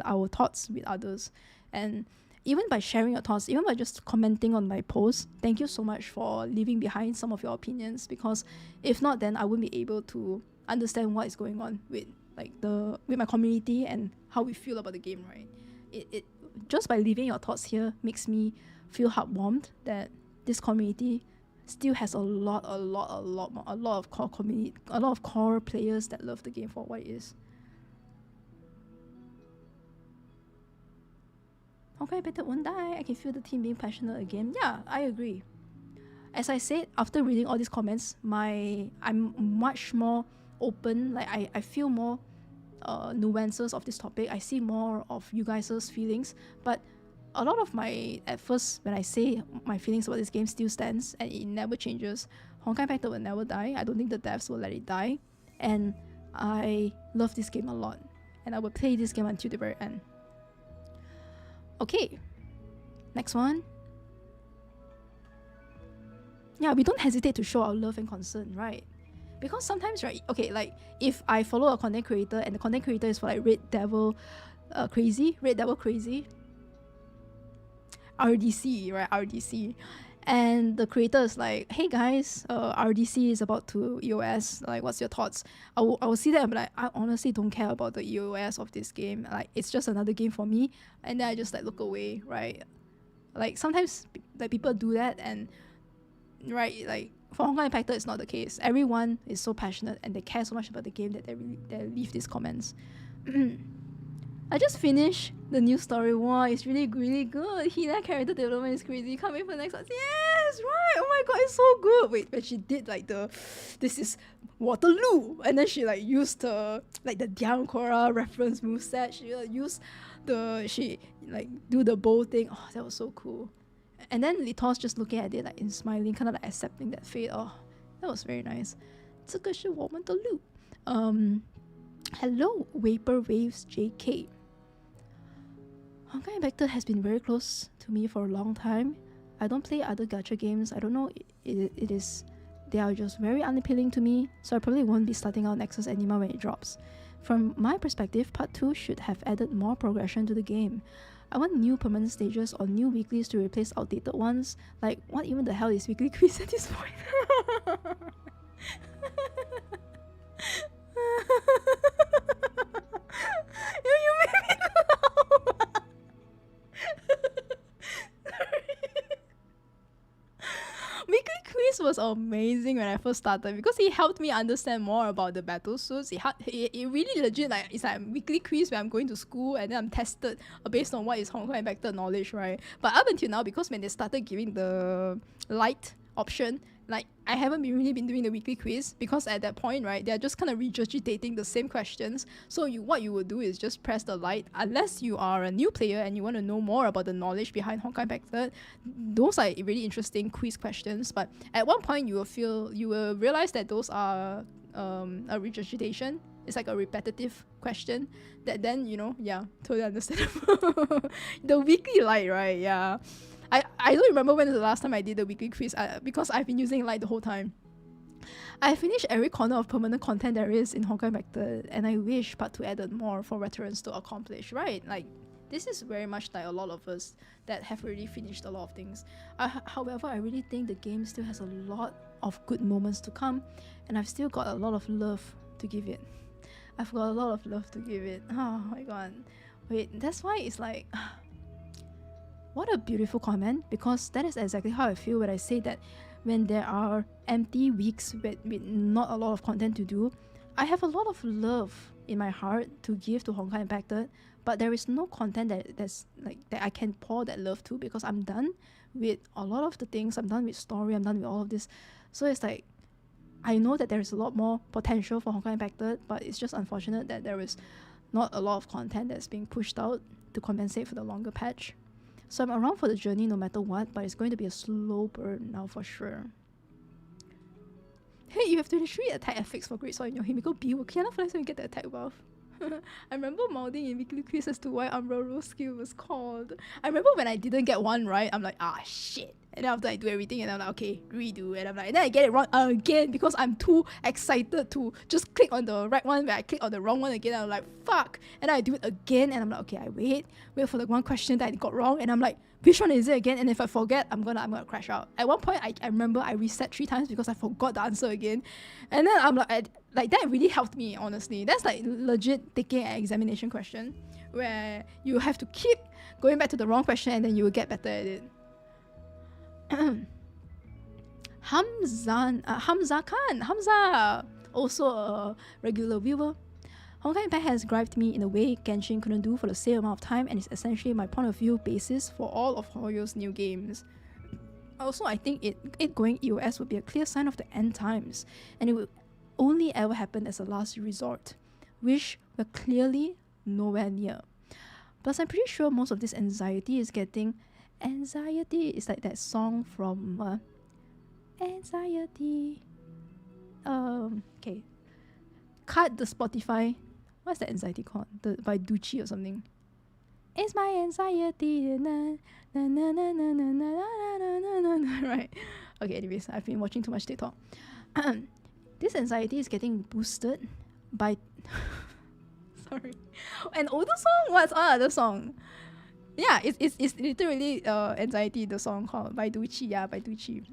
our thoughts with others. And even by sharing your thoughts, even by just commenting on my post, thank you so much for leaving behind some of your opinions, because if not, then I wouldn't be able to understand what is going on with my community and how we feel about the game, right? It just by leaving your thoughts here makes me feel heartwarmed that this community still has a lot of core community, a lot of core players that love the game for what it is. Honkai Impacted won't die. I can feel the team being passionate again. Yeah, I agree. As I said, after reading all these comments, I'm much more open. Like I feel more nuances of this topic. I see more of you guys' feelings, but a lot of at first when I say my feelings about this game still stands and it never changes. Honkai Impacted will never die. I don't think the devs will let it die, and I love this game a lot, and I will play this game until the very end. Okay, next one. Yeah, we don't hesitate to show our love and concern, right? Because sometimes, right, okay, like if I follow a content creator and the content creator is for like Red Devil Crazy, RDC, right? RDC. And the creator is like, hey guys, RDC is about to EOS, like what's your thoughts? I will see that and be like, I honestly don't care about the EOS of this game. Like it's just another game for me. And then I just like look away, right? Like sometimes like people do that, and right, like for Honkai Impact, it's not the case. Everyone is so passionate and they care so much about the game that they leave these comments. I just finished the new story. Wow, it's really, really good. Hina character development is crazy. Can't wait for the next one. Yes, right. Oh my god, it's so good. Wait, when she did like this is Waterloo, and then she like used the Diancora reference moveset. She she like do the bow thing. Oh, that was so cool. And then Litos just looking at it like and smiling, kind of like accepting that fate. Oh, that was very nice. 这个是我们的路. Hello, Vapor Waves JK. Honkai Impact has been very close to me for a long time. I don't play other gacha games. I don't know. They are just very unappealing to me. So I probably won't be starting out Nexus Anima when it drops. From my perspective, Part 2 should have added more progression to the game. I want new permanent stages or new weeklies to replace outdated ones. Like, what even the hell is weekly quiz at this point? you made me laugh. Weekly quiz was amazing when I first started because he helped me understand more about the battle suits. It really legit like it's like a weekly quiz where I'm going to school and then I'm tested based on what is Honkai Impact knowledge, right? But up until now, because when they started giving the light option, like I haven't really been doing the weekly quiz because at that point, right, they're just kind of regurgitating the same questions. So what you would do is just press the light, unless you are a new player and you want to know more about the knowledge behind Honkai Impact. Those are really interesting quiz questions. But at one point, you will realize that those are a regurgitation. It's like a repetitive question that then totally understandable. The weekly light, right? Yeah. I don't remember when was the last time I did the weekly quiz because I've been using Light the whole time. I finished every corner of permanent content there is in Honkai Impact, and I wish Part 2 added more for veterans to accomplish, right? Like, this is very much like a lot of us that have already finished a lot of things. However, I really think the game still has a lot of good moments to come, and I've still got a lot of love to give it. I've got a lot of love to give it. Oh my god. Wait, that's why it's like... What a beautiful comment, because that is exactly how I feel when I say that when there are empty weeks with not a lot of content to do, I have a lot of love in my heart to give to Honkai Impacted, but there is no content that I can pour that love to because I'm done with a lot of the things. I'm done with story, I'm done with all of this. So it's like, I know that there is a lot more potential for Honkai Impacted, but it's just unfortunate that there is not a lot of content that's being pushed out to compensate for the longer patch. So I'm around for the journey no matter what, but it's going to be a slow burn now for sure. Hey, you have 23 attack effects for Great Sword in your Himiko B. Will Kiana fly so you get the attack buff? I remember mouthing in weekly quiz as to why Umbra Rose skill was called. I remember when I didn't get one right, I'm like, ah shit. And then after I do everything and I'm like, okay, redo. And I'm like, and then I get it wrong again because I'm too excited to just click on the right one where I click on the wrong one again. I'm like, fuck. And then I do it again and I'm like, okay, I wait for the one question that I got wrong and I'm like, which one is it again? And if I forget, I'm gonna crash out. At one point, I remember I reset 3 times because I forgot the answer again. And then I'm like that really helped me, honestly. That's like legit taking an examination question where you have to keep going back to the wrong question and then you will get better at it. Hamza, also a regular viewer. Honkai Impact has griped me in a way Genshin couldn't do for the same amount of time, and is essentially my point of view basis for all of HoYo's new games. Also, I think it going EOS would be a clear sign of the end times, and it would only ever happen as a last resort, which we're clearly nowhere near. Plus, I'm pretty sure most of this anxiety is getting... Anxiety is like that song from... Anxiety... Okay. Cut the Spotify... What's that anxiety called? By Ducci or something. It's my anxiety. Na, na, na, na, na, na, na, na, na. Right. Okay, anyways, I've been watching too much TikTok. This anxiety is getting boosted by... Sorry. An older song? What's another song? Yeah, it's literally Anxiety, the song called by Ducci. Yeah, by Ducci.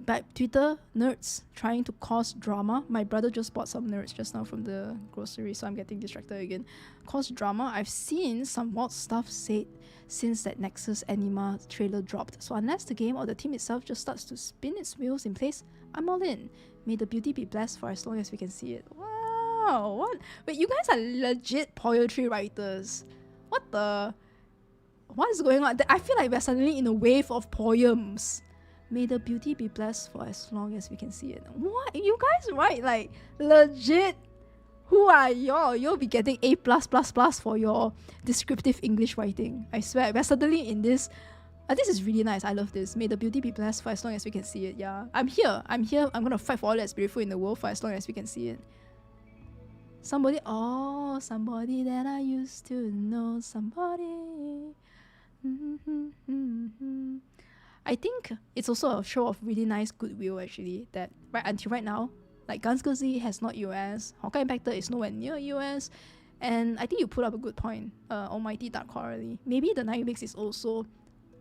by Twitter nerds trying to cause drama. My brother just bought some nerds just now from the grocery, so I'm getting distracted again. Cause drama. I've seen some wild stuff said since that Nexus Anima trailer dropped. So unless the game or the team itself just starts to spin its wheels in place, I'm all in. May the beauty be blessed for as long as we can see it. Wow, what? Wait, you guys are legit poetry writers. What is going on? I feel like we're suddenly in a wave of poems. May the beauty be blessed for as long as we can see it. What? You guys write like legit? Who are y'all? You'll be getting A+++ for your descriptive English writing. I swear, we're suddenly in this. This is really nice. I love this. May the beauty be blessed for as long as we can see it. Yeah, I'm here. I'm gonna fight for all that's beautiful in the world for as long as we can see it. Somebody that I used to know. Somebody. I think it's also a show of really nice goodwill actually, that right until right now, like Guns Go Z has not US, Honkai Impact is nowhere near US, and I think you put up a good point, Almighty Dark Coralie. Maybe the HI3rd is also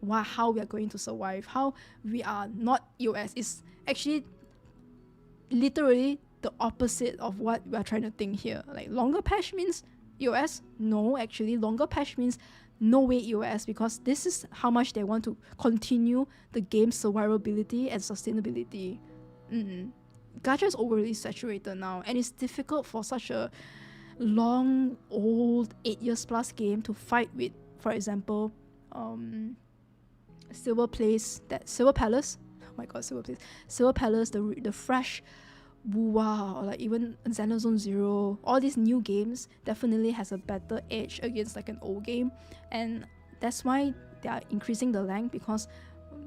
how we are going to survive, how we are not US. It's actually literally the opposite of what we are trying to think here. Like longer patch means US? No, actually longer patch means no way EOS, because this is how much they want to continue the game's survivability and sustainability. Gacha is overly saturated now, and it's difficult for such a long, old 8 years plus game to fight with, for example, Silver Palace, the fresh Wuwa, or like even Xenozone Zero. All these new games definitely has a better edge against like an old game, and that's why they are increasing the length, because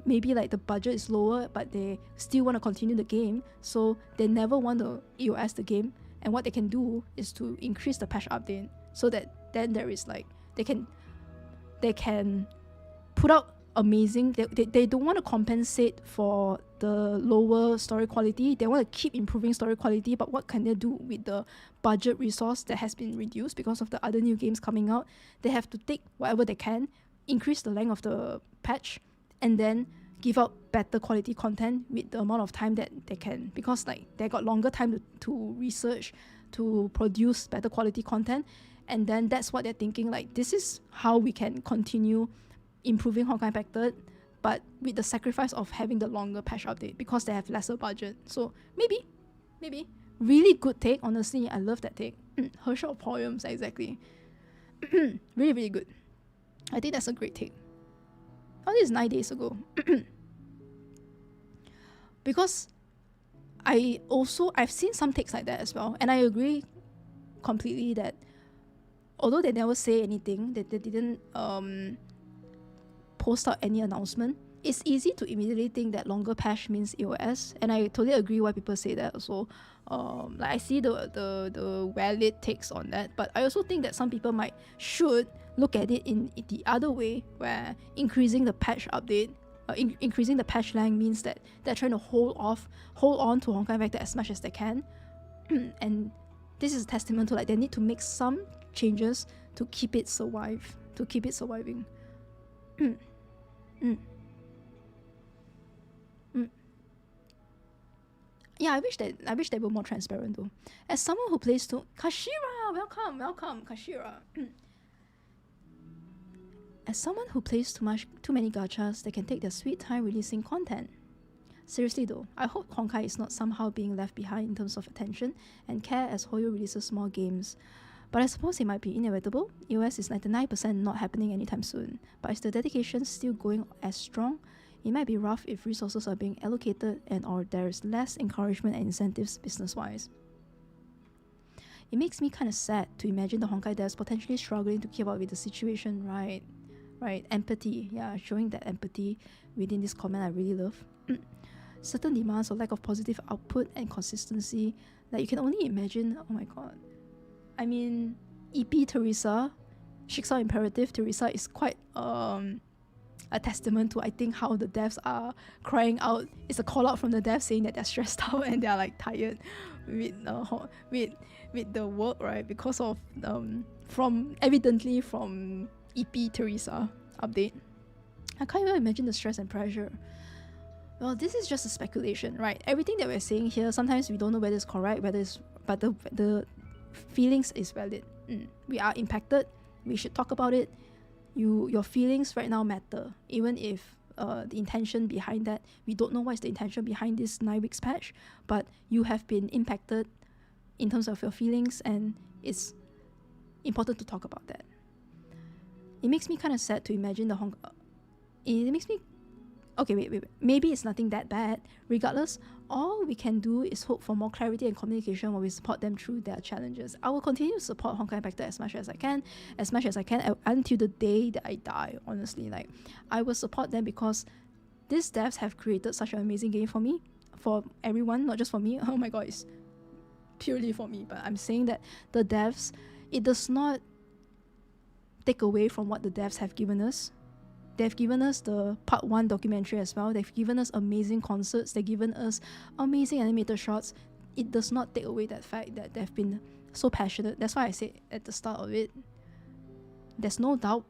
maybe like the budget is lower but they still want to continue the game, so they never want to EOS the game, and what they can do is to increase the patch update, so that then there is like they can put out amazing. They don't want to compensate for the lower story quality. They want to keep improving story quality, but what can they do with the budget resource that has been reduced because of the other new games coming out? They have to take whatever they can, increase the length of the patch, and then give out better quality content with the amount of time that they can, because like they got longer time to research, to produce better quality content, and then that's what they're thinking, like this is how we can continue improving Honkai Impact 3rd, but with the sacrifice of having the longer patch update because they have lesser budget. So maybe really good take. Honestly, I love that take. Her short poems, exactly. Really good. I think that's a great take. Oh, this is 9 days ago. Because I've seen some takes like that as well, and I agree completely that although they never say anything, that they didn't post out any announcement, it's easy to immediately think that longer patch means EOS, and I totally agree why people say that also. Like I see the valid takes on that, but I also think that some people should look at it in the other way, where increasing the patch update, increasing the patch length means that they're trying to hold on to Honkai Impact as much as they can, and this is a testament to like they need to make some changes to keep it surviving. Yeah, I wish they were more transparent though. As someone who plays to Kashira, welcome Kashira. As someone who plays too many gachas, they can take their sweet time releasing content. Seriously though, I hope Honkai is not somehow being left behind in terms of attention and care as Hoyo releases more games. But I suppose it might be inevitable. EOS is 99% not happening anytime soon. But is the dedication still going as strong? It might be rough if resources are being allocated and or there is less encouragement and incentives business-wise. It makes me kind of sad to imagine the Honkai devs potentially struggling to keep up with the situation. Right. Empathy. Yeah, showing that empathy within this comment I really love. Certain demands or lack of positive output and consistency. Like you can only imagine, oh my god. I mean, EP Teresa, Shiksa Imperative Teresa is quite a testament to, I think, how the devs are crying out. It's a call out from the devs saying that they're stressed out and they're like tired with the work, right? Because of evidently from EP Teresa update. I can't even imagine the stress and pressure. Well, this is just a speculation, right? Everything that we're saying here, sometimes we don't know whether it's correct, but the feelings is valid. We are impacted. We should talk about it. Your feelings right now matter, even if the intention behind that, we don't know what is the intention behind this 9 weeks patch, but you have been impacted in terms of your feelings, and it's important to talk about that. It makes me kind of sad to imagine it makes me... Okay, wait. Maybe it's nothing that bad. Regardless, all we can do is hope for more clarity and communication while we support them through their challenges. I will continue to support Honkai Impacted as much as I can until the day that I die, honestly. Like, I will support them because these devs have created such an amazing game for me, for everyone, not just for me. Oh my god, it's purely for me, but I'm saying that the devs, it does not take away from what the devs have given us. They've given us the part 1 documentary as well. They've given us amazing concerts. They've given us amazing animated shots. It does not take away that fact that they've been so passionate. That's why I said at the start of it, there's no doubt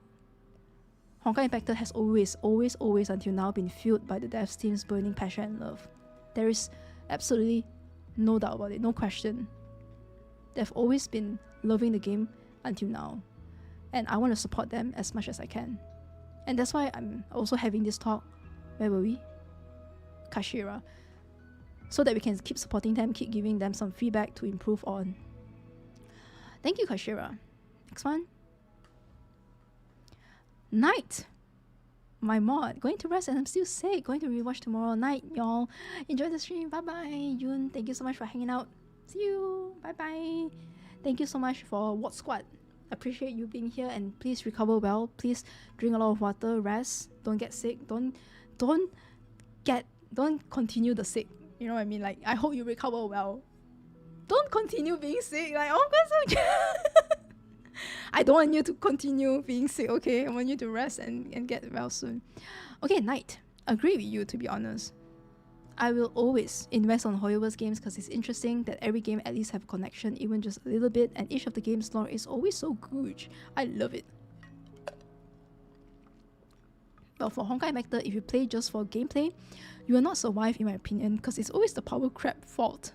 Honkai Impacted has always until now been fueled by the devs team's burning passion and love. There is absolutely no doubt about it, no question. They've always been loving the game until now. And I want to support them as much as I can. And that's why I'm also having this talk. Where were we? Kashira. So that we can keep supporting them, keep giving them some feedback to improve on. Thank you, Kashira. Next one. Night. My mod. Going to rest and I'm still sick. Going to rewatch tomorrow night, y'all. Enjoy the stream. Bye-bye. Yun, thank you so much for hanging out. See you. Bye-bye. Thank you so much for What Squad. Appreciate you being here, and please recover well. Please drink a lot of water, rest, don't get sick, don't continue the sick. You know what I mean? Like, I hope you recover well. Don't continue being sick. Like, oh god, so I don't want you to continue being sick, okay? I want you to rest and get well soon. Okay, Night. Agree with you, to be honest. I will always invest on HoYo-MIX games because it's interesting that every game at least have a connection, even just a little bit, and each of the game's lore is always so good. I love it. But for Honkai Impacted, if you play just for gameplay, you will not survive in my opinion, because it's always the power crap fault.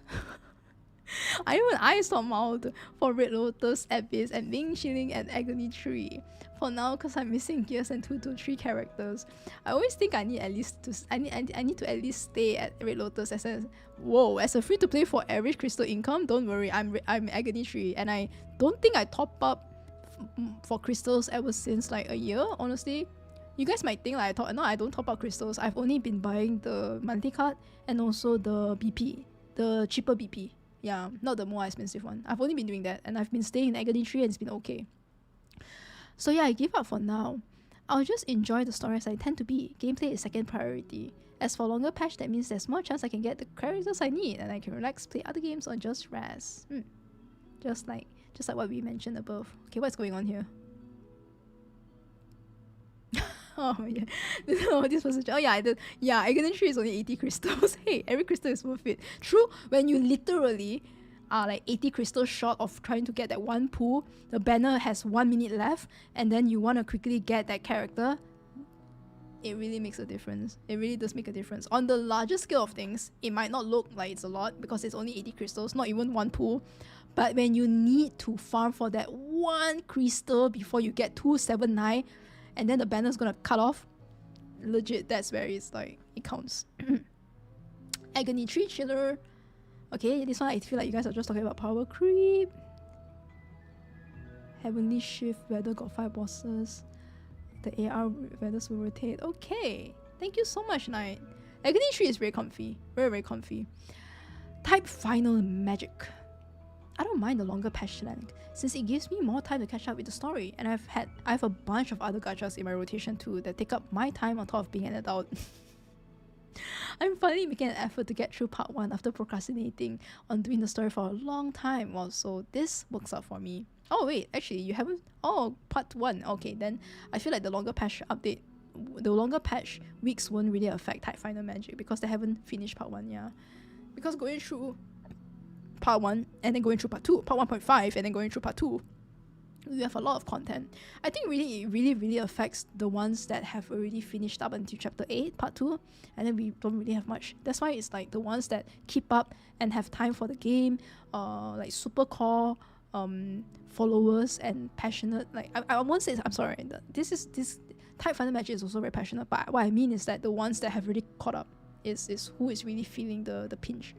I saw mild for Red Lotus, Abyss, and Ming Shilling and Agony Tree. For now, because I'm missing Gears and 2 to 3 characters, I always think I need at least to I need to at least stay at Red Lotus as a free to play for average crystal income. Don't worry, I'm Agony Tree, and I don't think I top up for crystals ever since like a year. Honestly, you guys might think like I don't top up crystals. I've only been buying the monthly card and also the BP, the cheaper BP. Yeah, not the more expensive one. I've only been doing that, and I've been staying in Agony Tree and it's been okay. So yeah, I give up for now. I'll just enjoy the story as I tend to be. Gameplay is second priority. As for longer patch, that means there's more chance I can get the characters I need and I can relax, play other games, or just rest. Just like what we mentioned above. Okay, what's going on here? Oh yeah, this was Agony Tree is only 80 crystals. Hey, every crystal is worth it. True, when you literally are like 80 crystals short of trying to get that one pool, the banner has 1 minute left, and then you want to quickly get that character, it really makes a difference. It really does make a difference. On the larger scale of things, it might not look like it's a lot because it's only 80 crystals, not even one pool. But when you need to farm for that one crystal before you get 279, and then the banner's gonna cut off, legit, that's where it's like, it counts. Agony Tree Chiller. Okay, this one I feel like you guys are just talking about power creep. Heavenly Shift, Weather got 5 bosses. The AR weathers will rotate. Okay, thank you so much, Knight. Agony Tree is very comfy. Very, very comfy. Type Final Magic. I don't mind the longer patch length, since it gives me more time to catch up with the story, and I have a bunch of other gachas in my rotation too that take up my time on top of being an adult. I'm finally making an effort to get through part 1 after procrastinating on doing the story for a long time. Well, so this works out for me. Oh wait, actually you haven't... Oh, part 1. Okay, then I feel like the longer patch update, the longer patch weeks won't really affect Type Final Magic because they haven't finished part 1, yeah. Because going through part 1 and then going through part 2, part 1.5 and then going through part 2, We have a lot of content. I think really it really affects the ones that have already finished up until chapter 8 part 2, and then we don't really have much. That's why it's like the ones that keep up and have time for the game, like super core followers and passionate, like I won't say, I'm sorry, this type final match is also very passionate, but what I mean is that the ones that have really caught up is who is really feeling the pinch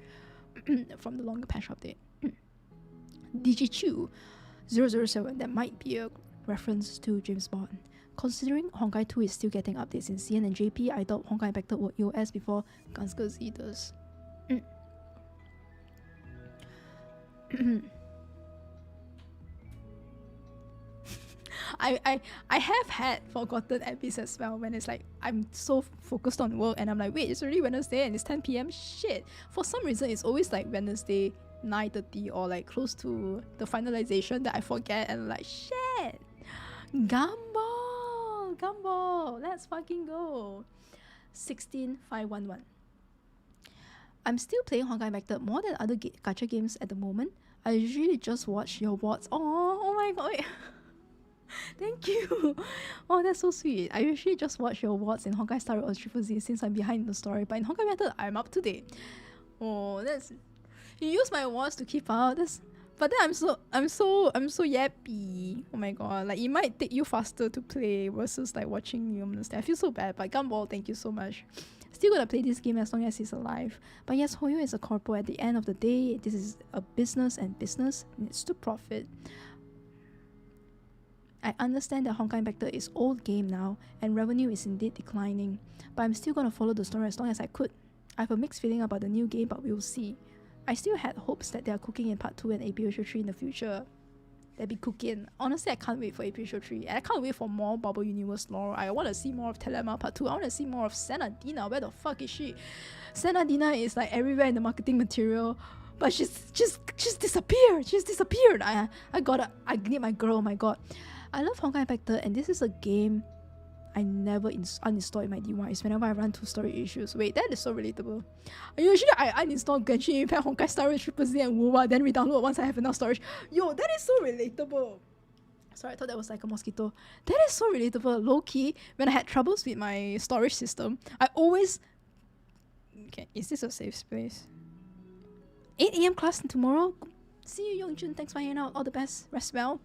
from the longer patch update. DG2 007, that might be a reference to James Bond. Considering Honkai 2 is still getting updates in CN and JP, I thought Honkai Impacted would EOS before Ganske Z does. I have had forgotten episodes as well, when it's like I'm so focused on work and I'm like, wait, it's already Wednesday and it's 10 p.m. Shit. For some reason it's always like Wednesday 9:30 or like close to the finalization that I forget, and like, shit. Gumball, let's fucking go. 16511. I'm still playing Honkai Impacted more than other gacha games at the moment. I usually just watch your VODs. Oh my god. Thank you. Oh, that's so sweet. I usually just watch your VODs in Honkai Star Rail or Triple Z since I'm behind the story, but in Honkai Impacted I'm up to date. Oh, that's, you use my VODs to keep up. But then I'm so yappy. Oh my god, like it might take you faster to play versus like watching you understand. I feel so bad, but Gumball, thank you so much. Still gonna play this game as long as he's alive. But yes, Hoyo is a corpo. At the end of the day, this is a business, and business needs to profit. I understand that Honkai Impacted is old game now and revenue is indeed declining, but I'm still gonna follow the story as long as I could. I have a mixed feeling about the new game, but we'll see. I still had hopes that they are cooking in part 2 and APHO3 in the future. They'll be cooking. Honestly, I can't wait for APHO3. And I can't wait for more Bubble Universe lore. I want to see more of Telema part 2. I want to see more of Senadina. Where the fuck is she? Senadina is like everywhere in the marketing material, but she's disappeared. She's disappeared. I need my girl. Oh my god. I love Honkai Impacted, and this is a game I never uninstall in my device whenever I run 2 story issues. Wait, that is so relatable. Usually I uninstall Genshin Impact, Honkai Star Rail, Triple Z and WoWa, then re-download once I have enough storage. Yo, that is so relatable. Sorry, I thought that was like a mosquito. That is so relatable. Low-key, when I had troubles with my storage system, I always... Okay, is this a safe space? 8 AM class tomorrow? See you, Yongjun. Thanks for hanging out. All the best. Rest well.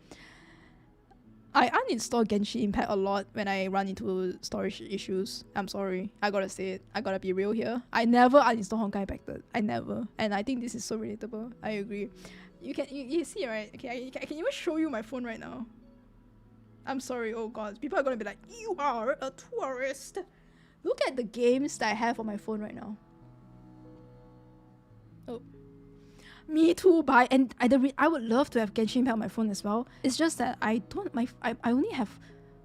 I uninstall Genshin Impact a lot when I run into storage issues. I'm sorry. I gotta say it. I gotta be real here. I never uninstall Honkai Impacted. I never. And I think this is so relatable. I agree. You see, right? Okay, I can even show you my phone right now. I'm sorry. Oh god. People are gonna be like, you are a tourist. Look at the games that I have on my phone right now. Oh. Me too, but I would love to have Genshin Impact on my phone as well. It's just that I only have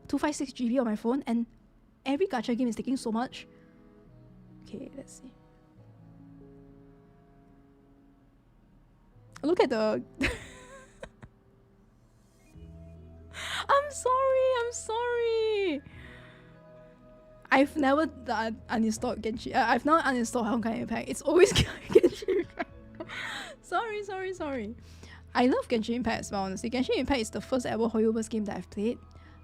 256 GB on my phone, and every gacha game is taking so much. Okay, let's see. Look at the... I'm sorry. I've never uninstalled Genshin. I've not uninstalled Honkai Impact. It's always Genshin Impact. Sorry. I love Genshin Impact as well, honestly. Genshin Impact is the first ever HoYo-MIX game that I've played.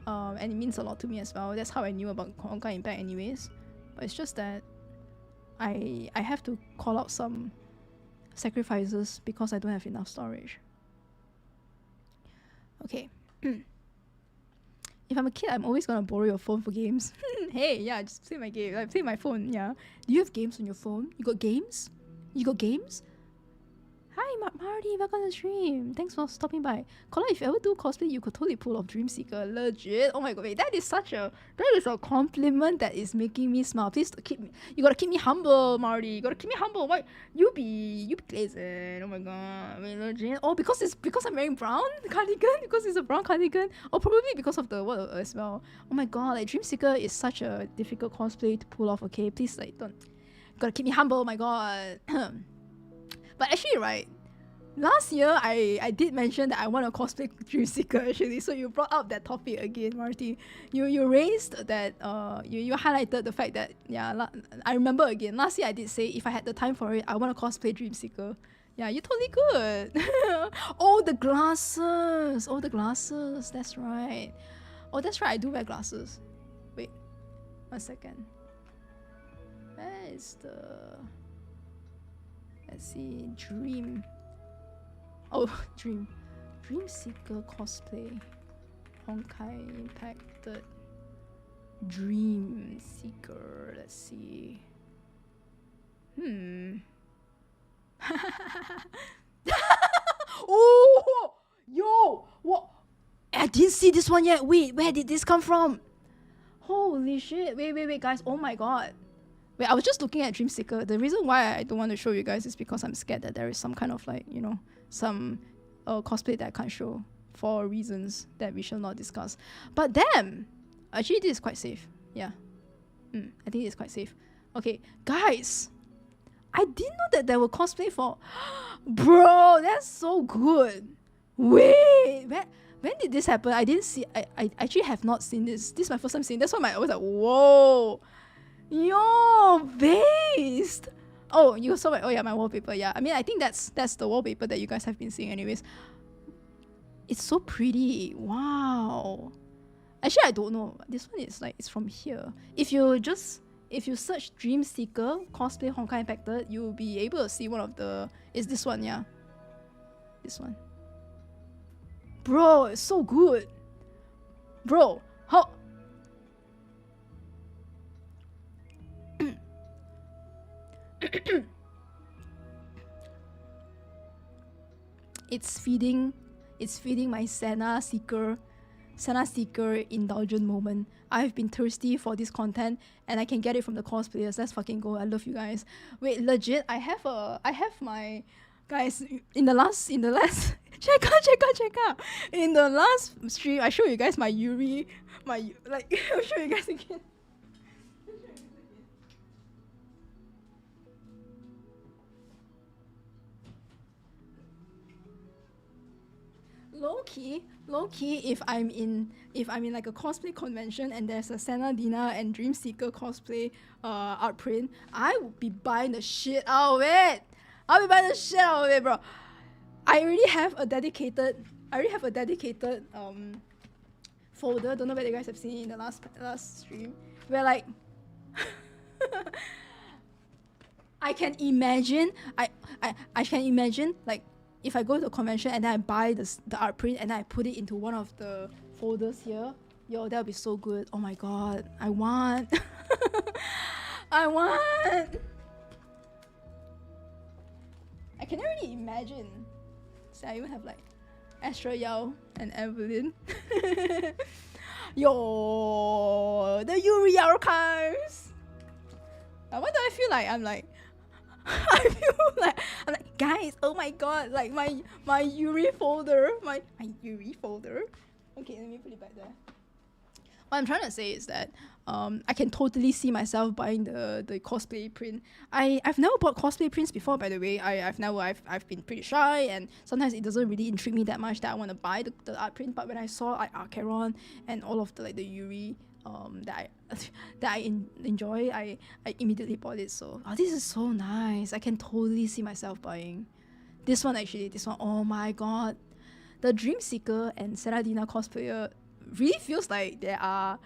And it means a lot to me as well. That's how I knew about Honkai Impact anyways. But it's just that I have to call out some sacrifices because I don't have enough storage. Okay. If I'm a kid, I'm always gonna borrow your phone for games. Hey, yeah, just play my game. I play my phone, yeah. Do you have games on your phone? You got games? Hi, Marty, back on the stream. Thanks for stopping by. Kola, if you ever do cosplay, you could totally pull off Dreamseeker. Legit. Oh my god, wait, that is a compliment that is making me smile. Please you gotta keep me humble, Marty. You gotta keep me humble. Why? You be glazing. Oh my god, wait, legit. Oh, because I'm wearing brown cardigan? Because it's a brown cardigan? Or probably because of the what as well. Oh my god, like Dreamseeker is such a difficult cosplay to pull off, okay? Please, like, don't. You gotta keep me humble, oh my god. But actually, right, last year I did mention that I want to cosplay Dreamseeker actually, so you brought up that topic again, Marty. You raised that, you highlighted the fact that, yeah, I remember again, last year I did say if I had the time for it, I want to cosplay Dreamseeker. Yeah, you're totally good. Oh, the glasses. Oh, the glasses. That's right. Oh, that's right. I do wear glasses. Wait, 1 second. Where is the... Let's see. Dream. Oh, Dream. Dream Seeker cosplay. Honkai impacted. Dream Seeker. Let's see. Oh, yo, what? I didn't see this one yet. Wait, where did this come from? Holy shit. Wait, guys. Oh my god. Wait, I was just looking at Dreamseeker. The reason why I don't want to show you guys is because I'm scared that there is some kind of like, you know, some cosplay that I can't show for reasons that we shall not discuss. But damn, actually this is quite safe. Yeah. I think it's quite safe. Okay, guys. I didn't know that there were cosplay for... Bro, that's so good. Wait, when did this happen? I didn't see... I actually have not seen this. This is my first time seeing. That's why I was like, whoa. Yo, based. Oh, you saw my... Oh yeah, my wallpaper. Yeah, I mean, I think that's the wallpaper that you guys have been seeing anyways. It's so pretty. Wow. Actually, I don't know. This one is like... It's from here. If you search Dream Seeker cosplay Honkai Impacted, you'll be able to see one of the... It's this one, yeah. This one. Bro, it's so good. Bro, how... It's feeding my Senna Seeker indulgent moment. I've been thirsty for this content and I can get it from the cosplayers. Let's fucking go. I love you guys. Wait, legit, I have my guys in the last check out. In the last stream, I show you guys my Yuri, I'll show you guys again. Low key, if I'm in like a cosplay convention and there's a Senna Dina and Dreamseeker cosplay art print, I would be buying the shit out of it. I'll be buying the shit out of it, bro. I already have a dedicated folder. Don't know whether you guys have seen it in the last stream, where like I can imagine like if I go to a convention and then I buy the art print and then I put it into one of the folders here, yo, that would be so good. Oh my god, I want. I can already imagine. So I even have like Astra Yao and Evelyn. Yo, the Yuri archives. Why do I feel like I'm like I'm like, guys, oh my god, like my Yuri folder, my Yuri folder. Okay, let me put it back there. What I'm trying to say is that I can totally see myself buying the cosplay print. I've never bought cosplay prints before, by the way. I've been pretty shy, and sometimes it doesn't really intrigue me that much that I want to buy the art print. But when I saw like Archeron and all of the Yuri that I enjoy, I immediately bought it. So this is so nice. I can totally see myself buying this one. Actually, this one, oh my god, the Dreamseeker and Senadina cosplayer really feels like they are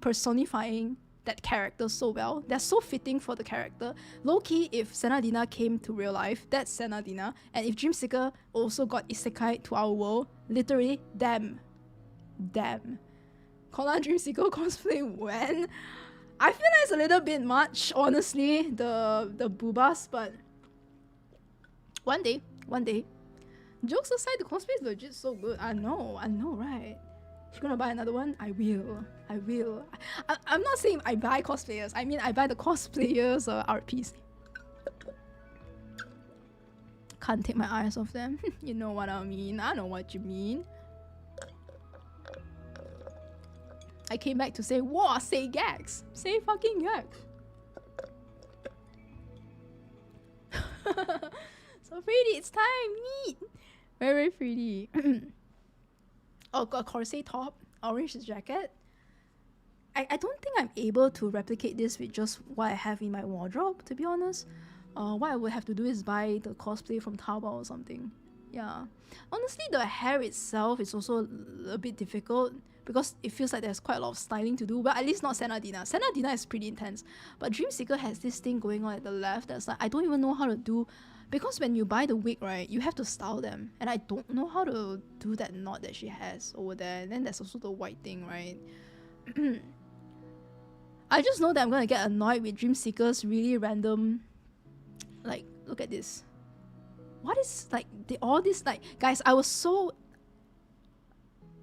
personifying that character so well. They're so fitting for the character. Low-key, if Senadina came to real life, that's Senadina. And if Dreamseeker also got isekai to our world, literally, damn. Kola Dreamseeker cosplay when? I feel like it's a little bit much, honestly, the boobas, but one day. Jokes aside, the cosplay is legit so good. I know, right? If you're gonna buy another one, I will. I'm not saying I buy cosplayers. I mean, I buy the cosplayers art piece. Can't take my eyes off them. You know what I mean. I know what you mean. I came back to say, whoa, say gags. Say fucking gags. So pretty, it's time, neat. Very, very pretty. Oh, got a corset top, orange jacket. I don't think I'm able to replicate this with just what I have in my wardrobe, to be honest. what I would have to do is buy the cosplay from Taobao or something. Yeah. Honestly, the hair itself is also a bit difficult because it feels like there's quite a lot of styling to do, but at least not Senadina. Senadina is pretty intense. But Dreamseeker has this thing going on at the left that's like, I don't even know how to do, because when you buy the wig, right, you have to style them. And I don't know how to do that knot that she has over there. And then there's also the white thing, right? I just know that I'm gonna get annoyed with Dreamseeker's really random, like, look at this. What is, like, all this, like, guys, I was so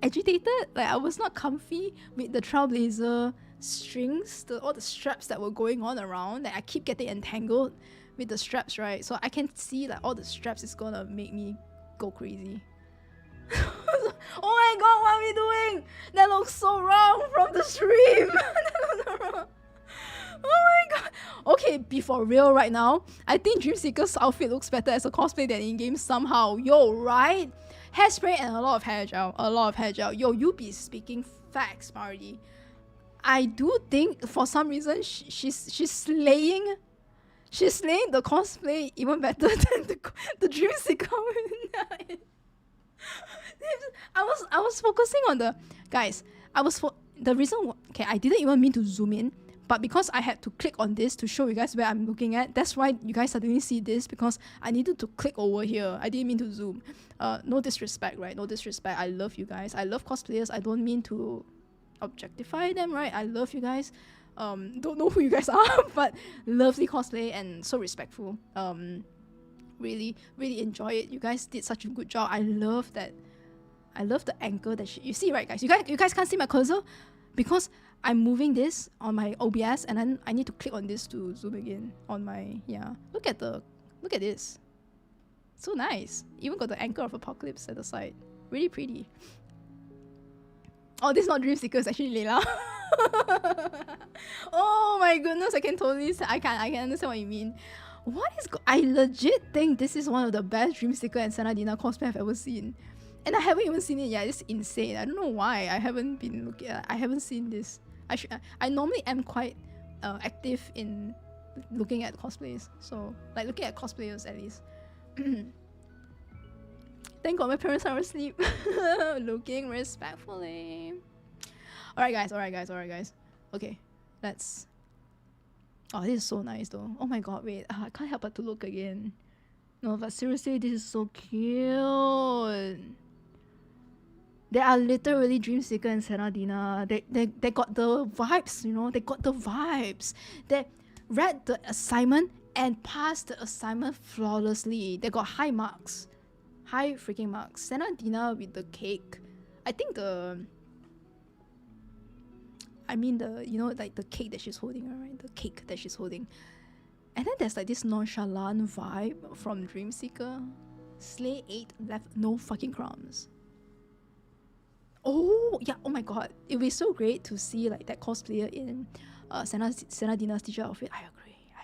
agitated. Like, I was not comfy with the Trailblazer strings, all the straps that were going on around. Like, I keep getting entangled with the straps, right? So I can see like all the straps is gonna make me go crazy. Oh my god, what are we doing? That looks so wrong from the stream. Oh my god. Okay, be for real right now. I think Dreamseeker's outfit looks better as a cosplay than in game somehow. Yo, right? Hairspray and a lot of hair gel. A lot of hair gel. Yo, you be speaking facts, Marty. I do think for some reason she's slaying. She's slaying the cosplay even better than the Dreamseeker. I was focusing on the guys. The reason okay, I didn't even mean to zoom in, but because I had to click on this to show you guys where I'm looking at, that's why you guys suddenly see this, because I needed to click over here. I didn't mean to zoom. No disrespect, right? No disrespect. I love you guys. I love cosplayers. I don't mean to objectify them, right? I love you guys. Don't know who you guys are, but lovely cosplay and so respectful. Really enjoy it. You guys did such a good job. I love that. I love the angle that you see, right, guys? You guys can't see my cursor because I'm moving this on my OBS, and then I need to click on this to zoom again on my Look at this. So nice. Even got the anchor of Apocalypse at the side. Really pretty. Oh, this is not Dreamseeker, it's actually Layla. Oh my goodness, I can totally say, I can understand what you mean. I legit think this is one of the best Dreamseeker and Senadina cosplay I've ever seen. And I haven't even seen it yet. It's insane. I don't know why I haven't been looking at, I haven't seen this. I normally am quite active in looking at cosplays. So, like looking at cosplayers at least. Thank God my parents are asleep. Looking respectfully. Alright guys. Okay, let's... Oh, this is so nice though. Oh my god, wait. I can't help but to look again. No, but seriously, this is so cute. They are literally Dreamseeker and Senadina. They got the vibes, you know? They got the vibes. They read the assignment and passed the assignment flawlessly. They got high marks. High freaking marks. Senadina with the cake. I think you know, like the cake that she's holding, right? The cake that she's holding. And then there's like this nonchalant vibe from Dreamseeker. Slay 8 left no fucking crumbs. Oh, yeah. Oh my god. It would be so great to see like that cosplayer in Senadina's teacher outfit. I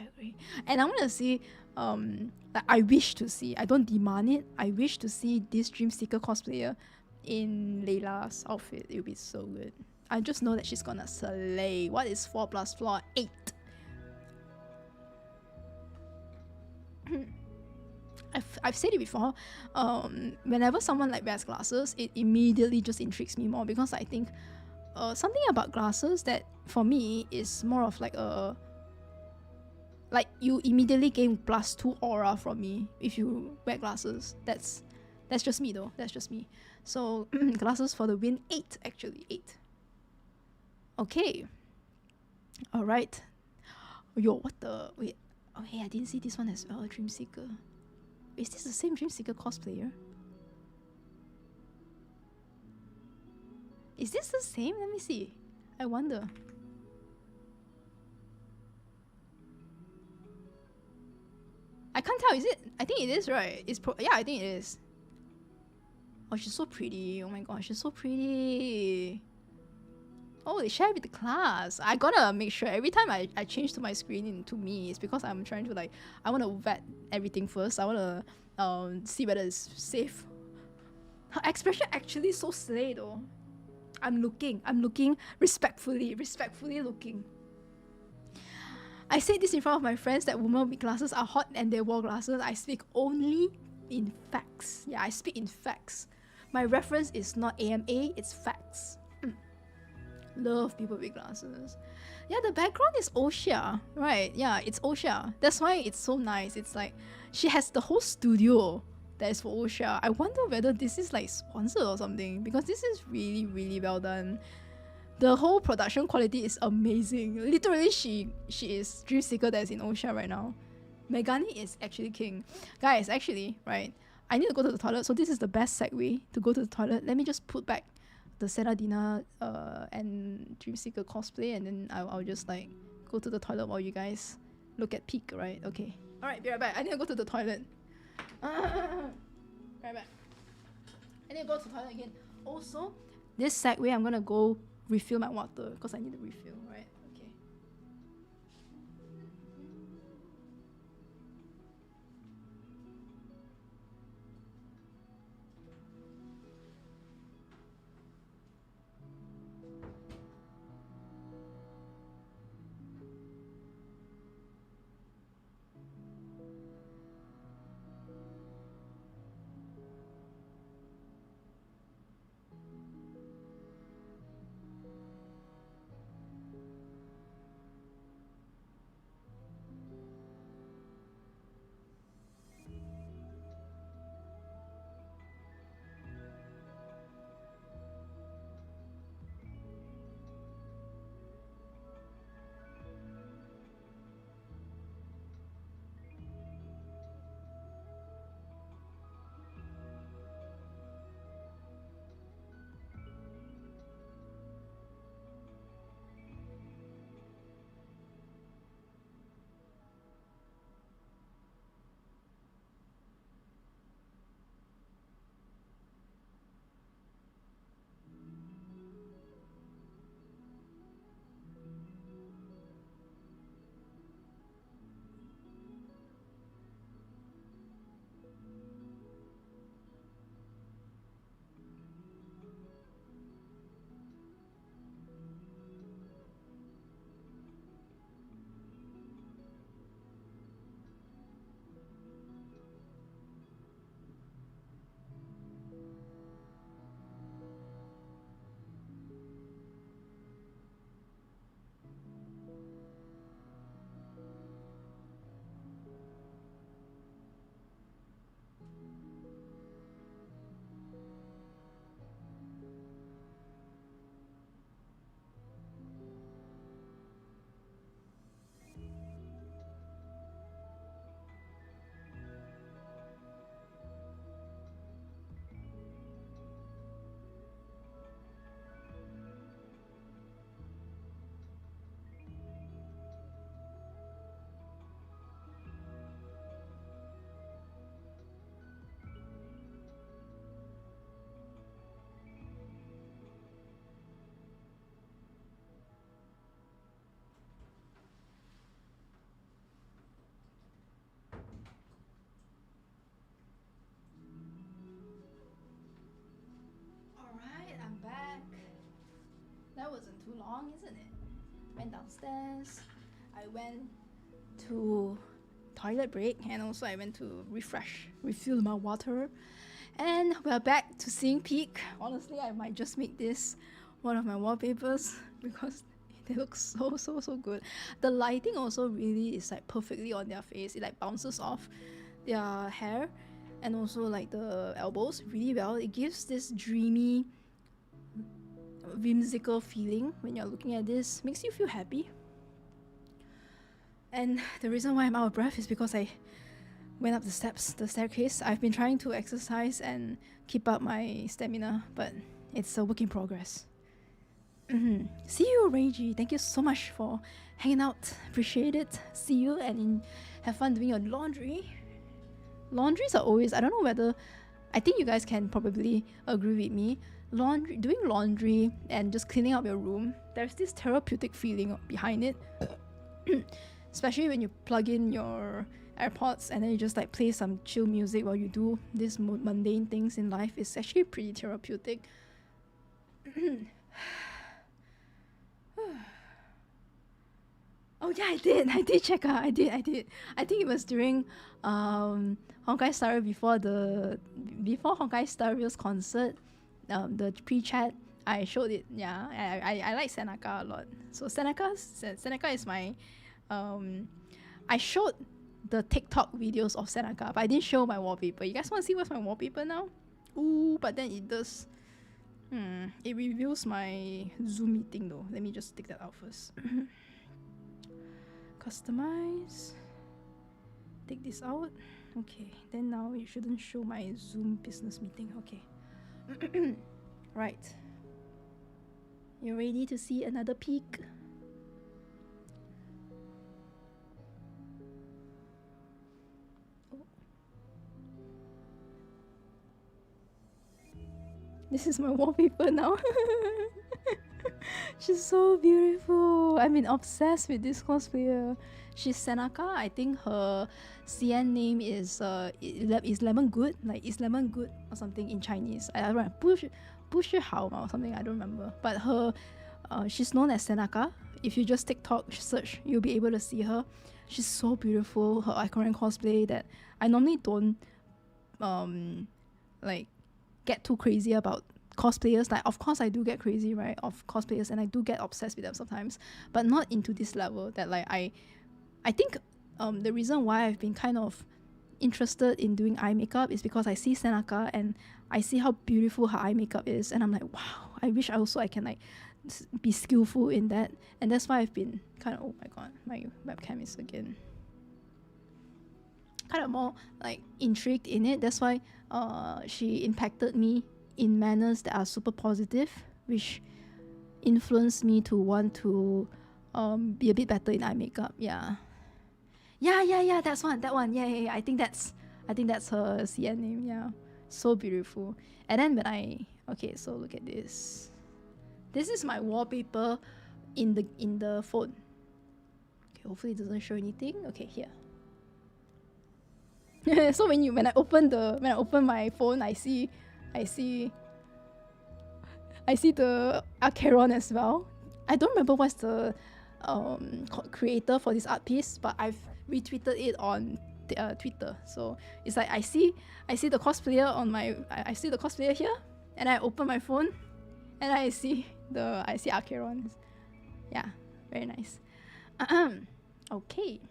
agree. And I want to see, like I wish to see, I don't demand it, I wish to see this Dreamseeker cosplayer in Layla's outfit. It would be so good. I just know that she's gonna slay. What is 4 plus 4? 8. I've said it before. Whenever someone like wears glasses, it immediately just intrigues me more, because I think something about glasses that for me is more of like a, like you immediately gain +2 aura from me if you wear glasses. That's just me though. That's just me. So glasses for the win. 8 actually. 8. Okay. Alright. Yo, what the... Wait. Oh, hey, I didn't see this one as well. Dreamseeker. Is this the same Dreamseeker cosplayer? Is this the same? Let me see. I wonder. I can't tell. Is it? I think it is, right? Yeah, I think it is. Oh, she's so pretty. Oh my god, she's so pretty. Oh, they share with the class. I gotta make sure every time I change to my screen into me, it's because I'm trying to like, I want to vet everything first. I want to see whether it's safe. Her expression actually so slay though. I'm looking respectfully looking. I said this in front of my friends that women with glasses are hot and they wore glasses. I speak only in facts. Yeah, I speak in facts. My reference is not AMA, it's facts. Love people with glasses. Yeah, the background is Osha, right? Yeah, it's Osha. That's why it's so nice. It's like she has the whole studio that is for Osha. I wonder whether this is like sponsored or something, because this is really, really well done. The whole production quality is amazing. Literally, she is Dream Seeker that's in Osha right now. Megani is actually king. Guys, actually, right, I need to go to the toilet, so this is the best segue to go to the toilet. Let me just put back the Seradina and Dreamseeker cosplay, and then I'll just like go to the toilet while you guys look at Peak, right? Okay. Alright, be right back. I need to go to the toilet. Right back. I need to go to the toilet again. Also, this segue, I'm gonna go refill my water because I need to refill, right? Okay. Alright, I'm back. That wasn't too long, isn't it? Went downstairs. I went to toilet break, and also I went to refill my water. And we're back to seeing Peak. Honestly, I might just make this one of my wallpapers because they look so good. The lighting also really is like perfectly on their face. It like bounces off their hair and also like the elbows really well. It gives this dreamy, whimsical feeling when you're looking at this. Makes you feel happy. And the reason why I'm out of breath is because I went up the staircase. I've been trying to exercise and keep up my stamina, but it's a work in progress. See you, Reiji. Thank you so much for hanging out. Appreciate it. See you, and have fun doing your laundry. Laundries are always, I don't know whether, I think you guys can probably agree with me. Doing laundry and just cleaning up your room, there's this therapeutic feeling behind it. Especially when you plug in your AirPods and then you just like play some chill music while you do these mundane things in life. It's actually pretty therapeutic. Oh yeah, I did check out. I did. I think it was during Honkai Star before Honkai Star Real's concert, the pre-chat. I showed it. Yeah, I like Seneca a lot. So Seneca is my I showed the TikTok videos of Seneca, but I didn't show my wallpaper. You guys want to see what's my wallpaper now? Ooh, but then it does. It reveals my Zoom meeting though. Let me just take that out first. Customize. Take this out. Okay, then now it shouldn't show my Zoom business meeting. Okay. Right. You ready to see another peek? This is my wallpaper now. She's so beautiful. I mean, obsessed with this cosplayer. She's Senaka. I think her CN name is Lemon Good, like is Lemon Good or something in Chinese. I don't know. 不是好 or something. I don't remember. But her, she's known as Senaka. If you just TikTok search, you'll be able to see her. She's so beautiful. Her iconic cosplay that I normally don't like get too crazy about cosplayers. Like, of course I do get crazy, right, of cosplayers, and I do get obsessed with them sometimes, but not into this level. That like I think the reason why I've been kind of interested in doing eye makeup is because I see Senaka and I see how beautiful her eye makeup is, and I'm like, wow, I wish I can like be skillful in that. And that's why I've been kind of, oh my god, my webcam is again kind of more like intrigued in it. That's why she impacted me in manners that are super positive, which influenced me to want to be a bit better in eye makeup. Yeah, that one. Yeah. I think that's her CN name. Yeah, so beautiful. And then when okay, so look at this. This is my wallpaper in the phone. Okay, hopefully it doesn't show anything. Okay, here. So when I open my phone, I see the Acheron as well. I don't remember what's the creator for this art piece, but I've retweeted it on Twitter. So it's like I see the cosplayer I see the cosplayer here, and I open my phone, and I see Acheron. Yeah, very nice. Okay.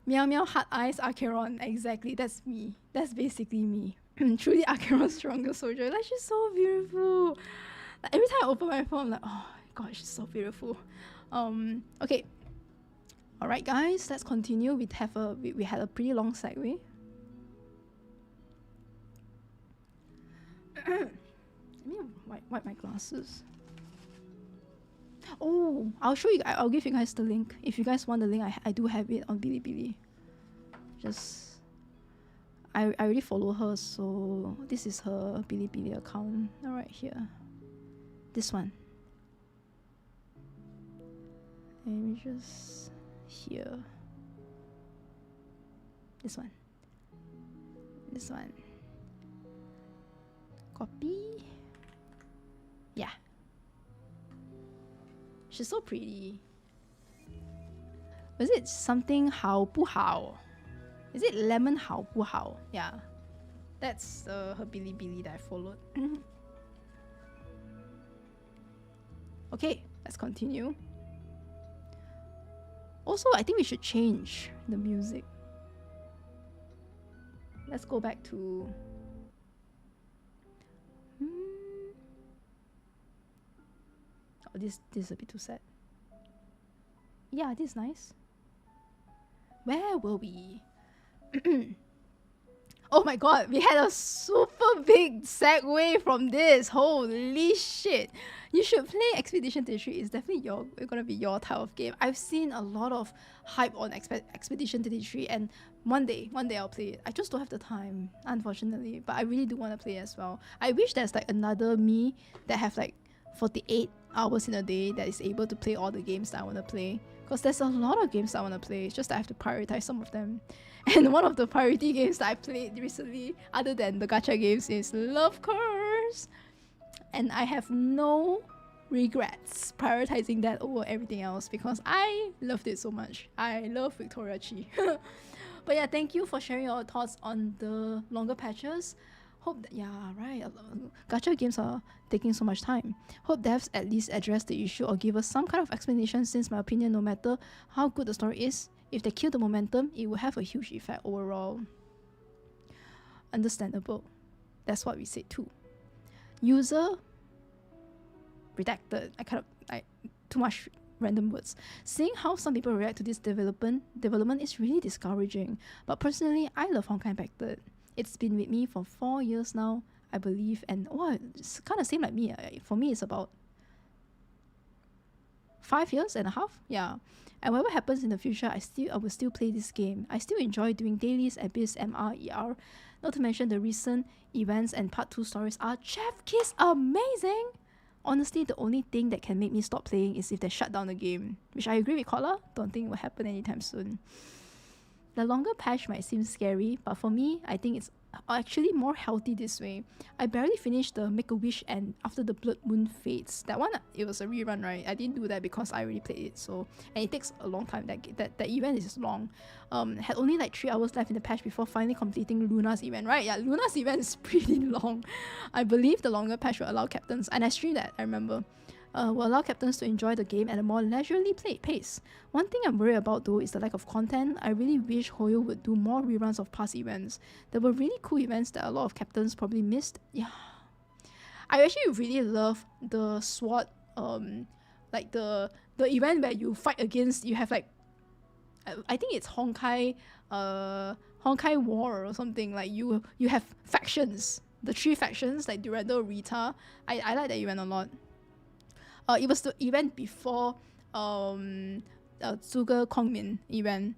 Meow Meow Heart Eyes Acheron. Exactly, that's me. That's basically me. Truly Acheron's strongest soldier. Like, she's so beautiful. Like, every time I open my phone, I'm like, oh my god, she's so beautiful. Okay. Alright guys, let's continue. We had a pretty long segue. Let me wipe my glasses. Oh, I'll show you. I'll give you guys the link. If you guys want the link, I do have it on Bilibili. I already follow her, so this is her Bilibili account. Alright, here. This one. Let me just here. This one. Copy. Yeah. She's so pretty. Was it something 好不好? Is it lemon 好不好? Yeah. That's her Bilibili that I followed. Okay, let's continue. Also, I think we should change the music. Let's go back to... Oh, this is a bit too sad. Yeah, this is nice. Where were we? Oh my god, we had a super big segue from this. Holy shit. You should play Expedition 33. It's definitely gonna be your type of game. I've seen a lot of hype on Expedition 33, and one day I'll play it. I just don't have the time, unfortunately, but I really do want to play as well. I wish there's like another me that have like 48 hours in a day that is able to play all the games that I want to play, because there's a lot of games that I want to play. It's just that I have to prioritize some of them. And one of the priority games that I played recently, other than the gacha games, is Love Curse. And I have no regrets prioritizing that over everything else because I loved it so much. I love Victoria Chi. But yeah, thank you for sharing your thoughts on the longer patches. Hope that, yeah, right. Gacha games are taking so much time. Hope devs at least address the issue or give us some kind of explanation, since my opinion, no matter how good the story is, if they kill the momentum, it will have a huge effect overall. Understandable. That's what we said too. User redacted. Too much random words. Seeing how some people react to this development is really discouraging. But personally, I love Honkai HI3rd. It's been with me for 4 years now, I believe, and it's kind of same like me. For me, it's about 5 years and a half. Yeah. And whatever happens in the future, I will still play this game. I still enjoy doing dailies, Abyss, MR, ER. Not to mention the recent events and part 2 stories are chef kiss amazing. Honestly, the only thing that can make me stop playing is if they shut down the game, which I agree with Kodla. Don't think it will happen anytime soon. The longer patch might seem scary, but for me, I think it's actually more healthy this way. I barely finished the Make-A-Wish and After the Blood Moon Fades. That one, it was a rerun, right? I didn't do that because I already played it, so... And it takes a long time. That event is long. Had only like 3 hours left in the patch before finally completing Luna's event, right? Yeah, Luna's event is pretty long. I believe the longer patch will allow captains, and I streamed that, I remember, will allow captains to enjoy the game at a more leisurely pace. One thing I'm worried about though is the lack of content. I really wish HoYo would do more reruns of past events. There were really cool events that a lot of captains probably missed. Yeah. I actually really love the SWAT, like the event where you fight against, you have like, I think it's Honkai War or something. Like you have factions, the 3 factions like Durandal, Rita. I like that event a lot. It was the event before Zhuge Kongmin event.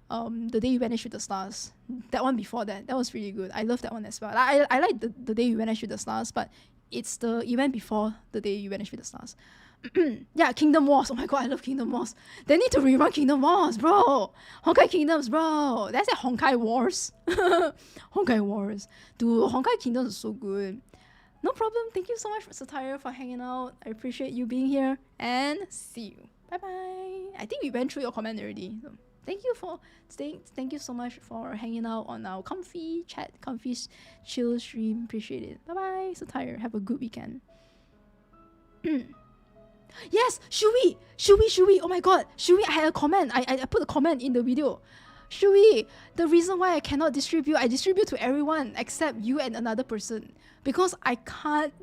The day you vanished with the stars. That one before that. That was really good. I love that one as well. I like the day you vanished with the stars, but it's the event before the day you vanished with the stars. Yeah, Kingdom Wars. Oh my god, I love Kingdom Wars. They need to rerun Kingdom Wars, bro. Honkai Kingdoms, bro. That's like Honkai Wars. Honkai Wars. Dude, Honkai Kingdoms is so good. No problem. Thank you so much, HI3rd, for hanging out. I appreciate you being here. And see you. Bye-bye. I think we went through your comment already. So thank you for staying. Thank you so much for hanging out on our comfy chill stream. Appreciate it. Bye-bye, HI3rd. Have a good weekend. Yes! Shui! Oh my god! Shui, I had a comment. I put a comment in the video. Shui, the reason why I cannot distribute, I distribute to everyone except you and another person. Because I can't,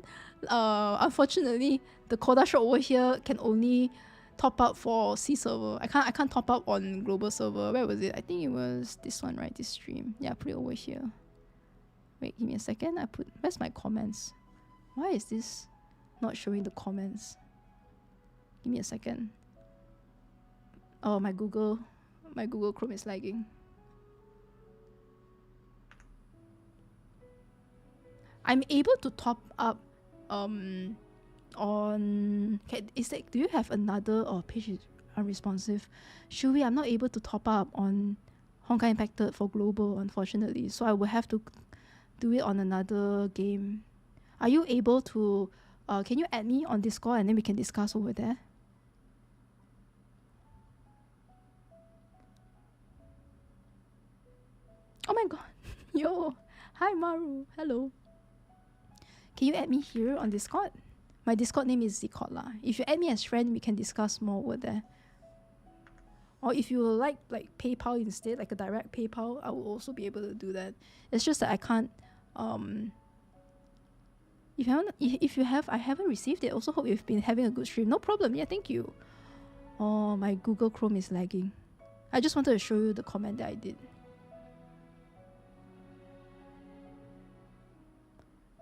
unfortunately, the quota shop over here can only top up for C server. I can't top up on global server. Where was it? I think it was this one, right? This stream. Yeah, put it over here. Wait, give me a second. Where's my comments? Why is this not showing the comments? Give me a second. Oh, my Google Chrome is lagging. I'm able to top up on do you have another page is unresponsive? Shui, I'm not able to top up on Honkai HI3rd for global, unfortunately. So I will have to do it on another game. Are you able to can you add me on Discord and then we can discuss over there? Oh my god. Yo. Hi Maru. Hello. Can you add me here on Discord? My Discord name is zKodla. If you add me as friend, we can discuss more over there. Or if you like PayPal instead, like a direct PayPal, I will also be able to do that. It's just that I can't if you have, I haven't received it. Also hope you've been having a good stream. No problem. Yeah, thank you. Oh, my Google Chrome is lagging. I just wanted to show you the comment that I did.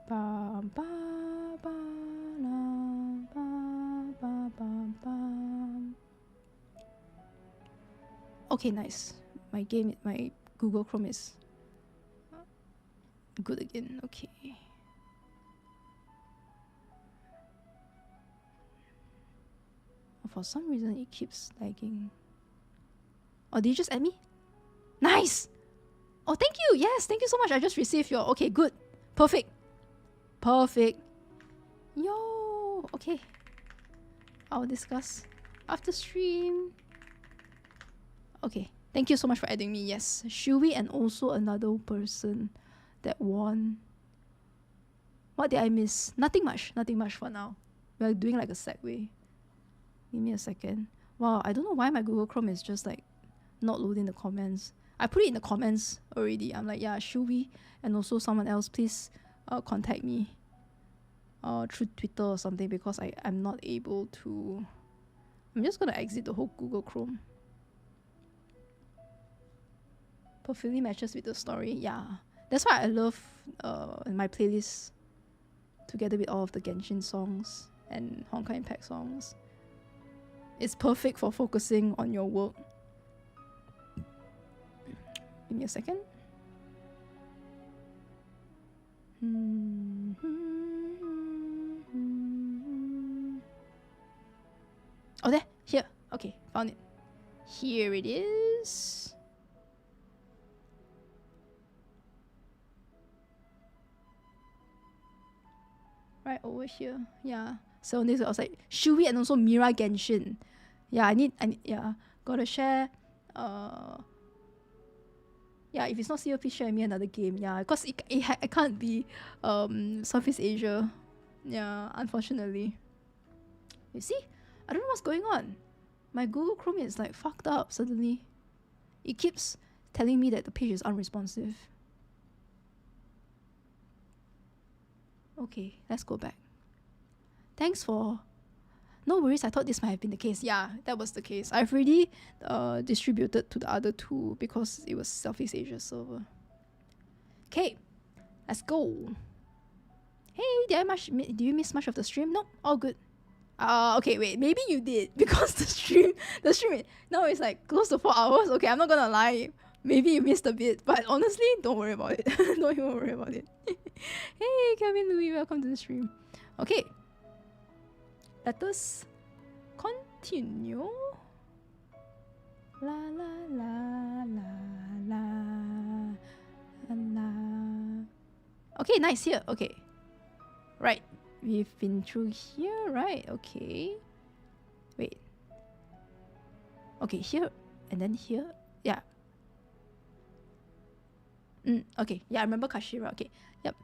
Ba, ba, ba, la, ba, ba, ba, ba. Okay, nice. My Google Chrome is good again. Okay. For some reason, it keeps lagging. Oh, did you just add me? Nice! Oh, thank you! Yes, thank you so much. I just received your... Okay, good. Perfect. Perfect. Yo! Okay. I'll discuss after stream. Okay, thank you so much for adding me. Yes, Shui and also another person that won. What did I miss? Nothing much for now. We're doing like a segue. Give me a second. Wow, I don't know why my Google Chrome is just like not loading the comments. I put it in the comments already. I'm like, yeah, Shui and also someone else, please contact me through Twitter or something, because I'm not able to. I'm just gonna exit the whole Google Chrome. Perfectly matches with the story. Yeah, that's why I love my playlist together with all of the Genshin songs and Honkai Impact songs. It's perfect for focusing on your work. Give me a second. Oh, there. Here. Okay, found it. Here it is. Right over here. Yeah. So this I was like Shui and also Mira Genshin. Yeah, I need yeah. Gotta share. Yeah, if it's not COP, share me another game. Yeah, because I can't be Southeast Asia. Yeah, unfortunately. You see? I don't know what's going on. My Google Chrome is like fucked up suddenly. It keeps telling me that the page is unresponsive. Okay, let's go back. Thanks for... No worries, I thought this might have been the case. Yeah, that was the case. I've already distributed to the other two because it was Southeast Asia server. Okay, let's go. Hey, do you miss much of the stream? Nope, all good. Okay, wait, maybe you did because the stream now it's like close to 4 hours. Okay, I'm not gonna lie. Maybe you missed a bit, but honestly, don't worry about it. Don't even worry about it. Hey, Kevin Louis, welcome to the stream. Okay, let us continue. La la la la la la la. Okay, nice here. Okay, right. We've been through here, right? Okay. Wait. Okay, here and then here. Yeah. Okay. Yeah, I remember Kashira. Okay. Yep.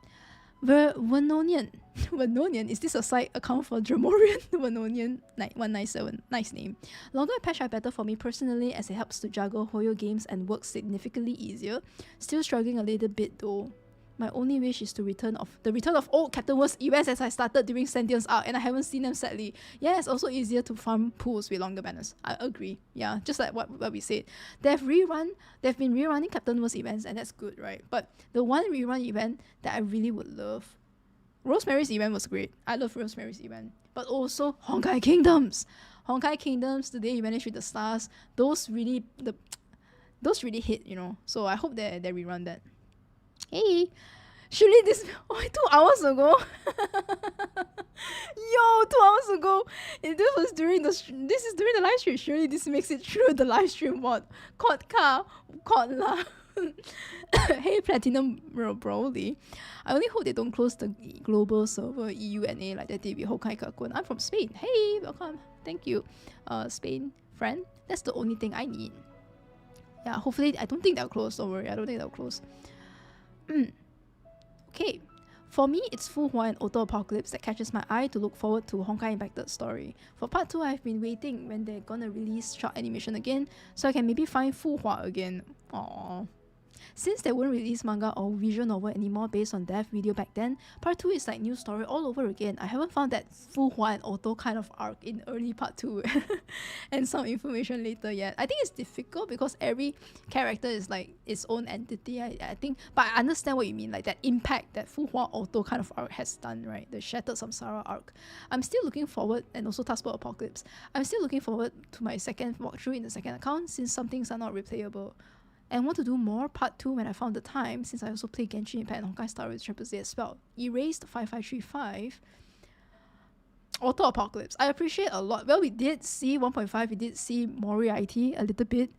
Vernonian. Vernonian. Is this a side account for Dramorian? Vernonian 197. Nice name. Longer patch are better for me personally as it helps to juggle Hoyo games and works significantly easier. Still struggling a little bit though. My only wish is the return of old Captain World's events as I started during Sentience arc and I haven't seen them sadly. Yeah, it's also easier to farm pools with longer banners. I agree. Yeah, just like what we said. They've been rerunning Captain World's events and that's good, right? But the one rerun event that I really would love, Rosemary's event was great. I love Rosemary's event. But also Honkai Kingdoms. Honkai Kingdoms, the day you vanish with the stars, those really hit, you know. So I hope they rerun that. Hey, surely this 2 hours ago. Yo, 2 hours ago. If this was during this is during the live stream. Surely this makes it through the live stream. What? Kodla. Hey, Platinum Broly. I only hope they don't close the global server EU and A like they did with Honkai Kakun. I'm from Spain. Hey, welcome. Thank you, Spain friend. That's the only thing I need. Yeah, hopefully I don't think they'll close. Don't worry, I don't think they'll close. Okay, for me it's Fu Hua and Auto Apocalypse that catches my eye to look forward to Honkai Impacted story. For part 2 I've been waiting when they're gonna release short animation again so I can maybe find Fu Hua again. Aww. Since they won't release manga or visual novel anymore based on dev video back then, part 2 is like new story all over again. I haven't found that Fu Hua and Auto kind of arc in early part 2 and some information later yet. I think it's difficult because every character is like its own entity, I think, but I understand what you mean, like that impact that Fu Hua Auto kind of arc has done, right? The Shattered Samsara arc. I'm still looking forward, and also Taskbar Apocalypse, I'm still looking forward to my second walkthrough in the second account since some things are not replayable. And want to do more part 2 when I found the time, since I also play Genshin Impact and Honkai Star Rail Triple Z as well. Erased 5535. Auto Apocalypse. I appreciate a lot. Well, we did see 1.5, we did see Moriarty a little bit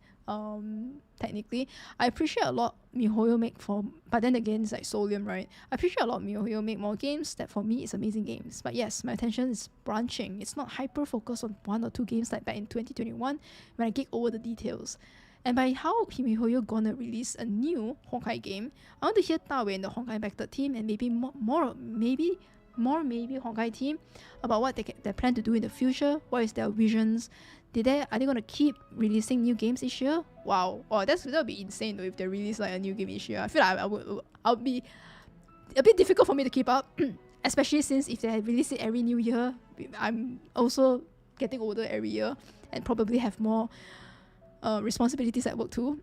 technically. I appreciate a lot HoYo-MIX for, but then again, it's like Solium, right? I appreciate a lot HoYo-MIX more games that for me is amazing games. But yes, my attention is branching. It's not hyper focused on 1 or 2 games like back in 2021 when I geek over the details. And by how HoYo gonna release a new Honkai game, I want to hear Dawei and the Honkai Vector team and maybe more Honkai team about what they plan to do in the future. What is their visions? Are they gonna keep releasing new games each year? Wow, that would be insane though if they release like a new game each year. I feel like I would be a bit difficult for me to keep up, especially since if they release it every new year, I'm also getting older every year and probably have more responsibilities at work too.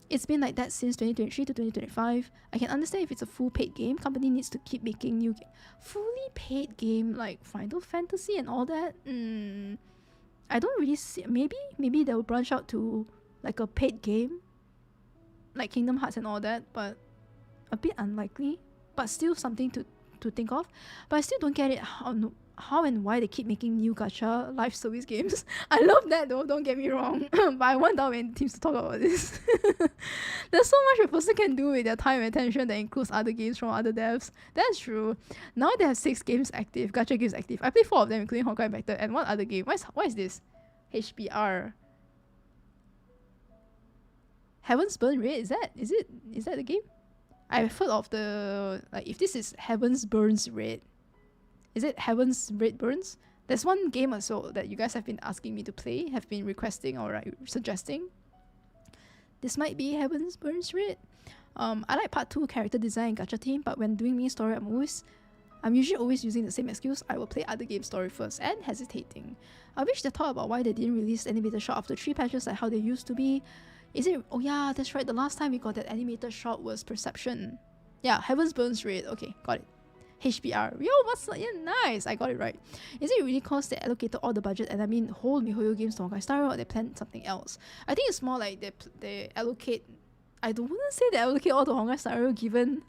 It's been like that since 2023 to 2025. I can understand if it's a full paid game, company needs to keep making new fully paid game like Final Fantasy and all that. I don't really see. Maybe they'll branch out to like a paid game like Kingdom Hearts and all that, but a bit unlikely, but still something to think of. But I still don't get it how and why they keep making new gacha live service games. I love that though, don't get me wrong. But I want Dawei teams to talk about this. There's so much a person can do with their time and attention that includes other games from other devs. That's true. Now they have 6 games active, gacha games active. I played 4 of them, including Honkai Vector and one other game. What is this? HBR. Heaven's Burn Red? Is that the game? I've heard of the, like, if this is Heaven's Burns Red. Is it Heaven's Red Burns? There's one game also that you guys have been asking me to play, have been requesting or like suggesting. This might be Heaven's Burns Red. I like part 2 character design and gacha theme, but when doing main story, I'm usually always using the same excuse. I will play other game story first and hesitating. I wish they thought about why they didn't release animated shot after 3 patches like how they used to be. Is it? Oh yeah, that's right. The last time we got that animated shot was Perception. Yeah, Heaven's Burns Red. Okay, got it. HBR. Yo, nice. I got it right. Is it really cause they allocated all the budget and I mean whole MiHoYo games to Honkai Star, or they planned something else? I think it's more like they allocate. I don't want to say they allocate all to Honkai Star given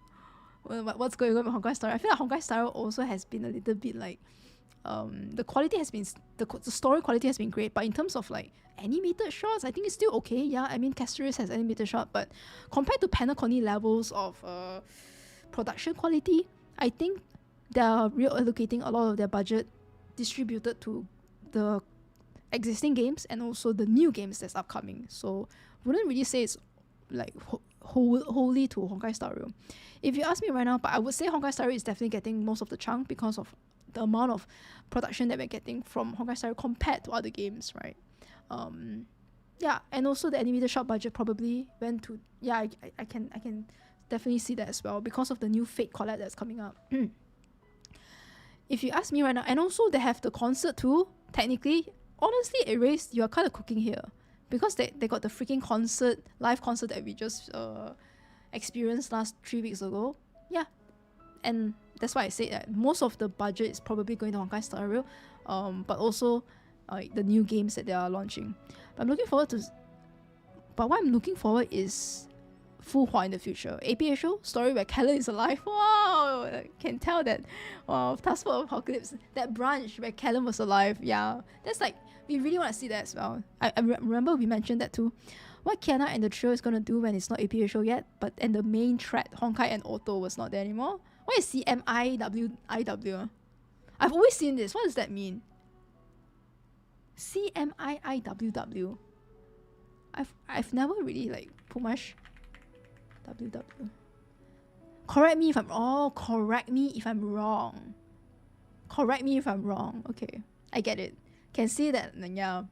what's going on with Honkai Star. I feel like Honkai Star also has been a little bit like the quality has been the story quality has been great, but in terms of like animated shots, I think it's still okay. Yeah, I mean Castorius has animated shot, but compared to Panaconi levels of production quality, I think they're reallocating a lot of their budget distributed to the existing games and also the new games that's upcoming. So wouldn't really say it's like wholly to Honkai Star Rail. If you ask me right now, but I would say Honkai Star Rail is definitely getting most of the chunk because of the amount of production that we're getting from Honkai Star Rail compared to other games, right? Yeah, and also the animated shot budget probably went to, yeah, I can definitely see that as well because of the new Fate collab that's coming up. If you ask me right now, and also they have the concert too, technically, honestly, HI3rd, you are kind of cooking here because they got the freaking live concert that we just experienced last 3 weeks ago. Yeah, and that's why I say that most of the budget is probably going to Honkai Star Rail, but also the new games that they are launching. But what I'm looking forward is Fu Hua in the future. APHO story where Callan is alive. Wow, I can tell that. Wow, Task Force Apocalypse, that branch where Callan was alive. Yeah, that's like, we really want to see that as well. I remember we mentioned that too. What Kiana and the trio is gonna do when it's not APHO yet, and the main threat, Honkai and Otto, was not there anymore. What is CMIWIW? I've always seen this. What does that mean? CMIIWW. I've never really like put much WW. Correct me if I'm correct me if I'm wrong. Correct me if I'm wrong. Okay, I get it. Can see that, yeah.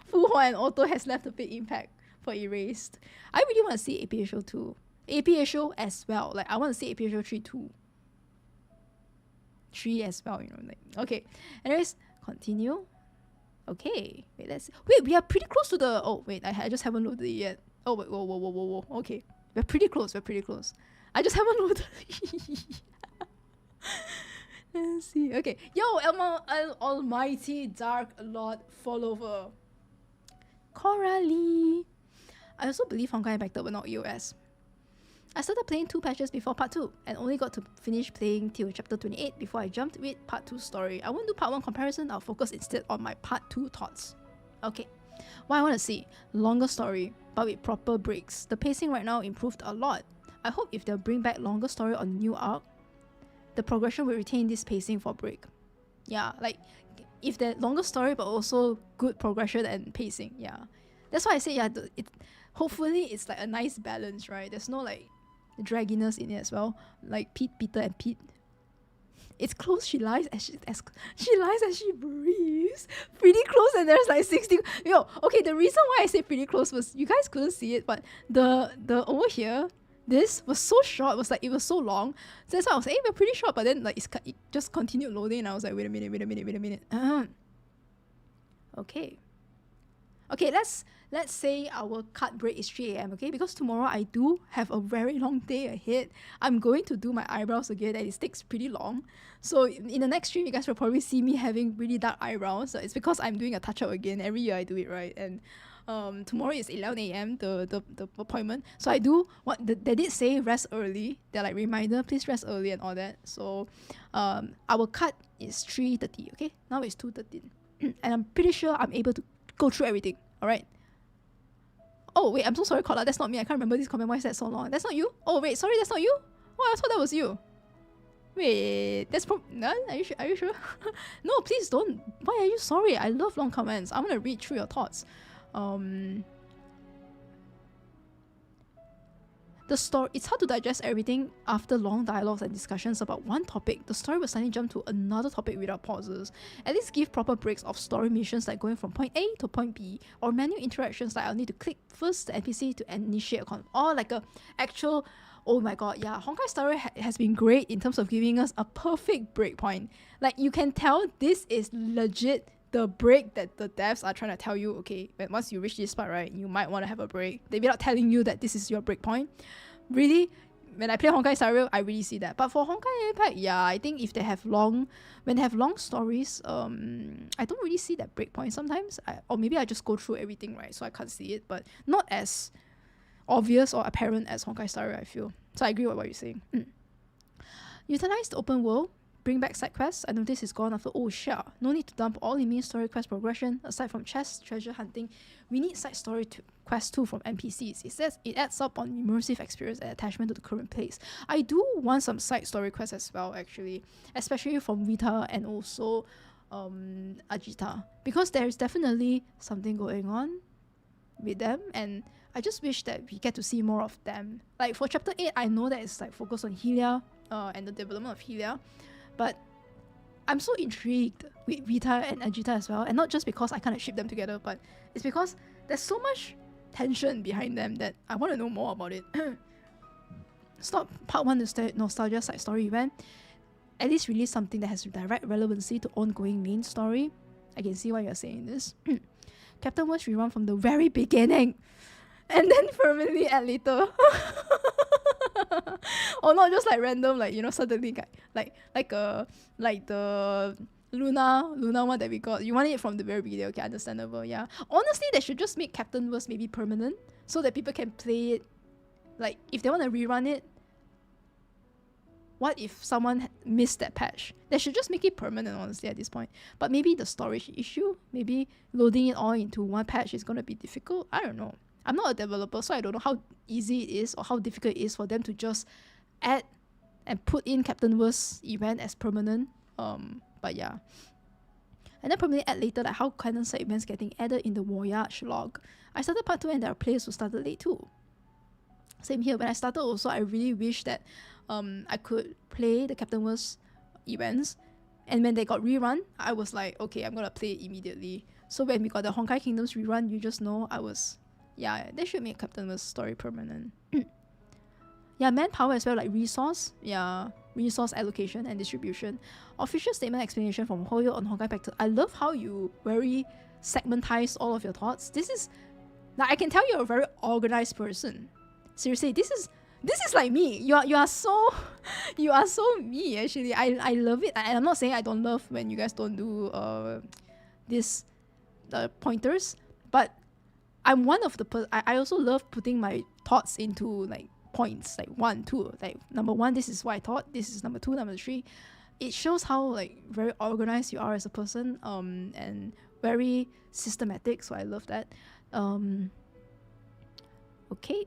Fu Hua and Otto has left a big impact for HI3rd. I really want to see APHO 2. APHO as well. Like, I want to see APHO 3 too. 3 as well, you know. Like, okay. Anyways, continue. Okay. Wait, we are pretty close to the... Oh, wait, I just haven't loaded it yet. Oh, wait, whoa. Okay. We're pretty close. I just haven't loaded it. Let's see. Okay. Yo, Almighty Dark Lord Follower. Coralie. I also believe Honkai Vector but not EOS. I started playing 2 patches before part 2 and only got to finish playing till chapter 28 before I jumped with part 2 story. I won't do part 1 comparison, I'll focus instead on my part 2 thoughts. Okay. What I want to see, longer story, but with proper breaks. The pacing right now improved a lot. I hope if they'll bring back longer story on new arc, the progression will retain this pacing for break. Yeah, like if the longer story but also good progression and pacing. Yeah, that's why I say hopefully it's like a nice balance, right? There's no like dragginess in it as well, like Peter and Pete. It's close. She lies as she breathes. Pretty close, and there's like 60. Okay. The reason why I say pretty close was you guys couldn't see it, but the over here, this was so short. It was so long. So that's why I was like, hey, we're pretty short. But then like it just continued loading, and I was like, wait a minute. Okay, let's say our cut break is 3 a.m. Okay, because tomorrow I do have a very long day ahead. I'm going to do my eyebrows again, and it takes pretty long. So in the next stream, you guys will probably see me having really dark eyebrows. So it's because I'm doing a touch up again. Every year I do it, right? And tomorrow is 11 a.m. the appointment. So I do they did say rest early. They're like reminder, please rest early and all that. So our cut is 3:30. Okay, now it's 2:13, and I'm pretty sure I'm able to go through everything. All right. Oh wait, I'm so sorry, Kola. That's not me. I can't remember this comment. Why is that so long? That's not you. Oh wait, sorry, that's not you. Oh, I thought that was you. Wait, that's no. Are you sure? No, please don't. Why are you sorry? I love long comments. I want to read through your thoughts. The story, it's hard to digest everything after long dialogues and discussions about one topic. The story will suddenly jump to another topic without pauses. At least give proper breaks of story missions like going from point A to point B, or menu interactions like I'll need to click first the NPC to initiate a or like a actual. Oh my god, yeah, Honkai story has been great in terms of giving us a perfect breakpoint. Like you can tell this is legit the break that the devs are trying to tell you, okay, but once you reach this part, right, you might want to have a break. They're not telling you that this is your break point. Really, when I play Honkai Star Rail, I really see that. But for Honkai Impact, yeah, I think if they have when they have long stories, I don't really see that break point sometimes. Or maybe I just go through everything, right, so I can't see it, but not as obvious or apparent as Honkai Star Rail, I feel. So I agree with what you're saying. Utilize the open world. Bring back side quests. I notice it's gone after. Oh, sure. No need to dump all in main story quest progression. Aside from chest, treasure hunting, we need side story quest too from NPCs. It says it adds up on immersive experience and attachment to the current place. I do want some side story quests as well, actually. Especially from Vita and also Ajita. Because there's definitely something going on with them, and I just wish that we get to see more of them. Like for chapter 8, I know that it's like focused on Helia and the development of Helia. But I'm so intrigued with Vita and Ajita as well, and not just because I kind of ship them together, but it's because there's so much tension behind them that I want to know more about it. Stop part 1 nostalgia side story event. At least release something that has direct relevancy to ongoing main story. I can see why you're saying this. Captain was rerun from the very beginning, and then permanently add later. Or not just like random, like, you know, suddenly like the Luna one that we got. You want it from the very beginning, okay, understandable, yeah. Honestly, they should just make Captain Verse maybe permanent so that people can play it. Like, if they want to rerun it, what if someone missed that patch? They should just make it permanent, honestly, at this point. But maybe the storage issue, maybe loading it all into one patch is going to be difficult. I don't know. I'm not a developer, so I don't know how easy it is or how difficult it is for them to just add and put in Captain Verse event as permanent. But yeah. And then probably add later like how canon side events getting added in the Voyage log. I started part 2 and there are players who started late too. Same here. When I started also, I really wish that I could play the Captain Verse events. And when they got rerun, I was like, okay, I'm gonna play it immediately. So when we got the Honkai Kingdoms rerun, you just know I was... Yeah, they should make Captain Verse story permanent. Yeah, manpower as well, like resource. Yeah, resource allocation and distribution. Official statement explanation from HoYo on Honkai Pact. I love how you very segmentize all of your thoughts. This is... Like, I can tell you're a very organized person. Seriously, this is like me. You are so me, actually. I love it. And I'm not saying I don't love when you guys don't do this pointers, but I'm one of the I also love putting my thoughts into like points, like 1, 2. Like number 1, this is what I thought. This is number 2, number 3. It shows how like very organized you are as a person. And very systematic, so I love that. Okay.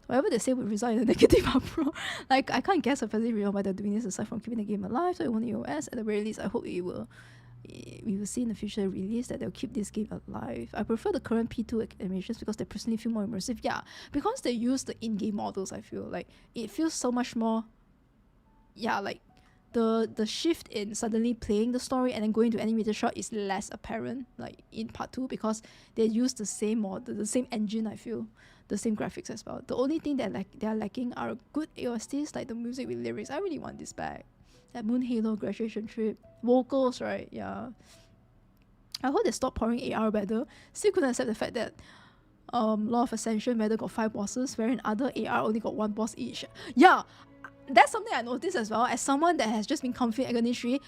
Whatever they say would result in a negative uproar. Like, I can't guess effectively real why they're doing this aside from keeping the game alive, so it won't EOS. At the very least, I hope we will see in the future release that they'll keep this game alive. I prefer the current P2 animations because they personally feel more immersive. Yeah, because they use the in-game models, I feel like it feels so much more, yeah, like the shift in suddenly playing the story and then going to animated shot is less apparent, like in part 2, because they use the same model, the same engine, I feel, the same graphics as well. The only thing that they are lacking are good OSTs, like the music with lyrics. I really want this back. That Moon Halo graduation trip, vocals, right? Yeah. I hope they stop pouring AR better. Still couldn't accept the fact that Law of Ascension Weather got 5 bosses, wherein other AR only got 1 boss each. Yeah, that's something I noticed as well. As someone that has just been comfy Agony 3,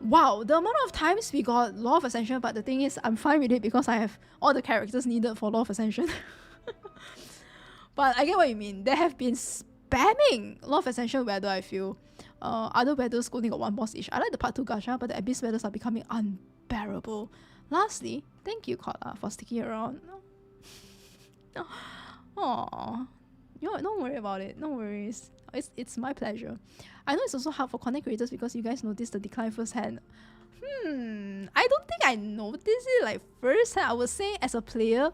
wow, the amount of times we got Law of Ascension, but the thing is, I'm fine with it because I have all the characters needed for Law of Ascension. But I get what you mean. They have been spamming Law of Ascension Weather, I feel. Other weathers only got 1 boss each. I like the part 2 gacha, but the Abyss weathers are becoming unbearable. Lastly, thank you, Kola, for sticking around. Aww. Don't worry about it. No worries. It's my pleasure. I know it's also hard for content creators because you guys noticed the decline firsthand. I don't think I noticed it like firsthand. I would say as a player,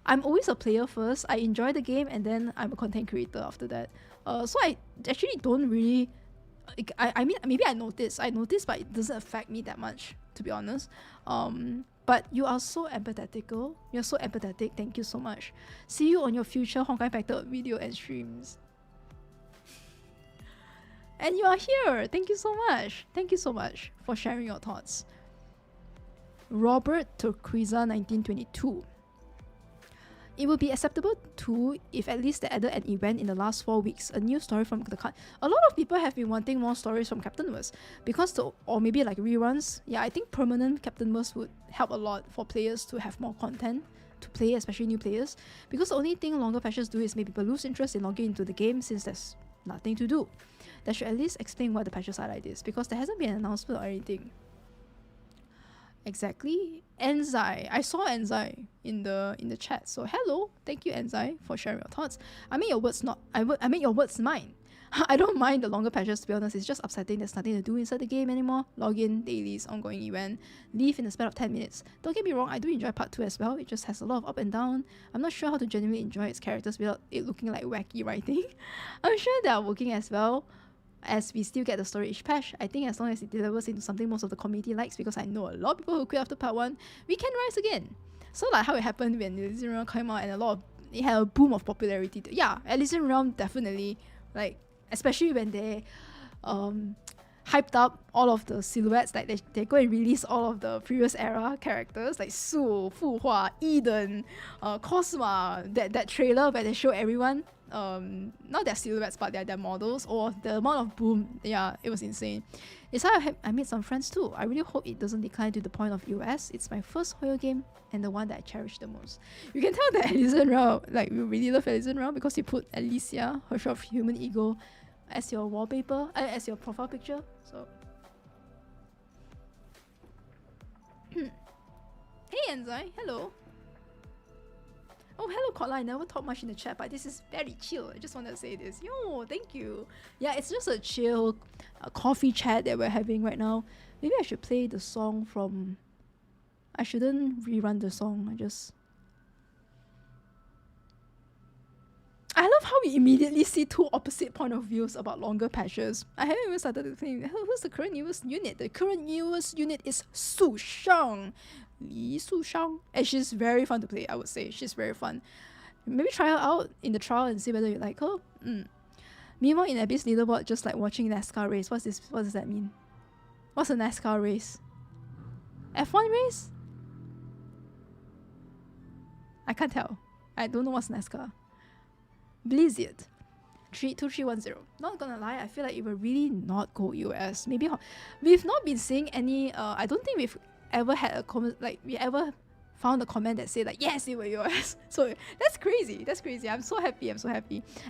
I'm always a player first. I enjoy the game and then I'm a content creator after that. So I actually don't really... I mean, maybe I noticed, but it doesn't affect me that much, to be honest. But you are so empathetical. You're so empathetic. Thank you so much. See you on your future Honkai Factor video and streams. And you are here. Thank you so much. Thank you so much for sharing your thoughts. Robert Turquiza 1922. It would be acceptable too if at least they added an event in the last 4 weeks, a new story from the card. A lot of people have been wanting more stories from Captain Verse because or maybe like reruns. Yeah, I think permanent Captain Verse would help a lot for players to have more content to play, especially new players. Because the only thing longer patches do is make people lose interest in logging into the game since there's nothing to do. They should at least explain why the patches are like this because there hasn't been an announcement or anything. Exactly. Enzai. I saw Enzai in the chat. So hello. Thank you, Enzai, for sharing your thoughts. I mean your words I make your words mine. I don't mind the longer patches, to be honest. It's just upsetting there's nothing to do inside the game anymore. Login, dailies, ongoing event, leave in the span of 10 minutes. Don't get me wrong, I do enjoy part 2 as well. It just has a lot of up and down. I'm not sure how to genuinely enjoy its characters without it looking like wacky writing. I'm sure they are working as well as we still get the story each patch. I think as long as it delivers into something most of the community likes, because I know a lot of people who quit after part 1, we can rise again. So like how it happened when Elysian Realm came out and it had a boom of popularity. Yeah, Elysian Realm definitely, like, especially when they hyped up all of the silhouettes, like they go and release all of the previous era characters like Su, Fu Hua, Eden, Cosma, that trailer where they show everyone not their silhouettes but their models, or the amount of boom, yeah, it was insane. It's how I made some friends too. I really hope it doesn't decline to the point of US. It's my first Hoyo game and the one that I cherish the most. You can tell that Elysian Realm, like, we really love Elysian Realm because you put Alicia, her short human ego, as your wallpaper, as your profile picture. So hey Enzai, hello. Oh, hello Kola. I never talk much in the chat, but this is very chill. I just wanted to say this. Yo, thank you. Yeah, it's just a chill coffee chat that we're having right now. Maybe I should play the song from... I shouldn't rerun the song. I love how we immediately see two opposite point of views about longer patches. I haven't even started to think, who's the current newest unit? The current newest unit is Su Shang. Li Su Shang. And she's very fun to play, I would say. She's very fun. Maybe try her out in the trial and see whether you like her. Meanwhile, in Abyss leaderboard, just like watching NASCAR race. What does that mean? What's a NASCAR race? F1 race? I can't tell. I don't know what's NASCAR. Blizzard 2310. Not gonna lie, I feel like it will really not go US. Maybe we've not been seeing any I don't think we've ever had a comment, like we ever found a comment that said like yes it will US. So that's crazy. I'm so happy.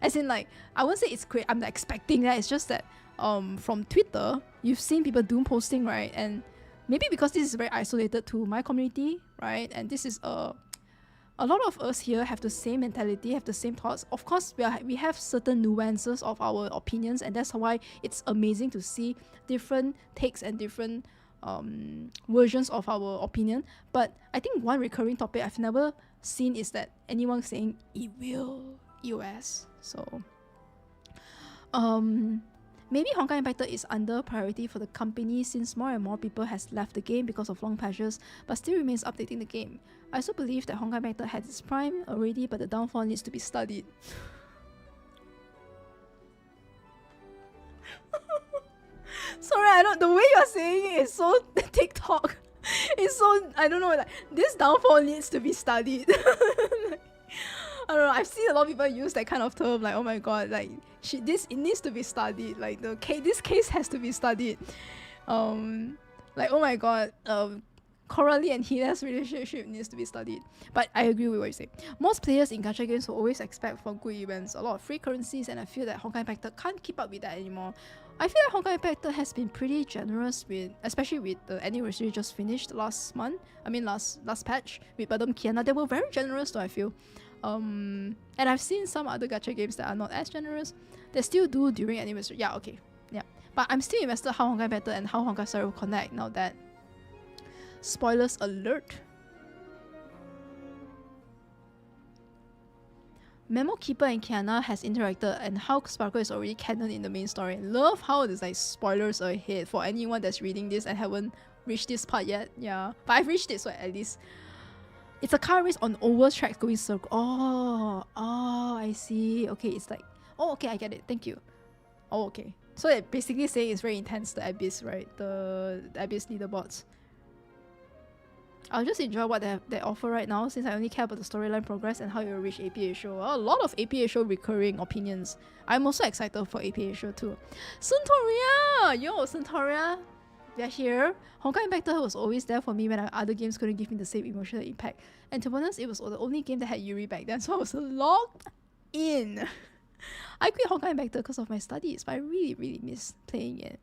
As in, like, I won't say it's great, I'm not expecting that. It's just that from Twitter you've seen people doom posting, right? And maybe because this is very isolated to my community, right? And this is a lot of us here have the same mentality, have the same thoughts. Of course, we have certain nuances of our opinions, and that's why it's amazing to see different takes and different versions of our opinion. But I think one recurring topic I've never seen is that anyone saying it will EOS. So maybe Honkai Impact is under priority for the company since more and more people has left the game because of long patches, but still remains updating the game. I also believe that Honkai Impact had its prime already, but the downfall needs to be studied. Sorry, I don't. The way you're saying it is so TikTok. It's so, I don't know. Like, this downfall needs to be studied. Like, I don't know. I've seen a lot of people use that kind of term. Like, oh my god, like it needs to be studied. Like this case has to be studied. Like, oh my god. Coralie and HELIA'S relationship needs to be studied. But I agree with what you say. Most players in gacha games will always expect for good events, a lot of free currencies, and I feel that Honkai Impact can't keep up with that anymore. I feel like Honkai Impact has been pretty generous with, especially with the anniversary just finished last month. I mean last patch with Madam Kiana. They were very generous though, I feel. And I've seen some other gacha games that are not as generous. They still do during anniversary. Yeah, okay. Yeah. But I'm still invested how Honkai Impact and how Honkai Star will connect now that. Spoilers alert. Memo Keeper and Kiana has interacted and how Sparkle is already canon in the main story. Love how there's like spoilers ahead for anyone that's reading this and haven't reached this part yet. Yeah, but I've reached it, so at least it's a car race on oval tracks going circle. Oh, I see. Okay, it's like, oh, okay, I get it. Thank you. Oh, okay. So it basically saying it's very intense, the Abyss, right? The Abyss leaderboards. I'll just enjoy what they offer right now since I only care about the storyline progress and how it will reach APA show. A lot of APA show recurring opinions. I'm also excited for APA show too. Suntoria! Yo, Suntoria! They're here. Honkai Impact was always there for me when other games couldn't give me the same emotional impact. And to be honest, it was the only game that had Yuri back then, so I was locked in. I quit Honkai Impact because of my studies, but I really, really miss playing it.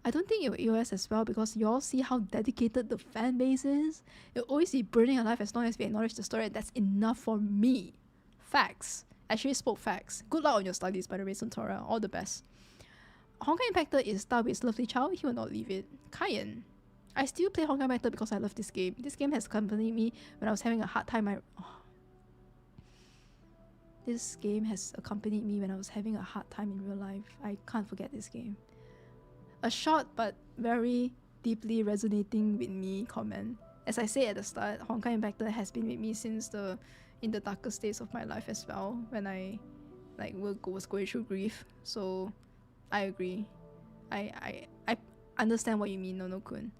I don't think it will EOS as well because you all see how dedicated the fan base is. It'll always be burning alive as long as we acknowledge the story, and that's enough for me. Facts. Actually spoke facts. Good luck on your studies, by the way, Suntora. All the best. Honkai Impact is Starways' lovely child. He will not leave it. Kayan. I still play Honkai Impact because I love this game. This game has accompanied me when I was having a hard time. This game has accompanied me when I was having a hard time in real life. I can't forget this game. A short but very deeply resonating with me comment. As I said at the start, Honkai Impact has been with me since in the darkest days of my life as well, when I was going through grief. So I agree. I understand what you mean, Nono-kun.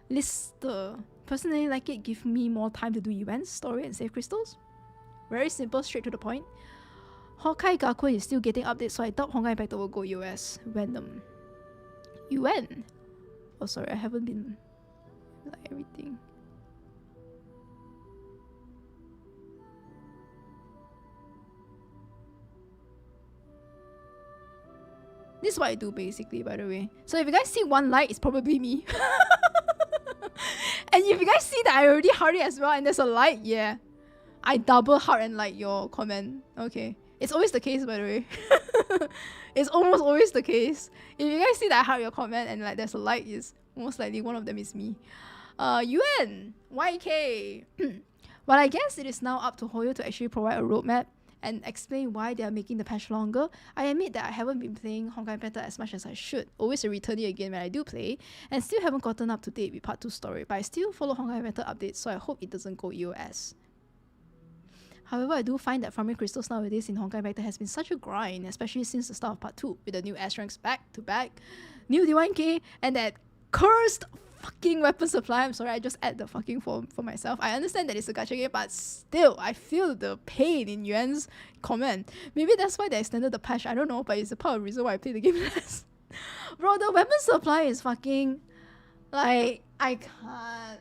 Lister. Personally like it, give me more time to do events, story and save crystals. Very simple, straight to the point. Honkai Gakuen is still getting updates, so I doubt Honkai Impact will go US. Random. UN? Oh sorry, I haven't been like everything. This is what I do basically, by the way. So if you guys see one like, it's probably me. And if you guys see that I already heart it as well and there's a like, yeah, I double heart and like your comment. Okay. It's always the case, by the way. It's almost always the case. If you guys see that I heart your comment and like there's a like, is most likely one of them is me. UN YK. Well, I guess it is now up to HoYo to actually provide a roadmap and explain why they are making the patch longer. I admit that I haven't been playing Honkai Impact as much as I should. Always a returnee again when I do play, and still haven't gotten up to date with part 2 story, but I still follow Honkai Impact updates, so I hope it doesn't go EOS. However, I do find that farming crystals nowadays in Honkai Impact has been such a grind, especially since the start of part 2, with the new S ranks back to back, new D1K, and that cursed fucking weapon supply. I'm sorry, I just add the fucking for myself. I understand that it's a gacha game, but still, I feel the pain in Yuan's comment. Maybe that's why they extended the patch, I don't know, but it's a part of the reason why I play the game less. Bro, the weapon supply is fucking, like, I can't,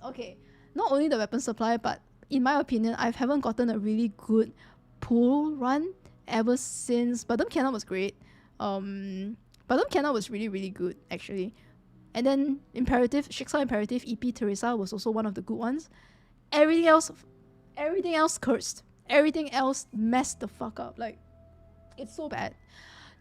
okay. Not only the weapon supply, but in my opinion, I haven't gotten a really good pool run ever since Badam Kiana was great. Badam Kiana was really, really good, actually. And then Imperative, Shiksa Imperative, EP Teresa was also one of the good ones. Everything else cursed. Everything else messed the fuck up. Like, it's so bad.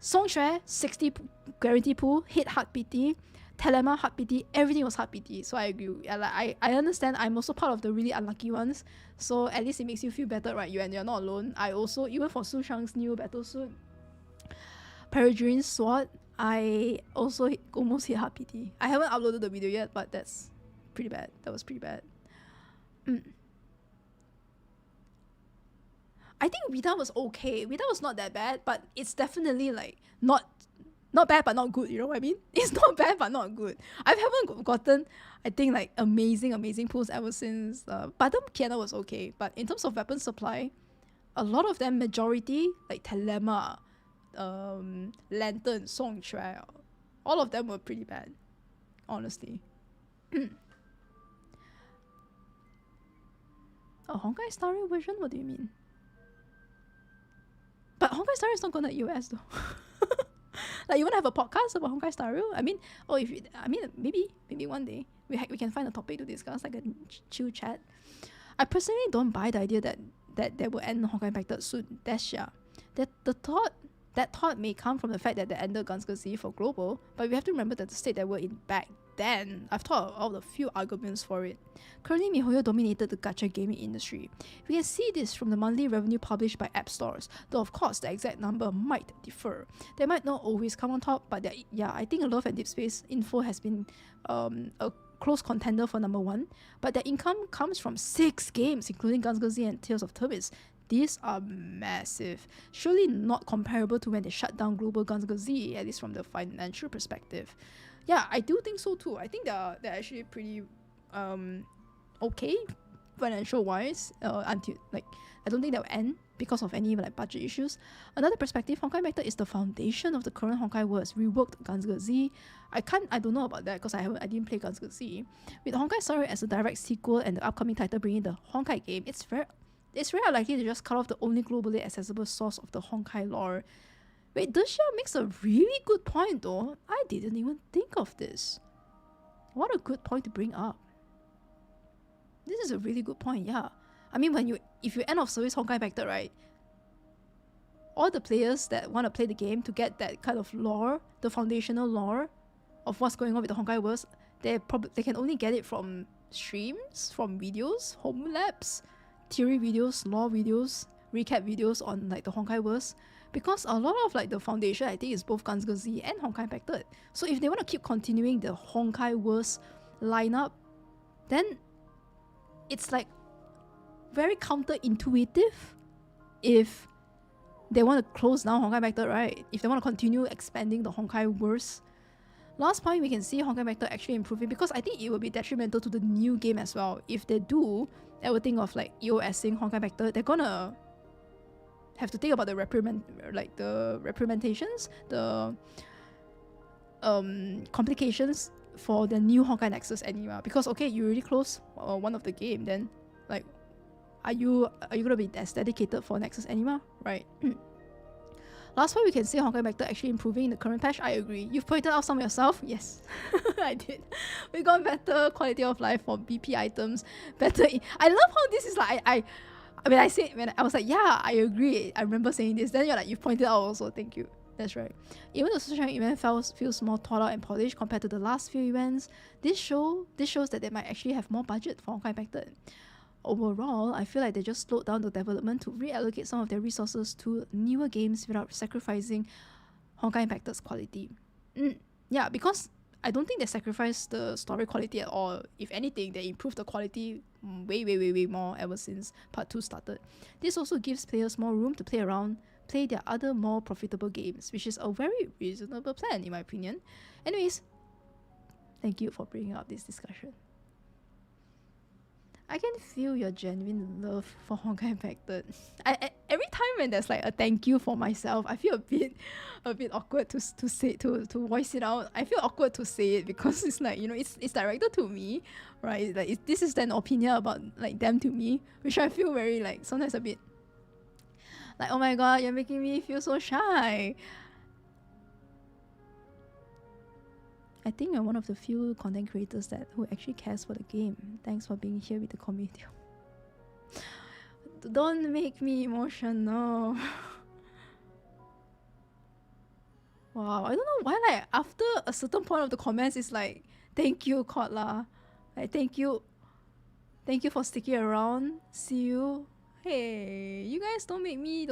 Songshare, 60 guarantee pool, hit hard PT, Telema hard PT, everything was hard PT. So I agree. Yeah, like, I understand I'm also part of the really unlucky ones. So at least it makes you feel better, right? And you're not alone. I also, even for Su Shang's new battlesuit, Peregrine's Sword, I also almost hit hard PT. I haven't uploaded the video yet, but that's pretty bad. That was pretty bad. I think Vita was okay. Vita was not that bad, but it's definitely like not bad but not good, you know what I mean? It's not bad but not good. I haven't gotten, I think, like amazing pulls ever since Badam Kiana was okay, but in terms of weapon supply, a lot of them, majority, like Telema, Lantern, Song Shui, all of them were pretty bad, honestly. A Honkai Star Rail version? What do you mean? But Honkai Star Rail is not gonna US though. Like, you wanna have a podcast about Honkai Star Rail? Maybe one day we can find a topic to discuss, like a chill chat. I personally don't buy the idea that they will end Honkai Impacted soon. That thought may come from the fact that they ended Gunsgazzi for global, but we have to remember that the state that we're in back then, I've thought of a few arguments for it. Currently, MiHoYo dominated the gacha gaming industry. We can see this from the monthly revenue published by app stores, though of course the exact number might differ. They might not always come on top, but I think Love and Deep Space Info has been a close contender for number 1, but their income comes from 6 games, including Gunsgazzi and Tales of Turbis. These are massive. Surely not comparable to when they shut down Global Gunsgazzi, at least from the financial perspective. Yeah, I do think so too. I think they're actually pretty okay financial wise, until, like, I don't think they'll end because of any like budget issues. Another perspective, Honkai Impacted is the foundation of the current Honkai worlds. Reworked Gunsgazzi. I don't know about that because I didn't play Gunsgazzi. With Honkai Star Rail as a direct sequel and the upcoming title bringing the Honkai game, it's very unlikely to just cut off the only globally accessible source of the Honkai lore. Wait, Dusha makes a really good point though. I didn't even think of this. What a good point to bring up. This is a really good point, yeah. I mean, if you end of service Honkai Impacted, right? All the players that want to play the game to get that kind of lore, the foundational lore of what's going on with the Honkai worlds, they can only get it from streams, from videos, home labs, theory videos, lore videos, recap videos on like the Honkai worlds. Because a lot of like the foundation, I think, is both Gunsgazzi and Honkai Impacted. So if they want to keep continuing the Honkai worlds lineup, then it's like very counterintuitive if they want to close down Honkai Impacted, right? If they want to continue expanding the Honkai worlds. Last point, we can see Honkai Impacted actually improving, because I think it will be detrimental to the new game as well. If they do, I would think of like EOSing Honkai Impacted, they're gonna have to think about the reprimentations, the complications for the new Honkai Nexus anime. Because okay, you already close one of the game, then like, are you gonna be as dedicated for Nexus anime, right? Last point, we can see Honkai Impacted actually improving in the current patch. I agree. You've pointed out some yourself. Yes, I did. We got better quality of life for BP items. I love how this is like when I was like, yeah, I agree. I remember saying this. Then you're like, you pointed out also. Thank you. That's right. Even the social event feels more thought out and polished compared to the last few events. This shows that they might actually have more budget for Honkai Impacted. Overall, I feel like they just slowed down the development to reallocate some of their resources to newer games without sacrificing Honkai Impacted's quality. Yeah, because I don't think they sacrificed the story quality at all. If anything, they improved the quality way more ever since Part 2 started. This also gives players more room to play around, play their other more profitable games, which is a very reasonable plan in my opinion. Anyways, thank you for bringing up this discussion. I can feel your genuine love for Honkai Impacted. Every time when there's like a thank you for myself, I feel a bit awkward to say to voice it out. I feel awkward to say it because it's like, you know, it's directed to me, right? Like this is an opinion about like them to me, which I feel very like sometimes a bit like, oh my god, you're making me feel so shy. I think you're one of the few content creators who actually cares for the game. Thanks for being here with the community. Don't make me emotional. Wow, I don't know why, like, after a certain point of the comments, it's like, thank you, Kotla. Like, thank you for sticking around. See you. Hey, you guys don't make me.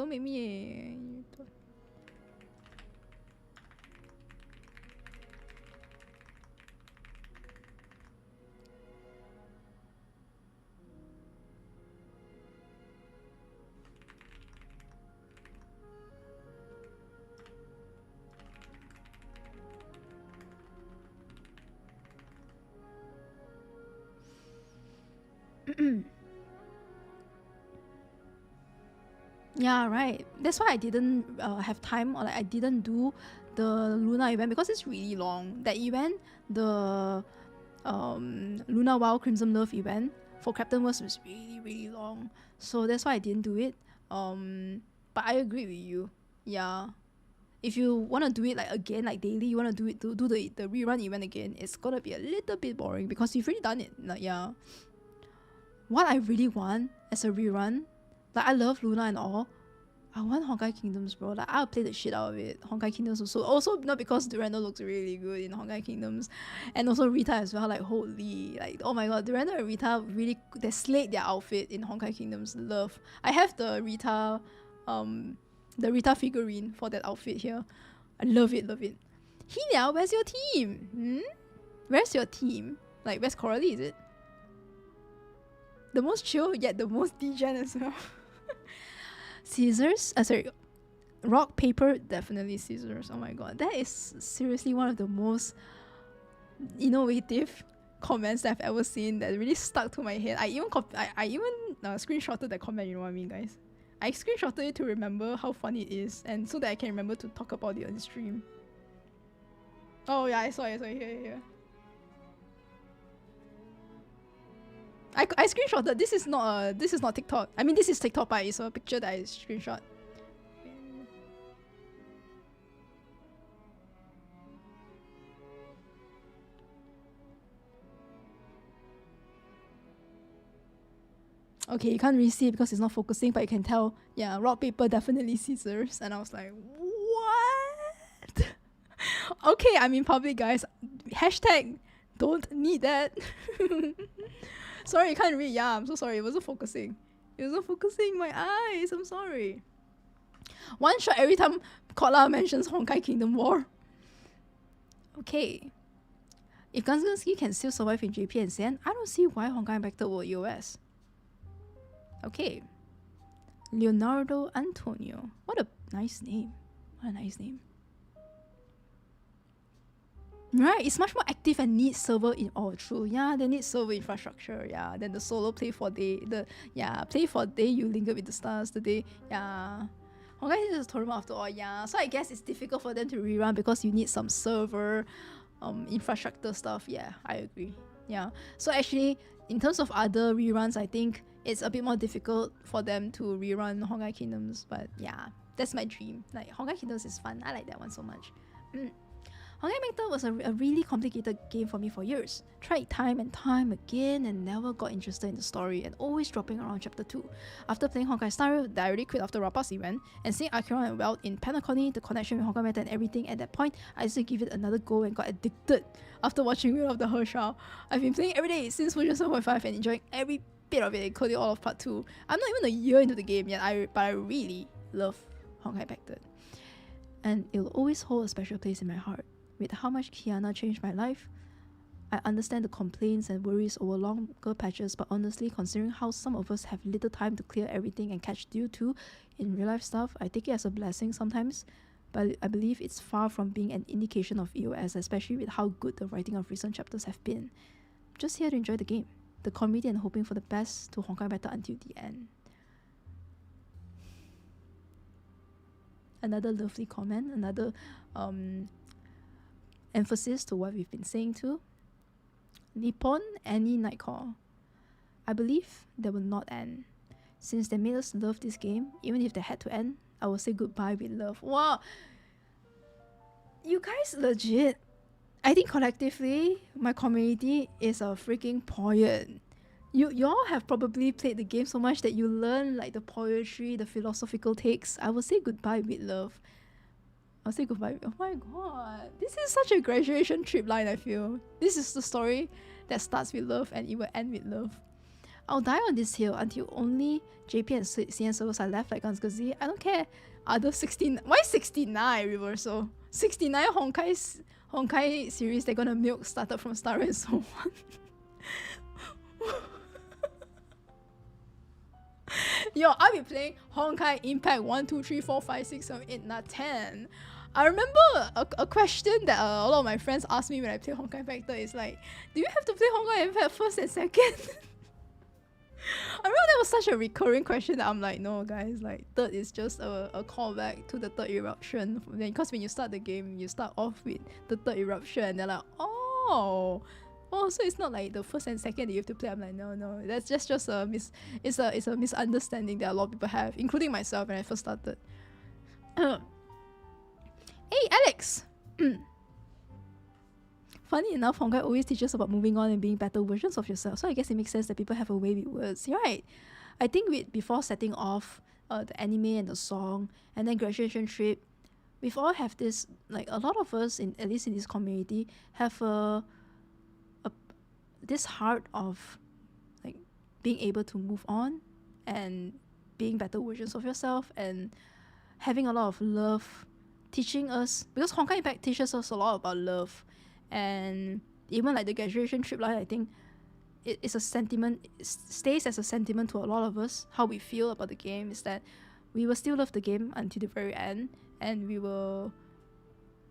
Yeah, right. That's why I didn't have time, or like I didn't do the Luna event because it's really long. That event, the Luna WoW Crimson Love event for Captain was really long. So that's why I didn't do it. But I agree with you. Yeah. If you want to do it like again, like daily, you want to do it do the rerun event again, it's gonna be a little bit boring because you've already done it. Like, yeah. What I really want as a rerun, like, I love Luna and all. I want Honkai Kingdoms, bro. Like, I'll play the shit out of it. Honkai Kingdoms also not because Durandal looks really good in Honkai Kingdoms, and also Rita as well. Like, holy, like, oh my god, Durandal and Rita really, they slayed their outfit in Honkai Kingdoms. Love. I have the Rita figurine for that outfit here. I love it. Helia, where's your team? Where's your team? Like, where's Coralie, is it? The most chill, yet the most degen as well. Scissors? Sorry. Rock, paper, definitely scissors. Oh my god. That is seriously one of the most innovative comments that I've ever seen that really stuck to my head. I even screenshotted that comment, you know what I mean, guys? I screenshotted it to remember how fun it is, and so that I can remember to talk about it on stream. Oh yeah, I saw it here. I screenshotted. This is not TikTok. I mean, this is TikTok, but it's a picture that I screenshot. Okay, you can't really see it because it's not focusing, but you can tell. Yeah, rock, paper, definitely scissors. And I was like, what? Okay, I'm in public, guys. Hashtag don't need that. Sorry, you can't read. Yeah, I'm so sorry. It wasn't focusing. My eyes. I'm sorry. One shot every time Kotla mentions Honkai Kingdom War. Okay. If Gunsgunsky can still survive in JP and Zen, I don't see why Honkai Impacted will EOS. Okay. Leonardo Antonio. What a nice name. Right, it's much more active and needs server in all true. Yeah, they need server infrastructure. Yeah, then the solo play for day. Play for day you linger with the stars. The day, yeah. Honkai is a tournament after all. Yeah, so I guess it's difficult for them to rerun because you need some server, infrastructure stuff. Yeah, I agree. Yeah, so actually, in terms of other reruns, I think it's a bit more difficult for them to rerun Honkai Kingdoms. But yeah, that's my dream. Like, Honkai Kingdoms is fun. I like that one so much. Honkai Impacted was a really complicated game for me for years. Tried time and time again and never got interested in the story and always dropping around chapter 2. After playing Honkai Star Rail, I already quit after Rapa's event, and seeing Akira and Welt in Panacony, the connection with Honkai Meta and everything, at that point, I decided to give it another go and got addicted after watching Will of the Hershal. I've been playing every day since version 7.5 and enjoying every bit of it, including all of part 2. I'm not even a year into the game yet, but I really love Honkai Impacted. And it will always hold a special place in my heart. With how much Kiana changed my life, I understand the complaints and worries over longer patches, but honestly, considering how some of us have little time to clear everything and catch due to in real life stuff, I take it as a blessing sometimes, but I believe it's far from being an indication of EOS, especially with how good the writing of recent chapters have been. Just here to enjoy the game, the community, and hoping for the best to Honkai Meta until the end. Another lovely comment, another emphasis to what we've been saying too. Nippon Annie Nightcall. I believe they will not end. Since they made us love this game, even if they had to end, I will say goodbye with love. Wow! You guys legit I think collectively, my community is a freaking poet. You all have probably played the game so much that you learn like the poetry, the philosophical takes. I will say goodbye with love. I'll say goodbye. Oh my god. This is such a graduation trip line, I feel. This is the story that starts with love and it will end with love. I'll die on this hill until only JP and CN servers are left like Ganskazi. I don't care. Other 16. Why 69 reversal? 69 Honkai series they're gonna milk started from Star and so on. Yo, I'll be playing Honkai Impact 1, 2, 3, 4, 5, 6, 7, 8, 9, 10. I remember a question that a lot of my friends asked me when I play Honkai Factor is like, do you have to play Honkai Impact first and second? I remember that was such a recurring question that I'm like, no guys, like third is just a callback to the third eruption. Because when you start the game, you start off with the third eruption and they're like, oh, so it's not like the first and second that you have to play. I'm like, no, that's just a it's a misunderstanding that a lot of people have, including myself when I first started. Hey Alex! Funny enough, Honkai always teaches about moving on and being better versions of yourself, so I guess it makes sense that people have a way with words. You're right. I think before setting off the anime and the song and then graduation trip, we've all have this, like a lot of us, at least in this community, have this heart of like being able to move on and being better versions of yourself and having a lot of love teaching us, because Honkai Impact teaches us a lot about love. And even like the graduation trip line, I think it's a sentiment, it stays as a sentiment to a lot of us. How we feel about the game is that we will still love the game until the very end, and we will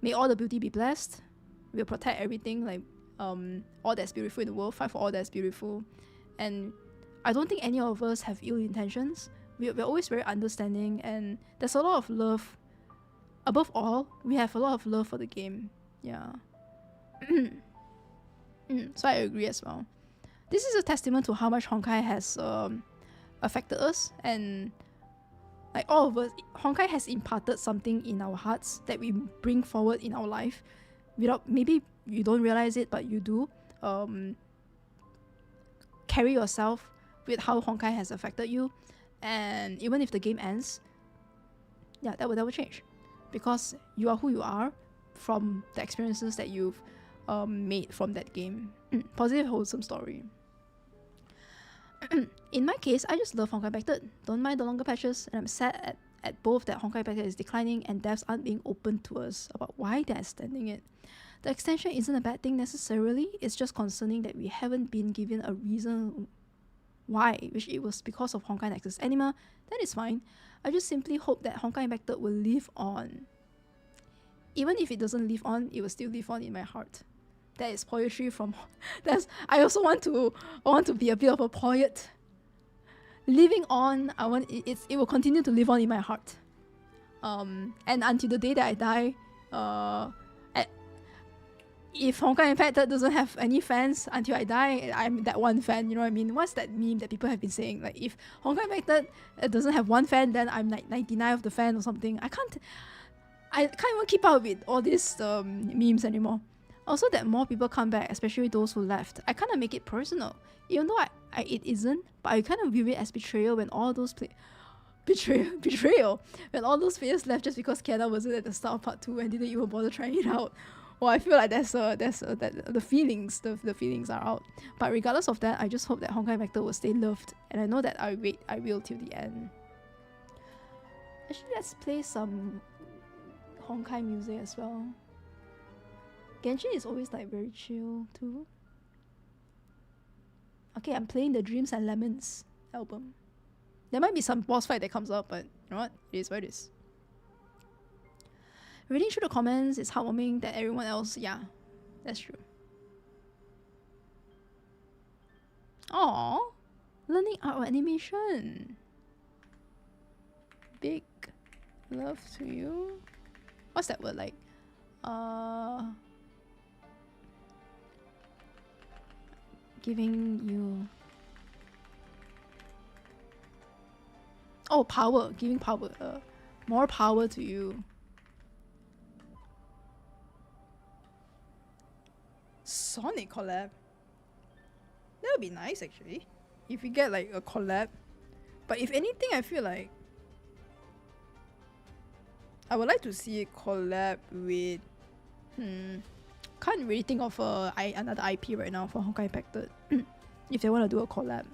may all the beauty be blessed. We'll protect everything, like all that's beautiful in the world, fight for all that's beautiful. And I don't think any of us have ill intentions. We're always very understanding, and there's a lot of love. Above all, we have a lot of love for the game. Yeah. So I agree as well. This is a testament to how much Honkai has affected us, and like all of us, Honkai has imparted something in our hearts that we bring forward in our life without, maybe you don't realize it, but you do. Carry yourself with how Honkai has affected you, and even if the game ends, yeah, that will change, because you are who you are from the experiences that you've made from that game. Positive, wholesome story. In my case, I just love Honkai Impact 3rd. Don't mind the longer patches, and I'm sad at both that Honkai Impact 3rd is declining and devs aren't being open to us about why they're extending it. The extension isn't a bad thing necessarily, it's just concerning that we haven't been given a reason why, which it was because of Honkai Nexus Anima. That is fine. I just simply hope that Honkai Impact 3rd will live on. Even if it doesn't live on, it will still live on in my heart. That is poetry from I also want to be a bit of a poet. Living on, it will continue to live on in my heart. And until the day that I die, if Honkai Impact doesn't have any fans until I die, I'm that one fan, you know what I mean? What's that meme that people have been saying? Like, if Honkai Impact doesn't have one fan, then I'm like 99 of the fan or something. I can't even keep up with all these memes anymore. Also, that more people come back, especially those who left, I kind of make it personal. Even though it isn't, but I kind of view it as betrayal when all those betrayal when all those players left just because Kiana wasn't at the start of part 2 and didn't even bother trying it out. Well, I feel like the feelings are out. But regardless of that, I just hope that Honkai Impact will stay loved, and I know that I will till the end. Actually, let's play some Honkai music as well. Genshin is always like very chill too. Okay, I'm playing the Dreams and Lemons album. There might be some boss fight that comes up, but you know what? It is what it is. Reading through the comments is heartwarming that everyone else, yeah, that's true. Aww, learning art or animation. Big love to you. What's that word like? Giving you... Oh, power. Giving power. More power to you. Sonic collab. That would be nice actually. If we get like a collab. But if anything, I feel like I would like to see a collab with can't really think of another IP right now for Honkai HI3rd. If they want to do a collab.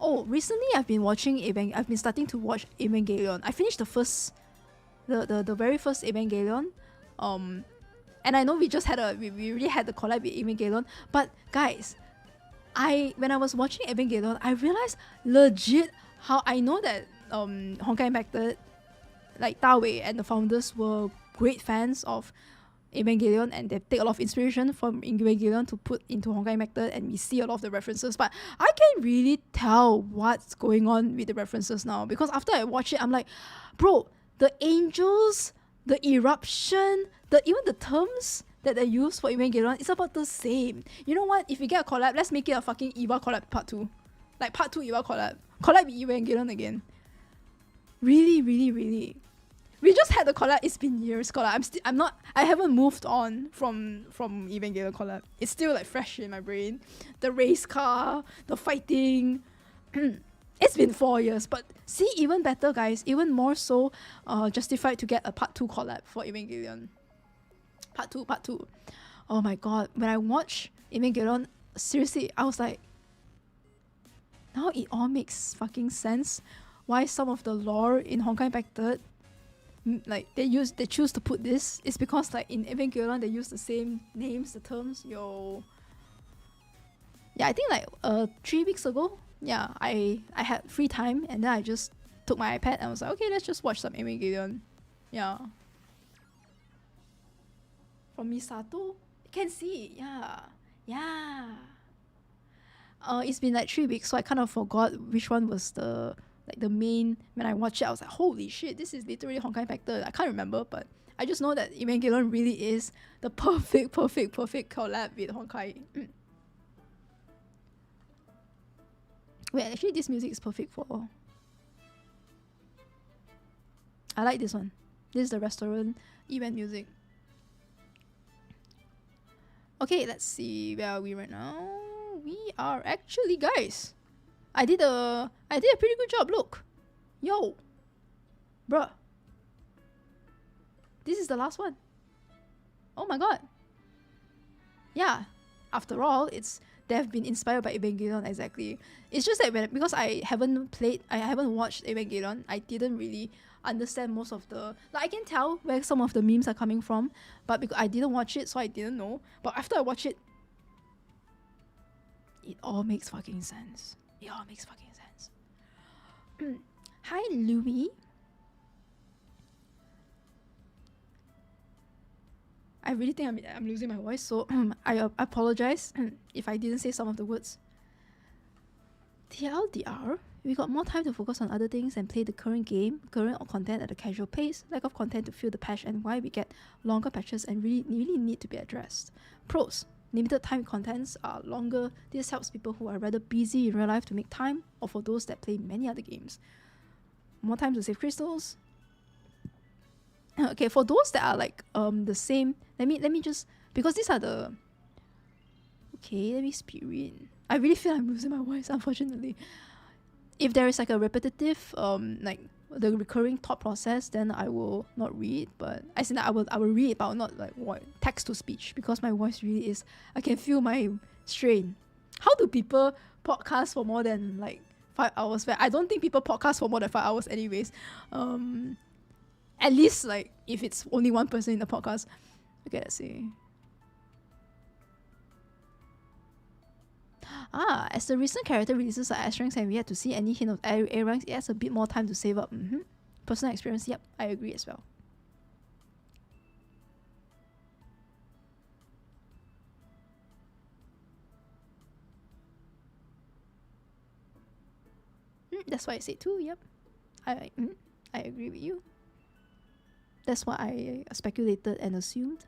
Oh, recently I've been starting to watch Evangelion. I finished the very first Evangelion. And I know we really had the collab with Evangelion, but guys, when I was watching Evangelion, I realized legit how I know that Honkai HI3rd, like Dawei and the founders were great fans of Evangelion, and they take a lot of inspiration from Evangelion to put into Honkai HI3rd, and we see a lot of the references, but I can't really tell what's going on with the references now, because after I watch it, I'm like, bro, the angels, the eruption, even the terms that they use for Evangelion, it's about the same. You know what? If we get a collab, let's make it a fucking Eva collab part 2. Like part 2 Eva collab. Collab with Evangelion again. Really, really, really. We just had the collab. It's been years collab. I haven't moved on from Evangelion collab. It's still like fresh in my brain. The race car, the fighting. It's been 4 years, but see, even better, guys. Even more so justified to get a part 2 collab for Evangelion. Part 2. Oh my god. When I watched Evangelion, seriously, I was like, now it all makes fucking sense why some of the lore in Honkai HI3rd, like they choose to put this. It's because like in Evangelion they use the same names, the terms. Yeah, I think like 3 weeks ago, yeah, I had free time, and then I just took my iPad and was like, okay, let's just watch some Evangelion. Yeah. From Misato, you can see, yeah. It's been like 3 weeks, so I kind of forgot which one was the main. When I watched it, I was like, holy shit, this is literally Honkai HI3rd. I can't remember, but I just know that Evangelion really is the perfect collab with Honkai. Wait, actually this music is perfect for... I like this one. This is the restaurant event music. Okay, let's see, where are we right now? We are actually, guys, I did a pretty good job. Look, yo, bruh, this is the last one. Oh my god. Yeah, after all, they've been inspired by Evangelion. Exactly. It's just that because I haven't watched Evangelion, I didn't really understand most of the, like, I can tell where some of the memes are coming from, but because I didn't watch it, so I didn't know. But after I watch it, it all makes fucking sense. Hi, Louis. I really think I'm losing my voice, so I apologize if I didn't say some of the words. TLDR, we got more time to focus on other things and play the current content at a casual pace. Lack of content to fill the patch, and why we get longer patches and really need to be addressed. Pros: limited time contents are longer. This helps people who are rather busy in real life to make time, or for those that play many other games. More time to save crystals. Okay, for those that are like the same, let me just, because these are the, okay, let me speed read. I really feel I'm losing my voice, unfortunately. If there is like a repetitive like the recurring thought process, then I will not read, but I think that I will read, but I will not like text to speech, because my voice really is, I can feel my strain. How do people podcast for more than like 5 hours? I don't think people podcast for more than 5 hours anyways. At least like if it's only one person in the podcast. Okay, let's see. As the recent character releases are S ranks and we had to see any hint of A ranks, it has a bit more time to save up. Personal experience, yep, I agree as well. That's why I say too, yep. I agree with you. That's what I speculated and assumed.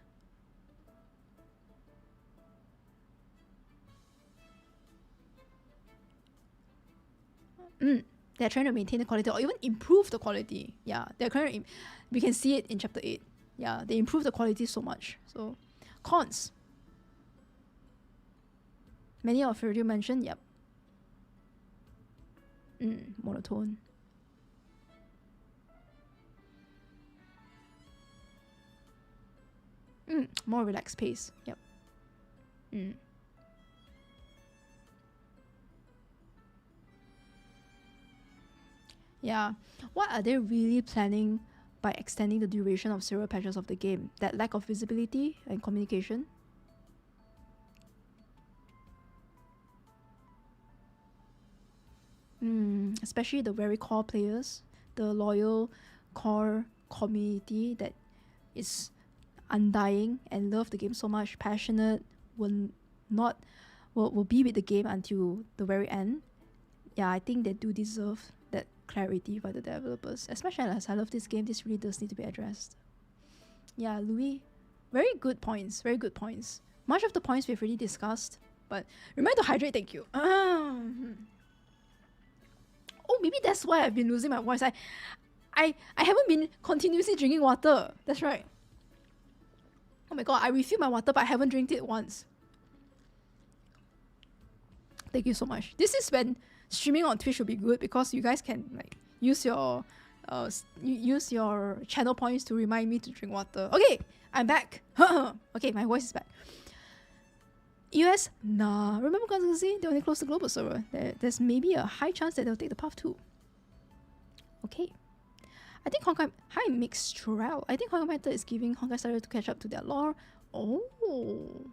They're trying to maintain the quality or even improve the quality. Yeah, they're trying to we can see it in chapter 8. Yeah, they improve the quality so much. So, cons. Many of you mentioned, yep. Monotone. More relaxed pace. Yep. Yeah. What are they really planning by extending the duration of serial patches of the game? That lack of visibility and communication? Especially the very core players, the loyal core community that is undying and love the game so much, passionate, will be with the game until the very end. Yeah, I think they do deserve that clarity by the developers. Especially as I love this game, this really does need to be addressed. Yeah, Louis, very good points. Very good points. Much of the points we've already discussed, but remember to hydrate. Thank you. Oh, maybe that's why I've been losing my voice. I haven't been continuously drinking water. That's right. Oh my god, I refilled my water, but I haven't drank it once. Thank you so much. This is when streaming on Twitch will be good because you guys can like use your channel points to remind me to drink water. Okay, I'm back. Okay, my voice is back. US, nah. Remember Kanzaki? They only closed the global server. There's maybe a high chance that they'll take the path too. Okay. I think Honkai... Hi, Mixtral. I think Honkai Meta is giving Honkai Star Rail to catch up to their lore. Oh.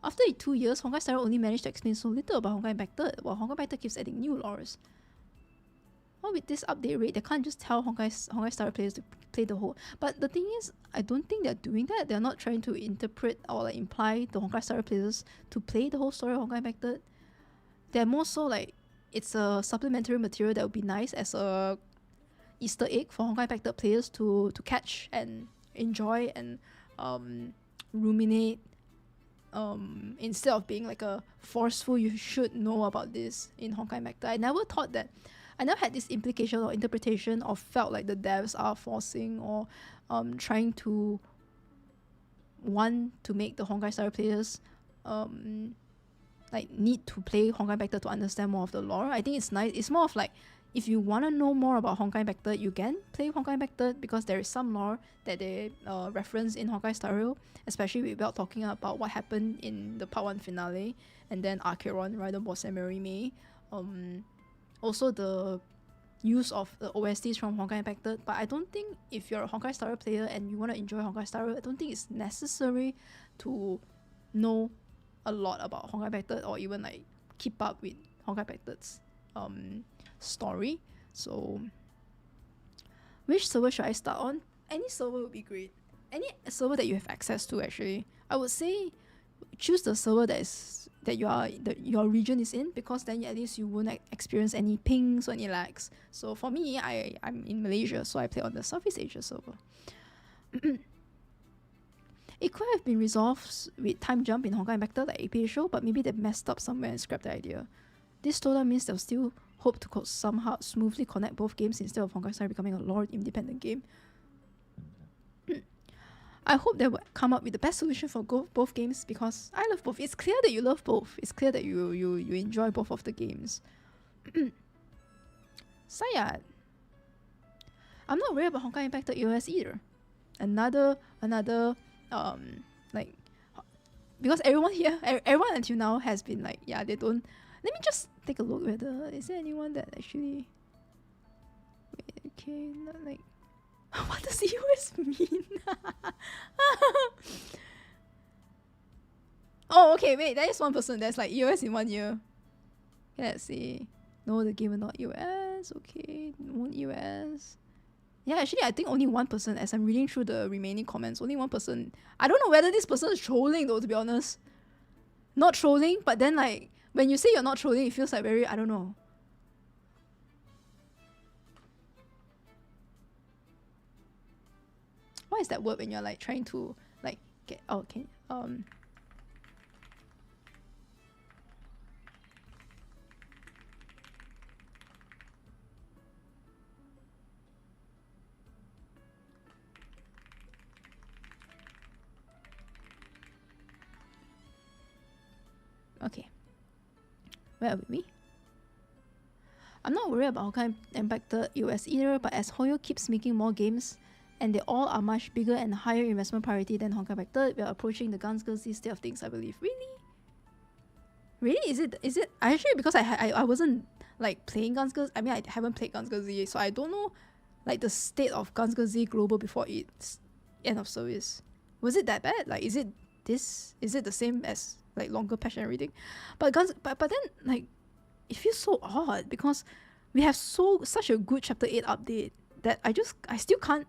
After 2 years, Honkai Star Rail only managed to explain so little about Honkai Impact 3rd, while Honkai Impact 3rd keeps adding new lores. Well, with this update rate, they can't just tell Honkai Star Rail players to play the whole... But the thing is, I don't think they're doing that. They're not trying to interpret or like imply the Honkai Star Rail players to play the whole story of Honkai Impact 3rd. They're more so like, it's a supplementary material that would be nice as a Easter egg for Honkai Impact 3rd players to catch and enjoy and ruminate, instead of being like a forceful you should know about this in Honkai Impact 3rd. I never had this implication or interpretation or felt like the devs are forcing or trying to want to make the Honkai Star Rail players like need to play Honkai Impact 3rd to understand more of the lore. I think it's nice. It's more of like, if you want to know more about Honkai Impact 3rd, you can play Honkai Impact 3rd because there is some lore that they reference in Honkai Star Rail, especially without talking about what happened in the part 1 finale and then Acheron, Raiden Boss and Mary May. Also the use of the OSTs from Honkai Impact 3rd, but I don't think if you're a Honkai Star Rail player and you want to enjoy Honkai Star Rail, I don't think it's necessary to know a lot about Honkai Impact 3rd or even like keep up with Honkai Impact 3rd's story. So which server should I start on? Any server would be great. Any server that you have access to, actually. I would say choose the server that your region is in, because then at least you won't experience any pings or any lags. So for me, I'm in Malaysia, so I play on the Southeast Asia server. It could have been resolved with time jump in Honkai Impact 3rd like APA show, but maybe they messed up somewhere and scrapped the idea. This total means they'll still hope to somehow smoothly connect both games instead of Honkai Star Rail becoming a lore independent game. I hope they will come up with the best solution for both games, because I love both. It's clear that you love both. It's clear that you enjoy both of the games. Sayad. I'm not worried about Honkai Impact EOS either. Another like, because everyone until now has been like, yeah, they don't. Let me just take a look whether is there anyone that actually. Wait, okay, not like. What does EOS mean? Oh, okay, wait, there is one person that's like EOS in 1 year. Let's see. No, the game is not EOS. Okay, no EOS. Yeah, actually, I think only one person, as I'm reading through the remaining comments, only one person. I don't know whether this person is trolling though, to be honest. Not trolling, but then like, when you say you're not trolling, it feels like very, I don't know. What is that word when you're like trying to like get, oh, okay, Okay. Where are we? I'm not worried about Honkai Impact 3rd EOS either, but as HoYo keeps making more games, and they all are much bigger and higher investment priority than Honkai Impact 3rd, we are approaching the Guns Girls state of things, I believe. Really? Really? Is it? Actually, because I wasn't like playing Guns Girls. I mean, I haven't played Guns Girls Z, so I don't know like the state of Guns Girls Z Global before its end of service. Was it that bad? Like, is it the same as like longer patch and everything? But then like it feels so odd because we have such a good chapter 8 update that I still can't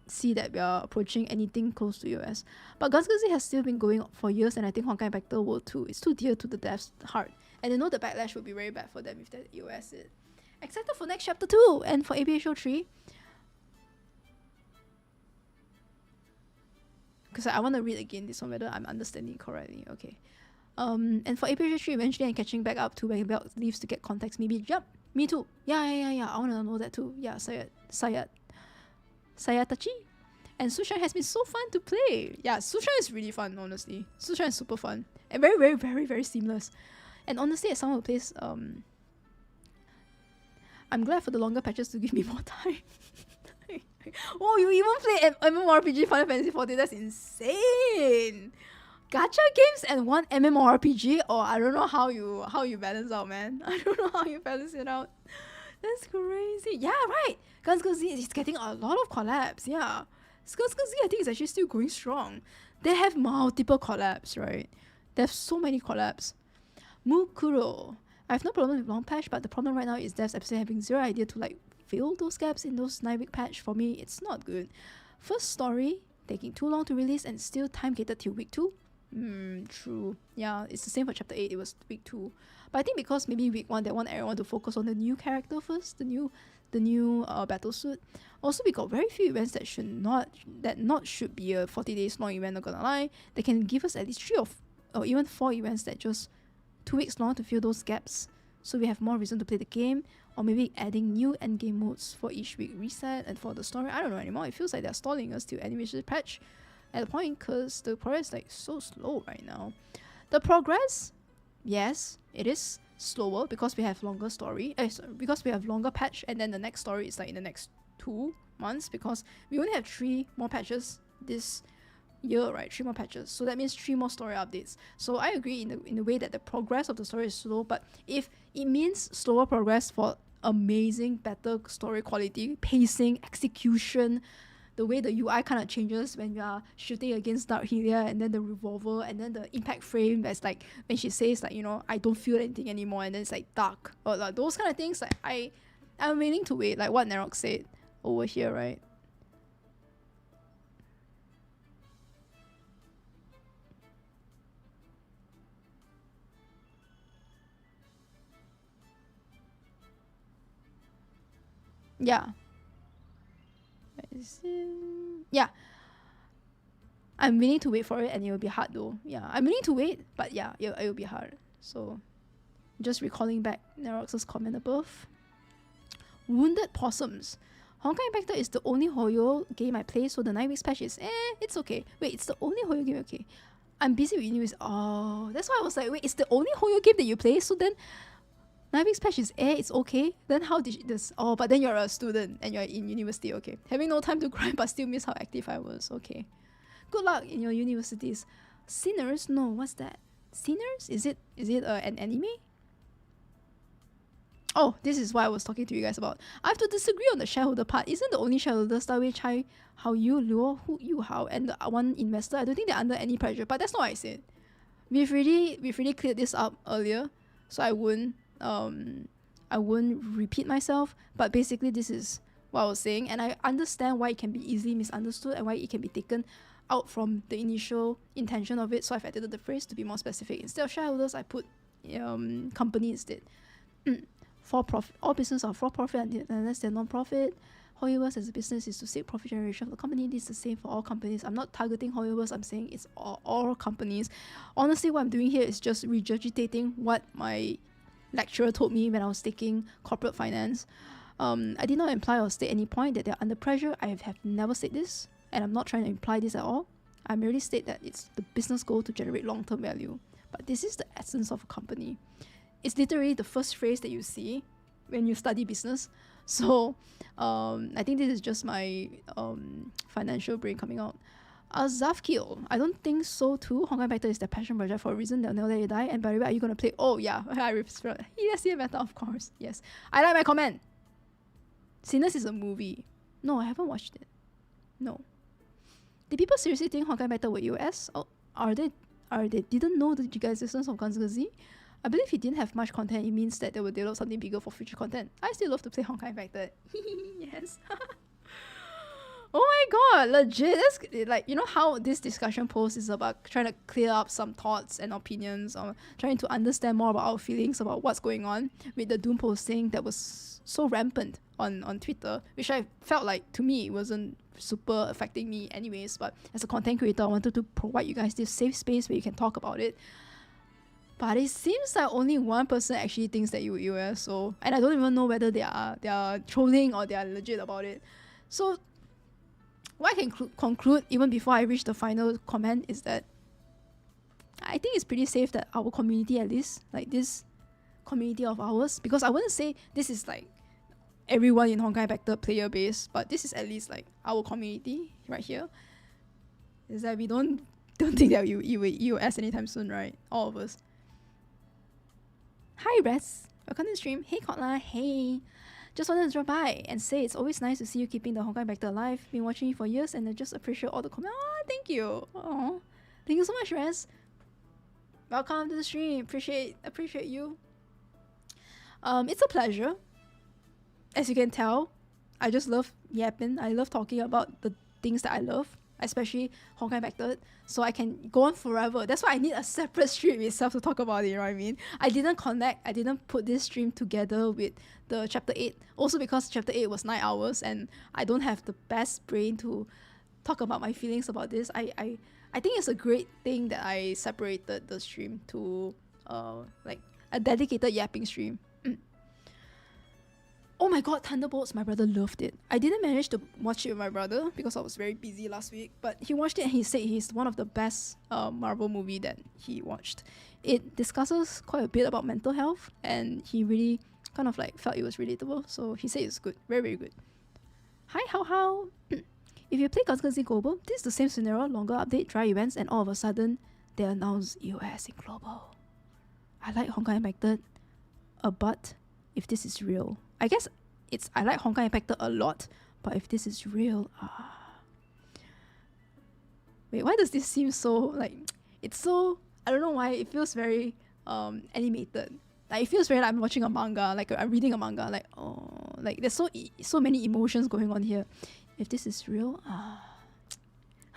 see that we are approaching anything close to EOS. But Guns Girls Z has still been going for years, and I think Honkai Impact 3rd will too. It's too dear to the devs' heart, and they know the backlash will be very bad for them if that EOS it. Excited for next chapter 2 and for AHHHH3. Because I want to read again this one whether I'm understanding correctly. Okay. And for AHHHH3 eventually I'm catching back up to when Belt leaves to get context. Maybe yep, me too. Yeah. I want to know that too. Yeah, Sayatachi. And Sushan has been so fun to play. Yeah, Sushan is really fun, honestly. Sushan is super fun. And very, very, very, very seamless. And honestly, as someone who plays I'm glad for the longer patches to give me more time. Oh, you even play MMORPG Final Fantasy 14? That's insane. Gacha games and one MMORPG? Oh, I don't know how you balance out, man. I don't know how you balance it out. That's crazy. Yeah, right. Guns Girls Z is getting a lot of collabs. Yeah, Guns Girls Z I think is actually still going strong. They have multiple collabs, right? They have so many collabs. Mukuro. I have no problem with long patch, but the problem right now is devs actually having zero idea to like fill those gaps in those 9-week patch. For me, it's not good. First story taking too long to release and still time gated till week 2. True. Yeah, it's the same for chapter 8. It was week 2. But I think because maybe week 1 they want everyone to focus on the new character first, the new battle suit. Also, we got very few events that should be a 40 days long event, not gonna lie. They can give us at least 3 or even 4 events that just 2 weeks long to fill those gaps, so we have more reason to play the game, or maybe adding new endgame modes for each week reset. And for the story, I don't know anymore. It feels like they're stalling us till animation patch at the point, because the progress is like so slow right now. The progress, yes, it is slower because we have longer story, because we have longer patch, and then the next story is like in the next 2 months, because we only have 3 more patches this year, right? 3 more patches, so that means 3 more story updates. So I agree in the way that the progress of the story is slow, but if it means slower progress for amazing better story quality, pacing, execution, the way the UI kind of changes when you are shooting against Dark Helia, and then the revolver, and then the impact frame that's like when she says like, you know, I don't feel anything anymore, and then it's like dark, or like those kind of things, like I'm willing to wait, like what Narok said over here, right? Yeah. Yeah. I'm willing to wait for it, and it will be hard though. Yeah, I'm willing to wait, but yeah, it will be hard. So, just recalling back Nerox's comment above. Wounded Possums. Honkai Impact 3rd is the only HoYo game I play, so the 9 weeks patch is it's okay. Wait, it's the only HoYo game, okay. I'm busy with Universe. Oh, that's why I was like, wait, it's the only HoYo game that you play, so then 9 weeks patch is it's okay. Then how did this? Oh, but then you're a student and you're in university, okay. Having no time to grind but still miss how active I was, okay. Good luck in your universities. Sinners? No, what's that? Sinners? Is it an anime? Oh, this is what I was talking to you guys about. I have to disagree on the shareholder part. Isn't the only shareholder Starway Chai, How You, Luo, Hu You How, and the one investor? I don't think they're under any pressure, but that's not what I said. We've really cleared this up earlier, so I wouldn't repeat myself. But basically, this is what I was saying, and I understand why it can be easily misunderstood and why it can be taken out from the initial intention of it. So I've added the phrase to be more specific. Instead of shareholders, I put company instead. For profit, all business are for profit unless they're non-profit. HoYo-MIX as a business is to seek profit generation of the company. This is the same for all companies. I'm not targeting HoYo-MIX, I'm saying it's all companies. Honestly, what I'm doing here is just regurgitating what my lecturer told me when I was taking corporate finance. I did not imply or state any point that they're under pressure. I have never said this, and I'm not trying to imply this at all. I merely state that it's the business goal to generate long-term value. But this is the essence of a company. It's literally the first phrase that you see when you study business. So I think this is just my financial brain coming out. Zafkil, I don't think so too. Honkai Factor is their passion project for a reason. They'll never let you die. And by the way, are you going to play? Oh yeah, yes, yeah, better, of course. Yes. I like my comment. Sinners is a movie. No, I haven't watched it. No. Did people seriously think Honkai Factor were US? Oh, are they didn't know the existence of Ganzgazi? I believe he didn't have much content. It means that they will develop something bigger for future content. I still love to play Honkai Factor. Yes. Oh my god, legit. That's like, you know how this discussion post is about trying to clear up some thoughts and opinions, or trying to understand more about our feelings about what's going on with the doom posting that was so rampant on Twitter, which I felt like, to me, it wasn't super affecting me anyways, but as a content creator, I wanted to provide you guys this safe space where you can talk about it. But it seems like only one person actually thinks that you were US, so, and I don't even know whether they are trolling or they are legit about it. So what I can conclude even before I reach the final comment is that I think it's pretty safe that our community, at least, like this community of ours, because I wouldn't say this is like everyone in Honkai Factor player base, but this is at least like our community right here, is that we don't think that you will US anytime soon, right? All of us. Hi Res, welcome to the stream. Hey Kotla, hey. Just wanted to drop by and say it's always nice to see you keeping the Honkai Factor alive. Been watching you for years and I just appreciate all the comments. Oh, thank you. Oh, thank you so much, Res. Welcome to the stream. Appreciate you. It's a pleasure. As you can tell, I just love yapping. I love talking about the things that I love, especially Honkai Factor. So I can go on forever. That's why I need a separate stream itself to talk about it, you know what I mean? I didn't put this stream together with the Chapter 8. Also because Chapter 8 was 9 hours and I don't have the best brain to talk about my feelings about this. I think it's a great thing that I separated the stream to like a dedicated yapping stream. Oh my god, Thunderbolts, my brother loved it. I didn't manage to watch it with my brother because I was very busy last week, but he watched it and he said it's one of the best Marvel movie that he watched. It discusses quite a bit about mental health and he really kind of like felt it was relatable, so he said it's good. Very, very good. Hi, how? If you play Ganzgazi Global, this is the same scenario, longer update, dry events, and all of a sudden, they announce US in Global. I like Honkai Factor, but if this is real, I guess I like Honkai Factor a lot, but if this is real, wait, why does this seem so, like, it's so, I don't know why, it feels very animated. Like, it feels very like I'm watching a manga, like I'm reading a manga, like, oh, like there's so many emotions going on here. If this is real,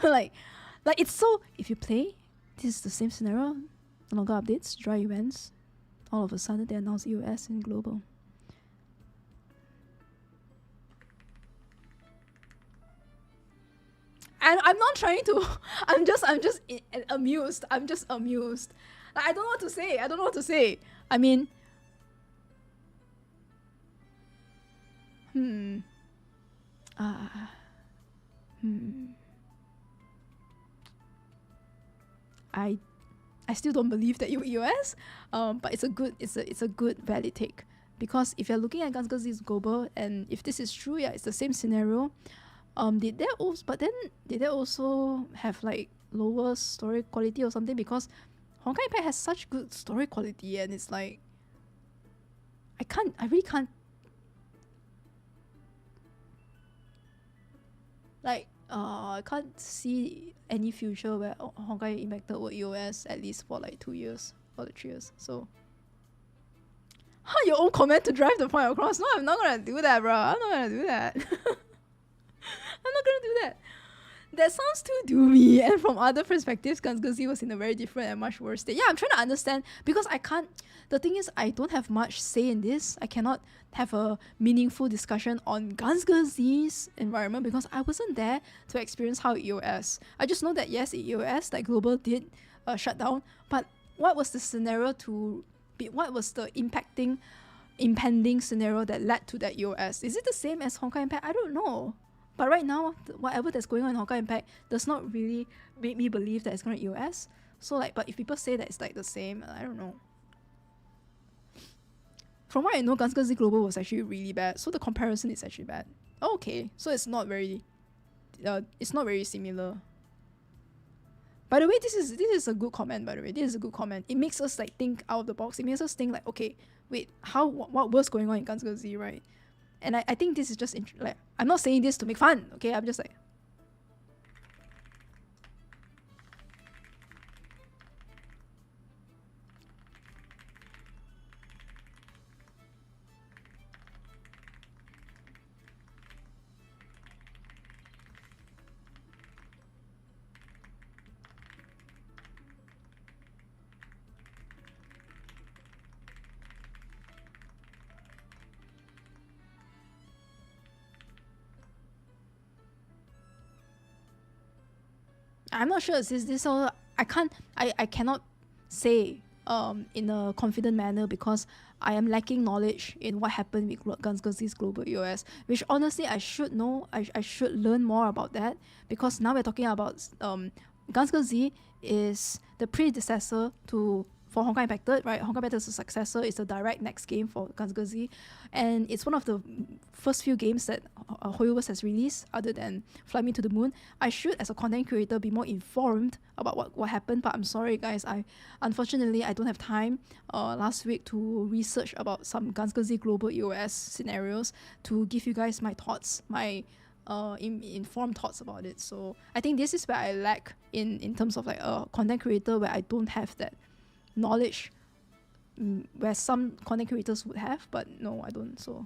like it's so, if you play, this is the same scenario, longer updates, dry events, all of a sudden they announce US in Global. And I'm not trying to, I'm just amused. I'm just amused. Like, I don't know what to say. I mean, I still don't believe that you're US, but it's a good valid take, because if you're looking at Ganzgazi's Global and if this is true, yeah, it's the same scenario. Did they also have like lower story quality or something? Because Honkai Impact has such good story quality and it's like I really can't like I can't see any future where Honkai Impact will EOS at least for like 2 years or 3 years. So your own comment to drive the point across. No, I'm not gonna do that, bro. I'm not gonna do that. I'm not gonna do that. That sounds too doomy. And from other perspectives, Ganzgazi was in a very different and much worse state. Yeah, I'm trying to understand because I can't. The thing is, I don't have much say in this. I cannot have a meaningful discussion on Ganzgazi's environment because I wasn't there to experience how it EOS. I just know that yes, it EOS, like Global did shut down. But what was the scenario to be? What was the impending scenario that led to that EOS? Is it the same as Honkai Impact? I don't know. But right now, whatever that's going on in Honkai Impact does not really make me believe that it's going to EOS. So like, but if people say that it's like the same, I don't know. From what I know, Guns Z Global was actually really bad, so the comparison is actually bad. Oh, okay, so it's not very similar. By the way, this is a good comment. By the way, this is a good comment. It makes us like think out of the box. It makes us think like, okay, wait, what was going on in Guns Z, right? And I think this is just like, I'm not saying this to make fun. Okay, I'm just like. I'm not sure. Is this all? I cannot say in a confident manner because I am lacking knowledge in what happened with Guns Z's global EOS, which honestly I should know. I should learn more about that because now we're talking about Guns Z is the predecessor for Honkai Impact 3rd, right? Honkai Impact 3rd is a successor. It's a direct next game for Guns Z, and it's one of the first few games that HoYo-MIX has released other than Fly Me to the Moon. I should, as a content creator, be more informed about what happened, but I'm sorry, guys. Unfortunately, I don't have time last week to research about some Guns Z global EOS scenarios to give you guys my thoughts, my informed thoughts about it. So I think this is where I lack in terms of like a content creator, where I don't have that knowledge where some content creators would have, but no, I don't. So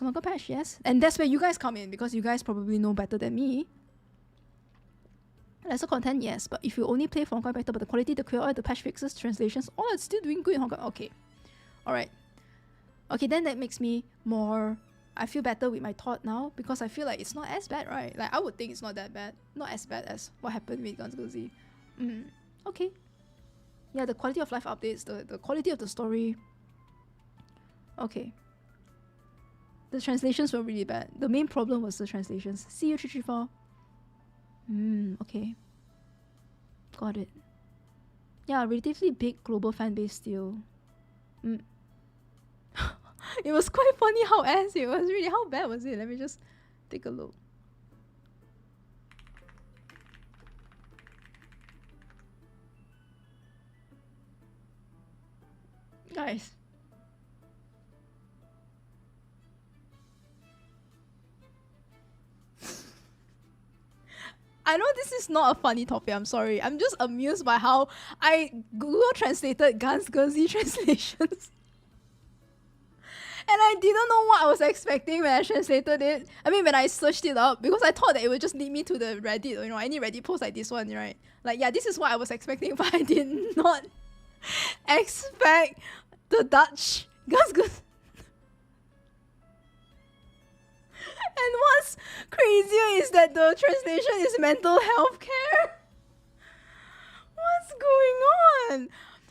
longer patch, yes, and that's where you guys come in because you guys probably know better than me. Lesser content, yes, but if you only play for Honkai Impact, but the quality, the QA, the patch fixes, translations, all it's still doing good in Honkai. Okay, all right, okay, then that makes me more. I feel better with my thought now because I feel like it's not as bad, right? Like I would think it's not that bad, not as bad as what happened with Guns Z. Okay. Yeah, the quality of life updates, the quality of the story. Okay. The translations were really bad. The main problem was the translations. See you 334. Okay. Got it. Yeah, relatively big global fan base still. It was quite funny how ass it was. Really, how bad was it? Let me just take a look. Guys. I know this is not a funny topic, I'm sorry. I'm just amused by how I Google translated Guns Z translations. And I didn't know what I was expecting when I translated it. I mean, when I searched it up, because I thought that it would just lead me to the Reddit, you know, any Reddit post like this one, right? Like, yeah, this is what I was expecting, but I did not expect the Dutch Guns. And what's crazier is that the translation is mental health care. What's going on?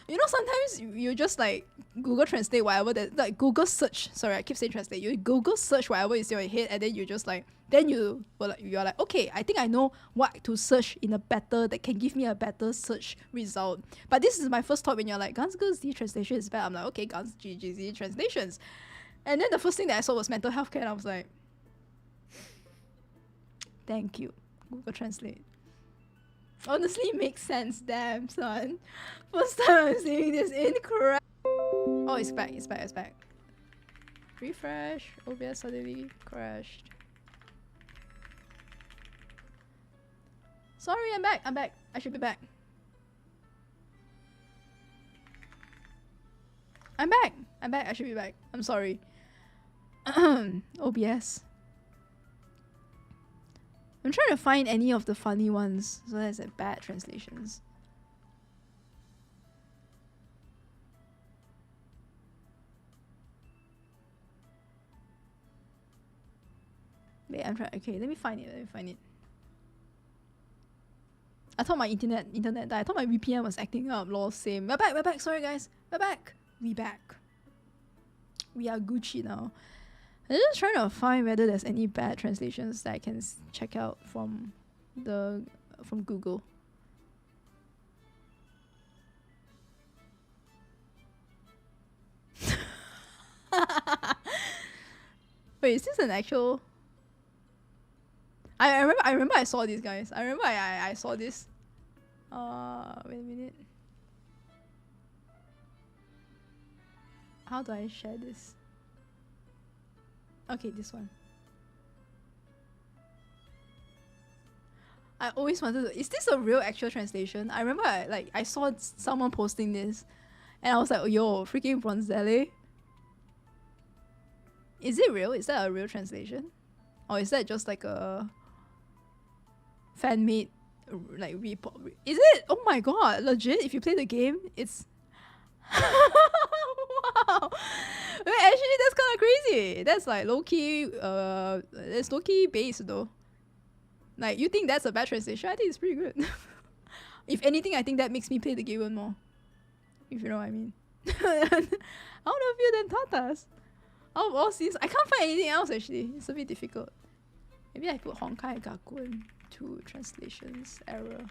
You know, sometimes you just like Google Translate whatever that, like Google search. Sorry, I keep saying translate. You Google search whatever is in your head, and then you just like, then you're like, okay, I think I know what to search in a better, that can give me a better search result. But this is my first thought when you're like, Guns Z translation is bad. I'm like, okay, Guns GGZ translations. And then the first thing that I saw was mental health care, and I was like, thank you, Google Translate. Honestly, makes sense, damn son. First time I'm seeing this incorrect. Oh, it's back, it's back, it's back. Refresh, OBS suddenly crashed. Sorry, I'm back, I'm back. I should be back. I'm back, I should be back. I'm sorry. OBS. I'm trying to find any of the funny ones, so that's like bad translations. Wait, I'm trying. Okay, let me find it. I thought my internet died. I thought my VPN was acting up. Lol, same. We're back. Sorry guys, we're back. We are Gucci now. I'm just trying to find whether there's any bad translations that I can check out from Google. Wait, is this an actual? I remember I saw these guys. I remember I saw this. Wait a minute. How do I share this? Okay, this one. I always wanted to. Is this a real actual translation? I remember I saw someone posting this, and I was like, "Yo, freaking Bronzelli." Is it real? Is that a real translation, or is that just like a fan made like report? Is it? Oh my god, legit! If you play the game, it's wow. Wait, actually, that's kind of crazy. That's like low key. It's low key based though. Like, you think that's a bad translation? I think it's pretty good. If anything, I think that makes me play the game more. If you know what I mean. I don't know if you then Tatas. Out of all these, I can't find anything else actually. It's a bit difficult. Maybe I put Honkai Gakuen 2 translations error.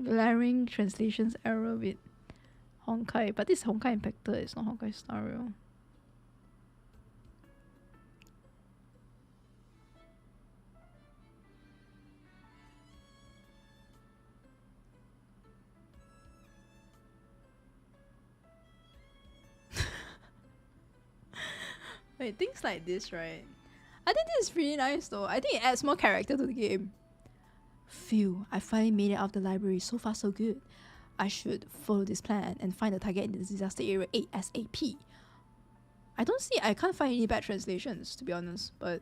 Glaring translations error with Honkai. But this is Honkai Impactor, it's not Honkai Star Rail. Wait, things like this, right? I think this is pretty nice though. I think it adds more character to the game. Phew, I finally made it out of the library. So far so good. I should follow this plan and find the target in the disaster area ASAP. I can't find any bad translations to be honest, but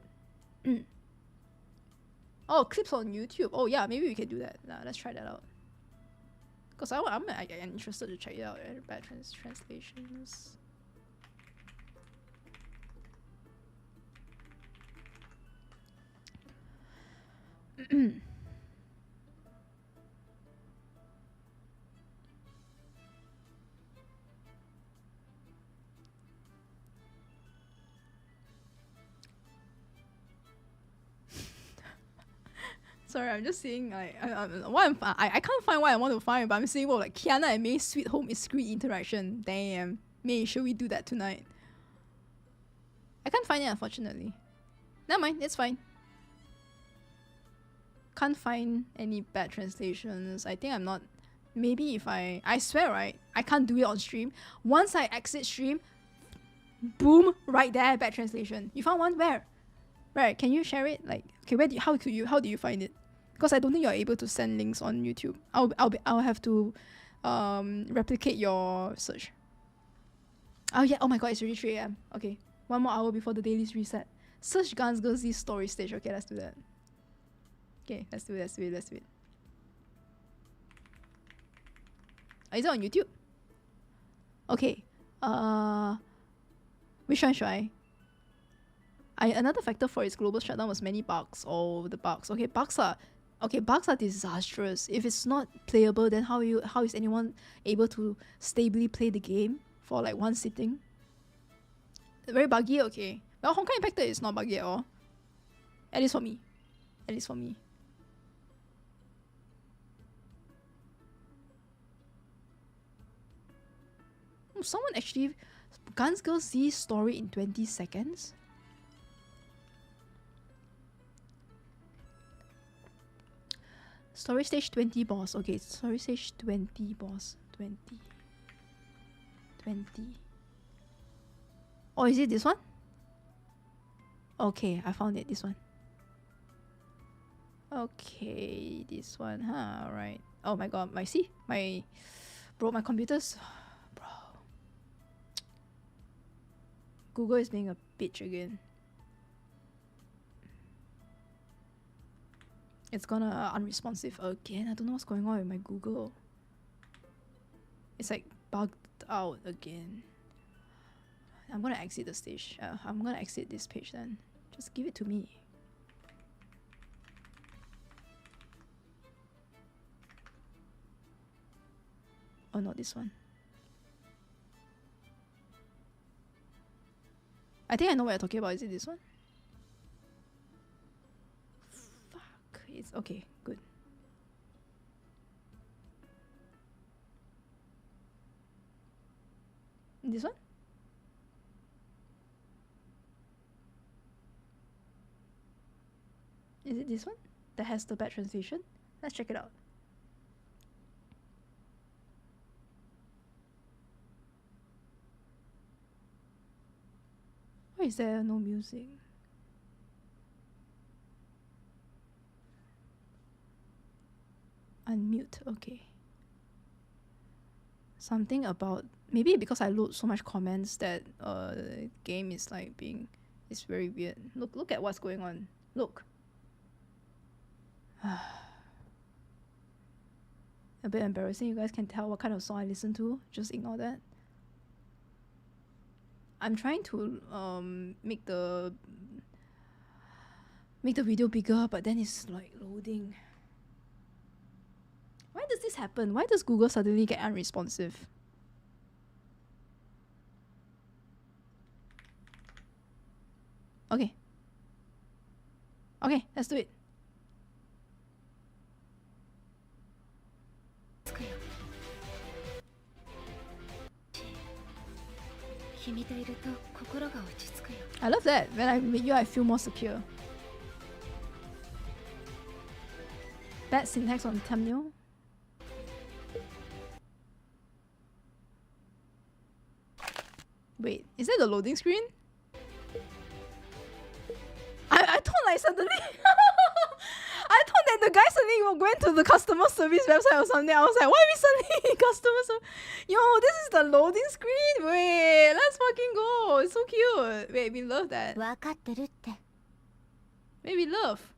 oh, clips on YouTube. Oh yeah, maybe we can do that. Nah, let's try that out. Cause I'm interested to check it out. Bad translations. Sorry, I'm just seeing like I can't find what I want to find, but I'm seeing what like Kiana and May's sweet home is screen interaction. Damn, May, should we do that tonight? I can't find it unfortunately. Never mind, it's fine. Can't find any bad translations. I think I'm not. Maybe if I swear right, I can't do it on stream. Once I exit stream, boom, right there, bad translation. You found one? Where? Right? Can you share it? Like, okay, how do you find it? Because I don't think you're able to send links on YouTube. I'll have to replicate your search. Oh yeah. Oh my god, it's already 3 AM. Okay, 1 more hour before the daily's reset. Search Guns Girls Z story stage. Okay, let's do that. Okay, let's do it. Is it on YouTube? Okay. Which one should I? Another factor for its global shutdown was many bugs. Oh, the bugs. Okay, bugs are disastrous. If it's not playable, then how is anyone able to stably play the game for like one sitting? Very buggy. Okay. Well, Honkai Impactor is not buggy at all. At least for me. Someone actually Guns Girls Z story in 20 seconds. Story stage 20 boss. Okay, story stage 20 boss. 20. Oh, is it this one? Okay, I found it. This one. Okay, this one. Huh, alright. Oh my god, my computers. Bro. Google is being a bitch again. It's gonna unresponsive again. I don't know what's going on with my Google. It's like bugged out again. I'm gonna exit the stage. I'm gonna exit this page then. Just give it to me. Oh, not this one. I think I know what you're talking about. Is it this one? Fuck. It's okay. Good. This one? Is it this one that has the bad translation? Let's check it out. Why is there no music? Unmute, okay. Something about, maybe because I load so much comments that game is like it's very weird. Look at what's going on. Look. A bit embarrassing. You guys can tell what kind of song I listen to. Just ignore that. I'm trying to make the video bigger, but then it's like loading. Why does this happen? Why does Google suddenly get unresponsive? Okay. Okay, let's do it. I love that. When I'm with you, I feel more secure. Bad syntax on thumbnail. Wait, is that the loading screen? I thought like suddenly I thought that the guy suddenly will go into the customer service website or something. I was like, why are we suddenly in customer service? Yo, this is the loading screen? Wait, let's fucking go. It's so cute. Wait, we love that. Wait, we love.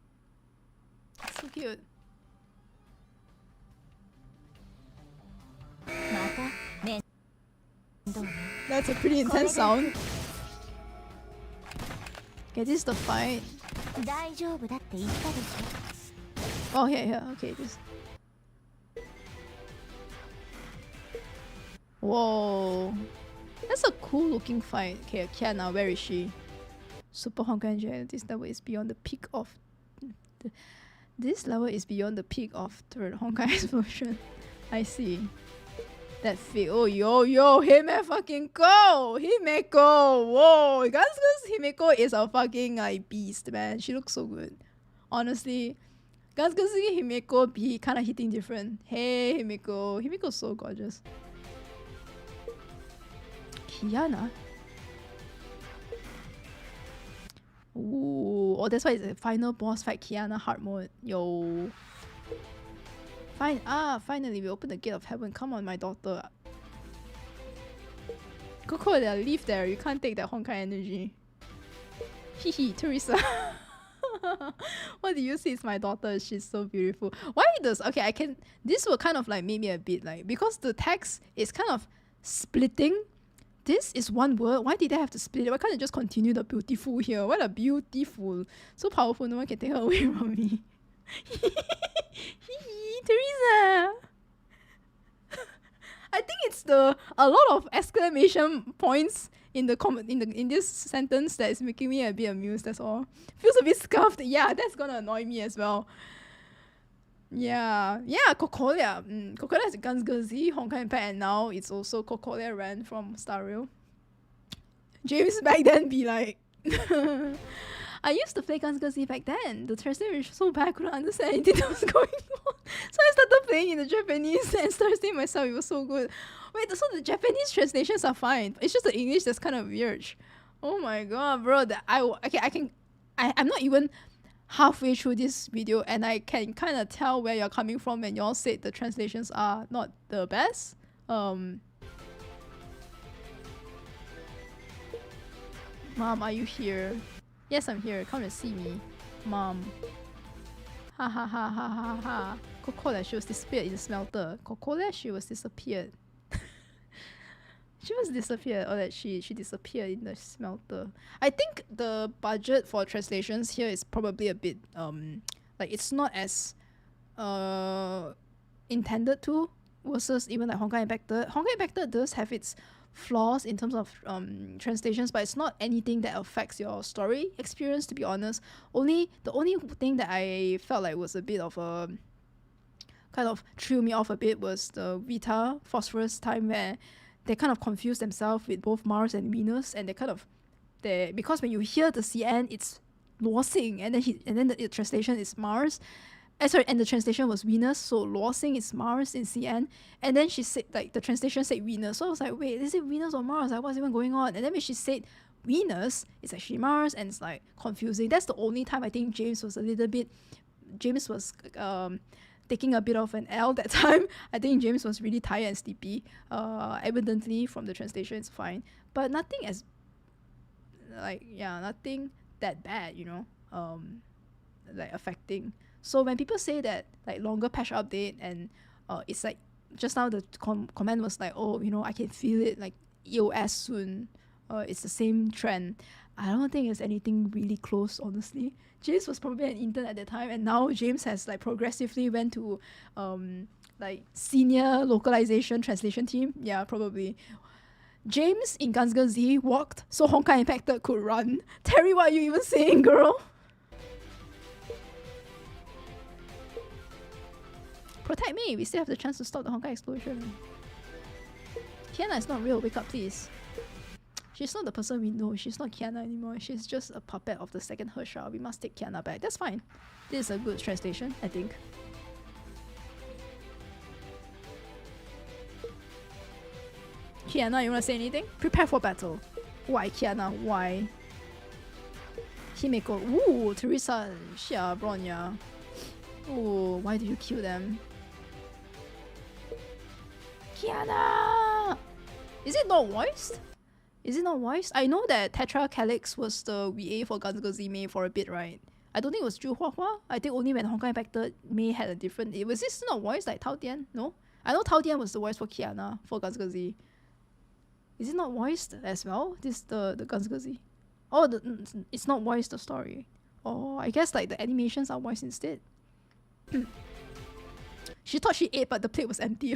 It's so cute. That's a pretty intense sound. Okay, this is the fight. Oh, yeah, okay, this. Whoa. That's a cool looking fight. Okay, Kiana, where is she? Super Honkai Engine. This level is beyond the peak of... This level is beyond the peak of 3rd Honkai explosion. I see. That fit. Oh, yo, Hime fucking go! Himeko! Whoa! Guys, Himeko is a fucking like beast, man. She looks so good. Honestly. Guys, Himeko be kinda hitting different. Hey, Himeko. Himeko's so gorgeous. Kiana? Ooh. Oh, that's why it's a final boss fight Kiana hard mode. Yo. Finally, we open the gate of heaven. Come on, my daughter. Coco, leave there. You can't take that Honkai energy. Hihi, Teresa. What do you see? It's my daughter. She's so beautiful. Why does... Okay, I can... This will kind of like make me a bit like... Because the text is kind of splitting. This is one word. Why did they have to split it? Why can't they just continue the beautiful here? What a beautiful. So powerful. No one can take her away from me. Teresa. I think it's a lot of exclamation points in this sentence that is making me a bit amused. That's all. Feels a bit scuffed. Yeah, that's gonna annoy me as well. Yeah, Kokolia. Kokolia is Gunsgazi, Honkai Impact, and now it's also Kokolia Ran from Star Rail. James back then be like. I used to play Gunsgazi back then. The translation was so bad I couldn't understand anything that was going on. So I started playing in the Japanese and started myself. It was so good. Wait, so the Japanese translations are fine. It's just the English that's kind of weird. Oh my god, bro. I'm not even halfway through this video and I can kind of tell where you're coming from when y'all said the translations are not the best. Mom, are you here? Yes, I'm here. Come and see me. Mom. Ha ha ha ha ha ha. Kokola, she was disappeared in the smelter. Kokola, she was disappeared. She was disappeared, or that she disappeared in the smelter. I think the budget for translations here is probably a bit like it's not as intended to versus even like Honkai Impact 3rd. Honkai Impact 3rd does have its flaws in terms of translations, but it's not anything that affects your story experience, to be honest. The only thing that I felt like was a bit of a kind of threw me off a bit was the Vita Phosphorus time, where they kind of confused themselves with both Mars and Venus, and because when you hear the CN, it's Luo Xing, and then the translation is Mars. And the translation was Venus, so Luo Xing is Mars in CN, and then she said, like, the translation said Venus, so I was like, wait, is it Venus or Mars? Like, what's even going on? And then when she said Venus, it's actually Mars, and it's like confusing. That's the only time I think James was taking a bit of an L that time. I think James was really tired and sleepy. Evidently from the translation it's fine, but nothing that bad, like affecting. So when people say that like longer patch update and it's like just now the comment was like, oh, I can feel it like EOS soon, it's the same trend. I don't think it's anything really close, honestly. James was probably an intern at that time, and now James has like progressively went to like senior localization translation team. Yeah, probably. James in Gunsger Z walked so Honkai Impacted could run. Terry, what are you even saying, girl? Protect me, we still have the chance to stop the Honkai explosion. Kiana is not real, wake up please. She's not the person we know, she's not Kiana anymore, she's just a puppet of the second Hersha. We must take Kiana back, that's fine. This is a good translation, I think. Kiana, you wanna say anything? Prepare for battle. Why, Kiana, why? Himeko, ooh, Teresa, Xia, Bronya. Ooh, why did you kill them? Kiana! Is it not voiced? Is it not voiced? I know that Tetra Calyx was the VA for Gunsger Z Mei for a bit, right? I don't think it was Zhu Huahua. I think only when Honkai Impacted Mei had a different... Was this not voiced like Tao Tian? No? I know Tao Tian was the voice for Kiana for Gunsger Z. Is it not voiced as well? The Gunsger Z? Oh, it's not voiced, the story. Oh, I guess like the animations are voiced instead. She thought she ate, but the plate was empty.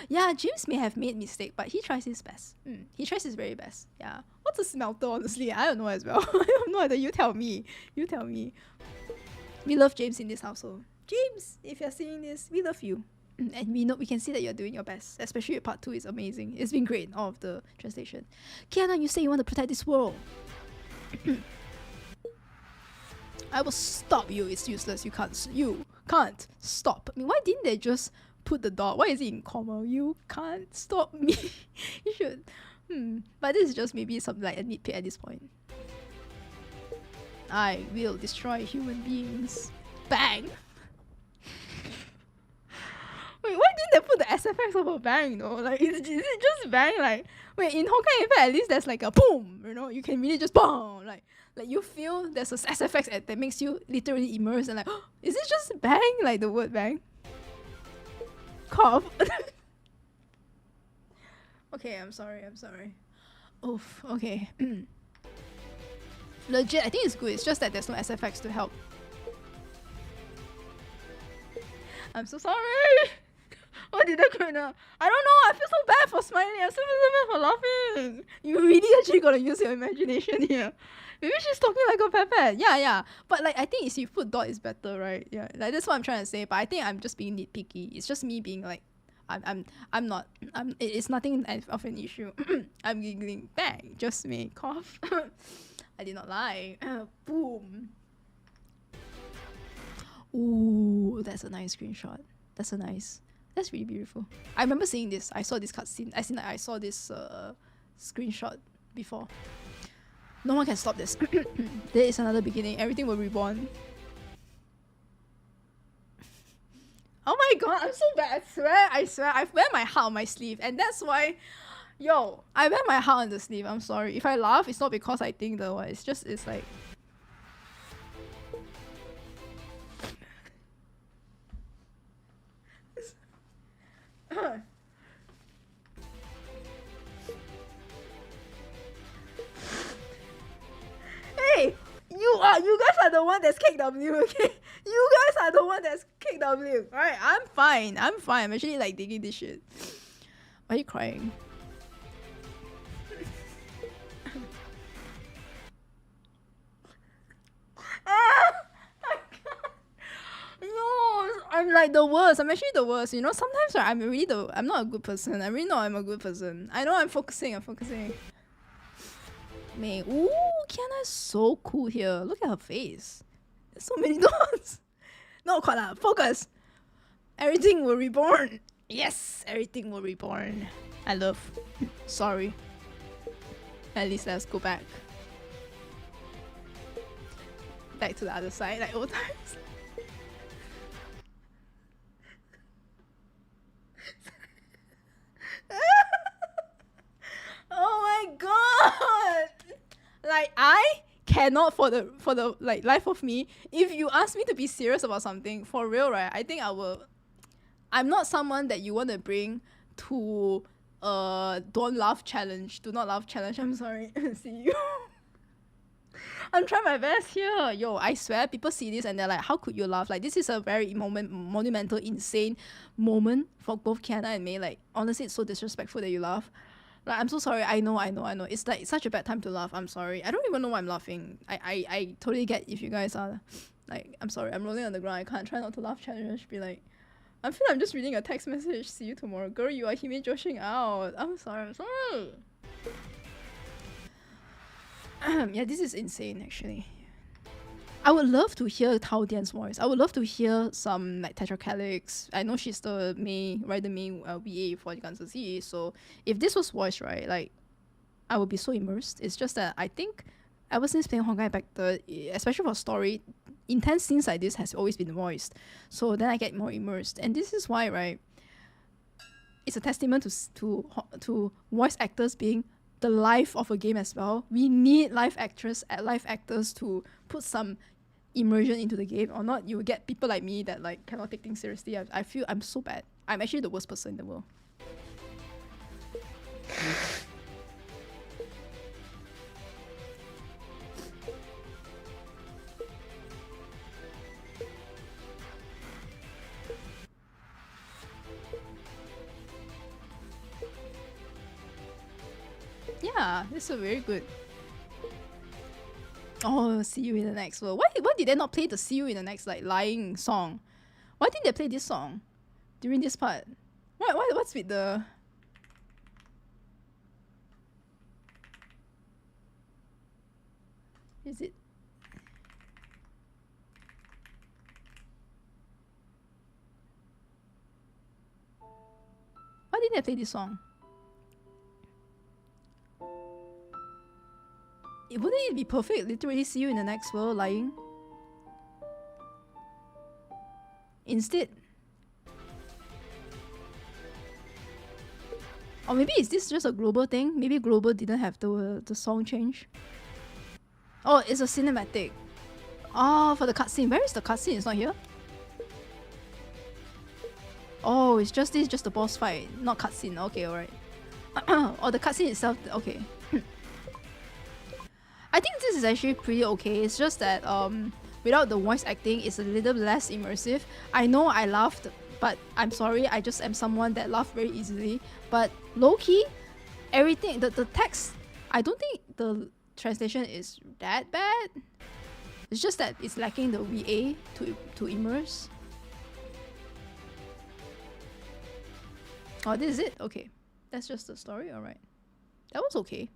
Yeah, James may have made mistake, but he tries his best. He tries his very best. Yeah. What's a smelter, honestly? I don't know as well. I don't know. You tell me. You tell me. We love James in this household. James, if you're seeing this, we love you. And we can see that you're doing your best. Especially part 2 is amazing. It's been great, all of the translation. Kiana, you say you want to protect this world. I will stop you. It's useless. You can't stop. I mean, why didn't they just put the dot? Why is it in comma? You can't stop me. You should. But this is just maybe something like a nitpick at this point. I will destroy human beings. Bang! Wait, why didn't they put the SFX of a bang though? Like, is it just bang? Like, wait, in Honkai Impact at least there's like a boom, you can really just boom, like you feel there's a SFX that makes you literally immerse and like, oh, is it just bang? Like the word bang? Cough. Okay, I'm sorry. Oof, okay. Legit, I think it's good, it's just that there's no SFX to help. I'm so sorry! What did I do now? I don't know, I feel so bad for smiling, I feel so bad for laughing. You really actually gotta use your imagination here. Maybe she's talking like a pepper. Yeah. But like, I think if you put dot is better, right? Yeah, like that's what I'm trying to say. But I think I'm just being nitpicky. It's just me being like, it's nothing of an issue. I'm giggling. Bang, just me. Cough. I did not lie. Boom. Ooh, that's a nice screenshot. That's really beautiful. I remember seeing this. I saw this cutscene. I saw this screenshot before. No one can stop this. There is another beginning. Everything will reborn. Oh my god, I'm so bad. I swear. I wear my heart on my sleeve. And that's why, I wear my heart on the sleeve. I'm sorry. If I laugh, it's not because I think the one. It's like... Hey, you guys are the one that's KW, okay? You guys are the one that's KW. Alright, I'm fine. I'm actually like digging this shit. Why are you crying? No, I'm like the worst. I'm actually the worst. You know, sometimes I'm not a good person. I really know I'm a good person. I know I'm focusing. May. Ooh, Kiana is so cool here. Look at her face. There's so many dots. No, Kodla, focus. Everything will reborn. Yes, everything will reborn. I love. Sorry. At least let's go back. Back to the other side, like old times. Oh my god! Like I cannot for the like life of me. If you ask me to be serious about something for real, right? I think I will. I'm not someone that you want to bring to don't laugh challenge. Do not laugh challenge. I'm sorry. See you. I'm trying my best here. Yo, I swear people see this and they're like, how could you laugh? Like this is a very monumental, insane moment for both Kiana and me. Like honestly, it's so disrespectful that you laugh. Like I'm so sorry. I know. It's like such a bad time to laugh. I'm sorry. I don't even know why I'm laughing. I totally get if you guys are like, I'm sorry. I'm rolling on the ground. I can't try not to laugh challenge. Be like, I feel I'm just reading a text message. See you tomorrow. Girl, you are hime joshing out. I'm sorry. Yeah, this is insane actually. I would love to hear Tao Dian's voice. I would love to hear some like Tetracalyx. I know she's the main VA for the Guns Z. So if this was voiced right, like I would be so immersed. It's just that I think ever since playing Honkai back especially for story, intense scenes like this has always been voiced. So then I get more immersed. And this is why, right, it's a testament to voice actors being the life of a game as well. We need live actors to put some immersion into the game, or not you will get people like me that like cannot take things seriously. I feel I'm so bad. I'm actually the worst person in the world. Yeah, this is very good. Oh, see you in the next world. Why did they not play the see you in the next like lying song? Why didn't they play this song during this part? What's with the... Is it... Why didn't they play this song? Wouldn't it be perfect? Literally see you in the next world lying. Instead. Or maybe is this just a global thing? Maybe global didn't have the song change. Oh, it's a cinematic. Oh, for the cutscene. Where is the cutscene? It's not here. Oh, it's just the boss fight, not cutscene. Okay, alright. Or the cutscene itself. Okay. I think this is actually pretty okay. It's just that without the voice acting, it's a little less immersive. I know I laughed, but I'm sorry. I just am someone that laughed very easily. But low key, everything the text. I don't think the translation is that bad. It's just that it's lacking the VA to immerse. Oh, this is it? Okay. That's just the story? Alright. That was okay.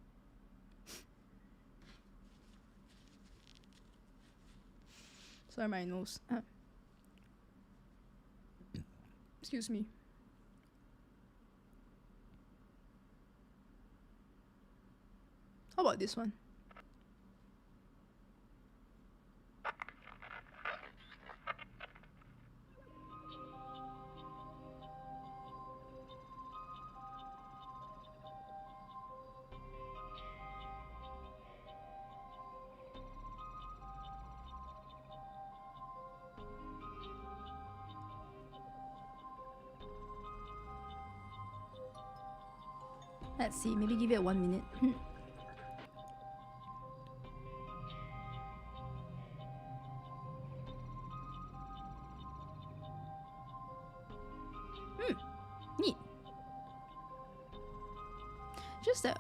Sorry, my nose. Excuse me. How about this one? Let's see, maybe give it 1 minute. Neat. that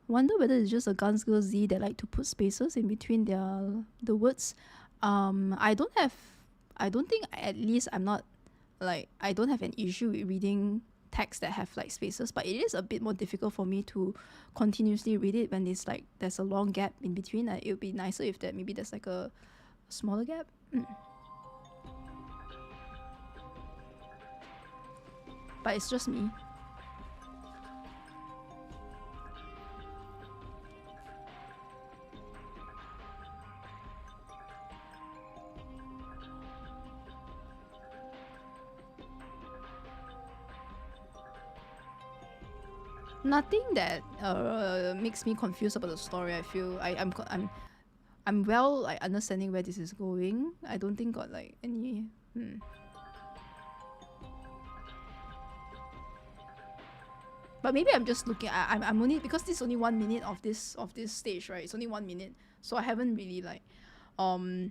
wonder whether it's just a Guns Girl Z that like to put spaces in between the words. I don't think, at least I'm not like, I don't have an issue with reading text that have like spaces, but it is a bit more difficult for me to continuously read it when it's like there's a long gap in between. It would be nicer if that maybe there's like a smaller gap. But it's just me. Nothing that makes me confused about the story. I feel I'm well like understanding where this is going. I don't think got like any. But maybe I'm just looking. I'm only, because this is only 1 minute of this stage, right? It's only 1 minute, so I haven't really like, I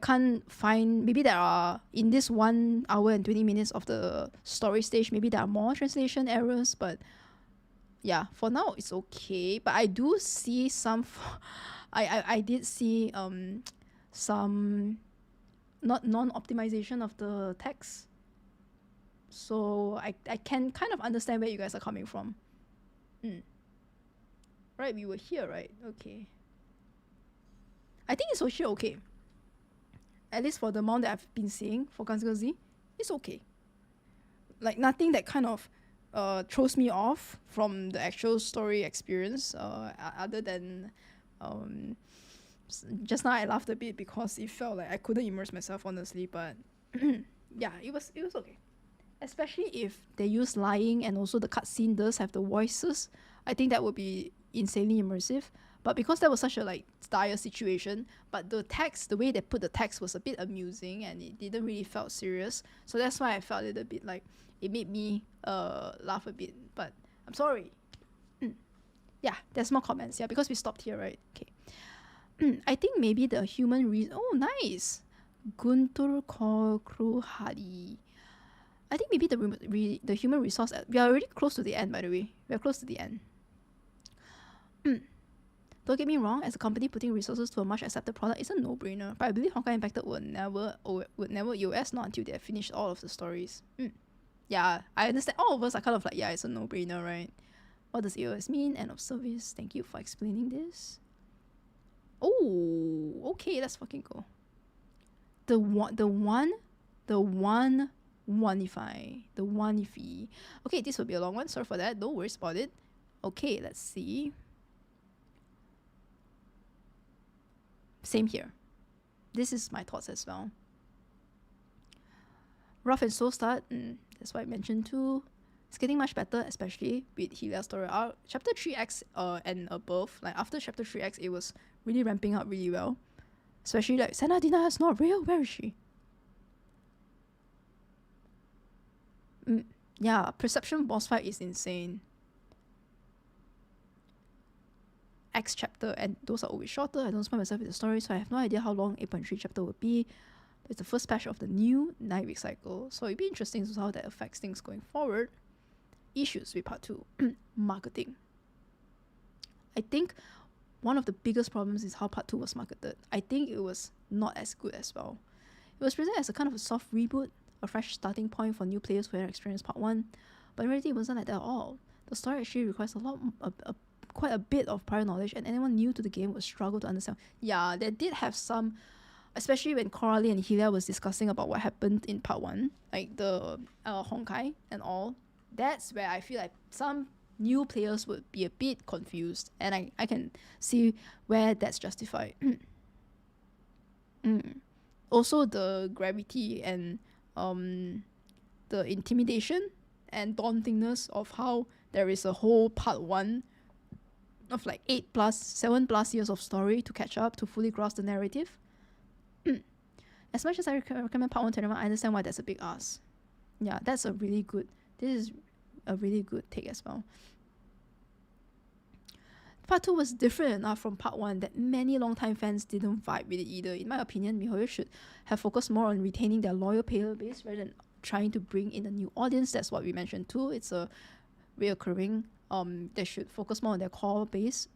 can't find. Maybe there are, in this 1 hour and 20 minutes of the story stage, maybe there are more translation errors. But yeah, for now it's okay. But I do see some. I did see some non-optimization of the text. So I can kind of understand where you guys are coming from. Right, we were here, right? Okay. I think it's actually okay. At least for the amount that I've been seeing for Guns Girl Z, it's okay. Like nothing that kind of throws me off from the actual story experience. Other than just now I laughed a bit because it felt like I couldn't immerse myself, honestly. But yeah, it was okay. Especially if they use lying and also the cutscene does have the voices, I think that would be insanely immersive. But because that was such a like dire situation, but the text, the way they put the text was a bit amusing and it didn't really felt serious. So that's why I felt a little bit like it made me laugh a bit. But I'm sorry. Yeah, there's more comments. Yeah, because we stopped here, right? Okay. I think maybe the human oh, nice. Guntur Kruhadi. I think maybe the human resource. We are already close to the end, by the way. We are close to the end. Don't get me wrong. As a company, putting resources to a much accepted product is a no-brainer. But I believe Honkai Impacted would never EOS, not until they have finished all of the stories. Yeah, I understand. All of us are kind of like, yeah, it's a no-brainer, right? What does EOS mean? End of service. Thank you for explaining this. Oh, okay, let's fucking go. The one-ify. Okay, this will be a long one. Sorry for that. Don't worry about it. Okay, let's see. Same here. This is my thoughts as well. Rough and slow start. That's what I mentioned too. It's getting much better, especially with HELIA'S story arc. Chapter 3X and above. Like after Chapter 3X, it was really ramping up really well. Especially like, Senadina is not real. Where is she? Yeah, Perception boss fight is insane. X chapter, and those are always shorter. I don't spoil myself with the story, so I have no idea how long 8.3 chapter will be. It's the first patch of the new 9-week cycle, so it'd be interesting to see how that affects things going forward. Issues with part 2. Marketing. I think one of the biggest problems is how part 2 was marketed. I think it was not as good as well. It was presented as a kind of a soft reboot, a fresh starting point for new players who had experienced part 1, but in reality it wasn't like that at all. The story actually requires quite a bit of prior knowledge, and anyone new to the game would struggle to understand. Yeah, they did have some, especially when Coralie and Helia was discussing about what happened in part 1, like the Honkai and all. That's where I feel like some new players would be a bit confused, and I can see where that's justified. Also the gravity and the intimidation and dauntingness of how there is a whole part 1 of like 7+ years of story to catch up to fully grasp the narrative. As much as I recommend part 1 to anyone, I understand why that's a big ask. Yeah, this is a really good take as well. Part 2 was different enough from part 1 that many longtime fans didn't vibe with it either. In my opinion, MiHoYo should have focused more on retaining their loyal player base rather than trying to bring in a new audience. That's what we mentioned too. It's a reoccurring they should focus more on their core base,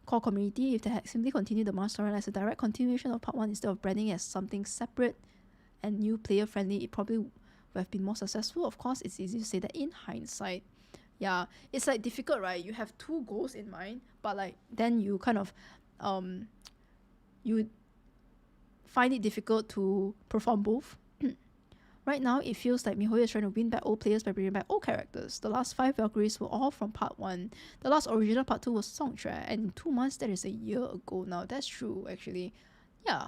core community. If they had simply continued the main storyline as a direct continuation of part 1 instead of branding it as something separate and new player friendly, it probably would have been more successful. Of course, it's easy to say that in hindsight. Yeah, it's like difficult, right? You have two goals in mind, but like then you kind of you find it difficult to perform both. Right now, it feels like MiHoYo is trying to win back old players by bringing back old characters. The last 5 Valkyries were all from part 1. The last original part 2 was Songchue, and in 2 months, that is a year ago now. That's true, actually. Yeah,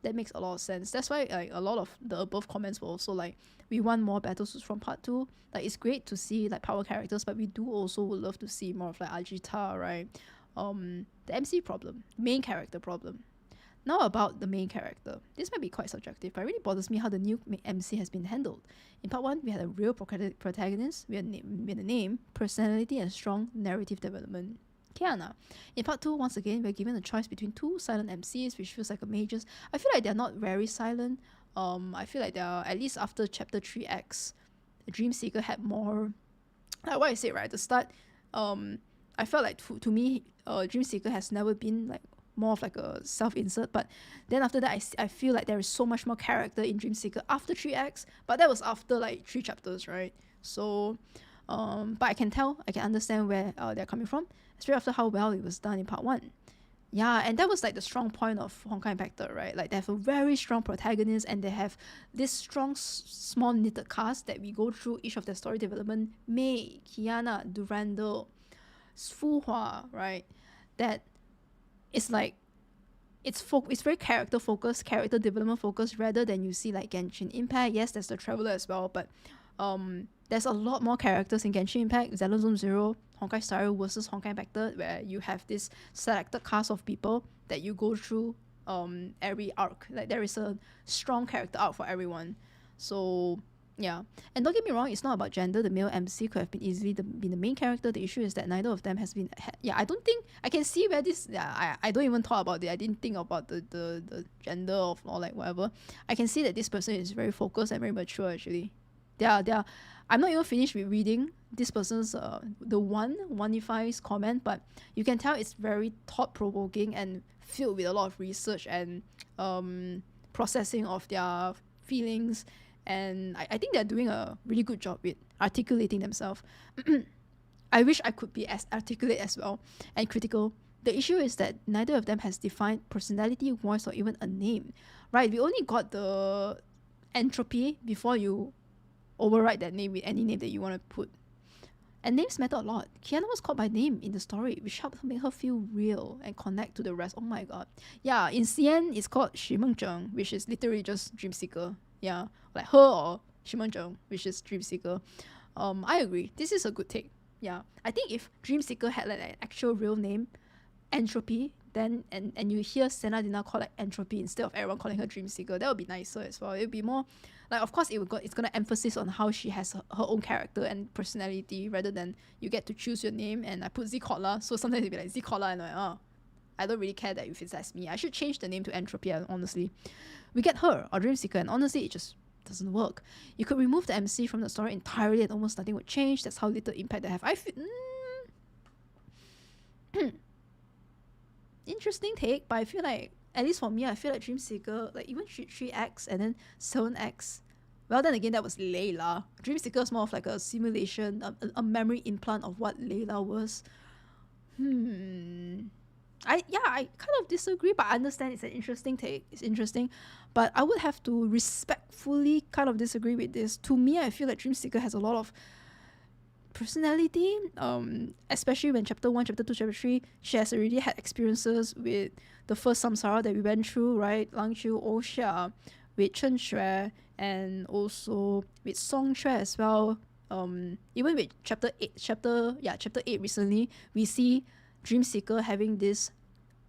that makes a lot of sense. That's why like a lot of the above comments were also like, we want more battlesuits from part 2. Like, it's great to see like power characters, but we do also would love to see more of like HI3rd, right? The MC problem, main character problem. Now about the main character. This might be quite subjective, but it really bothers me how the new MC has been handled. In part 1, we had a real protagonist, we had a name, personality, and strong narrative development. Kiana. In part 2, once again, we're given a choice between 2 silent MCs, which feels like a major. I feel like they're not very silent. I feel like they're, at least after chapter 3X, Dreamseeker had more, like what I said, right, at the start, I felt like to me, Dreamseeker has never been like more of like a self-insert, but then after that I feel like there is so much more character in Dreamseeker after 3X, but that was after like 3 chapters, right? So but I can understand where they're coming from, especially after how well it was done in part 1. Yeah, and that was like the strong point of Honkai Factor, right? Like they have a very strong protagonist and they have this strong small knitted cast that we go through each of their story development. Mei, Kiana, Durandal, Fuhua, right? That it's like it's very character focused, character development focused, rather than you see like Genshin Impact. Yes, there's the Traveler as well, but there's a lot more characters in Genshin Impact, Zone Zero, Honkai Star Rail versus Honkai Factor, where you have this selected cast of people that you go through every arc. Like there is a strong character arc for everyone. So yeah, and don't get me wrong, it's not about gender. The male MC could have been easily been the main character. The issue is that neither of them has been I don't think I can see where this I don't even thought about it. I didn't think about the gender of or like whatever. I can see that this person is very focused and very mature actually. They are I'm not even finished with reading this person's the Oneifi's comment, but you can tell it's very thought-provoking and filled with a lot of research and processing of their feelings. And I think they're doing a really good job with articulating themselves. I wish I could be as articulate as well and critical. The issue is that neither of them has defined personality, voice, or even a name. Right? We only got the entropy before you override that name with any name that you want to put. And names matter a lot. Kiana was called by name in the story, which helped make her feel real and connect to the rest. Oh my god. Yeah, in CN, it's called Shimengzheng, which is literally just Dreamseeker. Yeah, like her or Shimengzheng, which is Dreamseeker. I agree. This is a good take. Yeah, I think if Dreamseeker had like an actual real name, Entropy, then and you hear Senna Dina call like Entropy instead of everyone calling her Dreamseeker, that would be nicer as well. It would be more like, of course, it's gonna emphasize on how she has her own character and personality rather than you get to choose your name and I put zKodla. So sometimes it'd be like zKodla and I'm like, I don't really care that if it's as me. I should change the name to Entropy, honestly. We get her, or Dreamseeker, and honestly, it just doesn't work. You could remove the MC from the story entirely and almost nothing would change. That's how little impact they have. I feel... interesting take, but I feel like, at least for me, I feel like Dreamseeker, like even 3X and then 7X, well then again, that was Layla. Dreamseeker is more of like a simulation, a memory implant of what Layla was. I kind of disagree, but I understand it's an interesting take. It's interesting, but I would have to respectfully kind of disagree with this. To me, I feel like Dreamseeker has a lot of personality, especially when chapter 1, chapter 2, chapter 3, she has already had experiences with the first samsara that we went through, right? Langqiu, Oxia, with Chen Xue, and also with Song Xue as well. Even with chapter 8 recently, we see Dreamseeker having this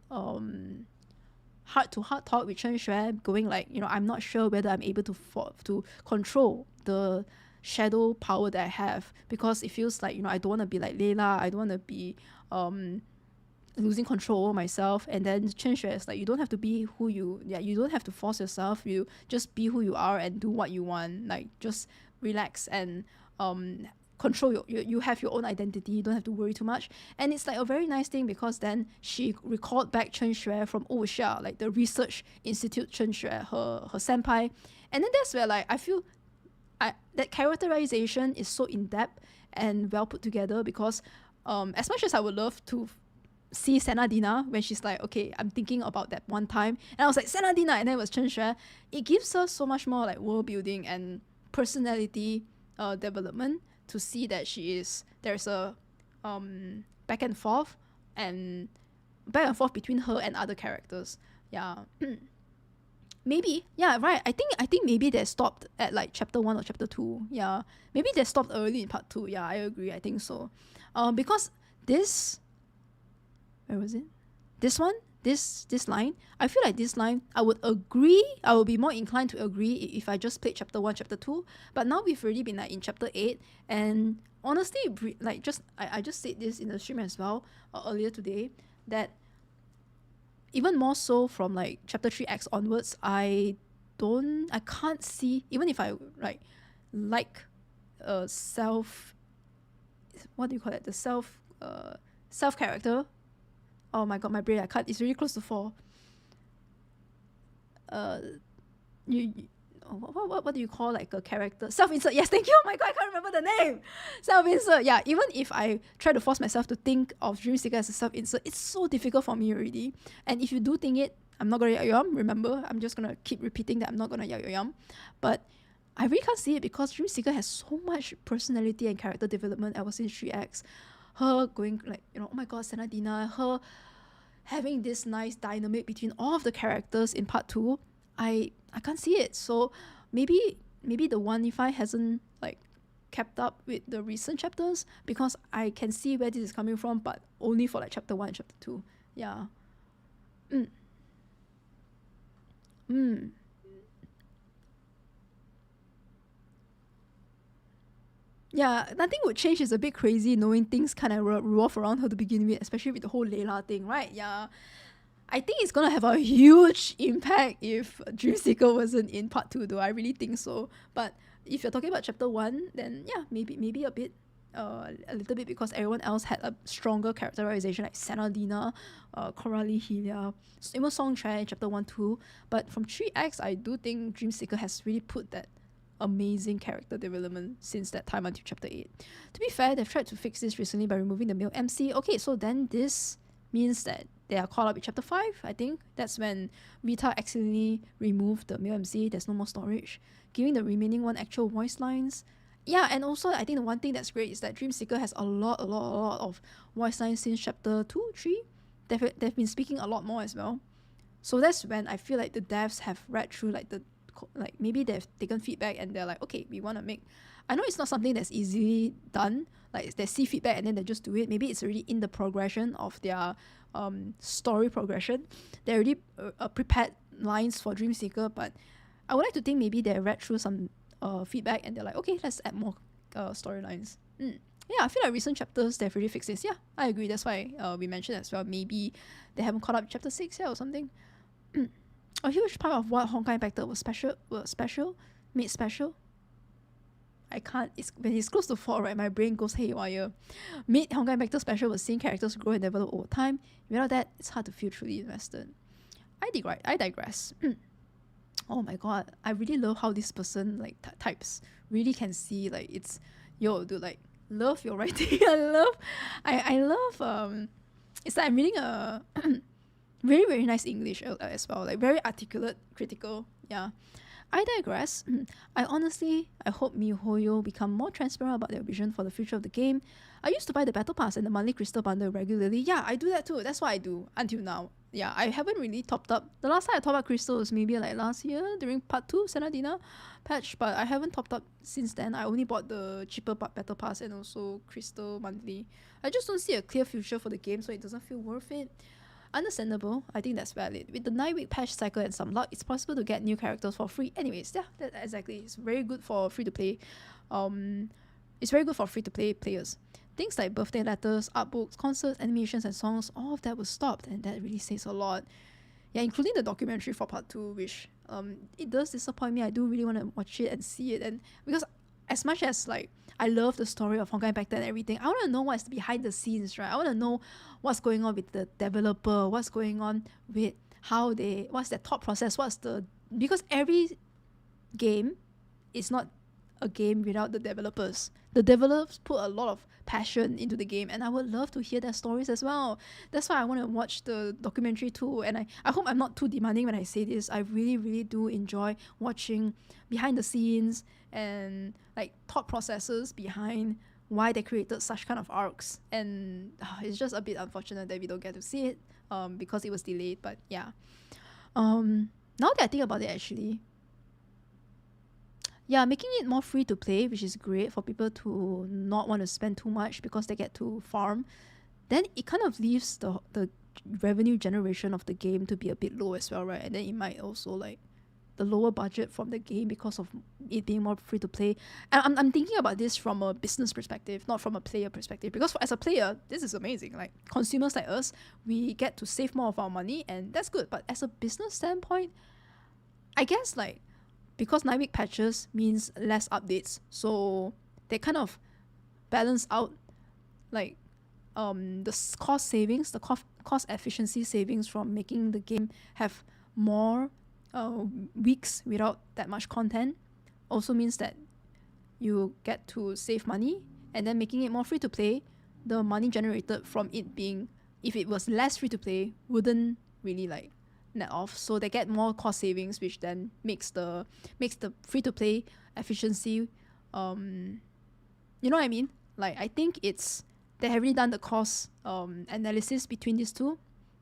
heart-to-heart talk with Chen Xue, going like, I'm not sure whether I'm able to control the shadow power that I have, because it feels like, I don't want to be like Layla, I don't want to be losing control over myself. And then Chen Xue is like, you don't have to be who you don't have to force yourself, you just be who you are and do what you want, like just relax and control you have your own identity. You don't have to worry too much. And it's like a very nice thing because then she recalled back Chen Xue from Wuxia, like the research institute Chen Xue, her senpai. And then that's where like I feel that characterization is so in-depth and well put together because as much as I would love to see Senadina when she's like, okay, I'm thinking about that one time, and I was like, Senadina, and then it was Chen Xue, it gives her so much more like world building and personality development to see that there's a back and forth between her and other characters. Yeah. Maybe, yeah, right. I think maybe they stopped at like chapter 1 or chapter 2. Yeah. Maybe they stopped early in part 2. Yeah, I agree. I think so. Because this, where was it? This one, this line, I feel like this line, I would be more inclined to agree if I just played chapter 1, chapter 2. But now we've already been like in chapter 8, and honestly, like I just said this in the stream as well earlier today, that even more so from like chapter 3X onwards, I can't see, even if I like self, what do you call it? The self character. Oh my god, my brain, I can't, it's really close to 4. What do you call like a character? Self-insert, yes, thank you. Oh my god, I can't remember the name. Self-insert, yeah. Even if I try to force myself to think of Dream Seeker as a self-insert, it's so difficult for me already. And if you do think it, I'm not gonna yum. Remember, I'm just gonna keep repeating that I'm not gonna yum. But I really can't see it because Dream Seeker has so much personality and character development ever since 3X. Her going like, oh my god, Senadina, her having this nice dynamic between all of the characters in part 2, I can't see it. So maybe the one if I hasn't like kept up with the recent chapters, because I can see where this is coming from, but only for like chapter 1 and chapter 2. Yeah. Yeah, nothing would change is a bit crazy knowing things kind of revolve around her to begin with, especially with the whole Layla thing, right? Yeah. I think it's gonna have a huge impact if Dream Seeker wasn't in part 2 though. I really think so. But if you're talking about chapter 1, then yeah, maybe a bit a little bit, because everyone else had a stronger characterization like Senadina, Coralie, Helia, even Song Chai in chapter 1, 2. But from 3X, I do think Dream Seeker has really put that amazing character development since that time until chapter 8. To be fair, they've tried to fix this recently by removing the male MC. Okay, so then this means that they are caught up with chapter 5, I think. That's when Rita accidentally removed the male MC. There's no more storage, giving the remaining one actual voice lines. Yeah, and also I think the one thing that's great is that Dream Seeker has a lot of voice lines since chapter 2, 3. They've been speaking a lot more as well. So that's when I feel like the devs have read through like maybe they've taken feedback and they're like, okay, we want to make, I know it's not something that's easily done, like they see feedback and then they just do it. Maybe it's already in the progression of their story progression. They already prepared lines for Dream Seeker, but I would like to think maybe they read through some feedback and they're like, okay, let's add more storylines. Yeah, I feel like recent chapters they've really fixed this. Yeah, I agree. That's why we mentioned as well, maybe they haven't caught up chapter 6 or something. A huge part of what Honkai Impacted was made special. I can't, when it's close to 4, right, my brain goes haywire. Made Honkai Impacted special was seeing characters grow and develop over time. Without that, it's hard to feel truly invested. I digress. Oh my god, I really love how this person like types really can see like it's, yo dude, like love your writing. I love it's like I'm reading a very, very nice English as well, like very articulate, critical. Yeah, I digress. I hope MiHoYo become more transparent about their vision for the future of the game. I used to buy the Battle Pass and the monthly Crystal Bundle regularly. Yeah, I do that too. That's what I do until now. Yeah, I haven't really topped up. The last time I topped up Crystal was maybe like last year during part 2 Senadina patch, but I haven't topped up since then. I only bought the cheaper Battle Pass and also Crystal monthly. I just don't see a clear future for the game, so it doesn't feel worth it. Understandable, I think that's valid. With the 9-week patch cycle and some luck, it's possible to get new characters for free. Anyways, yeah, exactly. It's very good for free to play. It's very good for free to play players. Things like birthday letters, art books, concerts, animations, and songs, all of that was stopped, and that really says a lot. Yeah, including the documentary for part 2, which it does disappoint me. I do really want to watch it and see it, and because as much as like I love the story of Honkai Back Then and everything, I want to know what's behind the scenes, right? I want to know what's going on with the developer, what's going on with what's their thought process, because every game is not a game without the developers. The developers put a lot of passion into the game, and I would love to hear their stories as well. That's why I want to watch the documentary too. And I hope I'm not too demanding when I say this. I really, really do enjoy watching behind the scenes and like thought processes behind why they created such kind of arcs. And it's just a bit unfortunate that we don't get to see it because it was delayed. But yeah. Now that I think about it, actually, yeah, making it more free to play, which is great for people to not want to spend too much because they get to farm, then it kind of leaves the revenue generation of the game to be a bit low as well, right? And then it might also like the lower budget from the game because of it being more free to play. And I'm thinking about this from a business perspective, not from a player perspective, because as a player, this is amazing. Like consumers like us, we get to save more of our money, and that's good. But as a business standpoint, I guess like because 9-week patches means less updates, so they kind of balance out like the cost savings, the cost efficiency savings from making the game have more weeks without that much content. Also means that you get to save money, and then making it more free to play, the money generated from it being, if it was less free to play, wouldn't really like net off, so they get more cost savings, which then makes the free to play efficiency, you know what I mean? Like I think they have really done the cost analysis between these two,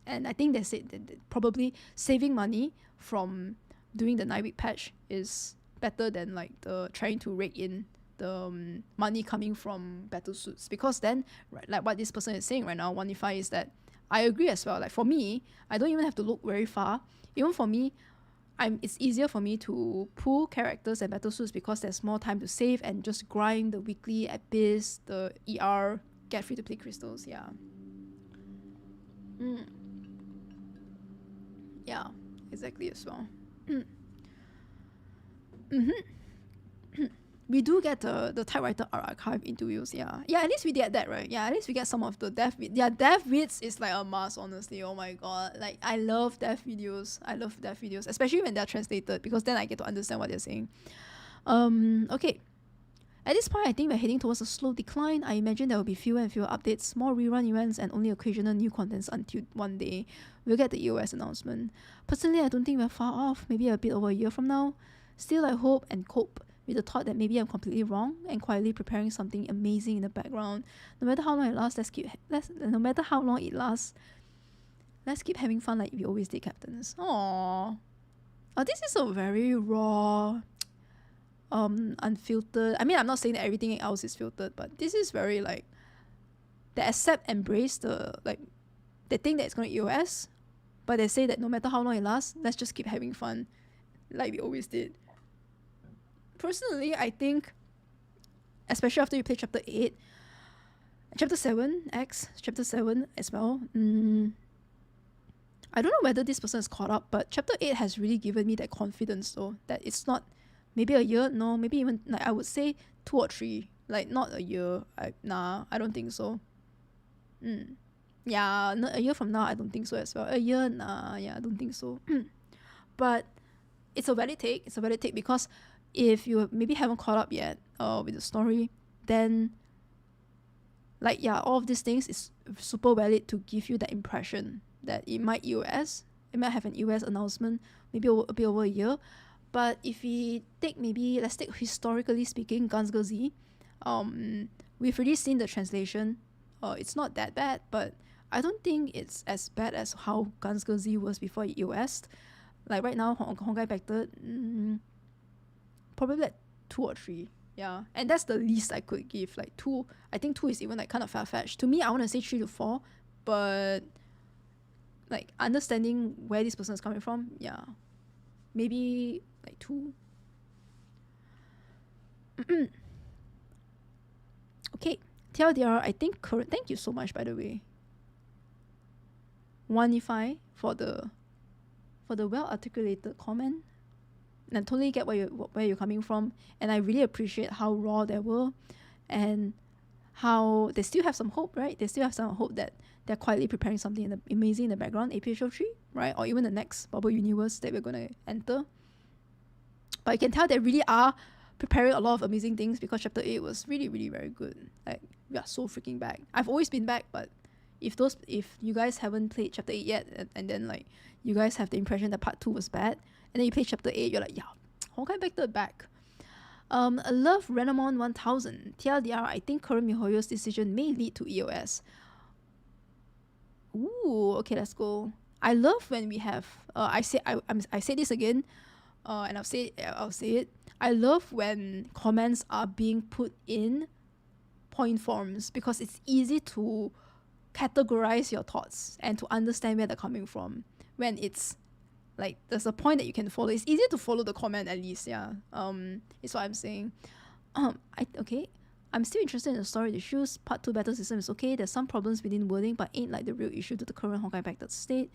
and I think they said that probably saving money from doing the 9-week patch is better than like the trying to rake in the money coming from battle suits, because then right, like what this person is saying right now, Oneify, is that I agree as well. Like for me, I don't even have to look very far. Even for me, it's easier for me to pull characters and battle suits because there's more time to save and just grind the weekly Abyss, the ER, get free to play crystals. Yeah. Yeah, exactly as well. We do get the typewriter art archive interviews, yeah. Yeah, at least we get that, right? Yeah, at least we get some of the dev vids. Yeah, dev vids is like a must, honestly. Oh my god. Like, I love dev videos. Especially when they're translated, because then I get to understand what they're saying. Okay. At this point, I think we're heading towards a slow decline. I imagine there will be fewer and fewer updates, more rerun events, and only occasional new contents until one day we'll get the EOS announcement. Personally, I don't think we're far off, maybe a bit over a year from now. Still, I hope and cope with the thought that maybe I'm completely wrong and quietly preparing something amazing in the background. No matter how long it lasts, let's keep having fun like we always did, Captains. Aww. Oh, this is a very raw, unfiltered. I mean, I'm not saying that everything else is filtered, but this is very like they embrace the thing that it's gonna EOS, but they say that no matter how long it lasts, let's just keep having fun like we always did. Personally, I think, especially after you play Chapter 8, Chapter 7, Chapter 7 as well, I don't know whether this person is caught up, but Chapter 8 has really given me that confidence though, that it's not maybe a year, no, maybe even, like, I would say 2 or 3, like, not a year. Nah, I don't think so. Yeah, a year from now, I don't think so as well. A year, nah, yeah, I don't think so. But it's a valid take. Because if you maybe haven't caught up yet with the story, then like, yeah, all of these things is super valid to give you that impression that it might have an EOS announcement maybe a bit over a year. But if we take let's take historically speaking, Gunsger Z, we've already seen the translation. It's not that bad, but I don't think it's as bad as how Gunsger Z was before EOS. Like right now, Honkai Back Then, probably like 2 or 3. Yeah, and that's the least I could give. Like 2, I think 2 is even like kind of far-fetched. To me, I want to say 3 to 4, but like understanding where this person is coming from, yeah, maybe like 2. Okay, TLDR, I think thank you so much, by the way, Oneify, for the well-articulated comment. And I totally get where you're coming from, and I really appreciate how raw they were, and how they still have some hope, right? They still have some hope that they're quietly preparing something amazing in the background, APHO3, right? Or even the next bubble universe that we're gonna enter. But you can tell they really are preparing a lot of amazing things, because chapter 8 was really, really very good. Like, we are so freaking back. I've always been back, but if you guys haven't played chapter 8 yet, and then like you guys have the impression that part 2 was bad, and then you play chapter 8, you're like, yeah, Honkai back back. I love Renamon 1000. TLDR, I think current MiHoYo's decision may lead to EOS. Ooh, okay, let's go. I love when we have I say this again, and I'll say it. I love when comments are being put in point forms, because it's easy to categorize your thoughts and to understand where they're coming from. When it's like there's a point that you can follow, it's easier to follow the comment at least. Yeah, is what I'm saying. I'm still interested in the story issues. Part 2 battle system is okay. There's some problems within wording, but ain't like the real issue to the current Honkai impacted state.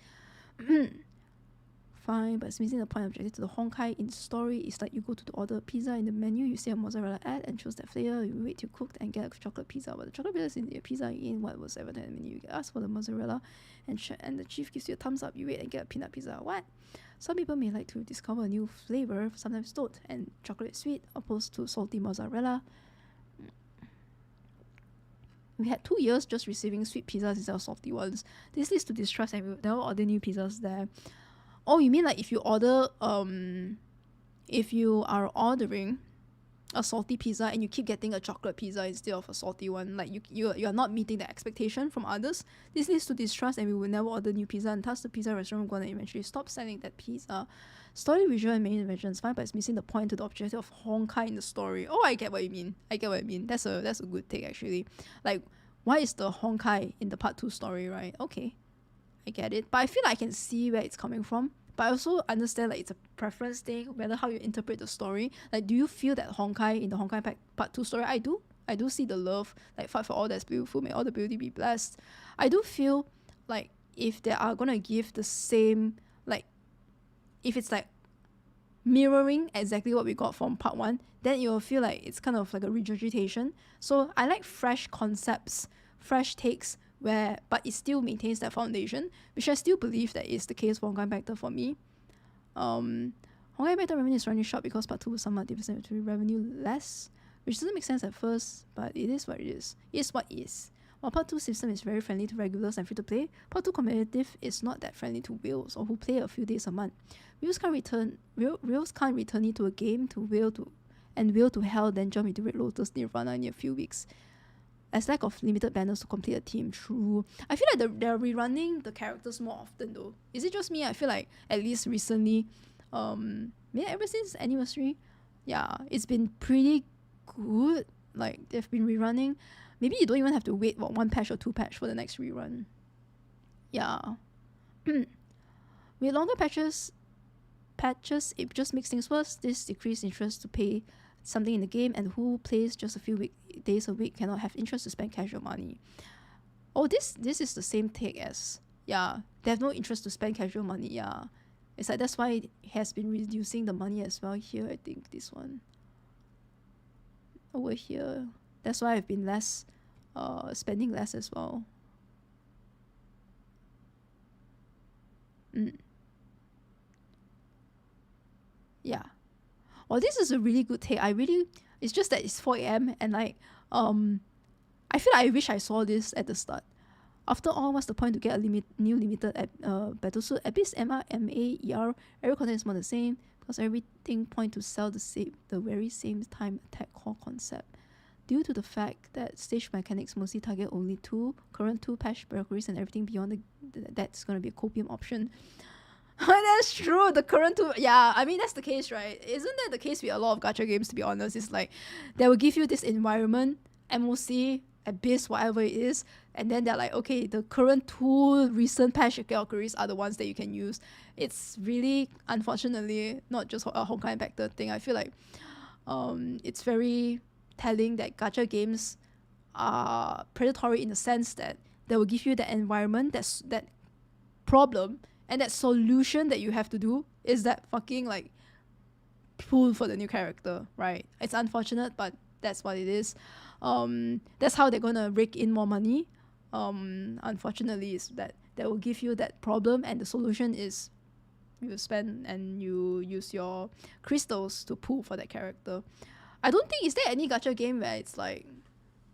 Fine, but it's missing the point objective to the Honkai in story. It's like you go to the order pizza in the menu, you see a mozzarella ad and choose that flavor, you wait till cooked and get a chocolate pizza. But the chocolate pizza is in the pizza in what was ever in the menu. You ask for the mozzarella and the chief gives you a thumbs up, you wait and get a peanut pizza. What? Some people may like to discover a new flavor, sometimes don't, and chocolate is sweet opposed to salty mozzarella. We had 2 years just receiving sweet pizzas instead of salty ones. This leads to distrust and we would never order new pizzas there. Oh, you mean like if you order, if you are ordering a salty pizza and you keep getting a chocolate pizza instead of a salty one, like you are not meeting the expectation from others. This leads to distrust and we will never order new pizza, and thus the pizza restaurant will gonna eventually stop selling that pizza. Story, visual, and main invention is fine, but it's missing the point to the objective of Honkai in the story. Oh, I get what you mean. That's a good take actually. Like, why is the Honkai in the part 2 story, right? Okay, I get it. But I feel like I can see where it's coming from. But I also understand like it's a preference thing, whether how you interpret the story. Like, do you feel that Honkai in the Honkai part 2 story? I do see the love, like fight for all that's beautiful, may all the beauty be blessed. I do feel like if they are gonna give the same, like if it's like mirroring exactly what we got from part 1, then you'll feel like it's kind of like a regurgitation. So I like fresh concepts, fresh takes, but it still maintains that foundation, which I still believe that is the case for Honkai Factor for me. Honkai Factor revenue is running short because part 2 was somewhat different to revenue less, which doesn't make sense at first, but it is what it is. It is what is. While part 2 system is very friendly to regulars and free to play, part 2 competitive is not that friendly to whales or who play a few days a month. Whales can't return it to a game to will to hell, then jump into Red Lotus Nirvana in a few weeks. As lack of limited banners to complete a team. True. I feel like they're rerunning the characters more often though. Is it just me? I feel like at least recently, ever since Anniversary, yeah, it's been pretty good. Like they've been rerunning. Maybe you don't even have to wait for 1 patch or 2 patch for the next rerun. Yeah. With longer patches, it just makes things worse. This decreased interest to pay something in the game, and who plays just a few days a week cannot have interest to spend casual money. Oh, this is the same take as, yeah, they have no interest to spend casual money. Yeah, it's like that's why it has been reducing the money as well here. I think this one over here, that's why I've been spending less as well. Yeah. Well, this is a really good take. It's just that it's 4 a.m. and like, I feel like I wish I saw this at the start. After all, what's the point to get a new limited battlesuit? Abyss, MAER, every content is more the same because everything point to sell the very same time attack core concept. Due to the fact that stage mechanics mostly target only 2 current 2 patch burglaries and everything beyond that's going to be a copium option. That's true. The current 2, yeah, I mean that's the case, right? Isn't that the case with a lot of gacha games? To be honest, it's like they will give you this environment, MOC, Abyss, whatever it is, and then they're like, okay, the current 2 recent patch categories are the ones that you can use. It's really, unfortunately, not just a Honkai Impactor thing. I feel like it's very telling that gacha games are predatory in the sense that they will give you that environment, that problem, and that solution that you have to do is that fucking like pull for the new character, right? It's unfortunate, but that's what it is. That's how they're gonna rake in more money. Unfortunately, is that will give you that problem, and the solution is you spend and you use your crystals to pull for that character. I don't think, is there any gacha game where it's like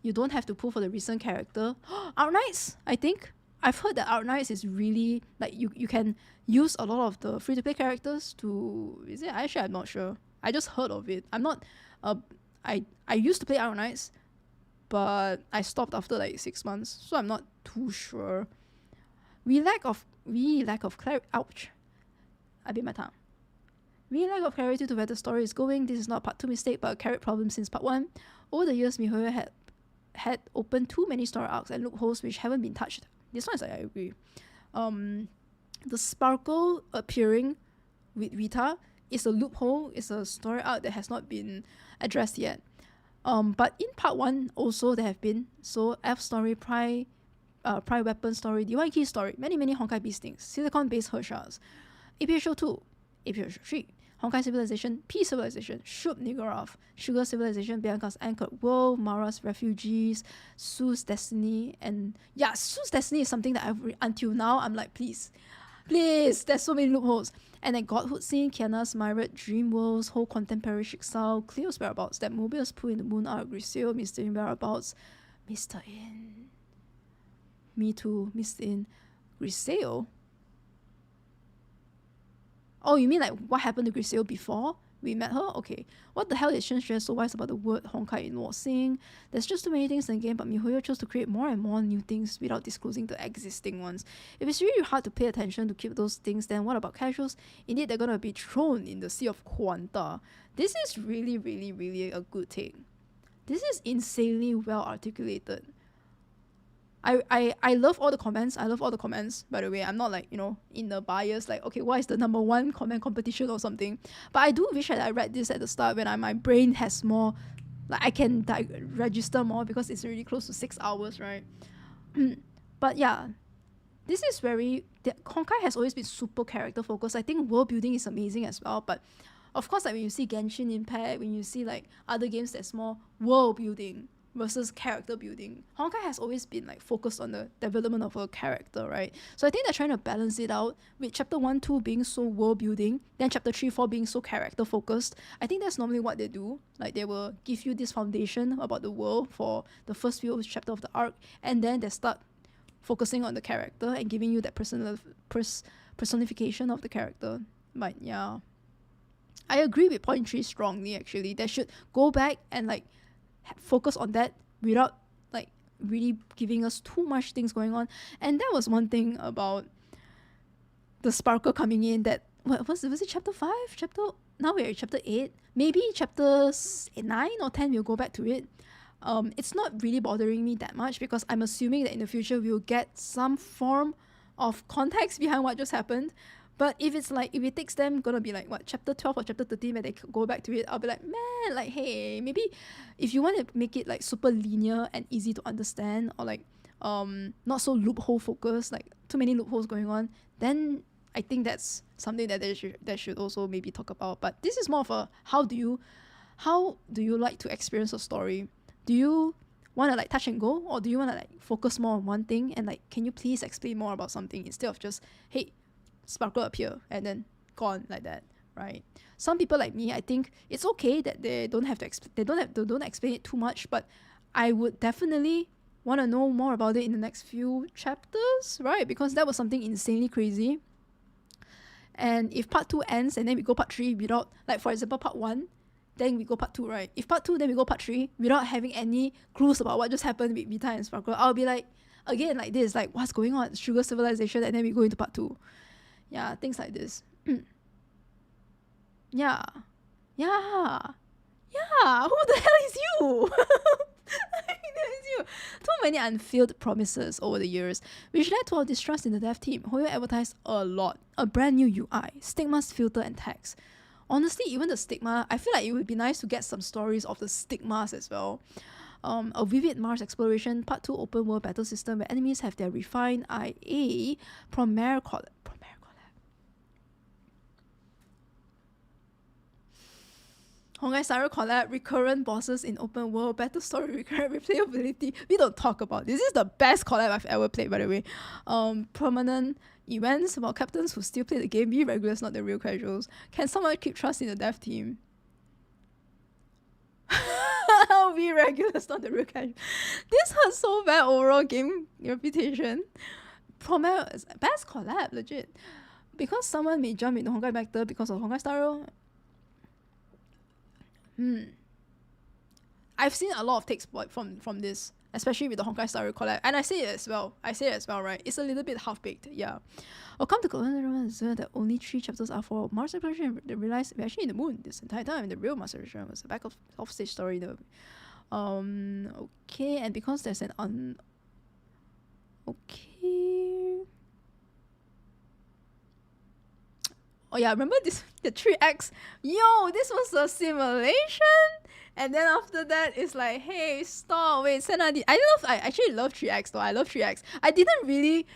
you don't have to pull for the recent character? HI3rd, I think. I've heard that HI3rd is really like you can use a lot of the free to play characters to, is it? Actually, I'm not sure. I just heard of it. I'm not I used to play HI3rd, but I stopped after like 6 months, so I'm not too sure. We lack of clarity. Ouch. I bit my tongue. We lack of clarity to where the story is going. This is not a part 2 mistake, but a carrot problem since part 1. Over the years, MiHoYo had opened too many story arcs and loopholes which haven't been touched. This one is like, I agree. The sparkle appearing with Rita is a loophole, is a story arc that has not been addressed yet. But in part 1 also there have been, so F story, Pry weapon story, DY key story, many Honkai beast things, silicon based HELIA'S, APHO 2, APHO 3, Honkai Civilization, P Civilization, Shub Nigoroth, Sugar Civilization, Bianca's Anchored World, Mara's Refugees, Sue's Destiny, and yeah, Sue's Destiny is something that until now I'm like, please, there's so many loopholes. And then Godhood Scene, Kiana's Myriad, Dream Worlds, Whole Contemporary Shixal, Cleo's Whereabouts, that Mobius Poo in the Moon Arc, Griseo, Mr. In Whereabouts, Mr. In. Me too, Mr. In. Griseo? Oh, you mean like what happened to Griseo before we met her? Okay. What the hell is Shinshue so wise about the word Honkai in Wo Sing? There's just too many things in the game, but MiHoYo chose to create more and more new things without disclosing the existing ones. If it's really hard to pay attention to keep those things, then what about casuals? Indeed, they're gonna be thrown in the sea of quanta. This is really a good take. This is insanely well articulated. I love all the comments. By the way, I'm not like, in the bias, like, okay, what is the number 1 comment competition or something. But I do wish that I read this at the start when my brain has more, like, I can register more because it's really close to 6 hours, right? But yeah, this is Honkai has always been super character focused. I think world building is amazing as well. But of course, like when you see Genshin Impact, when you see like other games that's more world building versus character building, Honkai has always been like focused on the development of a character, right? So I think they're trying to balance it out with chapter 1, 2 being so world building, then chapter 3, 4 being so character focused. I think that's normally what they do. Like they will give you this foundation about the world for the first few chapters of the arc, and then they start focusing on the character and giving you that personification of the character. But yeah, I agree with point 3 strongly actually. They should go back and like focus on that without like really giving us too much things going on. And that was one thing about the sparkle coming in, that was it chapter 5? Now we're at chapter 8. Maybe chapters 9 or 10 we'll go back to it. It's not really bothering me that much because I'm assuming that in the future we'll get some form of context behind what just happened. But if it takes them gonna be like what, chapter 12 or chapter 13 where they go back to it, I'll be like, man, like, hey, maybe if you want to make it like super linear and easy to understand, or like not so loophole focused, like too many loopholes going on, then I think that's something that they should also maybe talk about. But this is more of a how do you like to experience a story? Do you want to like touch and go, or do you want to like focus more on one thing and like, can you please explain more about something instead of just, hey, sparkle appear and then gone like that, right? Some people like me, I think it's okay that they don't explain it too much, but I would definitely want to know more about it in the next few chapters, right? Because that was something insanely crazy. And if part 2 ends and then we go part 3 without, like for example part 1, then we go part 2, right? If part 2 then we go part 3 without having any clues about what just happened with Vita and Sparkle, I'll be like, again, like this, like what's going on? Sugar Civilization, and then we go into part 2. Yeah, things like this. Yeah. Who the hell is you? That is you. Too many unfulfilled promises over the years, which led to our distrust in the dev team. HoYo advertised a lot. A brand new UI, stigmas, filter, and tags. Honestly, even the stigma, I feel like it would be nice to get some stories of the stigmas as well. A vivid Mars exploration, part 2 open world battle system where enemies have their refined IA, Promare collab. Honkai Star Rail collab, recurrent bosses in open world, better story, recurrent replayability. We don't talk about this. This is the best collab I've ever played, by the way. Permanent events about captains who still play the game. Be regulars, not the real casuals. Can someone keep trust in the dev team? Be regulars, not the real casuals. This hurts so bad overall game reputation. Best collab, legit. Because someone may jump into Honkai Vector because of Honkai Star Rail. I've seen a lot of takes from this, especially with the Honkai Star Rail collab, and I say it as well, right? It's a little bit half-baked, yeah. Or come to conclusion that only 3 chapters are for Mars exploration, they realize we're actually in the moon this entire time, and the real Mars exploration was a back of off-stage story though. Okay, and because there's an okay. Oh yeah, remember this, the 3X? Yo, this was a simulation? And then after that, it's like, hey, stop, wait, Senna, I don't know if I actually love 3X though, I love 3X. I didn't really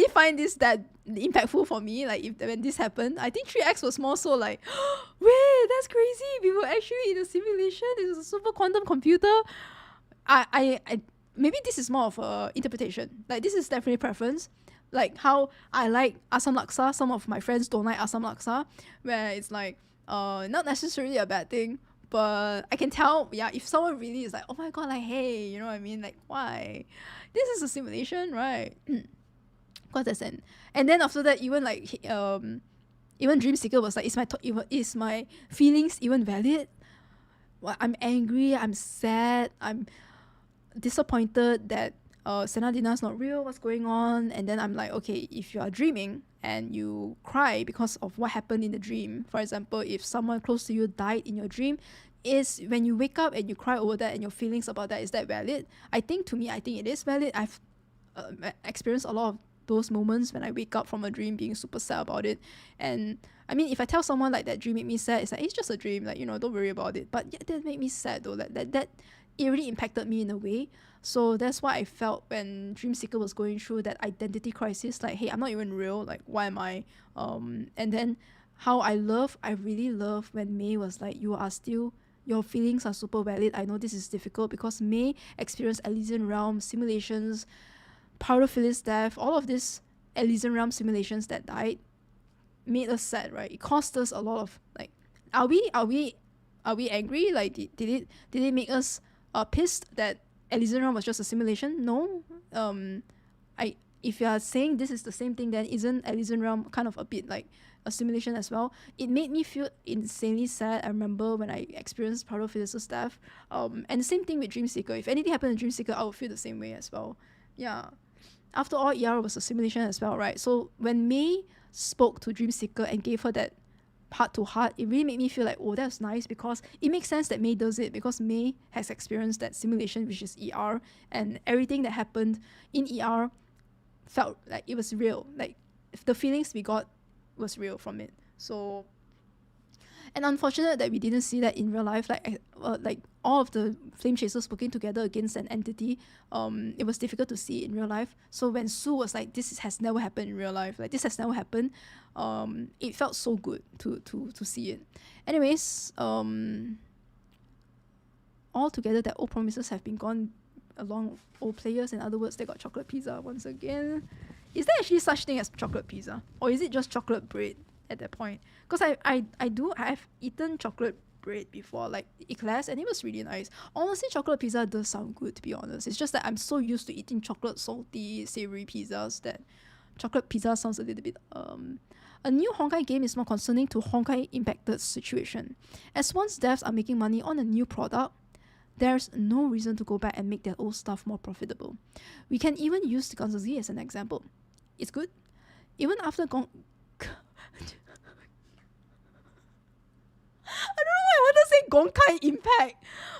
find this that impactful for me, like when this happened. I think 3X was more so like, wait, that's crazy, we were actually in a simulation, this is a super quantum computer. I maybe this is more of a interpretation, like this is definitely preference. Like how I like Asam Laksa, some of my friends don't like Asam Laksa, where it's like not necessarily a bad thing, but I can tell, yeah, if someone really is like, oh my god, like, hey, you know what I mean, like, why? This is a simulation, right? Because that's an, and then after that, even like even Dream Seeker was like, is my feelings even valid? Well, I'm angry, I'm sad, I'm disappointed that Senadina's not real, what's going on? And then I'm like, okay, if you are dreaming and you cry because of what happened in the dream, for example, if someone close to you died in your dream, is when you wake up and you cry over that and your feelings about that, is that valid? I think it is valid. I've experienced a lot of those moments when I wake up from a dream being super sad about it. And I mean, if I tell someone like that dream made me sad, it's like, it's just a dream, like, you know, don't worry about it. But yeah, that made me sad though, that it really impacted me in a way. So that's why I felt when Dream Seeker was going through that identity crisis, like, hey, I'm not even real, like, why am I? And then how I really love when May was like, your feelings are super valid. I know this is difficult, because May experienced Elysian Realm simulations, Pyrophilis death, all of these Elysian Realm simulations that died made us sad, right? It cost us a lot of, like, are we angry? Like, did it make us pissed that Elysian Realm was just a simulation? No. If you are saying this is the same thing, then isn't Elysian Realm kind of a bit like a simulation as well? It made me feel insanely sad. I remember when I experienced Pyrophilis' death. And the same thing with Dream Seeker. If anything happened in Dream Seeker, I would feel the same way as well. Yeah. After all, ER was a simulation as well, right? So when May spoke to Dream Seeker and gave her that heart to heart, it really made me feel like, oh, that's nice, because it makes sense that May does it, because May has experienced that simulation, which is ER, and everything that happened in ER felt like it was real. Like, if the feelings we got was real from it. So, and unfortunate that we didn't see that in real life, like all of the flame chasers working together against an entity. It was difficult to see in real life. So when Sue was like, this has never happened in real life, like, this has never happened, it felt so good to see it. Anyways, all together, that old promises have been gone along old players. In other words, they got chocolate pizza once again. Is there actually such thing as chocolate pizza, or is it just chocolate bread at that point? Because I've eaten chocolate bread before, like eclairs, and it was really nice. Honestly, chocolate pizza does sound good, to be honest. It's just that I'm so used to eating chocolate salty savory pizzas that chocolate pizza sounds a little bit A new Honkai game is more concerning to Honkai impacted situation. As once devs are making money on a new product, there's no reason to go back and make their old stuff more profitable. We can even use the Z as an example. It's good. Even after I don't know why I want to say Gonkai Impact.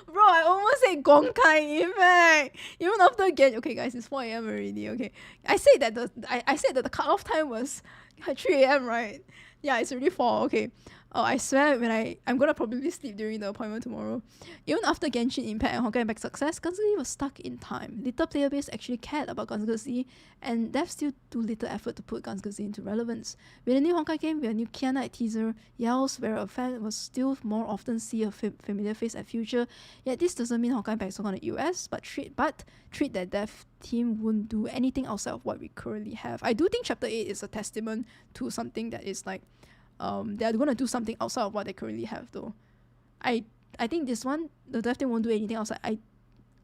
Bro, I almost said Gonkai Impact. Even after okay guys, it's 4 AM already, okay. I said that the cutoff time was 3 AM, right? Yeah, it's already 4, okay. Oh, I swear I'm gonna probably sleep during the appointment tomorrow. Even after Genshin Impact and Honkai Impact success, Guns N' was stuck in time. Little player base actually cared about Guns N' and devs still do little effort to put Guns N' into relevance. With a new Honkai game, with a new Kiana at teaser, Yells, where a fan will still more often see a familiar face at future. Yet this doesn't mean Honkai Impact is on the US, but treat that dev team wouldn't do anything outside of what we currently have. I do think Chapter 8 is a testament to something that is like they're going to do something outside of what they currently have though. I think this one, the dev team won't do anything outside.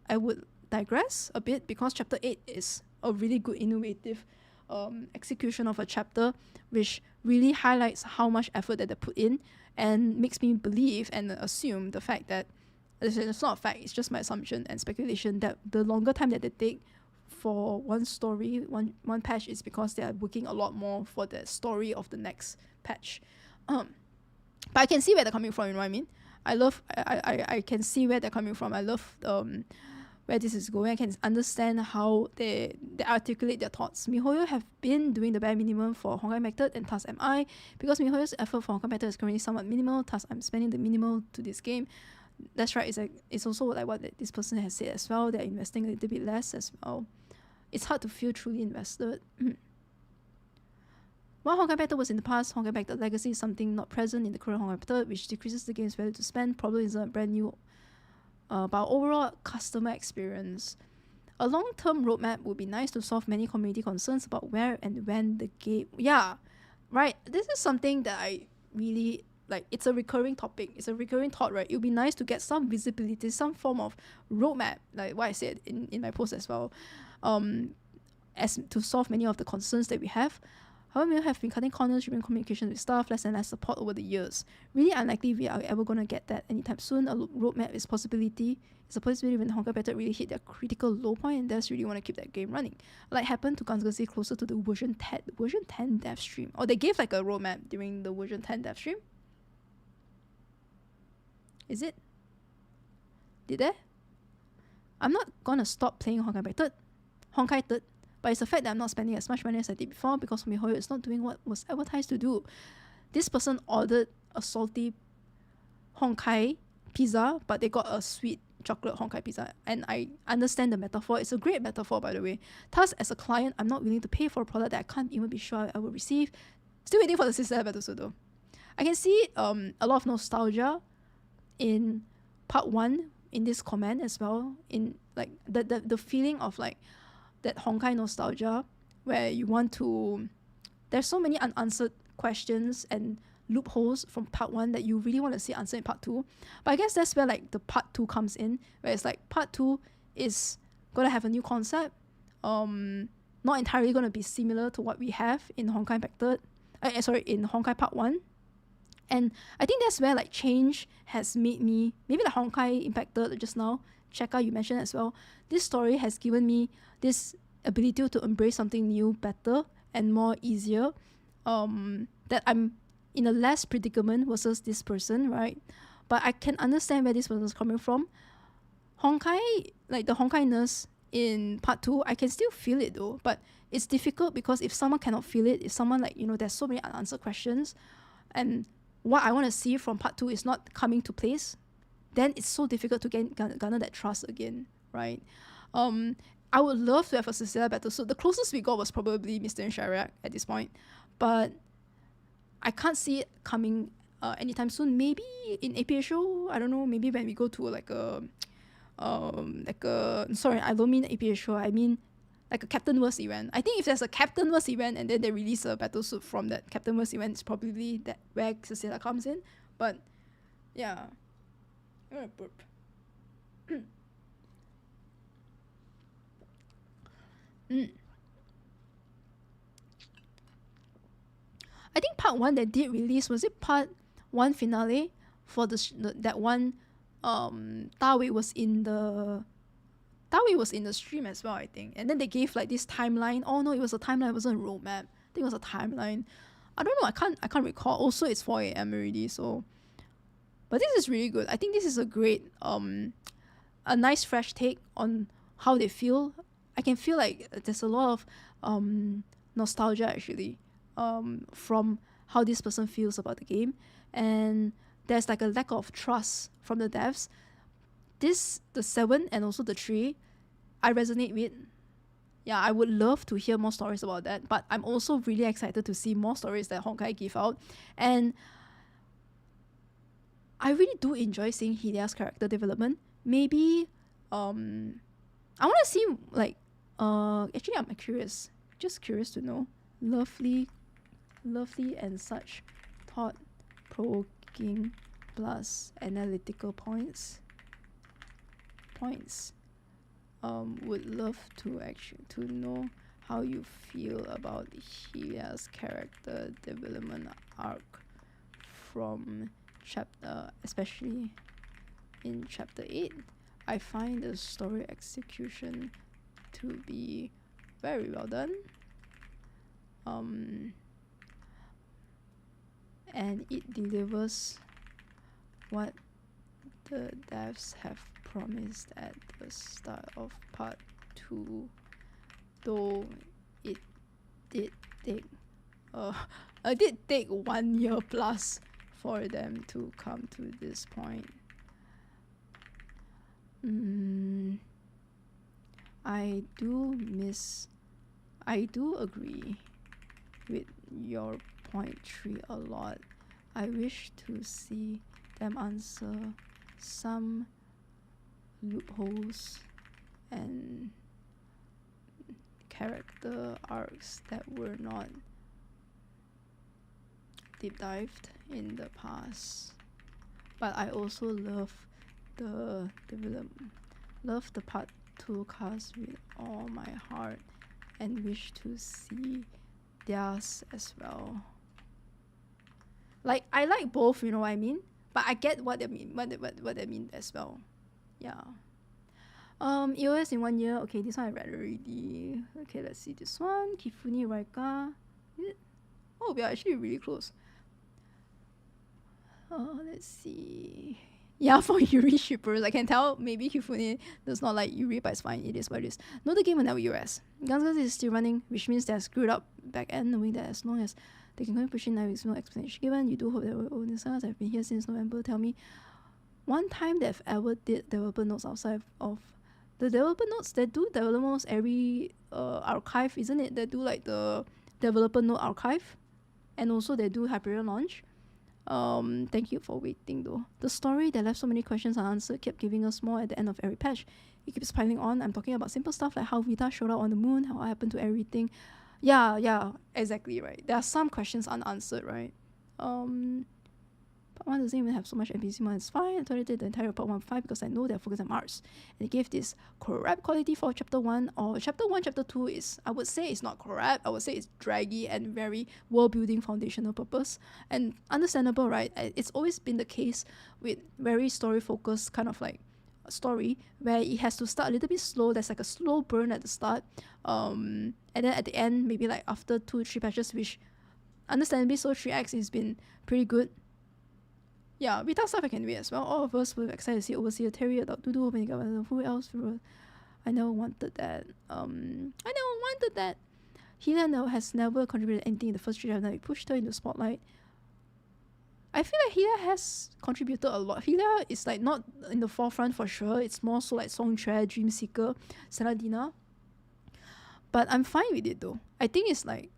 I would digress a bit because Chapter 8 is a really good innovative execution of a chapter which really highlights how much effort that they put in and makes me believe and assume the fact that it's not a fact, it's just my assumption and speculation that the longer time that they take for one story, one patch is because they are working a lot more for the story of the next patch. But I can see where they're coming from, you know what I mean? I can see where they're coming from. I love where this is going. I can understand how they articulate their thoughts. MiHoYo have been doing the bare minimum for Honkai Method, and thus am I. Because MiHoYo's effort for Honkai Method is currently somewhat minimal, thus I'm spending the minimal to this game. That's right, it's also like what this person has said as well. They're investing a little bit less as well. It's hard to feel truly invested. While Honkai Method was in the past, Honkai Method Legacy is something not present in the current Honkai Method, which decreases the game's value to spend. Probably isn't brand new, but overall customer experience. A long-term roadmap would be nice to solve many community concerns about where and when the game... Yeah, right. This is something that I really... Like, it's a recurring topic. It's a recurring thought, right? It would be nice to get some visibility, some form of roadmap, like what I said in my post as well, as to solve many of the concerns that we have. However, we have been cutting corners during communication with staff, less and less support over the years. Really unlikely we are ever going to get that anytime soon. A roadmap is possibility. It's a possibility when Honkai Method really hit their critical low point and devs really want to keep that game running. Like happened to Guns N' closer to the version 10 dev stream. Or they gave like a roadmap during the version 10 dev stream. Is it? Did they? I'm not gonna stop playing Honkai Method, Honkai 3rd, but it's the fact that I'm not spending as much money as I did before because MiHoYo is not doing what was advertised to do. This person ordered a salty Honkai pizza, but they got a sweet chocolate Honkai pizza. And I understand the metaphor. It's a great metaphor, by the way. Thus, as a client, I'm not willing to pay for a product that I can't even be sure I will receive. Still waiting for the sister episode though. I can see a lot of nostalgia in part 1 in this comment as well, in like the feeling of like that Honkai nostalgia where you want to, there's so many unanswered questions and loopholes from part 1 that you really want to see answered in part 2. But I guess that's where like the part 2 comes in, where it's like part 2 is gonna have a new concept, not entirely gonna be similar to what we have in Honkai Method, in Honkai part 1. And I think that's where like change has made me, maybe the Honkai impacted just now, Cheka you mentioned as well, this story has given me this ability to embrace something new better and more easier, that I'm in a less predicament versus this person, right? But I can understand where this person is coming from. Honkai, like the Honkai-ness in part 2, I can still feel it though, but it's difficult because if someone cannot feel it, if someone like, there's so many unanswered questions, and what I want to see from part 2 is not coming to place, then it's so difficult to garner that trust again, right? I would love to have a Cecilia battle. So the closest we got was probably Mr. and Shariak at this point, but I can't see it coming anytime soon. Maybe in APHO, I don't know, maybe when we go to sorry, I don't mean APHO, I mean like a Captain Verse event. I think if there's a Captain Verse event and then they release a battle suit from that Captain Verse event, it's probably that where Cecilia comes in. But yeah, I'm gonna burp. I think part 1 that did release, was it part 1 finale for that one? Tawi was in the stream as well, I think. And then they gave like this timeline. Oh no, it was a timeline, it wasn't a roadmap. I think it was a timeline. I don't know, I can't recall. Also, it's 4 a.m. already, so. But this is really good. I think this is a great, a nice fresh take on how they feel. I can feel like there's a lot of nostalgia actually, from how this person feels about the game. and there's like a lack of trust from the devs. The 7 and also the 3, I resonate with. Yeah, I would love to hear more stories about that, but I'm also really excited to see more stories that Honkai give out. And I really do enjoy seeing HELIA'S character development. Maybe I want to see like actually I'm just curious to know. Lovely and such thought-provoking plus analytical points. Would love to know how you feel about HELIA'S character development arc from chapter, especially in chapter 8. I find the story execution to be very well done. And it delivers what the devs have promised at the start of part 2, though it did take 1 year plus for them to come to this point. I do agree with your point 3 a lot. I wish to see them answer some loopholes and character arcs that were not deep dived in the past. But I also love the part 2 cast with all my heart and wish to see theirs as well. Like, I like both, you know what I mean? But I get what they mean, what they mean as well. Yeah. EOS in 1 year. Okay, this one I read already. Okay, let's see this one. Kifune Raika. Oh, we are actually really close. Let's see. Yeah, for Yuri shippers, I can tell maybe Kifune does not like Yuri, but it's fine. It is what it is. No, the game will never EOS. Guns is still running, which means they're screwed up back end, knowing that as long as they can continue pushing now with no explanation given. You do hope that owners have been here since November. Tell me one time they've ever did developer notes outside of the developer notes. They do developer notes every archive, isn't it? They do like the developer note archive, and also they do Hyperion launch. Thank you for waiting though. The story that left so many questions unanswered kept giving us more at the end of every patch. It keeps piling on. I'm talking about simple stuff like how Vita showed up on the moon, how it happened to everything. Yeah, exactly right. There are some questions unanswered, right? Part 1 doesn't even have so much NPC mod. It's fine. I totally did the entire part 1.5 because I know they're focused on Mars. And it gave this crap quality for chapter 1. Or chapter 1, chapter 2 is, I would say it's not crap. I would say it's draggy and very world building foundational purpose. And understandable, right? It's always been the case with very story focused kind of like story where it has to start a little bit slow. There's like a slow burn at the start. And then at the end, maybe like after 2-3 patches, which understandably so 3 acts has been pretty good. Yeah, Vita stuff I can wait as well. All of us were excited to see Overseer Terry adult Dudu opening up. Who else? I never wanted that. Helia has never contributed anything in the first 3 chapters. We pushed her into the spotlight. I feel like Helia has contributed a lot. Helia is like not in the forefront for sure. It's more so like Songtre, Dreamseeker, Saladina. But I'm fine with it though. I think it's like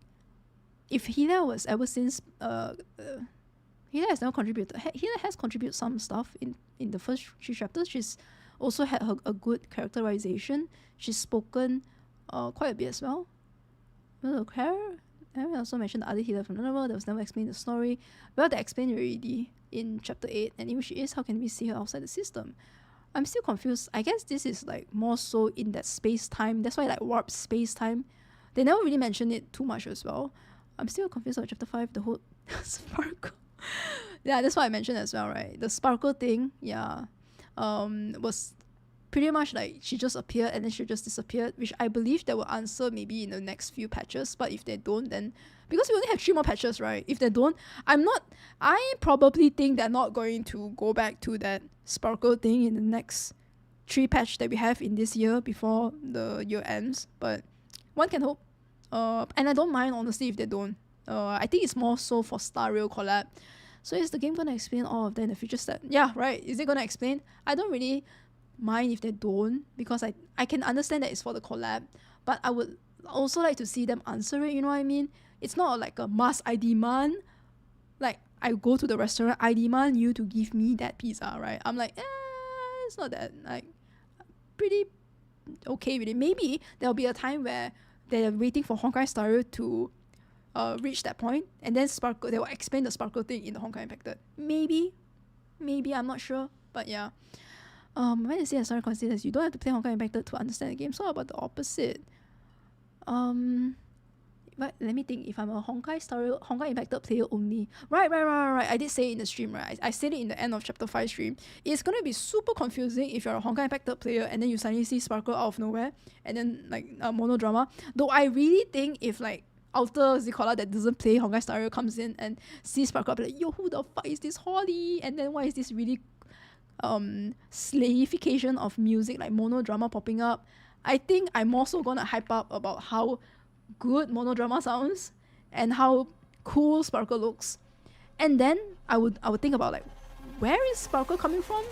if Helia was ever since Helia has never contributed. Helia has contributed some stuff in the first 3 chapters. She's also had a good characterization. She's spoken quite a bit as well. I also mentioned the other healer from another world that was never explained the story. Well, they explained already in chapter 8. And if she is, how can we see her outside the system? I'm still confused. I guess this is like more so in that space-time. That's why like warp space-time. They never really mentioned it too much as well. I'm still confused about chapter 5, the whole sparkle. Yeah, that's what I mentioned as well, right? The sparkle thing, yeah, was pretty much like she just appeared and then she just disappeared, which I believe they will answer maybe in the next few patches. But if they don't, then because we only have 3 more patches, right? If they don't, I probably think they're not going to go back to that sparkle thing in the next 3 patch that we have in this year before the year ends. But one can hope. And I don't mind honestly if they don't. I think it's more so for Star Rail collab. So is the game gonna explain all of that in the future step? Yeah, right. Is it gonna explain? I don't really mind if they don't, because I can understand that it's for the collab, but I would also like to see them answer it, you know what I mean? It's not like a must I demand, like I go to the restaurant, I demand you to give me that pizza, right? I'm like, it's not that, like, pretty okay with it. Maybe there'll be a time where they're waiting for Honkai Star Rail to reach that point, and then Sparkle, they will explain the Sparkle thing in the Honkai Impacted. Maybe, I'm not sure, but yeah. When they say a story considers you don't have to play Honkai Impacted to understand the game, so how about the opposite? But let me think. If I'm a Honkai Impacted player only, right. I did say it in the stream, right? I said it in the end of chapter 5 stream. It's gonna be super confusing if you're a Honkai Impacted player and then you suddenly see Sparkle out of nowhere, and then like monodrama. Though I really think if like outer zKodla that doesn't play Honkai Star Rail comes in and sees Sparkle, be like, yo, who the fuck is this Holly? And then why is this really slayification of music, like monodrama popping up? I think I'm also gonna hype up about how good monodrama sounds and how cool Sparkle looks, and then I would think about like, where is Sparkle coming from?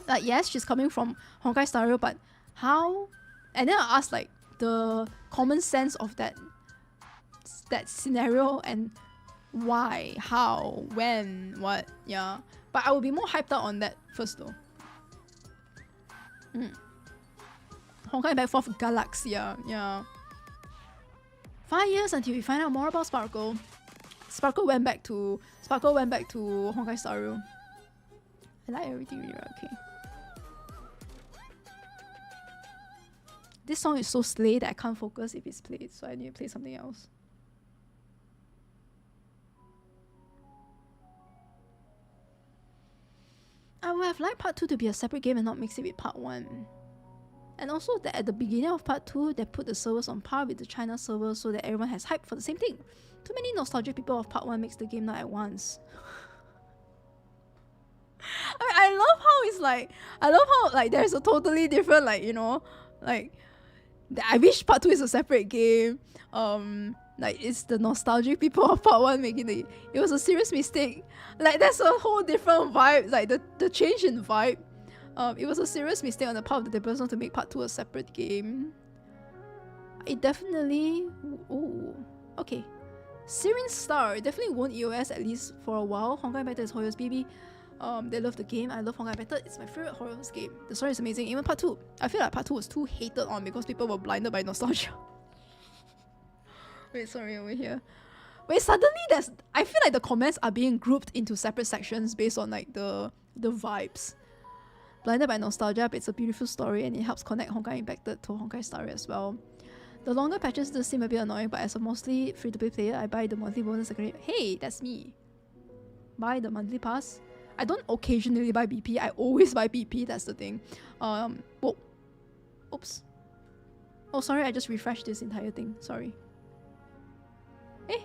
Like, yes, she's coming from Honkai Star Rail, but how? And then I asked like the common sense of that scenario and why, how, when, what. Yeah, but I will be more hyped out on that first though. Honkai Impact 4th Galaxia, yeah. 5 years until we find out more about Sparkle. Sparkle went back to Honkai Star Rail. I like everything really well, okay. This song is so slay that I can't focus if it's played, so I need to play something else. I would have liked part 2 to be a separate game and not mix it with part 1. And also that at the beginning of part 2, they put the servers on par with the China servers so that everyone has hype for the same thing. Too many nostalgic people of part 1 makes the game not at once. I love how it's like, there's a totally different, like, you know, like, I wish part 2 is a separate game. Like, it's the nostalgic people of part 1 making it was a serious mistake. Like, that's a whole different vibe, like the change in vibe. It was a serious mistake on the part of the developers to make part 2 a separate game. It definitely... Ooh, okay. Siren Star definitely won EOS at least for a while. Honkai Impacted is HoYo's baby. They love the game. I love Honkai Impacted. It's my favorite HoYo's game. The story is amazing. Even part 2. I feel like part 2 was too hated on because people were blinded by nostalgia. Wait, sorry, over here. Wait, suddenly I feel like the comments are being grouped into separate sections based on like the vibes. Blinded by nostalgia, but it's a beautiful story and it helps connect Honkai Impacted to Honkai Star Rail as well. The longer patches do seem a bit annoying, but as a mostly free-to-play player, I buy the monthly bonus. Hey, that's me. Buy the monthly pass. I don't occasionally buy BP. I always buy BP. That's the thing. Whoa. Oops. Oh, sorry. I just refreshed this entire thing. Sorry. Eh.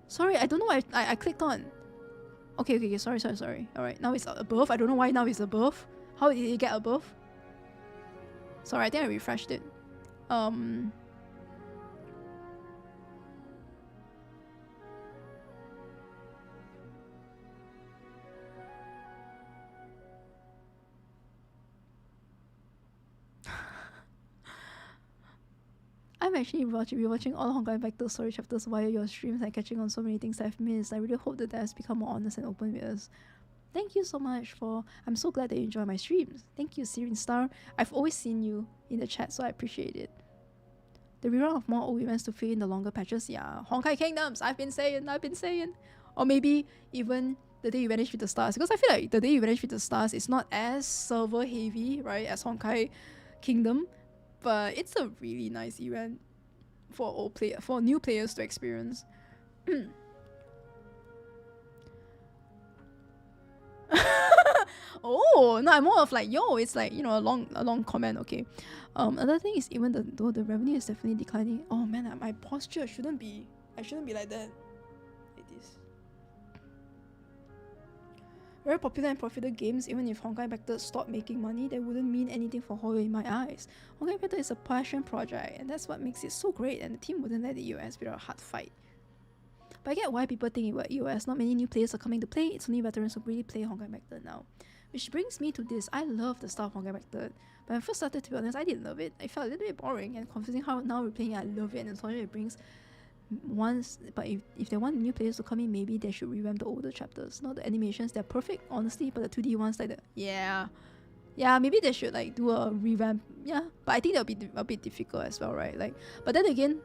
Sorry. I don't know what I clicked on. Okay. Sorry. Alright. Now it's above. I don't know why now it's above. How did it get above? Sorry. I think I refreshed it. I'm actually rewatching all Honkai Impacted story chapters via your streams and catching on so many things I've missed. I really hope that devs become more honest and open with us. Thank you so much for... I'm so glad that you enjoy my streams. Thank you, Siren Star. I've always seen you in the chat, so I appreciate it. The rerun of more old events to fill in the longer patches. Yeah, Honkai Kingdoms. I've been saying. Or maybe even the day you vanish with the stars. Because I feel like the day you vanish with the stars is not as server heavy, right, as Honkai Kingdom. But it's a really nice event for new players to experience. Oh no, I'm more of like, yo, it's like, you know, a long comment. Okay. Another thing is, even though the revenue is definitely declining. Oh man, my posture shouldn't be like that. Like this. Very popular and profitable games, even if Honkai Impacted stopped making money, that wouldn't mean anything for HoYo in my eyes. Honkai Impacted is a passion project, and that's what makes it so great, and the team wouldn't let the US without a hard fight. But I get why people think about EOS. Not many new players are coming to play. It's only veterans who really play Honkai Impact 3rd now. Which brings me to this. I love the style of Honkai Impact 3rd. But when I first started, to be honest, I didn't love it. I felt a little bit boring and confusing. How now we're playing it, I love it, and the it brings once. But if they want new players to come in, maybe they should revamp the older chapters. Not the animations, they're perfect, honestly, but the 2D ones, like the yeah, maybe they should like do a revamp. Yeah, but I think that'll be a bit difficult as well, right? Like, but then again,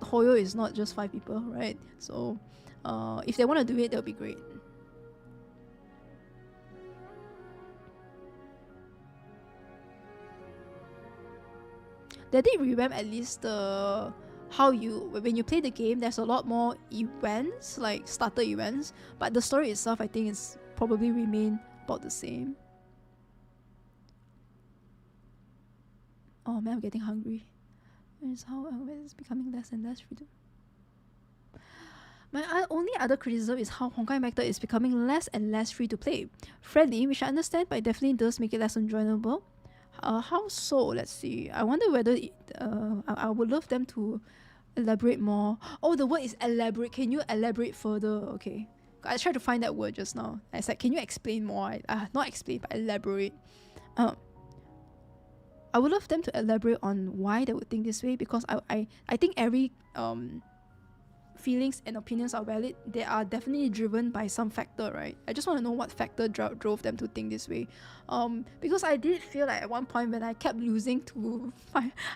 Hoyo is not just 5 people, right? So if they want to do it, that'll be great. They did revamp at least the when you play the game. There's a lot more events, like starter events, but the story itself, I think, is probably remain about the same. Oh man, I'm getting hungry. It's how it's becoming less and less free to. My only other criticism is how Honkai Impact 3rd is becoming less and less free to play. Friendly, which I understand, but it definitely does make it less enjoyable. How so? Let's see. I wonder whether I would love them to elaborate more. Oh, the word is elaborate. Can you elaborate further? Okay. I tried to find that word just now. I said, can you explain more? Not explain, but elaborate. I would love them to elaborate on why they would think this way, because I think every feelings and opinions are valid. They are definitely driven by some factor, right? I just want to know what factor drove them to think this way. Because I did feel like at one point when I kept losing to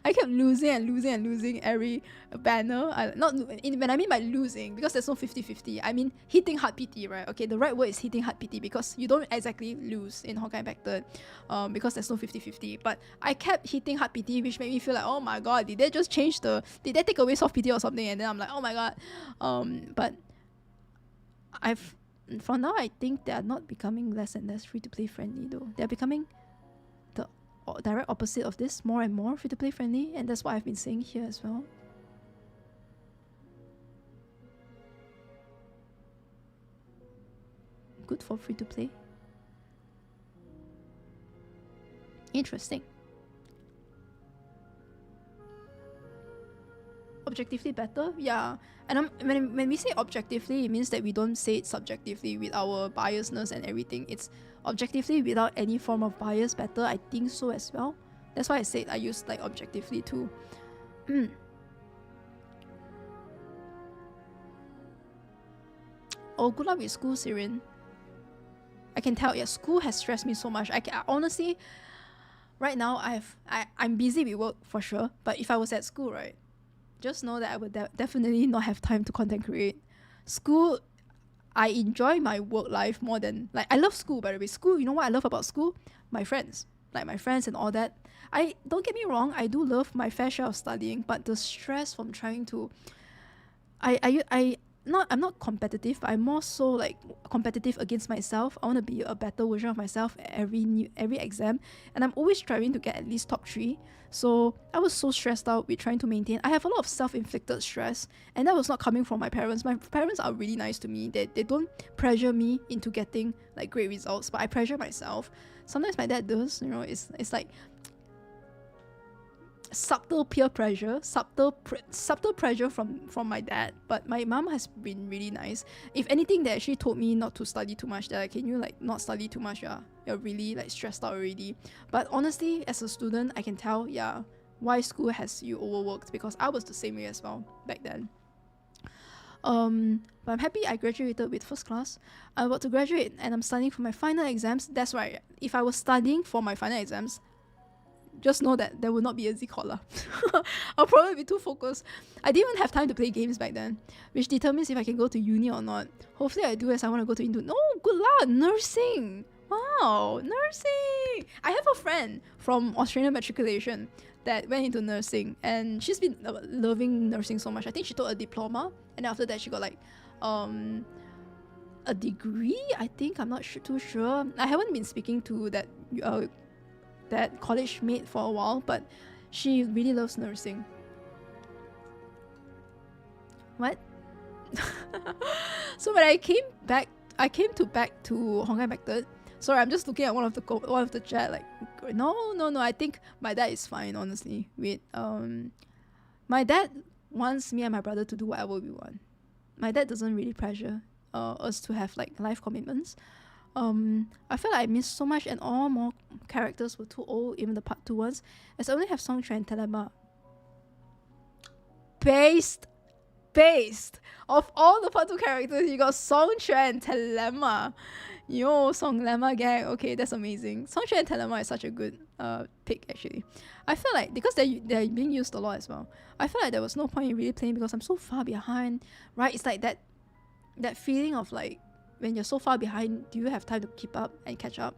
I kept losing every banner. When I mean by losing, because there's no 50-50, I mean hitting hard PT, right? Okay, the right word is hitting hard PT, because you don't exactly lose in Honkai Impact 3rd, because there's no 50-50. But I kept hitting hard PT, which made me feel like, oh my god, did they just change did they take away soft PT or something? And then I'm like, oh my god. But for now, I think they are not becoming less and less free-to-play friendly though. They're becoming the direct opposite of this, more and more free-to-play friendly, and that's what I've been saying here as well. Good for free-to-play. Interesting. Objectively better? Yeah. And when we say objectively, it means that we don't say it subjectively with our biasness and everything. It's objectively without any form of bias better. I think so as well. That's why I said I use like objectively too. Oh, good luck with school, Sirin. I can tell, yeah, school has stressed me so much. I honestly, right now I'm busy with work for sure. But if I was at school, right, just know that I would definitely not have time to content create. School, I enjoy my work life more than, like, I love school, by the way. School, you know what I love about school? My friends. Like, my friends and all that. Don't get me wrong, I do love my fair share of studying, but the stress from trying to, I'm not competitive, but I'm more so like competitive against myself. I want to be a better version of myself every exam, and I'm always striving to get at least top 3. So I was so stressed out with trying to maintain. I have a lot of self-inflicted stress, and that was not coming from my parents. My parents are really nice to me. They don't pressure me into getting like great results, but I pressure myself. Sometimes my dad does, you know. It's like subtle peer pressure, subtle pressure from my dad, but my mom has been really nice. If anything, they actually told me not to study too much. They're like, can you like not study too much? You're really like stressed out already. But honestly, as a student, I can tell, yeah, why school has you overworked, because I was the same way as well back then. But I'm happy I graduated with first class. I'm about to graduate and I'm studying for my final exams. That's right, if I was studying for my final exams, just know that there will not be a zKodla. I'll probably be too focused. I didn't even have time to play games back then, which determines if I can go to uni or not. Hopefully I do, as I want to go to Indo. No, good luck! Nursing! Wow, nursing! I have a friend from Australian matriculation that went into nursing, and she's been loving nursing so much. I think she took a diploma, and after that she got like a degree, I think. I'm not too sure. I haven't been speaking to that college mate for a while, but she really loves nursing. What? So when I came back to Honkai Impact 3rd. Sorry, I'm just looking at one of the chat. Like, no. I think my dad is fine, honestly. My dad wants me and my brother to do whatever we want. My dad doesn't really pressure us to have like life commitments. I feel like I missed so much, and all more characters were too old, even the part 2 ones, as I only have Songchue and Telema. Based of all the part 2 characters, you got Songchue and Telema. Yo, Songlemma gang. Okay, that's amazing. Songchue and Telema is such a good pick, actually. I feel like, because they're being used a lot as well, I feel like there was no point in really playing because I'm so far behind, right? It's like that feeling of like, when you're so far behind, do you have time to keep up and catch up?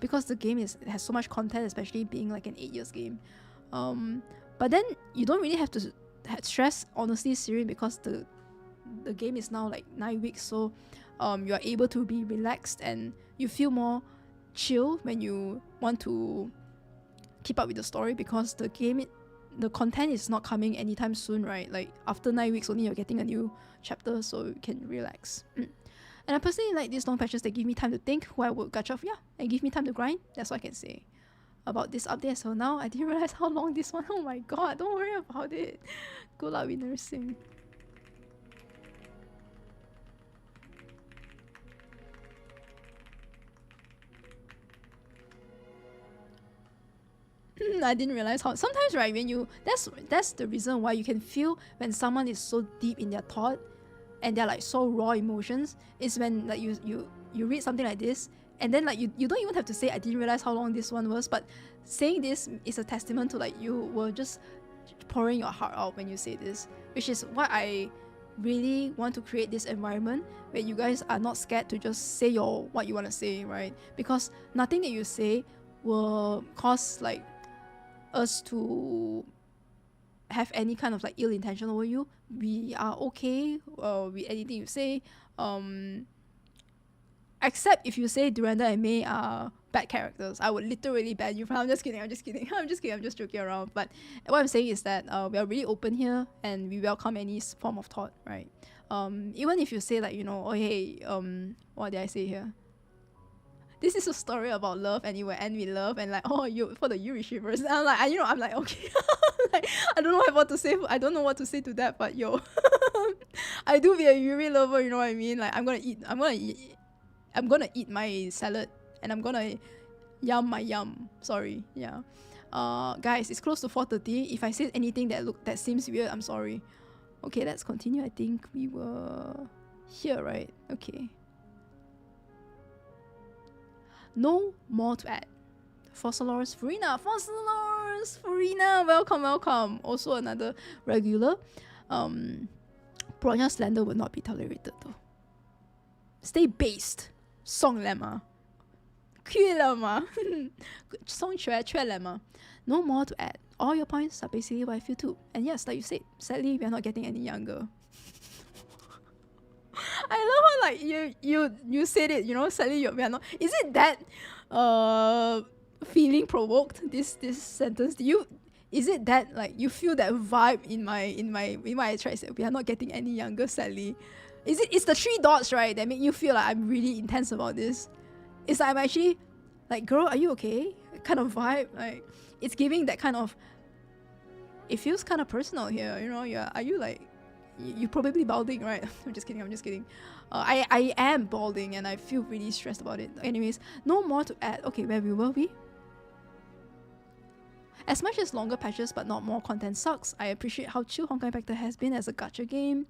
Because the game has so much content, especially being like an 8 years game. But then you don't really have to stress, honestly, Sirin, because the game is now like 9 weeks, so you are able to be relaxed and you feel more chill when you want to keep up with the story, because the game, the content is not coming anytime soon, right? Like after 9 weeks only, you're getting a new chapter, so you can relax. And I personally like these long patches that give me time to think who I would gacha off, and give me time to grind. That's what I can say about this update. So now I didn't realize how long this one. Oh my god, don't worry about it. Good luck with nursing. I didn't realize how sometimes, right, when you that's the reason why you can feel when someone is so deep in their thought and they're like so raw emotions, is when like you read something like this, and then like you don't even have to say I didn't realize how long this one was, but saying this is a testament to like you were just pouring your heart out when you say this, which is why I really want to create this environment where you guys are not scared to just say what you want to say, right? Because nothing that you say will cause like us to have any kind of like ill intention over you. We are okay with anything you say, except if you say Durandal and May are bad characters. I would literally ban you from. I'm just kidding, I'm just joking around. But what I'm saying is that we are really open here and we welcome any form of thought, right? Even if you say like, you know, oh hey, what did I say here? This is a story about love and it will end with love, and like, oh, you for the Yuri shivers. I'm like, I'm like, okay. Like, I don't know what to say. I don't know what to say to that, but yo, I do be a Yuri lover. You know what I mean? Like, I'm gonna eat my salad and I'm gonna yum my yum. Sorry, yeah. Guys, it's close to 4:30. If I said anything that seems weird, I'm sorry. Okay, let's continue. I think we were here, right? Okay. No more to add. Fossilors Farina, welcome. Also another regular. Bronya slander would not be tolerated though. Stay based. Song lemma. Lemma. Song lemma. No more to add. All your points are basically what I feel too. And yes, like you said, sadly we are not getting any younger. I love how like you said it, you know, sadly we are not. Is it that feeling provoked, this sentence? Is it that like you feel that vibe in my I tried to say we are not getting any younger, sadly? It's the 3 dots, right, that make you feel like I'm really intense about this? It's like I'm actually like, girl, are you okay? Kind of vibe. Like, it's giving that kind of, it feels kind of personal here, you know. Yeah, are you like, you probably balding, right? I'm just kidding. I am balding and I feel really stressed about it. Anyways, no more to add. Okay, where were we? As much as longer patches but not more content sucks, I appreciate how chill Honkai Factor has been as a gacha game,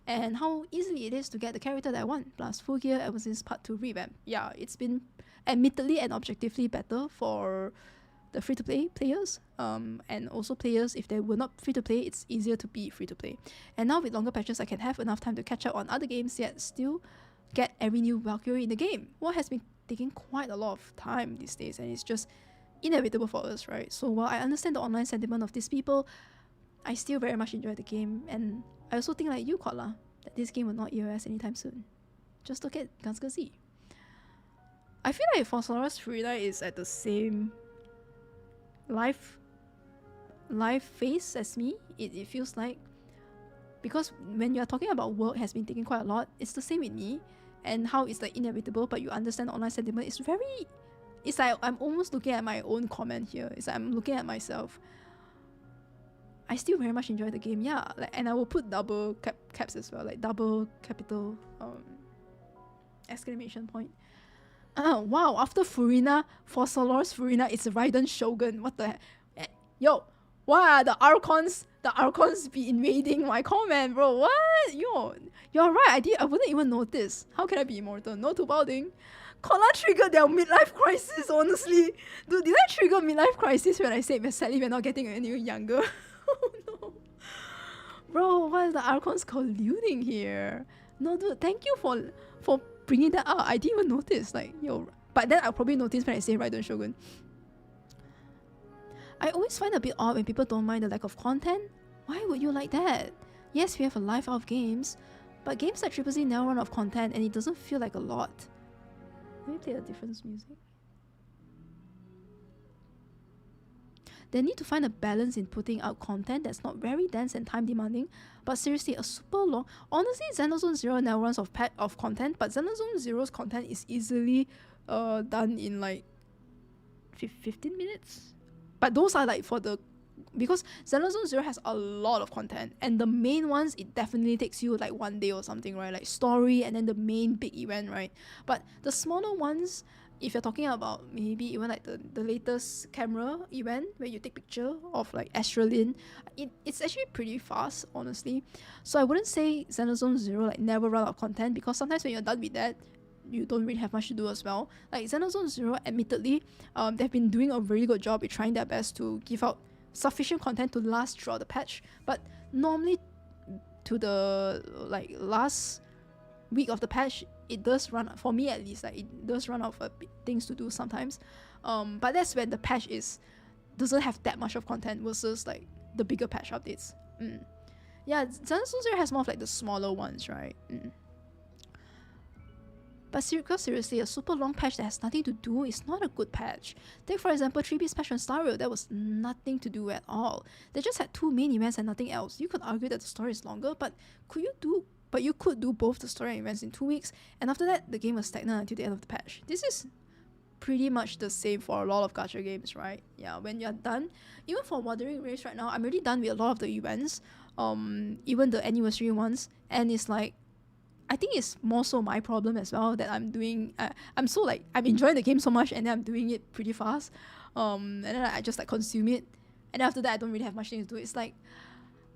and how easily it is to get the character that I want, plus full gear ever since part 2 revamp. Yeah, it's been admittedly and objectively better for the free-to-play players, and also players, if they were not free-to-play, it's easier to be free-to-play. And now with longer patches, I can have enough time to catch up on other games, yet still get every new Valkyrie in the game. What has been taking quite a lot of time these days, and it's just inevitable for us, right? So while I understand the online sentiment of these people, I still very much enjoy the game, and I also think like you, Kotla, that this game will not EOS anytime soon. Just look at Ganska Z. I feel like Fossilors Frida is at the same life phase as me. It feels like, because when you are talking about work has been taking quite a lot, it's the same with me, and how it's like inevitable, but you understand the online sentiment. It's like I'm almost looking at my own comment here. It's like I'm looking at myself. I still very much enjoy the game. Yeah, like, and I will put double caps as well, like double capital exclamation point. Wow, after Furina, for Solar's Furina, it's Raiden Shogun. What the heck? Yo, why are the Archons be invading my comment, bro? What? Yo, you're right. I wouldn't even notice. How can I be immortal? No to Balding. Kola triggered their midlife crisis, honestly. Dude, did I trigger midlife crisis when I said sadly we're not getting any younger? Oh no. Bro, why is the Archons colluding here? No, dude, thank you for bringing that up. I didn't even notice. Like, yo, but then I'll probably notice when I say Raiden Shogun. I always find it a bit odd when people don't mind the lack of content. Why would you like that? Yes, we have a life out of games, but games like Triple Z now run out of content and it doesn't feel like a lot. Let me play a different music. They need to find a balance in putting out content that's not very dense and time demanding, but seriously, a super long... Honestly, Xenozone Zero now runs of content, but Xenozone Zero's content is easily done in like 15 minutes. But those are like for the... Because Xenozone Zero has a lot of content, and the main ones, it definitely takes you like 1 day or something, right? Like story and then the main big event, right? But the smaller ones, if you're talking about maybe even like the latest camera event where you take picture of like Astralin, it's actually pretty fast, honestly. So I wouldn't say Xenozone Zero like never run out of content, because sometimes when you're done with that, you don't really have much to do as well. Like Xenozone Zero, admittedly, they've been doing a really good job with trying their best to give out sufficient content to last throughout the patch, but normally to the like last week of the patch, it does run, for me at least, like it does run out of things to do sometimes. But that's when the patch doesn't have that much of content versus like the bigger patch updates. Yeah, Xenozone Zero has more of like the smaller ones, right? But seriously, a super long patch that has nothing to do is not a good patch. Take for example 3B's patch on Star Rail, that was nothing to do at all. They just had 2 main events and nothing else. You could argue that the story is longer, but you could do both the story and events in 2 weeks, and after that the game was stagnant until the end of the patch. This is pretty much the same for a lot of gacha games, right? Yeah, when you're done, even for Wuthering Waves right now, I'm already done with a lot of the events, even the anniversary ones, and it's like, I think it's more so my problem as well that I'm doing. I'm so like, I'm enjoying the game so much, and then I'm doing it pretty fast. And then I just like consume it, and after that I don't really have much thing to do. It's like,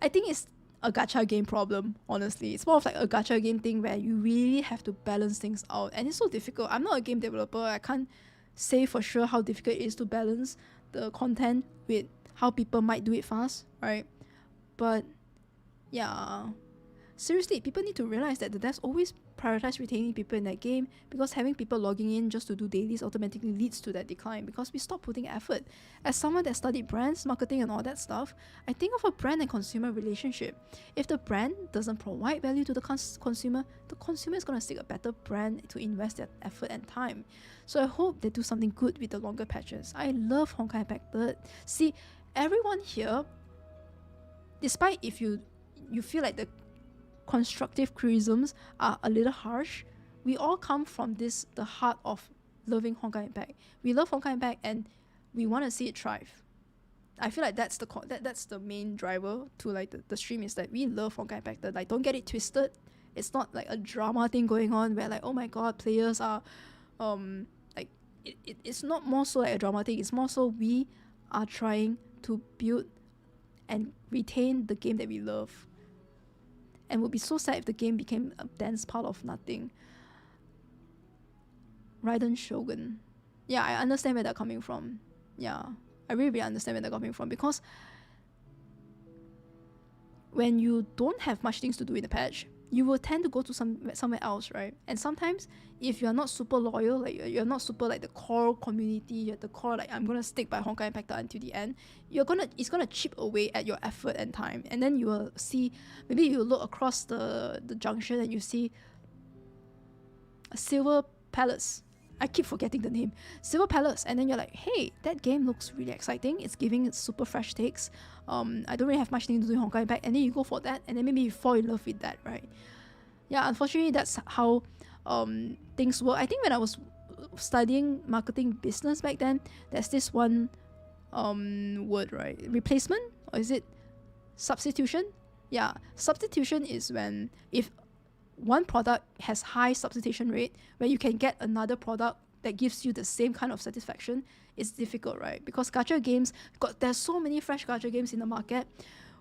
I think it's a gacha game problem, honestly. It's more of like a gacha game thing where you really have to balance things out, and it's so difficult. I'm not a game developer. I can't say for sure how difficult it is to balance the content with how people might do it fast, right? But yeah, seriously, people need to realize that the devs always prioritize retaining people in that game, because having people logging in just to do dailies automatically leads to that decline, because we stop putting effort. As someone that studied brands, marketing and all that stuff, I think of a brand and consumer relationship. If the brand doesn't provide value to the consumer, the consumer is going to seek a better brand to invest their effort and time. So I hope they do something good with the longer patches. I love Honkai Impact 3rd. See, everyone here, despite if you feel like the constructive criticisms are a little harsh, we all come from the heart of loving Honkai Impact. We love Honkai Impact and we want to see it thrive. I feel like that's the main driver to like the stream, is that we love Honkai Impact. Like, don't get it twisted. It's not like a drama thing going on where like, oh my god, players are like it's not more so like a drama thing. It's more so we are trying to build and retain the game that we love. And would be so sad if the game became a dense part of nothing. Raiden Shogun. Yeah, I understand where they're coming from. Yeah, I really understand where they're coming from, because when you don't have much things to do in the patch, you will tend to go to somewhere else, right? And sometimes, if you're not super loyal, like you're not super like the core community, you're the core like, I'm gonna stick by Honkai Impact until the end, it's gonna chip away at your effort and time. And then you will see, maybe you look across the junction and you see a Silver Palace. I keep forgetting the name. Silver Palace. And then you're like, hey, that game looks really exciting. It's giving super fresh takes. I don't really have much thing to do in Honkai Impact. And then you go for that, and then maybe you fall in love with that, right? Yeah, unfortunately, that's how things work. I think when I was studying marketing business back then, there's this one word, right? Replacement? Or is it Substitution? Yeah, substitution is when if one product has high substitution rate, where you can get another product that gives you the same kind of satisfaction, it's difficult, right? Because gacha games, there's so many fresh gacha games in the market,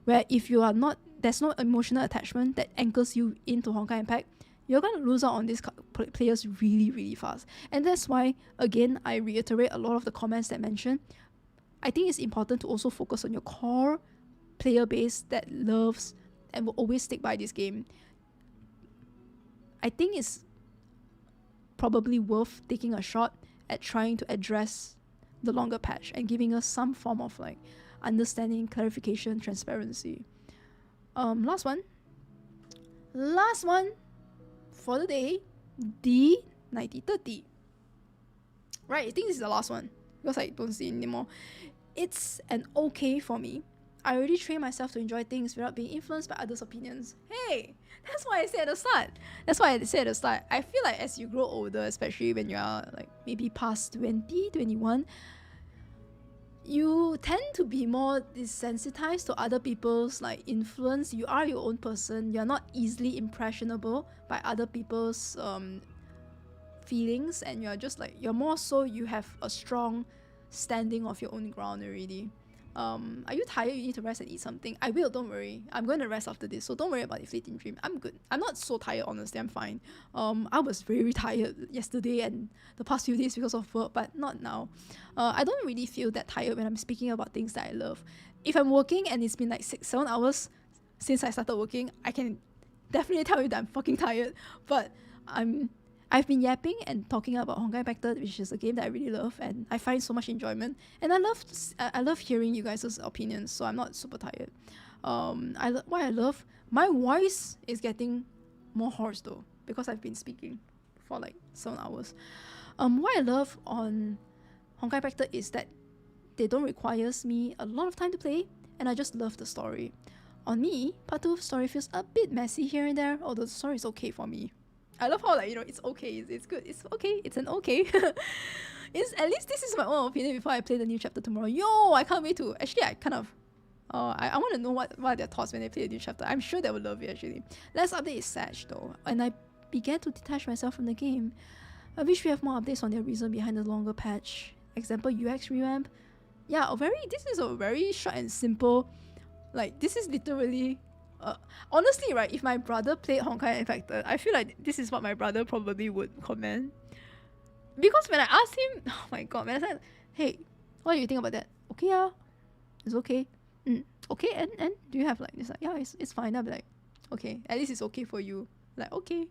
where if you are not, there's no emotional attachment that anchors you into Honkai Impact, you're going to lose out on these players really, really fast. And that's why, again, I reiterate a lot of the comments that mention, I think it's important to also focus on your core player base that loves and will always stick by this game. I think it's probably worth taking a shot at trying to address the longer patch and giving us some form of like understanding, clarification, transparency. Last one for the day, the 9030. Right, I think this is the last one because I don't see it anymore. It's an okay for me. I already trained myself to enjoy things without being influenced by others' opinions. Hey, that's why I said at the start. I feel like as you grow older, especially when you are like maybe past 20, 21, you tend to be more desensitized to other people's like influence. You are your own person. You're not easily impressionable by other people's feelings, and you're just like, you're more so you have a strong standing of your own ground already. Are you tired? You need to rest and eat something. I will, don't worry. I'm going to rest after this, so don't worry about the fleeting dream. I'm good. I'm not so tired, honestly. I'm fine. I was very tired yesterday and the past few days because of work, but not now. I don't really feel that tired when I'm speaking about things that I love. If I'm working and it's been like 6-7 hours since I started working, I can definitely tell you that I'm fucking tired. But I've been yapping and talking about Honkai Impact 3rd, which is a game that I really love, and I find so much enjoyment. And I love hearing you guys' opinions, so I'm not super tired. What I love, my voice is getting more hoarse though, because I've been speaking for like 7 hours. What I love on Honkai Impact 3rd is that they don't require me a lot of time to play, and I just love the story. On me, part 2 story feels a bit messy here and there, although the story is okay for me. I love how, like, you know, it's okay, it's good, it's okay, it's an okay. At least this is my own opinion before I play the new chapter tomorrow. Yo, I can't wait to. Actually, I kind of, I want to know what are their thoughts when they play the new chapter. I'm sure they will love it, actually. Last update is Satch, though, and I began to detach myself from the game. I wish we have more updates on their reason behind the longer patch. Example, UX revamp. Yeah, this is a very short and simple, like, this is literally... honestly, right, if my brother played Honkai Impact 3rd, I feel like this is what my brother probably would comment. Because when I asked him, oh my god, when I said, hey, what do you think about that? Okay, yeah, it's okay. Okay, and do you have like this? Like, yeah, it's fine. I'll be like, okay, at least it's okay for you. Like, okay.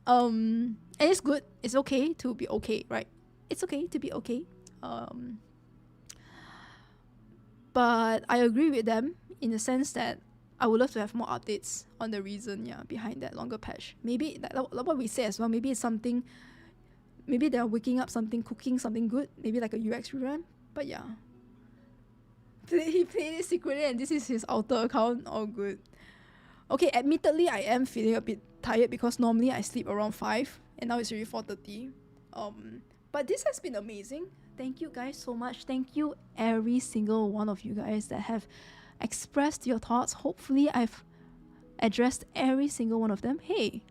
And it's good. It's okay to be okay, right? It's okay to be okay. But I agree with them in the sense that I would love to have more updates on the reason, behind that longer patch. Maybe, like what we say as well, maybe it's something, maybe they're waking up something, cooking something good, maybe like a UX revamp, but yeah. He played it secretly and this is his alter account, all good. Okay, admittedly, I am feeling a bit tired because normally I sleep around 5 and now it's already 4:30. But this has been amazing. Thank you guys so much. Thank you every single one of you guys that have expressed your thoughts. Hopefully I've addressed every single one of them. Hey,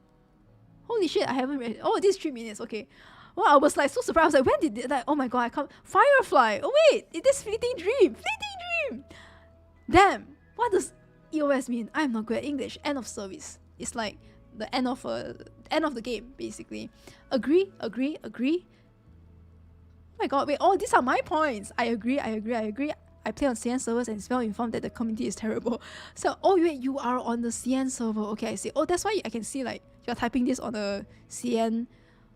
holy shit, I haven't read. Oh, this is 3 minutes. Okay. Well, I was like so surprised. I was like, when did it, like, oh my god, I can't. Firefly. Oh wait, it is fleeting dream. Damn, what does EOS mean? I'm not good at English. End of service. It's like the end of the game, basically. Agree. Oh my god, wait, these are my points. I agree. I play on CN servers and it's well informed that the community is terrible. So, oh wait, you are on the CN server. Okay, I see. Oh, that's why I can see like you're typing this on the CN,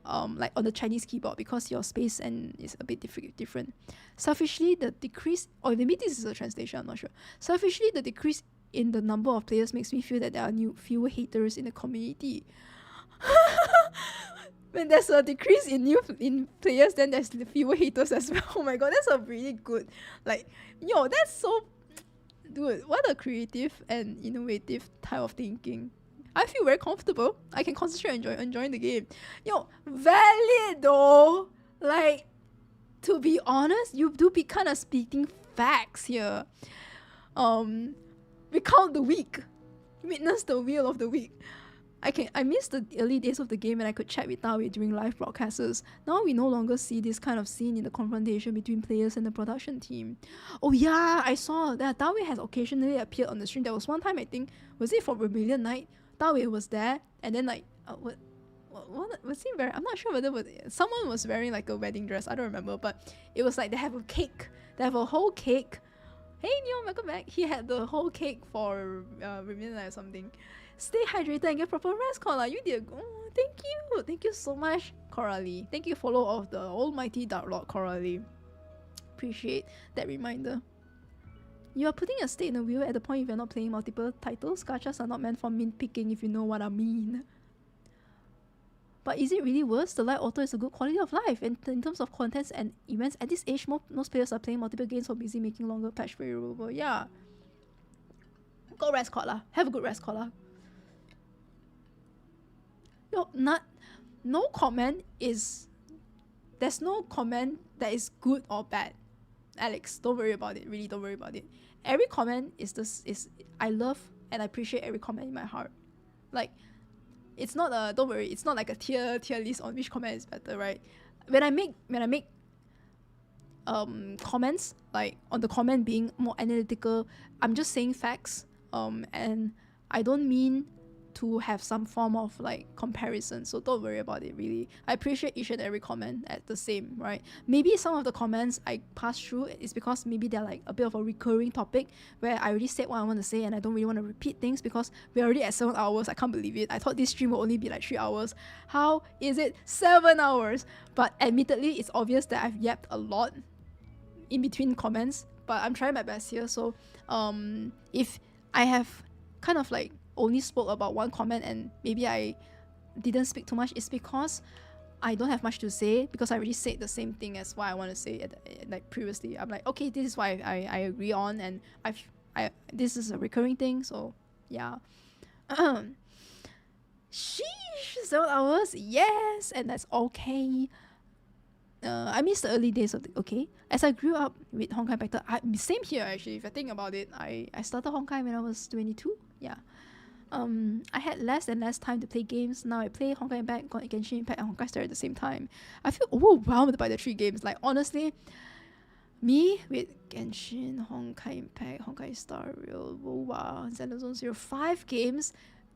like on the Chinese keyboard because your space and is a bit different. Selfishly, the decrease, or maybe this is a translation, I'm not sure. Selfishly, the decrease in the number of players makes me feel that there are fewer haters in the community. When there's a decrease in players, then there's fewer haters as well. Oh my god, that's a really good, like, yo, that's so, dude, what a creative and innovative type of thinking. I feel very comfortable. I can concentrate on enjoying the game. Yo, valid though. Like, to be honest, you do be kind of speaking facts here. recount the week. Witness the wheel of the week. I miss the early days of the game when I could chat with Tawi during live broadcasts. Now we no longer see this kind of scene in the confrontation between players and the production team. Oh yeah, I saw that Tawi has occasionally appeared on the stream. There was one time, I think, was it for Rebellion Night? Tawi was there, and then like, what was he wearing? I'm not sure whether someone was wearing like a wedding dress. I don't remember, but it was like they have a cake. They have a whole cake. Hey Neil, welcome back. He had the whole cake for Rebellion Night or something. Stay hydrated and get proper rest, Coralie. You did. Oh, thank you. Thank you so much, Coralie. Thank you, follower of the almighty Dark Lord, Coralie. Appreciate that reminder. You are putting a stake in the wheel at the point if you're not playing multiple titles. Gachas are not meant for mint picking, if you know what I mean. But is it really worse? The light auto is a good quality of life. And in terms of contents and events, at this age, most players are playing multiple games or busy making longer patch variable. Yeah. Go rest, Kotla. Have a good rest, Kotla. No comment is... There's no comment that is good or bad. Alex, don't worry about it. Really, don't worry about it. Every comment is I love and I appreciate every comment in my heart. Like, it's not a... Don't worry, it's not like a tier list on which comment is better, right? When I make comments, like on the comment being more analytical, I'm just saying facts. And I don't mean to have some form of like comparison, so don't worry about it. Really, I appreciate each and every comment at the same, right? Maybe some of the comments I pass through is because maybe they're like a bit of a recurring topic where I already said what I want to say and I don't really want to repeat things because we're already at 7 hours. I can't believe it. I thought this stream will only be like 3 hours. How is it 7 hours? But admittedly, it's obvious that I've yapped a lot in between comments, but I'm trying my best here. So if I have kind of like only spoke about one comment and maybe I didn't speak too much, it's because I don't have much to say because I already said the same thing as what I want to say like previously. I'm like, okay, this is what I agree on, and this is a recurring thing, so yeah. Sheesh, 7 hours, yes, and that's okay. I miss the early days of the... Okay, as I grew up with Honkai Factor, same here actually. If I think about it, I started Honkai when I was 22. Yeah. I had less and less time to play games. Now I play Honkai Impact, Genshin Impact, and Honkai Star at the same time. I feel overwhelmed by the 3 games. Like, honestly, me with Genshin, Honkai Impact, Honkai Star Rail, WoWa, Xenosaga 0, 5 games,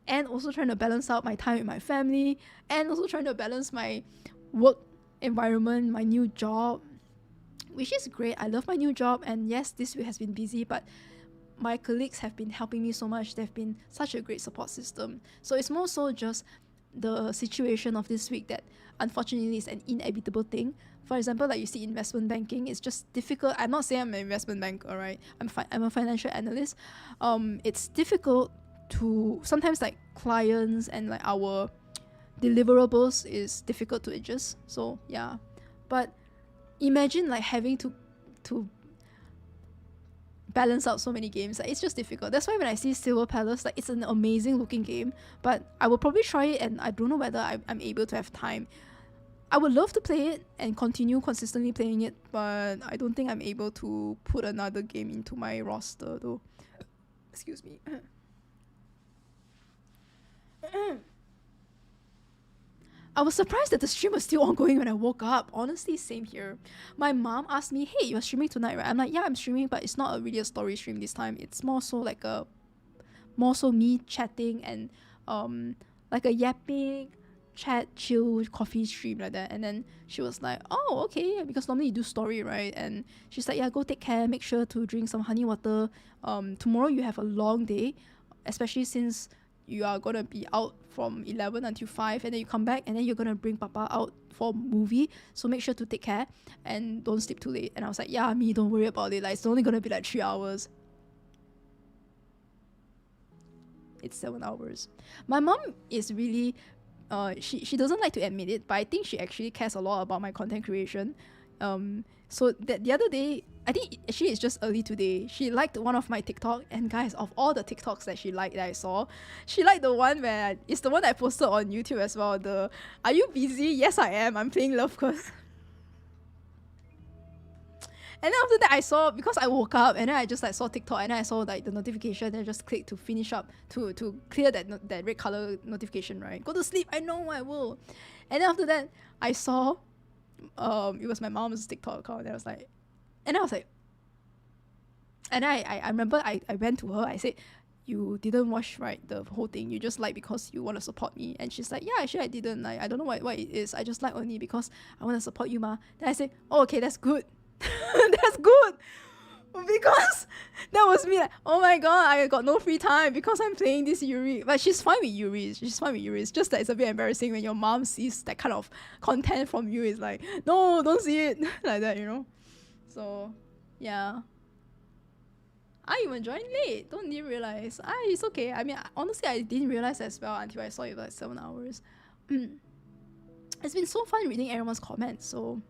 and also trying to balance out my time with my family, and also trying to balance my work environment, my new job, which is great. I love my new job, and yes, this week has been busy, but my colleagues have been helping me so much. They've been such a great support system. So it's more so just the situation of this week that unfortunately is an inevitable thing. For example, like you see investment banking, it's just difficult. I'm not saying I'm an investment banker, alright? I'm a financial analyst. It's difficult to sometimes like clients and like our deliverables is difficult to adjust. So yeah, but imagine like having to balance out so many games. Like, it's just difficult. That's why when I see Silver Palace, like, it's an amazing looking game, but I will probably try it, and I don't know whether I'm able to have time. I would love to play it and continue consistently playing it, but I don't think I'm able to put another game into my roster though. Excuse me. I was surprised that the stream was still ongoing when I woke up. Honestly, same here. My mom asked me, hey, you're streaming tonight, right? I'm like, yeah, I'm streaming, but it's not really a story stream this time. It's more so like me chatting and like a yapping, chat, chill, coffee stream like that. And then she was like, oh, okay, because normally you do story, right? And she's like, yeah, go take care, make sure to drink some honey water. Tomorrow you have a long day, especially since you are gonna be out from 11 until 5, and then you come back and then you're gonna bring Papa out for a movie, so make sure to take care and don't sleep too late. And I was like, yeah, me, don't worry about it, like it's only gonna be like 3 hours. It's 7 hours. My mom is really she doesn't like to admit it, but I think she actually cares a lot about my content creation. So that the other day, I think actually it's just early today, she liked one of my TikTok, and guys, of all the TikToks that she liked that I saw, she liked the one where it's the one I posted on YouTube as well. The "Are you busy? Yes, I am. I'm playing Love Curse." And then after that, I saw, because I woke up and then I just like saw TikTok and then I saw like the notification and I just clicked to finish up, to clear that red color notification, right? Go to sleep, I know I will. And then after that, I saw, it was my mom's TikTok account and I was like, and I remember I went to her, I said, you didn't watch, right, the whole thing, you just like because you want to support me. And she's like, yeah, actually I didn't, like, I don't know what it is, I just like only because I want to support you, ma. Then I said, oh, okay, that's good. That's good, because that was me like, oh my god, I got no free time because I'm playing this Yuri. But she's fine with Yuri, it's just that it's a bit embarrassing when your mom sees that kind of content from you. It's like, no, don't see it. Like that, you know. So yeah, I even joined late, don't even realize. It's okay. I mean, honestly, I didn't realize as well until I saw it like 7 hours. It's been so fun reading everyone's comments. So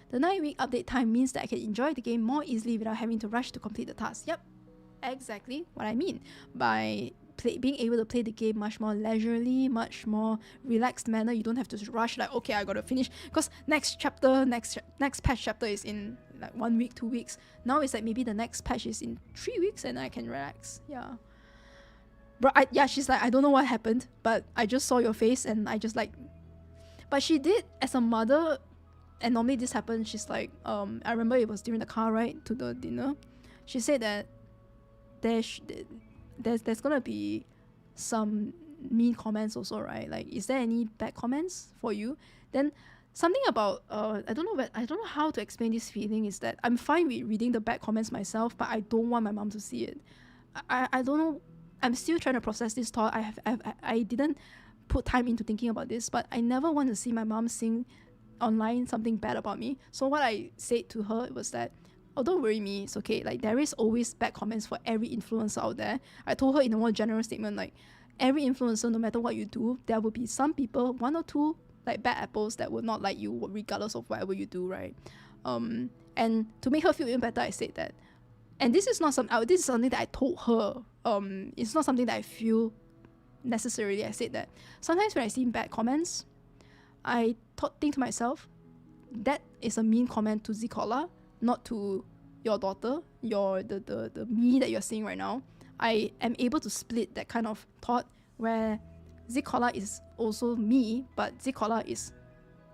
the 9-week update time means that I can enjoy the game more easily without having to rush to complete the task. Yep, exactly what I mean. By being able to play the game much more leisurely, much more relaxed manner, you don't have to rush like, okay, I gotta finish. Because next patch chapter is in like 1 week, 2 weeks. Now it's like maybe the next patch is in 3 weeks and I can relax. Yeah. But she's like, I don't know what happened, but I just saw your face and I just like... But she did, as a mother... And normally this happens, she's like, I remember it was during the car ride to the dinner. She said that there's gonna be some mean comments also, right? Like, is there any bad comments for you? Then something about, I don't know how to explain this feeling, is that I'm fine with reading the bad comments myself, but I don't want my mom to see it. I don't know, I'm still trying to process this thought. I didn't put time into thinking about this, but I never want to see my mom seeing online something bad about me. So what I said to her was that, oh, don't worry me, it's okay. Like, there is always bad comments for every influencer out there. I told her in a more general statement, like, every influencer, no matter what you do, there will be some people, 1 or 2 like bad apples that will not like you regardless of whatever you do, right? And to make her feel even better, I said that. And this is something that I told her. It's not something that I feel necessarily. I said that sometimes when I see bad comments, I think to myself, that is a mean comment to zKodla, not to your daughter, the me that you're seeing right now. I am able to split that kind of thought where zKodla is also me, but zKodla is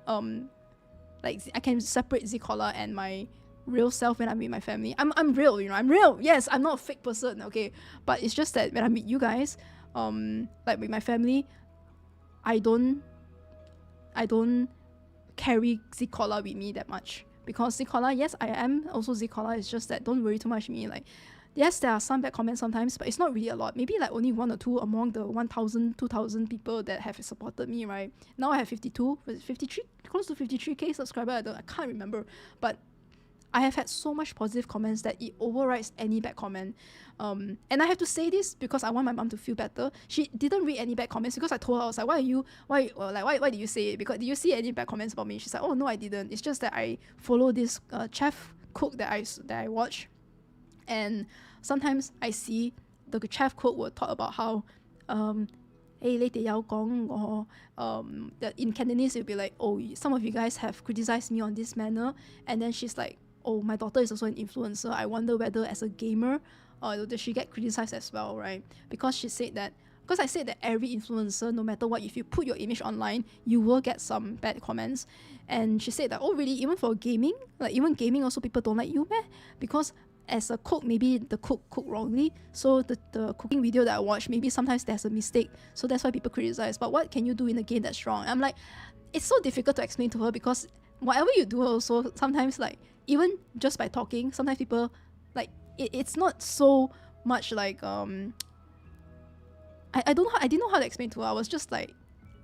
like, I can separate zKodla and my real self when I'm with my family. I'm real, you know, I'm real. Yes, I'm not a fake person, okay? But it's just that when I meet you guys, like with my family, I don't carry zKodla with me that much. Because zKodla, yes, I am also zKodla, it's just that don't worry too much me. Like, yes, there are some bad comments sometimes, but it's not really a lot. Maybe like only 1 or 2 among the 1,000, 2,000 people that have supported me, right? Now I have 52, 53, close to 53k subscribers. I can't remember. But I have had so much positive comments that it overrides any bad comment. And I have to say this because I want my mom to feel better. She didn't read any bad comments because I told her, I was like, why did you say it? Because did you see any bad comments about me? She's like, oh no, I didn't. It's just that I follow this chef cook that I watch. And sometimes I see the chef cook will talk about how in Cantonese it'll be like, oh, some of you guys have criticized me on this manner. And then she's like, oh, my daughter is also an influencer. I wonder whether as a gamer does she get criticized as well, right? Because she said that, because I said that every influencer, no matter what, if you put your image online, you will get some bad comments. And she said that, oh really, even for gaming, like even gaming also people don't like you, meh? Because as a cook, maybe the cook cooked wrongly, so the cooking video that I watch, maybe sometimes there's a mistake, so that's why people criticize. But what can you do in a game that's wrong? I'm like, it's so difficult to explain to her, because whatever you do also, sometimes like, even just by talking, sometimes people, like, it's not so much like, I didn't know how to explain to her. I was just like,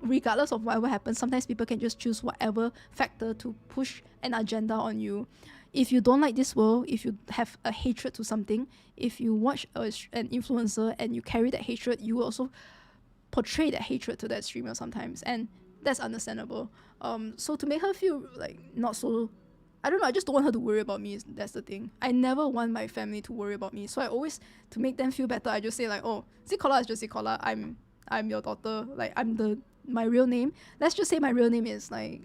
regardless of whatever happens, sometimes people can just choose whatever factor to push an agenda on you. If you don't like this world, if you have a hatred to something, if you watch an influencer and you carry that hatred, you will also portray that hatred to that streamer sometimes, and that's understandable. So to make her feel like not so, I don't know, I just don't want her to worry about me. That's the thing. I never want my family to worry about me. So I always, to make them feel better, I just say like, oh, zKodla is just zKodla. I'm your daughter. Like, my real name. Let's just say my real name is like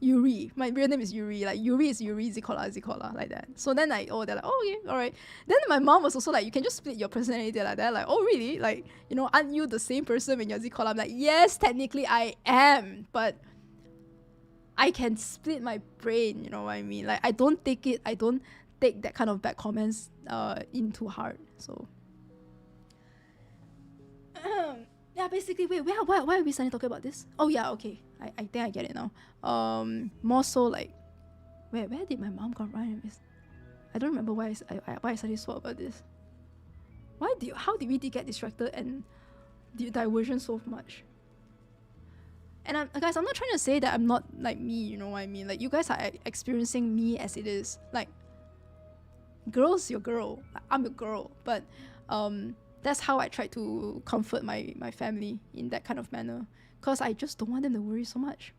Yuri. My real name is Yuri. Like Yuri is Yuri, zKodla, like that. So then they're like, oh yeah, alright. Then my mom was also like, you can just split your personality like that. Like, oh really? Like, aren't you the same person when you're zKodla? I'm like, yes, technically I am, but I can split my brain, you know what I mean? Like, I don't take that kind of bad comments into heart. So yeah, basically, wait, why are we suddenly talking about this? Oh yeah, okay. I think I get it now. More so like, where did my mom go wrong? I don't remember why I suddenly spoke about this. How did we get distracted and diversion so much? And guys, I'm not trying to say that I'm not like me, you know what I mean? Like, you guys are experiencing me as it is. Like, girl's your girl. I'm your girl. But that's how I try to comfort my family in that kind of manner. Because I just don't want them to worry so much.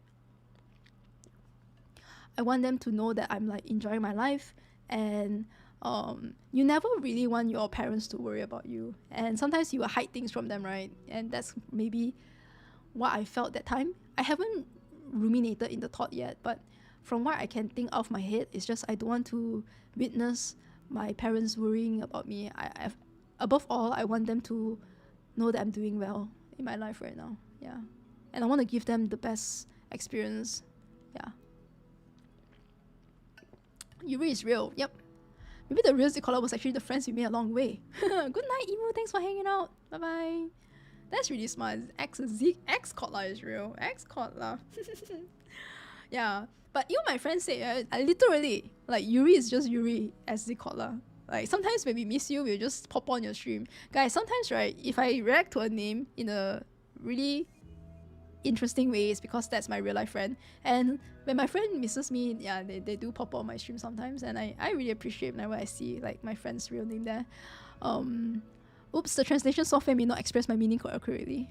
I want them to know that I'm like enjoying my life, and you never really want your parents to worry about you. And sometimes you will hide things from them, right? And that's maybe what I felt that time. I haven't ruminated in the thought yet, but from what I can think off my head, it's just I don't want to witness my parents worrying about me. Above all, I want them to know that I'm doing well in my life right now. Yeah. And I want to give them the best experience. Yeah. Yuri is real. Yep. Maybe the real zKodla was actually the friends we made along the way. Good night, Emu. Thanks for hanging out. Bye-bye. That's really smart. zKodla is real. zKodla. Yeah. But my friends say, I literally, like, Yuri is just Yuri as zKodla. Like, sometimes when we miss you, we'll just pop on your stream. Guys, sometimes, right, if I react to a name in a really interesting way, it's because that's my real life friend. And when my friend misses me, yeah, they do pop on my stream sometimes. And I really appreciate whenever I see, like, my friend's real name there. Oops, the translation software may not express my meaning accurately.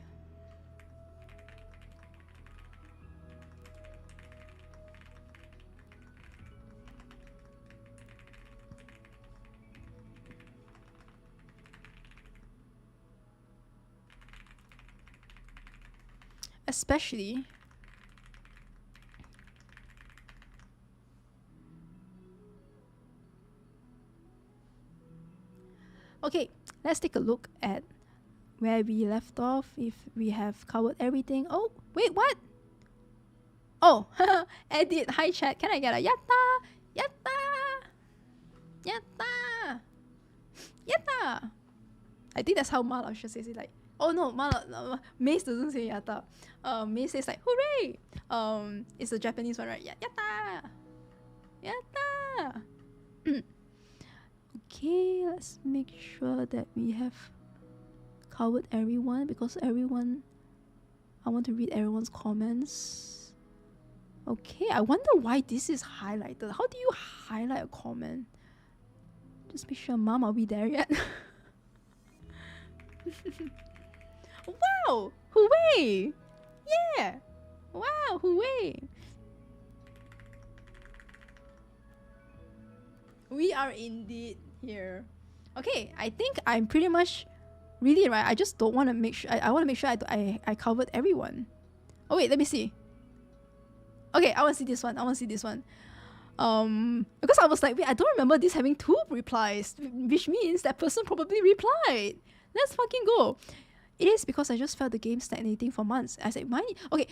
Especially okay, let's take a look at where we left off, if we have covered everything. Oh, wait, what? Oh, edit. Hi chat, can I get a yatta? Yatta! Yatta! Yatta! I think that's how Mala should say it, like, oh no, Mace doesn't say yatta. Mace says like hooray. It's the Japanese one, right? Yatta, yatta. Okay, let's make sure that we have covered everyone, because I want to read everyone's comments. Okay, I wonder why this is highlighted. How do you highlight a comment? Just make sure, Mom, are we there yet? Wow! Hooray! Yeah! Wow, hooray! We are indeed here. Okay, I think I'm pretty much really right. I just don't want to make sure. I want to make sure I covered everyone. Oh wait, let me see. Okay, I want to see this one. Because I was like, wait, I don't remember this having 2 replies, which means that person probably replied. Let's fucking go. It is because I just felt the game stagnating for months. I said, mind. Okay,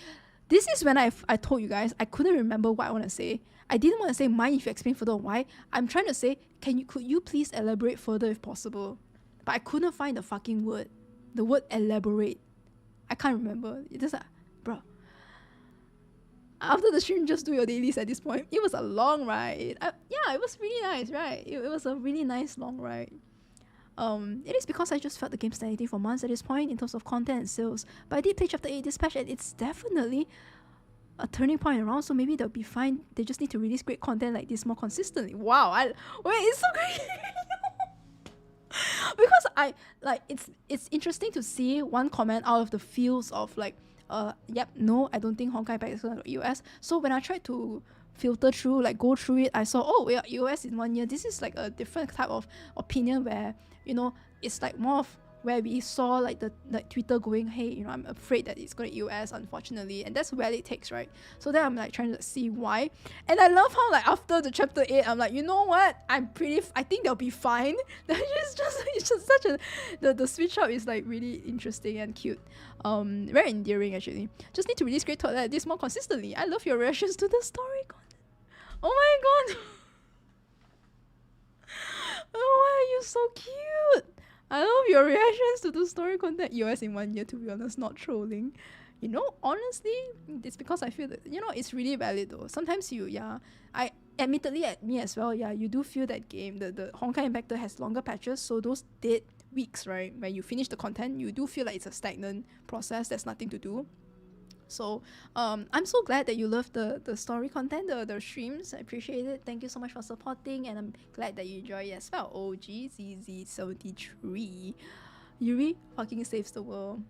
this is when I told you guys I couldn't remember what I want to say. I didn't want to say mind if you explain further why. I'm trying to say, could you please elaborate further if possible? But I couldn't find the fucking word. The word elaborate. I can't remember. It just bro. After the stream, just do your dailies at this point. It was a long ride. Yeah, it was really nice, right? It was a really nice long ride. It is because I just felt the game stagnating for months at this point in terms of content and sales. But I did play Chapter 8 Dispatch, and it's definitely a turning point around, so maybe they'll be fine. They just need to release great content like this more consistently. Wow, wait, it's so great. Because it's interesting to see one comment out of the fields of like, yep, no, I don't think Honkai back is going to US. So when I tried to filter through, like go through it, I saw, oh, yeah, US in 1 year. This is like a different type of opinion where, it's like more of where we saw like the Twitter going, hey, you know, I'm afraid that it's going to EOS, unfortunately, and that's where it takes, right? So then I'm like trying to see why, and I love how like after the chapter 8, I'm like, you know what? I think they'll be fine. It's just such a the switch up is like really interesting and cute, very endearing actually. Just need to release Great Todd like this more consistently. I love your reactions to the story content. Oh my god. Oh, why are you so cute? I love your reactions to the story content. EOS in 1 year, to be honest, not trolling. You know, honestly, it's because I feel that, you know, it's really valid though. Sometimes I admittedly at me as well, you do feel that game, the Honkai Impactor has longer patches, so those dead weeks, right, when you finish the content, you do feel like it's a stagnant process, there's nothing to do. So I'm so glad that you love the story content, the streams. I appreciate it. Thank you so much for supporting, and I'm glad that you enjoy it as well. OGZZ73. Yuri fucking saves the world.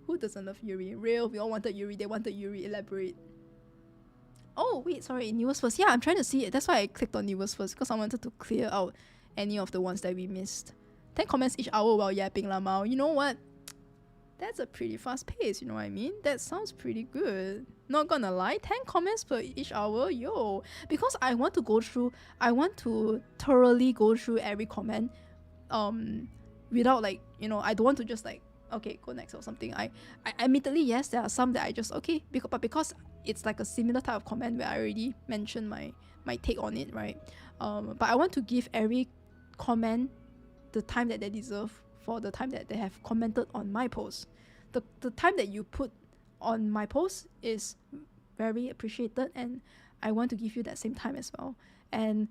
Who doesn't love Yuri? Real, we all wanted Yuri. They wanted Yuri. Elaborate. Oh wait, sorry, newest first. Yeah, I'm trying to see it. That's why I clicked on newest first, because I wanted to clear out any of the ones that we missed. 10 comments each hour while yapping, Lamau. You know what? That's a pretty fast pace, you know what I mean? That sounds pretty good. Not gonna lie, 10 comments per each hour, yo. Because I want to thoroughly go through every comment, without like, you know, I don't want to just like, okay, go next or something. I admittedly, yes, there are some that I just, okay, but because it's like a similar type of comment where I already mentioned my take on it, right? But I want to give every comment the time that they deserve, for the time that they have commented on my post. The time that you put on my post is very appreciated, and I want to give you that same time as well. And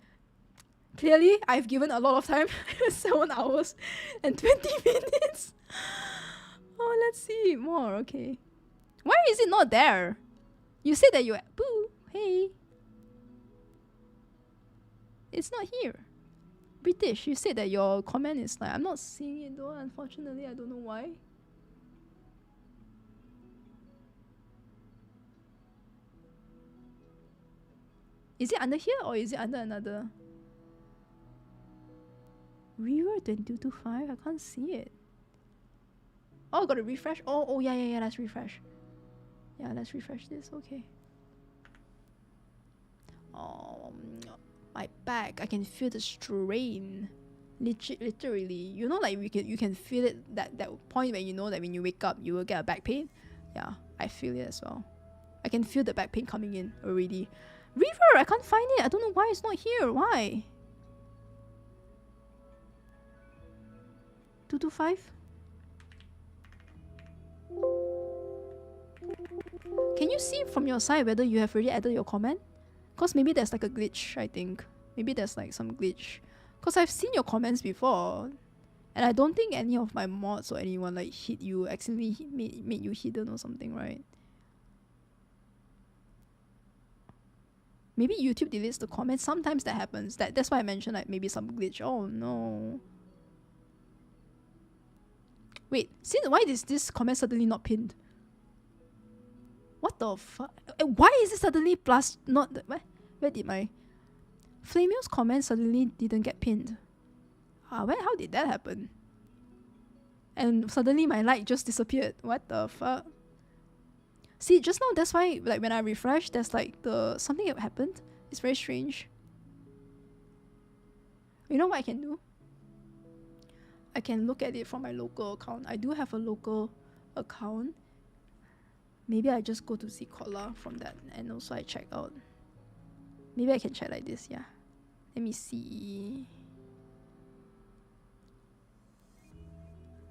clearly I've given a lot of time. 7 hours and 20 minutes. Oh, let's see more. Okay, why is it not there? You said that you boo, hey, it's not here. British, you said that your comment is like, I'm not seeing it though, unfortunately. I don't know why. Is it under here or is it under another? River 2225? I can't see it. Oh, gotta refresh. Oh yeah, let's refresh. Yeah, let's refresh this. Okay. My back, I can feel the strain. Literally, you know, like you can feel it, that point when you know that when you wake up you will get a back pain. Yeah, I feel it as well. I can feel the back pain coming in already. River, I can't find it. I don't know why it's not here. Why? 225? Can you see from your side whether you have already added your comment? Because maybe there's like a glitch, I think. Maybe there's like some glitch. Because I've seen your comments before. And I don't think any of my mods or anyone like hit you, accidentally made you hidden or something, right? Maybe YouTube deletes the comments. Sometimes that happens. That's why I mentioned like maybe some glitch. Oh no. Wait, why is this comment suddenly not pinned? What the fuck? Why is it suddenly plus not the, where did my Flamio's comment suddenly didn't get pinned? How did that happen? And suddenly my light just disappeared. What the fuck? See, just now that's why like when I refresh, there's like something that happened. It's very strange. You know what I can do? I can look at it from my local account. I do have a local account. Maybe I just go to zKodla from that, and also I check out. Maybe I can check like this, yeah. Let me see.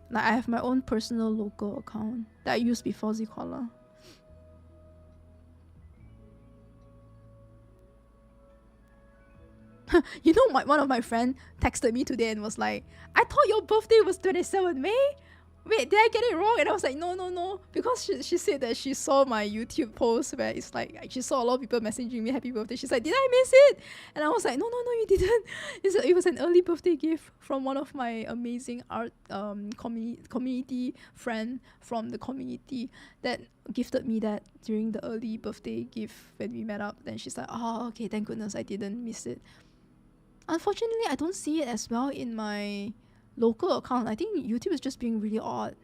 Like I have my own personal local account that I used before zKodla. You know, one of my friend texted me today and was like, I thought your birthday was 27th May? Wait, did I get it wrong? And I was like, no. Because she said that she saw my YouTube post where it's like, she saw a lot of people messaging me happy birthday. She's like, did I miss it? And I was like, no, you didn't. It was an early birthday gift from one of my amazing art community friend from the community that gifted me that during the early birthday gift when we met up. Then she's like, oh, okay, thank goodness I didn't miss it. Unfortunately, I don't see it as well in my local account. I think YouTube is just being really odd.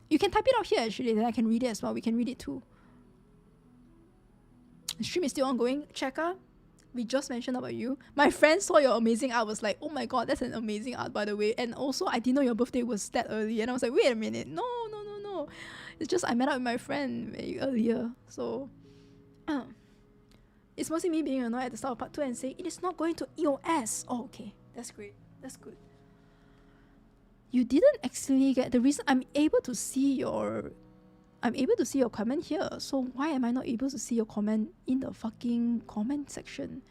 You can type it out here actually, then I can read it as well. We can read it too. The stream is still ongoing. Cheka, we just mentioned about you. My friend saw your amazing art, was like, oh my god, that's an amazing art by the way. And also, I didn't know your birthday was that early. And I was like, wait a minute. No. It's just I met up with my friend earlier. So, it's mostly me being annoyed at the start of part 2 and saying, it is not going to EOS. Oh, okay. That's great. That's good. You didn't actually get the reason I'm able to see your comment here. So why am I not able to see your comment in the fucking comment section?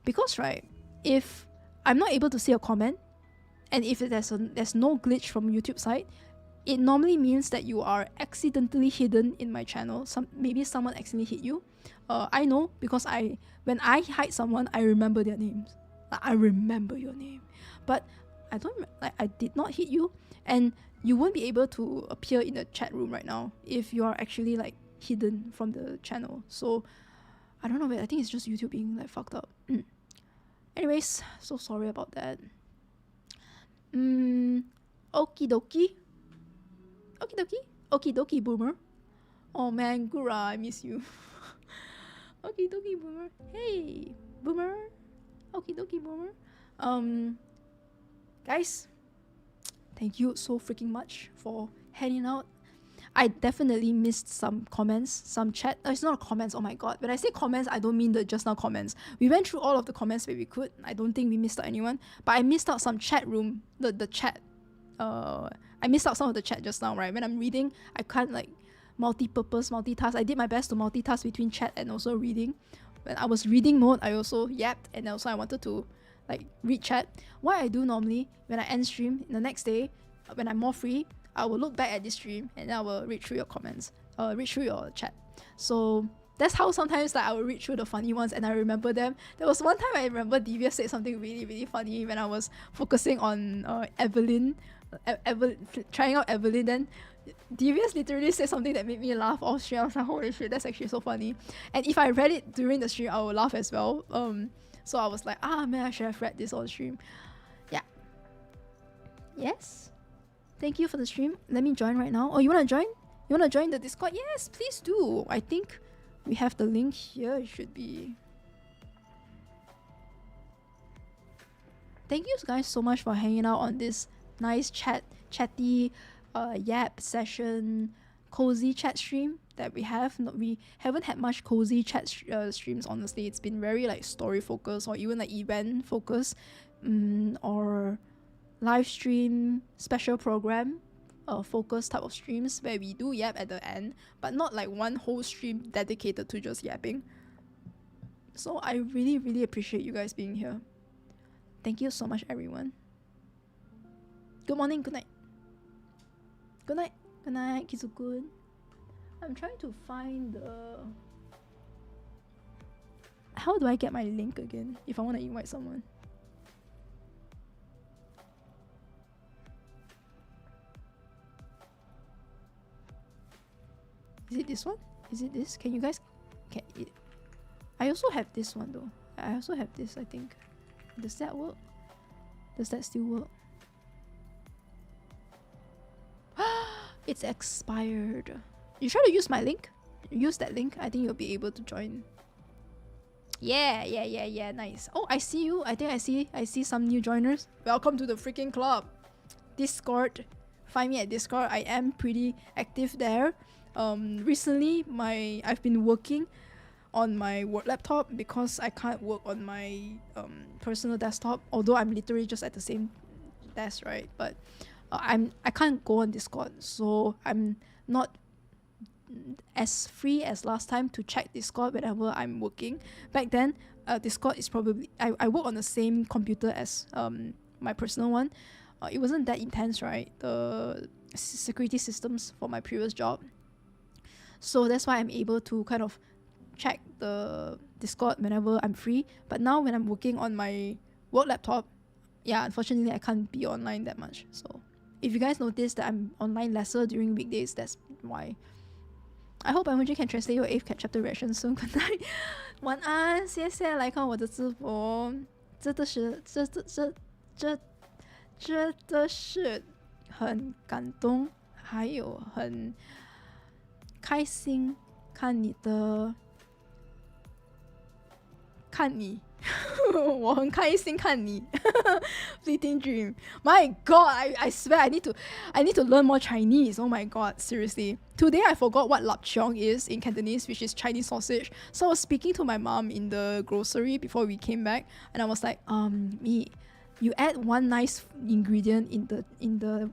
Because right, if I'm not able to see a comment, and if there's no glitch from YouTube side, it normally means that you are accidentally hidden in my channel. Maybe someone accidentally hit you. I know because when I hide someone, I remember their names. Like, I remember your name, but I did not hit you, and you won't be able to appear in the chat room right now if you are actually like hidden from the channel. So I don't know, but I think it's just YouTube being like fucked up. Anyways, so sorry about that. Okie dokie. Okie dokie, boomer. Oh man, Gura, I miss you. Okie dokie, boomer. Hey, boomer. Okie dokie, boomer. Guys, thank you so freaking much for hanging out. I definitely missed some comments, some chat. It's not comments, oh my god. When I say comments, I don't mean the just now comments. We went through all of the comments where we could. I don't think we missed out anyone. But I missed out some chat room, the chat. I missed out some of the chat just now, right? When I'm reading, I can't like multitask. I did my best to multitask between chat and also reading. When I was reading mode, I also yapped, and also I wanted to like read chat. What I do normally when I end stream the next day, when I'm more free, I will look back at this stream and then I will read through your comments, read through your chat. So that's how sometimes like I will read through the funny ones and I remember them. There was one time I remember Devious said something really, really funny when I was focusing on Evelyn, trying out Evelyn. Then Devious literally said something that made me laugh off stream. I was like, holy shit, that's actually so funny. And if I read it during the stream, I would laugh as well. So I was like, man, I should have read this on stream. Yeah. Yes. Thank you for the stream. Let me join right now. Oh, you wanna join? You wanna join the Discord? Yes, please do. I think we have the link here. It should be. Thank you guys so much for hanging out on this nice chatty yap session, cozy chat stream that we have. We haven't had much cozy chat streams, honestly. It's been very like story focused or even like event focused, or live stream special program focus type of streams where we do yap at the end, but not like one whole stream dedicated to just yapping. So I really, really appreciate you guys being here. Thank you so much, everyone. Good morning, good night. Good night, good night, Kizukun. I'm trying to find the... How do I get my link again if I want to invite someone? Is it this one? Is it this? Can you guys... I also have this one though. I also have this, I think. Does that work? Does that still work? It's expired. You try to use my link? Use that link. I think you'll be able to join. Yeah, nice. Oh, I see you. I think I see some new joiners. Welcome to the freaking club. Discord. Find me at Discord. I am pretty active there. Recently I've been working on my work laptop because I can't work on my personal desktop, although I'm literally just at the same desk, right? But I can't go on Discord, so I'm not as free as last time to check Discord whenever I'm working. Back then, Discord is probably I work on the same computer as my personal one. It wasn't that intense, right? The security systems for my previous job. So that's why I'm able to kind of check the Discord whenever I'm free. But now when I'm working on my work laptop, yeah, unfortunately I can't be online that much. So if you guys notice that I'm online lesser during weekdays, that's why. I hope Emoji can translate your 8th chapter reaction soon. Good night. 晚安，谢谢来看我的直播。真的是很感动，还有很开心看你的看你我很开心看你 Fleeting Dream. My god, I swear I need to learn more Chinese. Oh my god, seriously. Today I forgot what lap cheong is in Cantonese, which is Chinese sausage. So I was speaking to my mom in the grocery before we came back, and I was like, me, you add one nice ingredient in the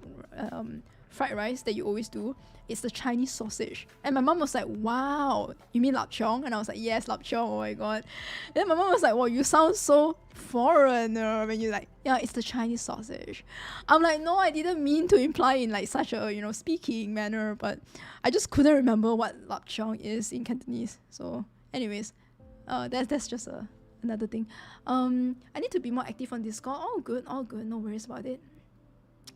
fried rice that you always do. It's the Chinese sausage. And my mom was like, wow, you mean lap cheong? And I was like, yes, lap cheong, oh my god. Then my mom was like, wow, you sound so foreign when you're like, yeah, it's the Chinese sausage. I'm like, no, I didn't mean to imply in like such a, speaking manner, but I just couldn't remember what lap cheong is in Cantonese. So anyways, that's just another thing. I need to be more active on Discord. All good, no worries about it.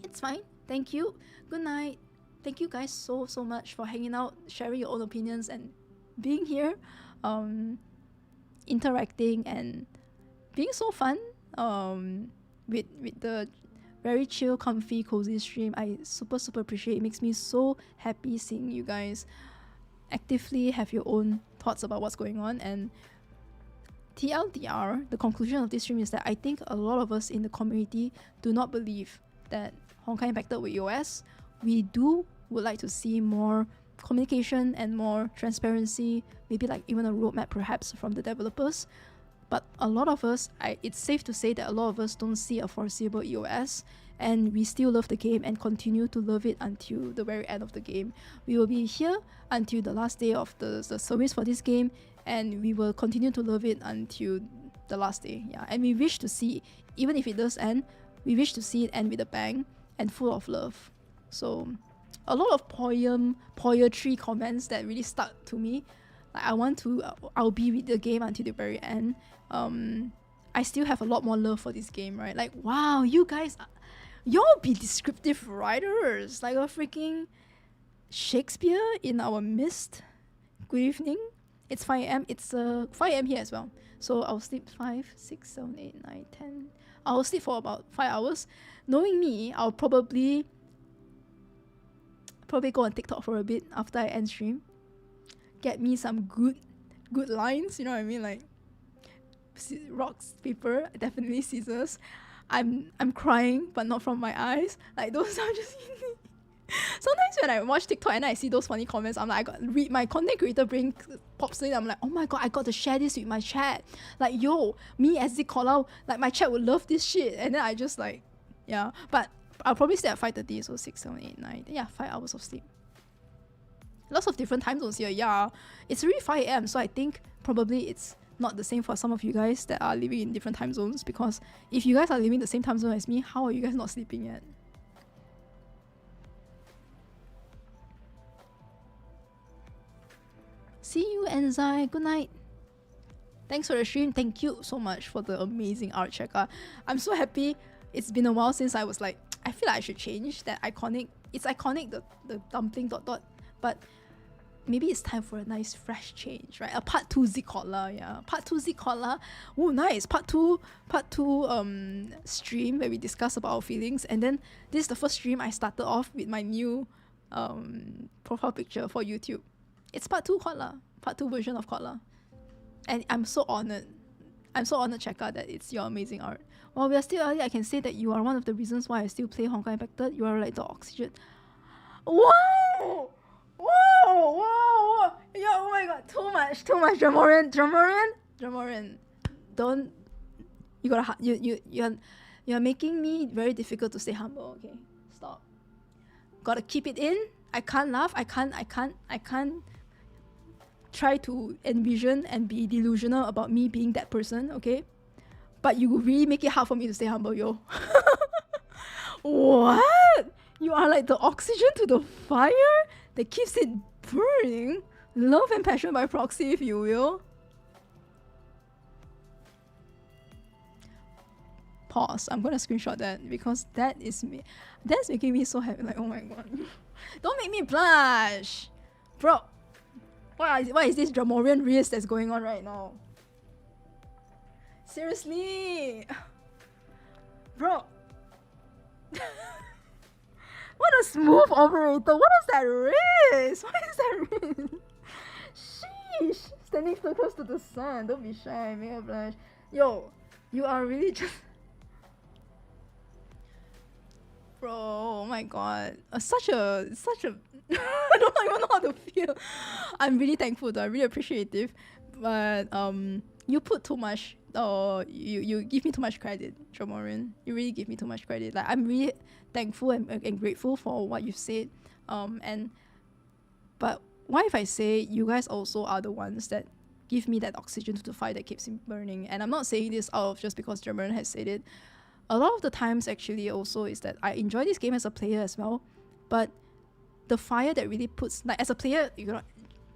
It's fine. Thank you. Good night. Thank you guys so much for hanging out, sharing your own opinions, and being here, interacting and being so fun with the very chill, comfy, cozy stream. I super appreciate it. It makes me so happy seeing you guys actively have your own thoughts about what's going on. And TLDR, the conclusion of this stream is that I think a lot of us in the community do not believe that Honkai impacted with EOS. We would like to see more communication and more transparency, maybe like even a roadmap perhaps from the developers. But a lot of us, it's safe to say that a lot of us don't see a foreseeable EOS, and we still love the game and continue to love it until the very end of the game. We will be here until the last day of the service for this game, and we will continue to love it until the last day. Yeah, and we wish to see, even if it does end, we wish to see it end with a bang and full of love. So a lot of poetry comments that really stuck to me. Like I'll be with the game until the very end. I still have a lot more love for this game, right? Like, wow, you guys, y'all be descriptive writers, like a freaking Shakespeare in our midst. Good evening. It's 5 a.m. It's 5 a.m. here as well. So I'll sleep 5, 6, 7, 8, 9, 10. I'll sleep for about 5 hours. Knowing me, I'll probably go on TikTok for a bit after I end stream. Get me some good lines, you know what I mean? Like rocks, paper, definitely scissors. I'm crying, but not from my eyes. Like those are just sometimes when I watch TikTok and I see those funny comments, I'm like, my content creator brain pops in. I'm like, oh my god, I got to share this with my chat. Like, yo, me as zKodla, like my chat would love this shit. And then I just like, yeah. But I'll probably stay at 5:30, so 6, 7, 8, 9. Yeah, 5 hours of sleep. Lots of different time zones here. Yeah, it's already 5 a.m. So I think probably it's not the same for some of you guys that are living in different time zones. Because if you guys are living the same time zone as me, how are you guys not sleeping yet? See you, Enzai. Good night. Thanks for the stream. Thank you so much for the amazing art checker. I'm so happy. It's been a while since I was like, I feel like I should change that iconic. It's iconic, the dumpling ... But maybe it's time for a nice fresh change, right? A part 2 zKodla, yeah. Part 2 zKodla. Oh, nice. Part 2 stream where we discuss about our feelings. And then this is the first stream I started off with my new profile picture for YouTube. It's part 2 Kodla. Part 2 version of Kodla. And I'm so honored. I'm so honored, Cheka, that it's your amazing art. While we are still early, I can say that you are one of the reasons why I still play Honkai Impacted. You are like the oxygen. Whoa! Whoa! Yeah, oh my god, too much. Dramoran. Don't. You gotta. You're making me very difficult to stay humble. Okay, stop. Gotta keep it in. I can't laugh. I can't try to envision and be delusional about me being that person. Okay, but you really make it hard for me to stay humble, yo. What? You are like the oxygen to the fire that keeps it burning. Love and passion by proxy, if you will. Pause. I'm gonna screenshot that because that is me. That's making me so happy. Like, oh my god. Don't make me blush. Bro. What is this Dramorian race that's going on right now? Seriously. Bro. What a smooth operator. What is that wrist? What is that wrist? Sheesh. Standing so close to the sun. Don't be shy. Make a blush. Yo, you are really just... Bro, oh my god. Such a... I don't even know how to feel. I'm really thankful though. I'm really appreciative. But, you put too much... you give me too much credit, Jomorin. You really give me too much credit. Like, I'm really thankful and grateful for what you've said. But what if I say you guys also are the ones that give me that oxygen to the fire that keeps me burning? And I'm not saying this out of just because Jomorin has said it. A lot of the times actually also is that I enjoy this game as a player as well. But the fire that really puts... Like, as a player, you know,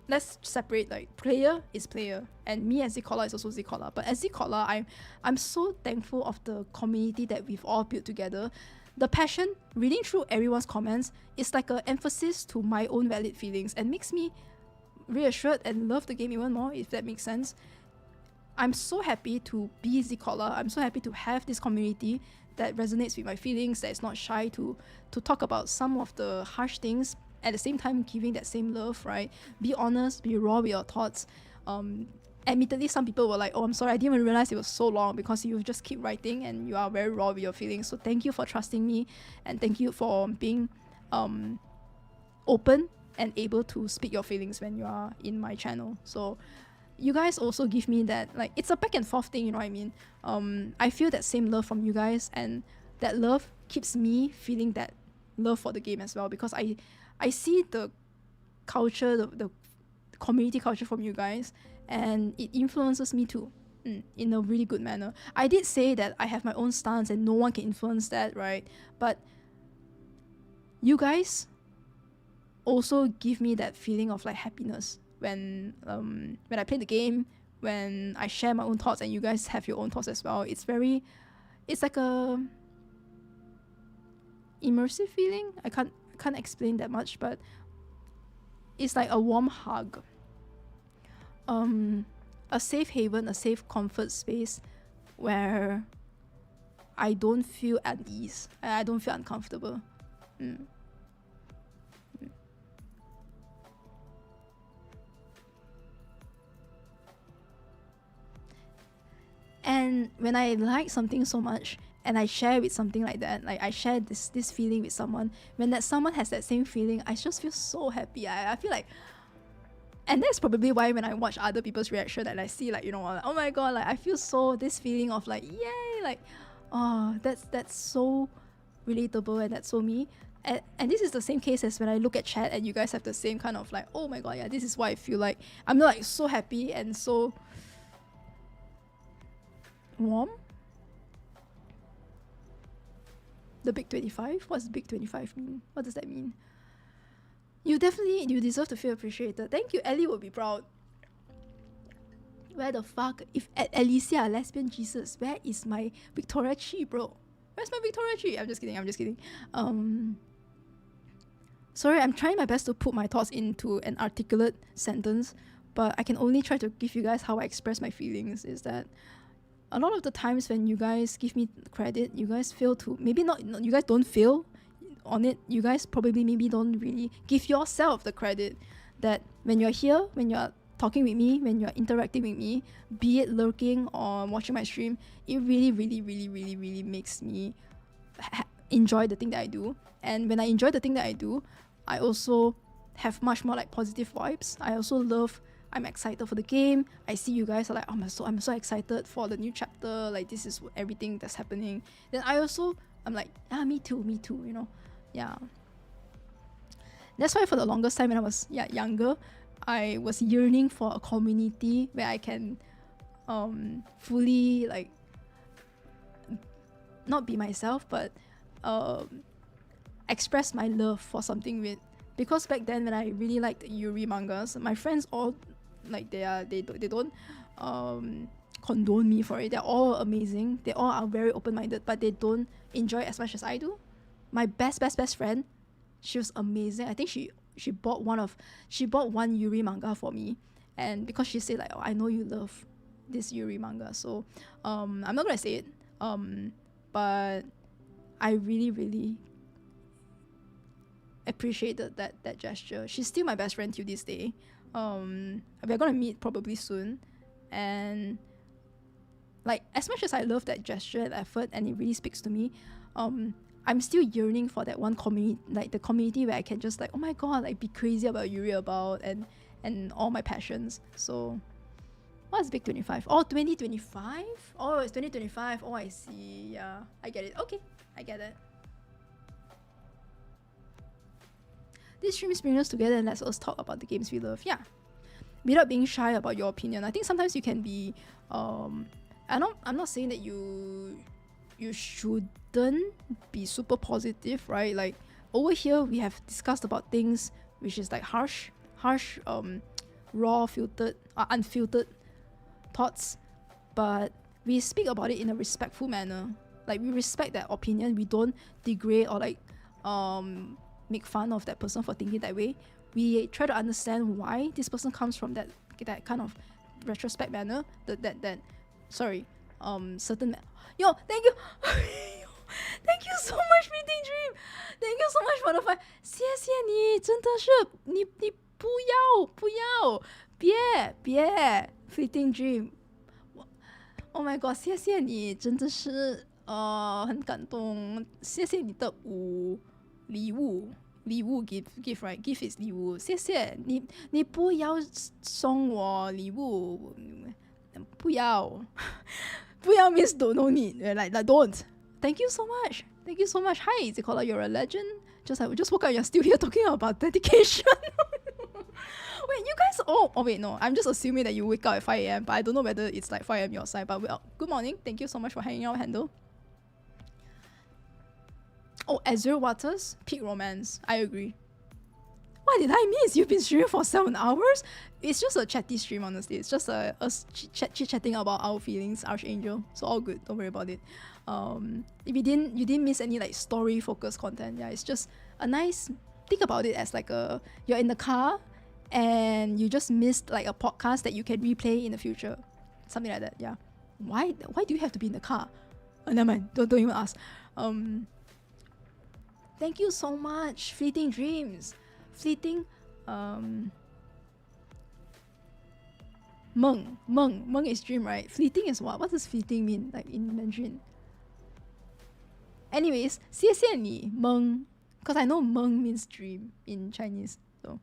let's separate, like, player is player and me as zKodla is also zKodla. But as zKodla, I'm so thankful of the community that we've all built together. The passion, reading through everyone's comments, is like an emphasis to my own valid feelings and makes me reassured and love the game even more, if that makes sense. I'm so happy to be zKodla. I'm so happy to have this community that resonates with my feelings, that is not shy to talk about some of the harsh things, at the same time giving that same love, right? Be honest, be raw with your thoughts. Admittedly, some people were like, oh, I'm sorry, I didn't even realize it was so long, because you just keep writing and you are very raw with your feelings. So thank you for trusting me, and thank you for being open and able to speak your feelings when you are in my channel. So you guys also give me that, like, it's a back and forth thing, you know what I mean? I feel that same love from you guys, and that love keeps me feeling that love for the game as well, because I see the culture, the community culture from you guys, and it influences me too, in a really good manner. I did say that I have my own stance and no one can influence that, right? But you guys also give me that feeling of like happiness when I play the game, when I share my own thoughts and you guys have your own thoughts as well. It's like a immersive feeling. I can't explain that much, but it's like a warm hug, a safe haven, a safe comfort space where I don't feel at ease, I don't feel uncomfortable. And when I like something so much and I share with something like that, like I share this feeling with someone, when that someone has that same feeling, I just feel so happy. I feel like, and that's probably why when I watch other people's reaction and I see, like, you know, like, oh my god, like I feel so, this feeling of like, yay, like, oh, that's so relatable and that's so me. And this is the same case as when I look at chat and you guys have the same kind of like, oh my god, yeah, this is why I feel like I'm like so happy and so warm. The big 25? What's big 25 mean? What does that mean? You deserve to feel appreciated. Thank you. Ellie will be proud. Where the fuck? If Alicia, lesbian Jesus, where is my Victoria Chi, bro? Where's my Victoria Chi? I'm just kidding. Sorry, I'm trying my best to put my thoughts into an articulate sentence, but I can only try to give you guys how I express my feelings. Is that a lot of the times when you guys give me credit, you guys fail to, maybe not, you guys don't fail on it, you guys probably maybe don't really give yourself the credit that when you're here, when you're talking with me, when you're interacting with me, be it lurking or watching my stream, it really makes me enjoy the thing that I do. And when I enjoy the thing that I do, I also have much more like positive vibes. I also love, I'm excited for the game. I see you guys are like, oh, I'm so excited for the new chapter. Like, this is everything that's happening. Then I'm like, me too, you know? Yeah. That's why for the longest time when I was younger, I was yearning for a community where I can fully like, not be myself, but express my love for something with, because back then when I really liked Yuri mangas, my friends all like they don't condone me for it. They're all amazing. They all are very open-minded, but they don't enjoy it as much as I do. My best friend, she was amazing. I think she bought one Yuri manga for me, and because she said like, oh, I know you love this Yuri manga, so I'm not gonna say it, but I really appreciated that gesture. She's still my best friend till this day. We're gonna meet probably soon, and like as much as I love that gesture and effort, and it really speaks to me, I'm still yearning for that one community, like the community where I can just like, oh my god, like be crazy about Yuri about and all my passions. So what's Big 25? Oh, 2025? Oh, it's 2025. Oh, I see. Yeah, I get it. Okay, I get it. This stream brings us together and lets us talk about the games we love. Yeah, without being shy about your opinion. I think sometimes you can be. I'm not saying that you shouldn't be super positive, right? Like over here, we have discussed about things which is like harsh, raw, filtered, unfiltered thoughts, but we speak about it in a respectful manner. Like we respect that opinion. We don't degrade or like make fun of that person for thinking that way. We try to understand why this person comes from that kind of retrospect manner. Certain. Yo, thank you. Thank you so much, Fleeting Dream. Thank you so much for the fight. 谢谢你，真的是你不要，别 Fleeting Dream。Oh my god， 谢谢你，真的是很感动。谢谢你的礼物 give right give is 礼物。谢谢你不要送我礼物，不要 means no need, like don't. Thank you so much. Hi, zKodla, you're a legend. Just woke up, you're still here talking about dedication. Wait, you guys wait, no, I'm just assuming that you wake up at 5 a.m, but I don't know whether it's like 5 a.m your side. But well, good morning. Thank you so much for hanging out, Handle. Oh, Azure Waters, peak romance. I agree. What did I miss? You've been streaming for 7 hours? It's just a chatty stream, honestly. It's just us chit-chatting about our feelings, Archangel. So all good. Don't worry about it. If you didn't miss any like story-focused content. Yeah, it's just a nice. Think about it as like you're in the car and you just missed like a podcast that you can replay in the future, something like that. Yeah. Why do you have to be in the car? Oh, never mind. Don't even ask. Thank you so much, Fleeting Dreams. Fleeting, Meng is dream, right? Fleeting is what? What does fleeting mean, like in Mandarin? Anyways, 谢谢你 Meng, because I know Meng means dream in Chinese. So,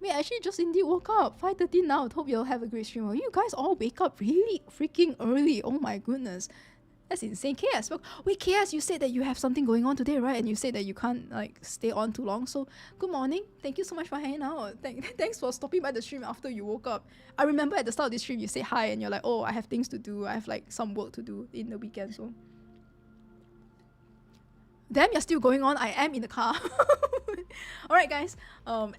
wait, I actually just indeed woke up 5:30 now. Hope you'll have a great stream. Oh, you guys all wake up really freaking early. Oh my goodness. That's insane. KS, wait, KS, you said that you have something going on today, right? And you said that you can't like stay on too long. So good morning. Thank you so much for hanging out. Thanks for stopping by the stream after you woke up. I remember at the start of this stream you say hi and you're like, oh, I have things to do. I have like some work to do in the weekend. So damn, you're still going on. I am in the car. All right, guys. I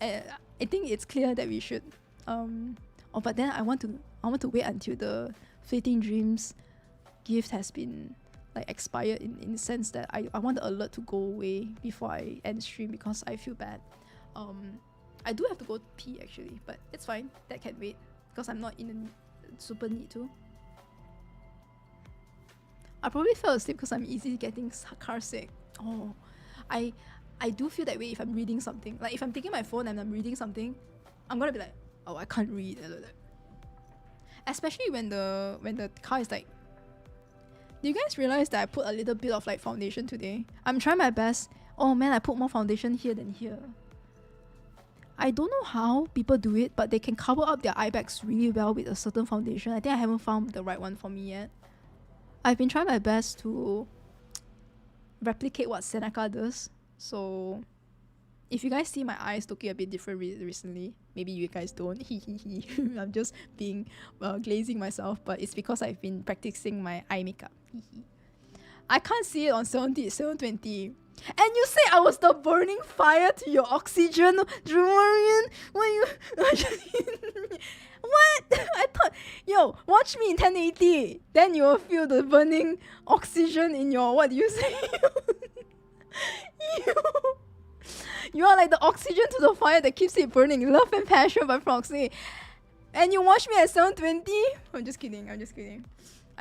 think it's clear that we should. But then I want to wait until the Fleeting Dreams gift has been like expired in the sense that I want the alert to go away before I end stream because I feel bad. I do have to go pee actually, but it's fine. That can wait because I'm not in a super need to. I probably fell asleep because I'm easily getting car sick. Oh, I do feel that way if I'm reading something. Like if I'm taking my phone and I'm reading something, I'm gonna be like, oh, I can't read. Especially when the car is like. Do you guys realize that I put a little bit of like foundation today? I'm trying my best. Oh man, I put more foundation here than here. I don't know how people do it, but they can cover up their eye bags really well with a certain foundation. I think I haven't found the right one for me yet. I've been trying my best to replicate what Seneca does. So if you guys see my eyes looking a bit different recently, maybe you guys don't. I'm just being glazing myself, but it's because I've been practicing my eye makeup. I can't see it on 720. And you say I was the burning fire to your oxygen, Dramarian? What you? What? I thought, yo, watch me in 1080. Then you will feel the burning oxygen in your. What do you say? You are like the oxygen to the fire that keeps it burning. Love and passion by proxy. And you watch me at 720? I'm just kidding.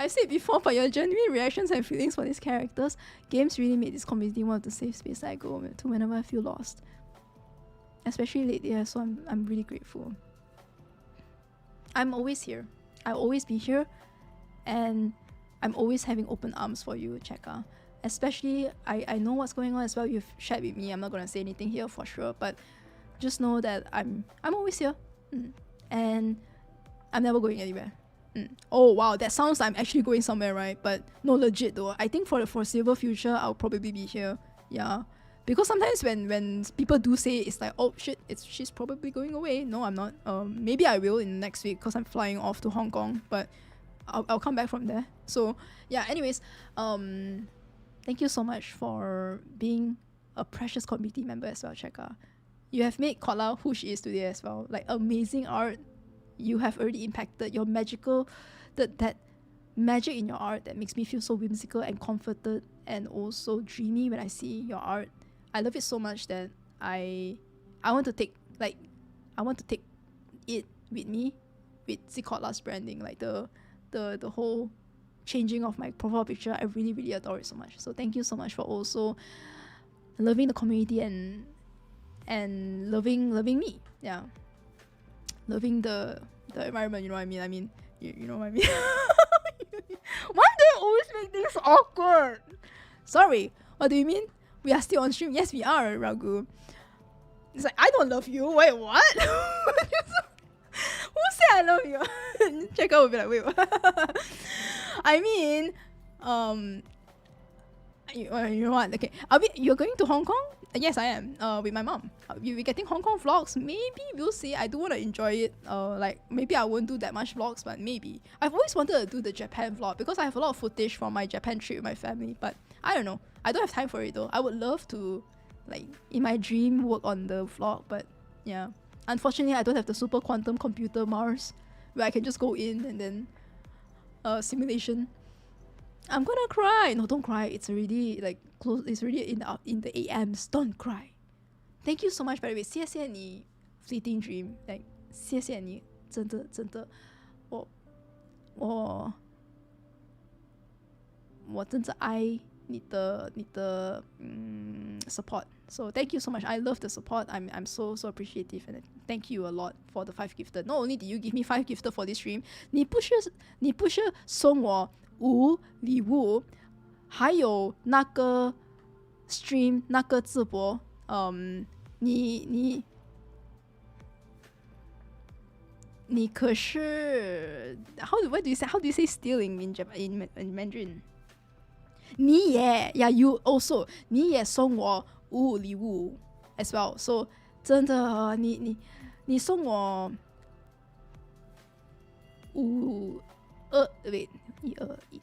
I've said before, but your genuine reactions and feelings for these characters, games really made this community one of the safe space I go to whenever I feel lost. Especially lately, yeah, so I'm really grateful. I'm always here. I'll always be here, and I'm always having open arms for you, Cheka. Especially, I know what's going on as well. You've shared with me. I'm not gonna say anything here for sure, but just know that I'm always here, and I'm never going anywhere. Oh wow, that sounds like I'm actually going somewhere, right? But no, legit though. I think for the foreseeable future, I'll probably be here. Yeah, because sometimes when people do say it's like, oh shit, she's probably going away. No, I'm not. Maybe I will in the next week because I'm flying off to Hong Kong, but I'll come back from there. So yeah. Anyways, thank you so much for being a precious community member as well, Cheka. You have made Kodla who she is today as well. Like amazing art. You have already impacted your magical, that magic in your art that makes me feel so whimsical and comforted and also dreamy when I see your art. I love it so much that I want to take it with me, with zKodla's branding, like the whole changing of my profile picture. I really, really adore it so much. So thank you so much for also loving the community and loving me. Yeah. Loving the environment, you know what I mean? I mean, you know what I mean? Why do I always make things awkward? Sorry, what do you mean? We are still on stream? Yes, we are, Raghu. It's like, I don't love you. Wait, what? Who said I love you? Check out will be like, wait, what? I mean, you know what? Okay, you're going to Hong Kong? Yes, I am. With my mom. We'll be getting Hong Kong vlogs. Maybe we'll see. I do want to enjoy it. Like maybe I won't do that much vlogs, but maybe. I've always wanted to do the Japan vlog because I have a lot of footage from my Japan trip with my family. But I don't know. I don't have time for it though. I would love to, like in my dream, work on the vlog. But yeah, unfortunately, I don't have the super quantum computer Mars where I can just go in and then simulation. I'm gonna cry. No, don't cry. It's already like close. It's already in the AMs. Don't cry. Thank you so much, by the way. 谢谢你 Fleeting Dream. Like 谢谢你，真的真的，我真的爱你的support. So thank you so much. I love the support. I'm so appreciative and thank you a lot for the 5 gifted. Not only did you give me 5 gifted for this stream, 你不是送我5礼物，还有那个 stream 那个直播，你可是 how do you say stealing in Mandarin？ 你也 yeah you also 你也送我5礼物 as well。 So 真的你送我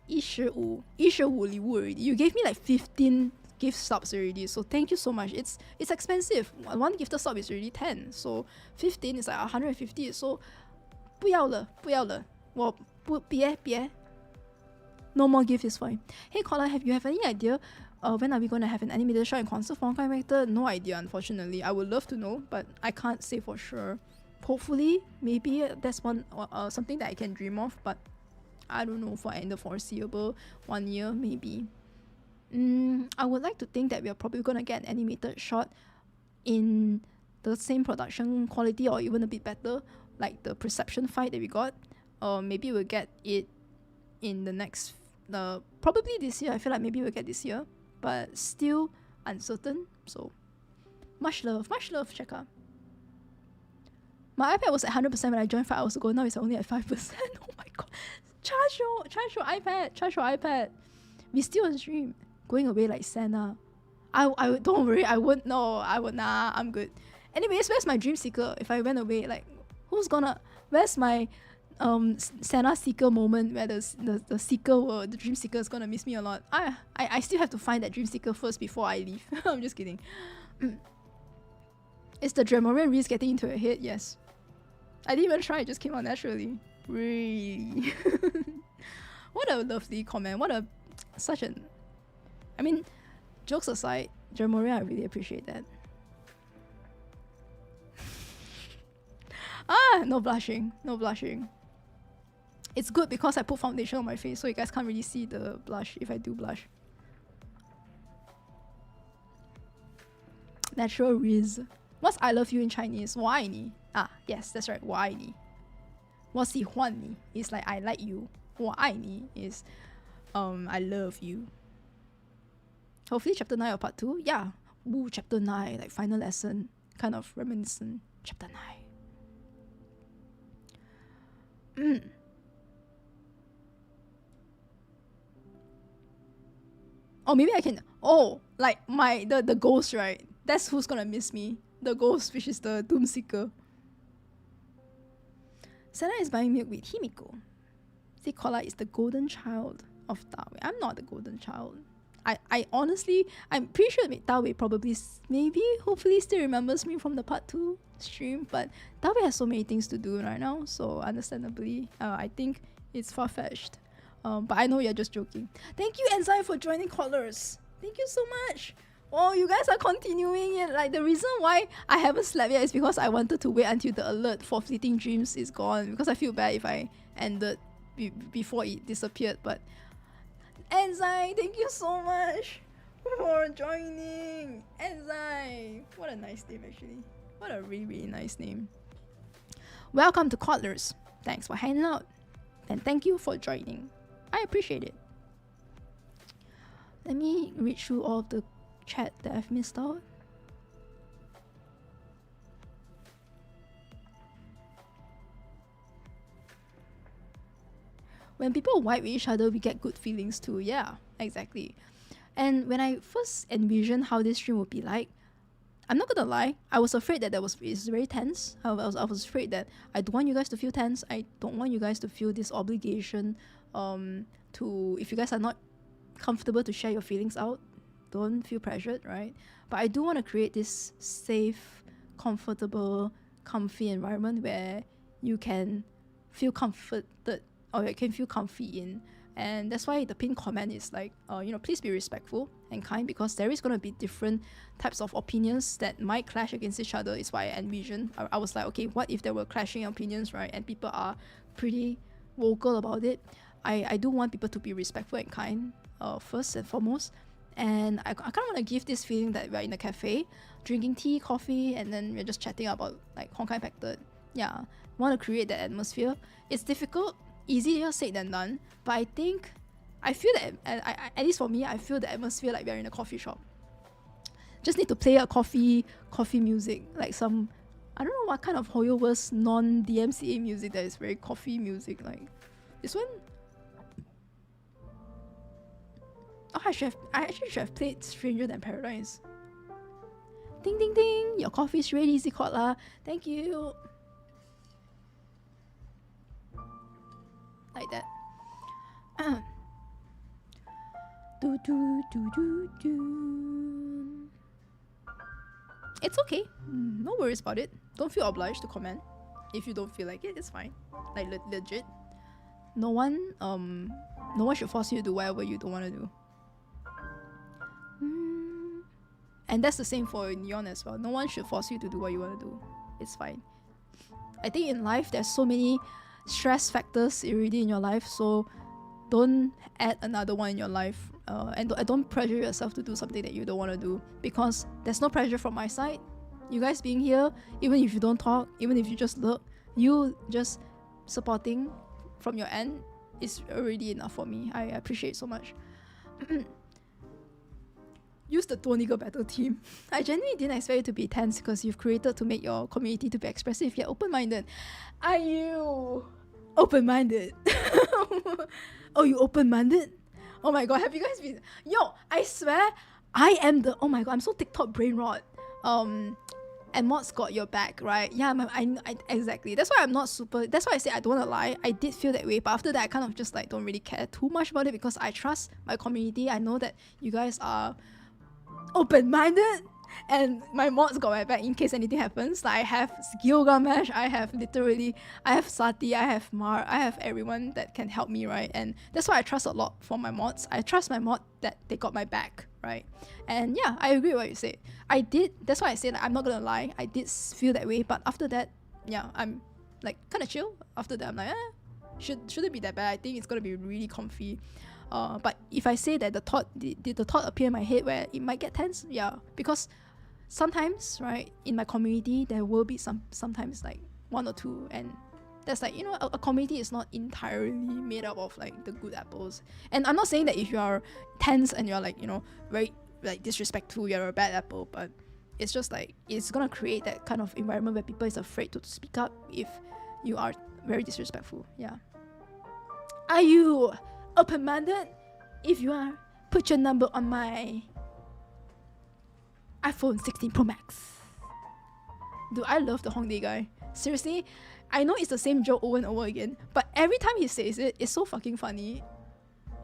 15礼物 already. You gave me like 15 gift subs already, so thank you so much. It's expensive. One gifted sub is already 10, so 15 is like 150. So 不要了，我不别 no more gift is fine. Hey Kodla, have you any idea when are we going to have an animated show and concert for Honkai Vector? No idea, unfortunately. I would love to know, but I can't say for sure. Hopefully, maybe that's one something that I can dream of, but I don't know, for in the foreseeable 1 year maybe. I would like to think that we are probably going to get an animated shot in the same production quality or even a bit better, like the Perception fight that we got. Maybe we'll get it in the next, probably this year. I feel like maybe we'll get this year, but still uncertain. So much love, Cheka. My iPad was at 100% when I joined 5 hours ago. Now it's only at 5%. Oh my god. Charge your iPad. We still on stream. Going away like Santa. I don't worry. I would nah. I'm good. Anyways, where's my Dream Seeker? If I went away, like where's my Santa Seeker moment where the Seeker, the Dream Seeker is gonna miss me a lot. I still have to find that Dream Seeker first before I leave. I'm just kidding. Is the Dremorian Reese getting into your head? Yes. I didn't even try. It just came out naturally. Really. What a lovely comment. I mean, jokes aside, Dremorian, I really appreciate that. No blushing. It's good because I put foundation on my face, so you guys can't really see the blush if I do blush. Natural Riz. What's I love you in Chinese? 我爱你. Ah, yes, that's right. 我爱你. 我喜欢你 is like I like you. 我爱你 is I love you. Hopefully chapter 9 or part 2. Yeah. Ooh, chapter 9, like final lesson. Kind of reminiscent. Chapter 9. Oh, maybe I can. Oh, like the ghost, right? That's who's gonna miss me. The ghost, which is the Doomseeker. Senna is buying milk with Himiko. zKodla is the golden child of Dawei. I'm not the golden child. I honestly, I'm pretty sure Dawei probably, maybe, hopefully still remembers me from the part 2 stream, but Dawei has so many things to do right now, so understandably, I think it's far-fetched. But I know you're just joking. Thank you, Enzai, for joining Callers. Thank you so much. Oh, you guys are continuing it. Like, the reason why I haven't slept yet is because I wanted to wait until the alert for Fleeting Dreams is gone, because I feel bad if I ended before it disappeared. But Enzai, thank you so much for joining. Enzai, what a nice name actually. What a really, really nice name. Welcome to Codlers. Thanks for hanging out. And thank you for joining. I appreciate it. Let me read through all of the chat that I've missed out. When people wipe with each other, we get good feelings too. Yeah, exactly. And when I first envisioned how this stream would be like, I'm not gonna lie, I was afraid that it's very tense. I was afraid that I don't want you guys to feel tense. I don't want you guys to feel this obligation to, if you guys are not comfortable to share your feelings out, don't feel pressured, right? But I do want to create this safe, comfortable, comfy environment where you can feel comforted or you can feel comfy in. And that's why the pinned comment is like, please be respectful and kind, because there is going to be different types of opinions that might clash against each other. Is why I envisioned. I was like, okay, what if there were clashing opinions, right? And people are pretty vocal about it. I do want people to be respectful and kind, first and foremost. And I kind of want to give this feeling that we're in a cafe, drinking tea, coffee, and then we're just chatting about like Honkai HI3rd. Yeah, want to create that atmosphere. It's difficult, easier said than done, but I feel that, at least for me, I feel the atmosphere like we're in a coffee shop. Just need to play a coffee music, like some, I don't know what kind of HoYo-MIX non-DMCA music that is very coffee music, like this one. Oh, I actually should have played Stranger Than Paradise. Ding ding ding, your coffee's ready, zKodla. Thank you. Like that. Do do do do do. It's okay. No worries about it. Don't feel obliged to comment. If you don't feel like it, it's fine. Like legit. No one should force you to do whatever you don't want to do. And that's the same for Neon as well. No one should force you to do what you want to do. It's fine. I think in life, there's so many stress factors already in your life, so don't add another one in your life. And don't pressure yourself to do something that you don't want to do, because there's no pressure from my side. You guys being here, even if you don't talk, even if you just look, you just supporting from your end is already enough for me. I appreciate so much. Use the Toniga battle team. I genuinely didn't expect it to be tense because you've created to make your community to be expressive yet open-minded. Are you open-minded? Oh, you open-minded? Oh my god, have you guys been... Yo, I swear, I am the... Oh my god, I'm so TikTok brain rot. And Mods got your back, right? Yeah, exactly. That's why I'm not super... That's why I say I don't want to lie. I did feel that way, but after that, I kind of just like don't really care too much about it because I trust my community. I know that you guys are open-minded and my mods got my back in case anything happens. Like I have Gilgamesh, I have Sati, I have Mar, I have everyone that can help me, right? And that's why I trust a lot for my mods. I trust my mod that they got my back, right? And yeah, I agree with what you said. That's why I said, like, I'm not gonna lie, I did feel that way, but after that, yeah, I'm like kind of chill. After that, I'm like, Shouldn't be that bad. I think it's gonna be really comfy. But if I say that did the thought appear in my head where it might get tense? Yeah, because sometimes, right, in my community there will be sometimes like one or two, and that's like, you know, a community is not entirely made up of like the good apples. And I'm not saying that if you are tense and you're like, you know, very like disrespectful, you're a bad apple, but it's just like it's gonna create that kind of environment where people is afraid to speak up if you are very disrespectful. Yeah. Are you open-minded? If you are, put your number on my iPhone 16 Pro Max. Dude, I love the Hongdae guy. Seriously, I know it's the same joke over and over again, but every time he says it, it's so fucking funny.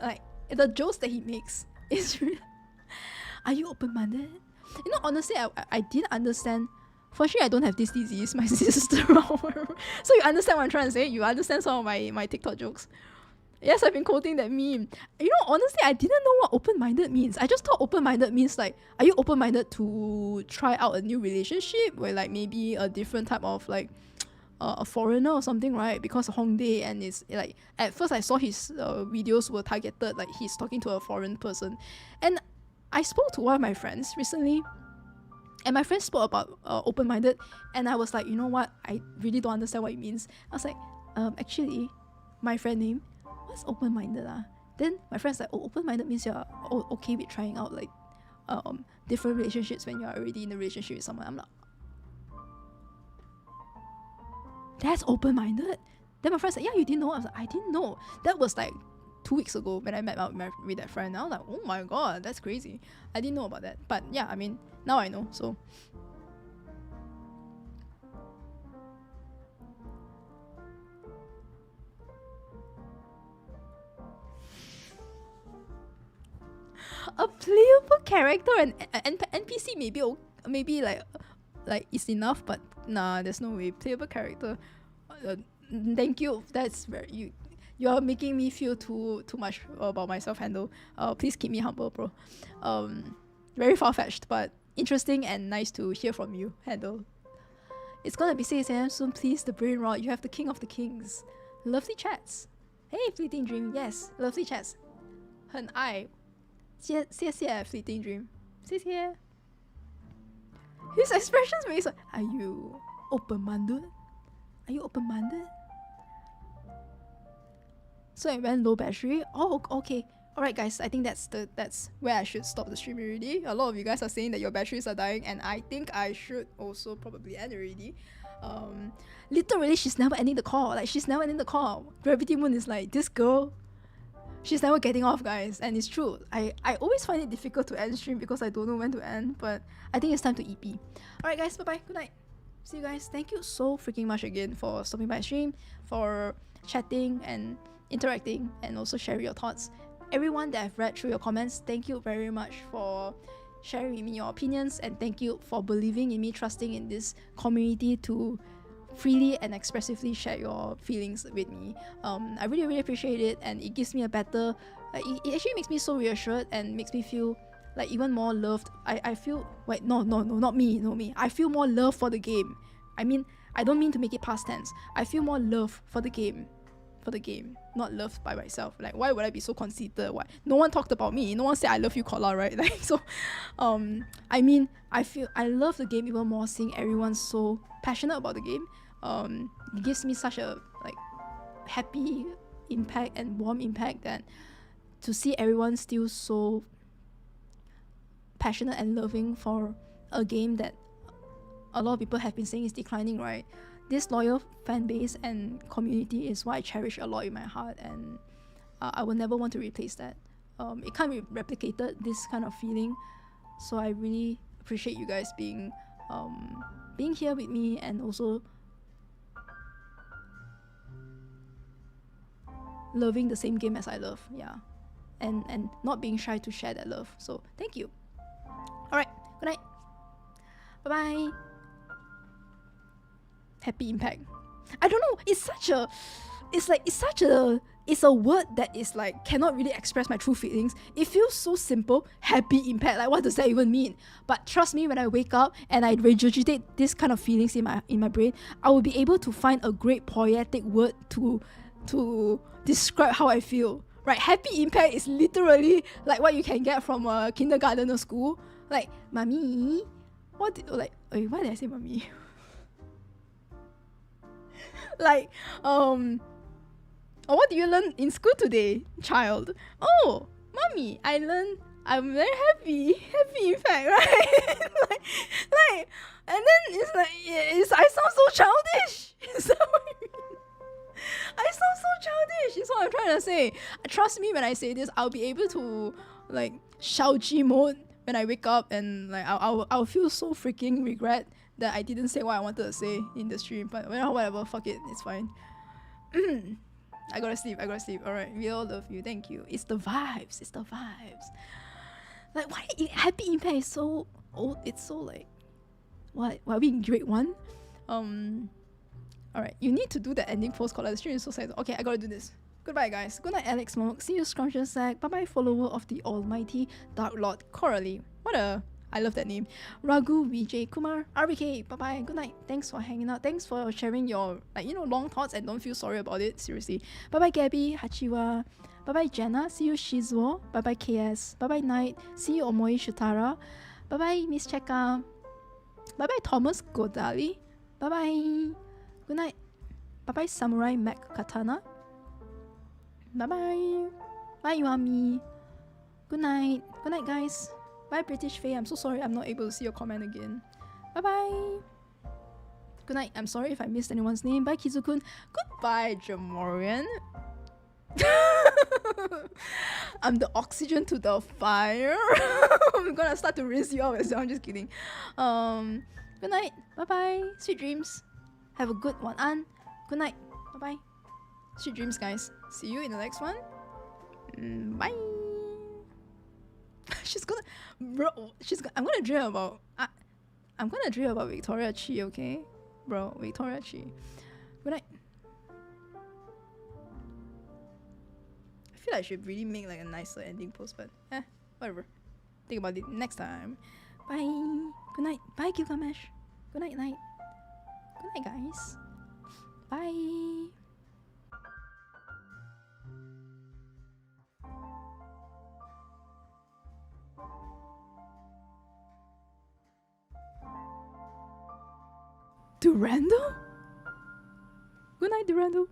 Like, the jokes that he makes is really... Are you open-minded? You know, honestly, I didn't understand. Fortunately, I don't have this disease. My sister... So you understand what I'm trying to say? You understand some of my TikTok jokes? Yes, I've been quoting that meme. You know, honestly, I didn't know what open-minded means. I just thought open-minded means like, are you open-minded to try out a new relationship where like maybe a different type of like a foreigner or something, right? Because Hongdae, and it's like, at first I saw his videos were targeted like he's talking to a foreign person, and I spoke to one of my friends recently, and my friend spoke about open-minded, and I was like, you know what? I really don't understand what it means. I was like, actually, my friend name, what's open-minded? Then my friend's like, oh, open-minded means you're okay with trying out like different relationships when you're already in a relationship with someone. I'm like, that's open-minded? Then my friend's like, yeah, you didn't know? I was like, I didn't know. That was like 2 weeks ago when I met out with that friend. I was like, oh my god, that's crazy. I didn't know about that. But yeah, I mean, now I know, so. A playable character and NPC maybe like is enough, but nah, there's no way. Playable character. Thank you. That's very you're making me feel too much about myself, Handle. Please keep me humble, bro. Very far-fetched, but interesting and nice to hear from you, Handle. It's gonna be 6 AM soon, please. The brain rot. You have the king of the kings. Lovely chats. Hey, Fleeting Dream. Yes, lovely chats. 很爱。谢谢 Fleeting Dream. 谢谢. His expressions makes like, are you open-minded? Are you open-minded? So I went low battery. Oh, okay. Alright guys, I think that's where I should stop the stream already. A lot of you guys are saying that your batteries are dying, and I think I should also probably end already. Literally, she's never ending the call. Like, she's never ending the call. Gravity Moon is like, this girl, she's never getting off, guys. And it's true. I always find it difficult to end stream because I don't know when to end, but I think it's time to EP. Alright guys, bye-bye. Good night. See you guys. Thank you so freaking much again for stopping by stream, for chatting and interacting, and also sharing your thoughts. Everyone that I've read through your comments, thank you very much for sharing with me your opinions, and thank you for believing in me, trusting in this community to freely and expressively share your feelings with me. I really appreciate it, and it gives me a better it actually makes me so reassured and makes me feel like even more loved. I feel, wait, no, not me. I feel more love for the game. I mean, I don't mean to make it past tense. I feel more love for the game, not loved by myself. Like, why would I be so conceited? Why? No one talked about me. No one said I love you, Kola, right? Like, so I mean, I love the game even more seeing everyone so passionate about the game. It gives me such a like happy impact and warm impact, that to see everyone still so passionate and loving for a game that a lot of people have been saying is declining, right? This loyal fan base and community is what I cherish a lot in my heart, and I will never want to replace that. It can't be replicated, this kind of feeling. So I really appreciate you guys being here with me, and also loving the same game as I love, yeah, and not being shy to share that love. So thank you. Alright, good night. Bye bye. Happy impact. I don't know, it's a word that is like cannot really express my true feelings. It feels so simple. Happy impact, like what does that even mean? But trust me, when I wake up and I regurgitate this kind of feelings in my brain, I will be able to find a great poetic word to to describe how I feel. Right, happy impact is literally like what you can get from a kindergarten or school. Like, mommy, what did, like, why did I say mommy? Like, oh, what did you learn in school today, child? Oh, mommy, I learned I'm very happy impact, right? like, and then it's like, I sound so childish. Is that what you mean? I sound so childish. Is what I'm trying to say. Trust me when I say this, I'll be able to like Shao-Chi mode when I wake up, and like I'll feel so freaking regret that I didn't say what I wanted to say in the stream. But well, whatever, fuck it, it's fine. I gotta sleep. Alright, we all love you. Thank you. It's the vibes. Like, why happy impact is so old? It's so like, what? Are we in grade 1? Alright, you need to do the ending post call. The stream is so sad. Okay, I gotta do this. Goodbye, guys. Good night, Alex Smoke. See you, Scrumptious Sack. Bye-bye, follower of the almighty Dark Lord Coralie. I love that name. Raghu Vijay Kumar RBK. Bye-bye. Good night. Thanks for hanging out. Thanks for sharing your, like, you know, long thoughts, and don't feel sorry about it. Seriously. Bye-bye, Gabby. Hachiwa. Bye-bye, Jenna. See you, Shizuo. Bye-bye, KS. Bye-bye, Knight. See you, Omoi Shutara. Bye-bye, Miss Cheka. Bye-bye, Thomas Godali. Bye-bye. Good night. Bye-bye, Samurai Mac Katana. Bye-bye. Bye, Yuami. Good night. Good night, guys. Bye, British Faye. I'm so sorry I'm not able to see your comment again. Bye-bye. Good night. I'm sorry if I missed anyone's name. Bye, Kizukun. Goodbye, Jamorian. I'm the oxygen to the fire. I'm gonna start to rinse you out as well. I'm just kidding. Good night. Bye-bye. Sweet dreams. Have a good one, Anne. Good night. Bye-bye. Sweet dreams, guys. See you in the next one. Bye. I'm gonna dream about Victoria Chi, okay? Bro, Victoria Chi. Good night. I feel like I should really make like a nicer ending post, but whatever. Think about it next time. Bye. Good night. Bye, Gilgamesh. Good night, night. Good night, guys. Bye. Durandal? Good night, Durandal.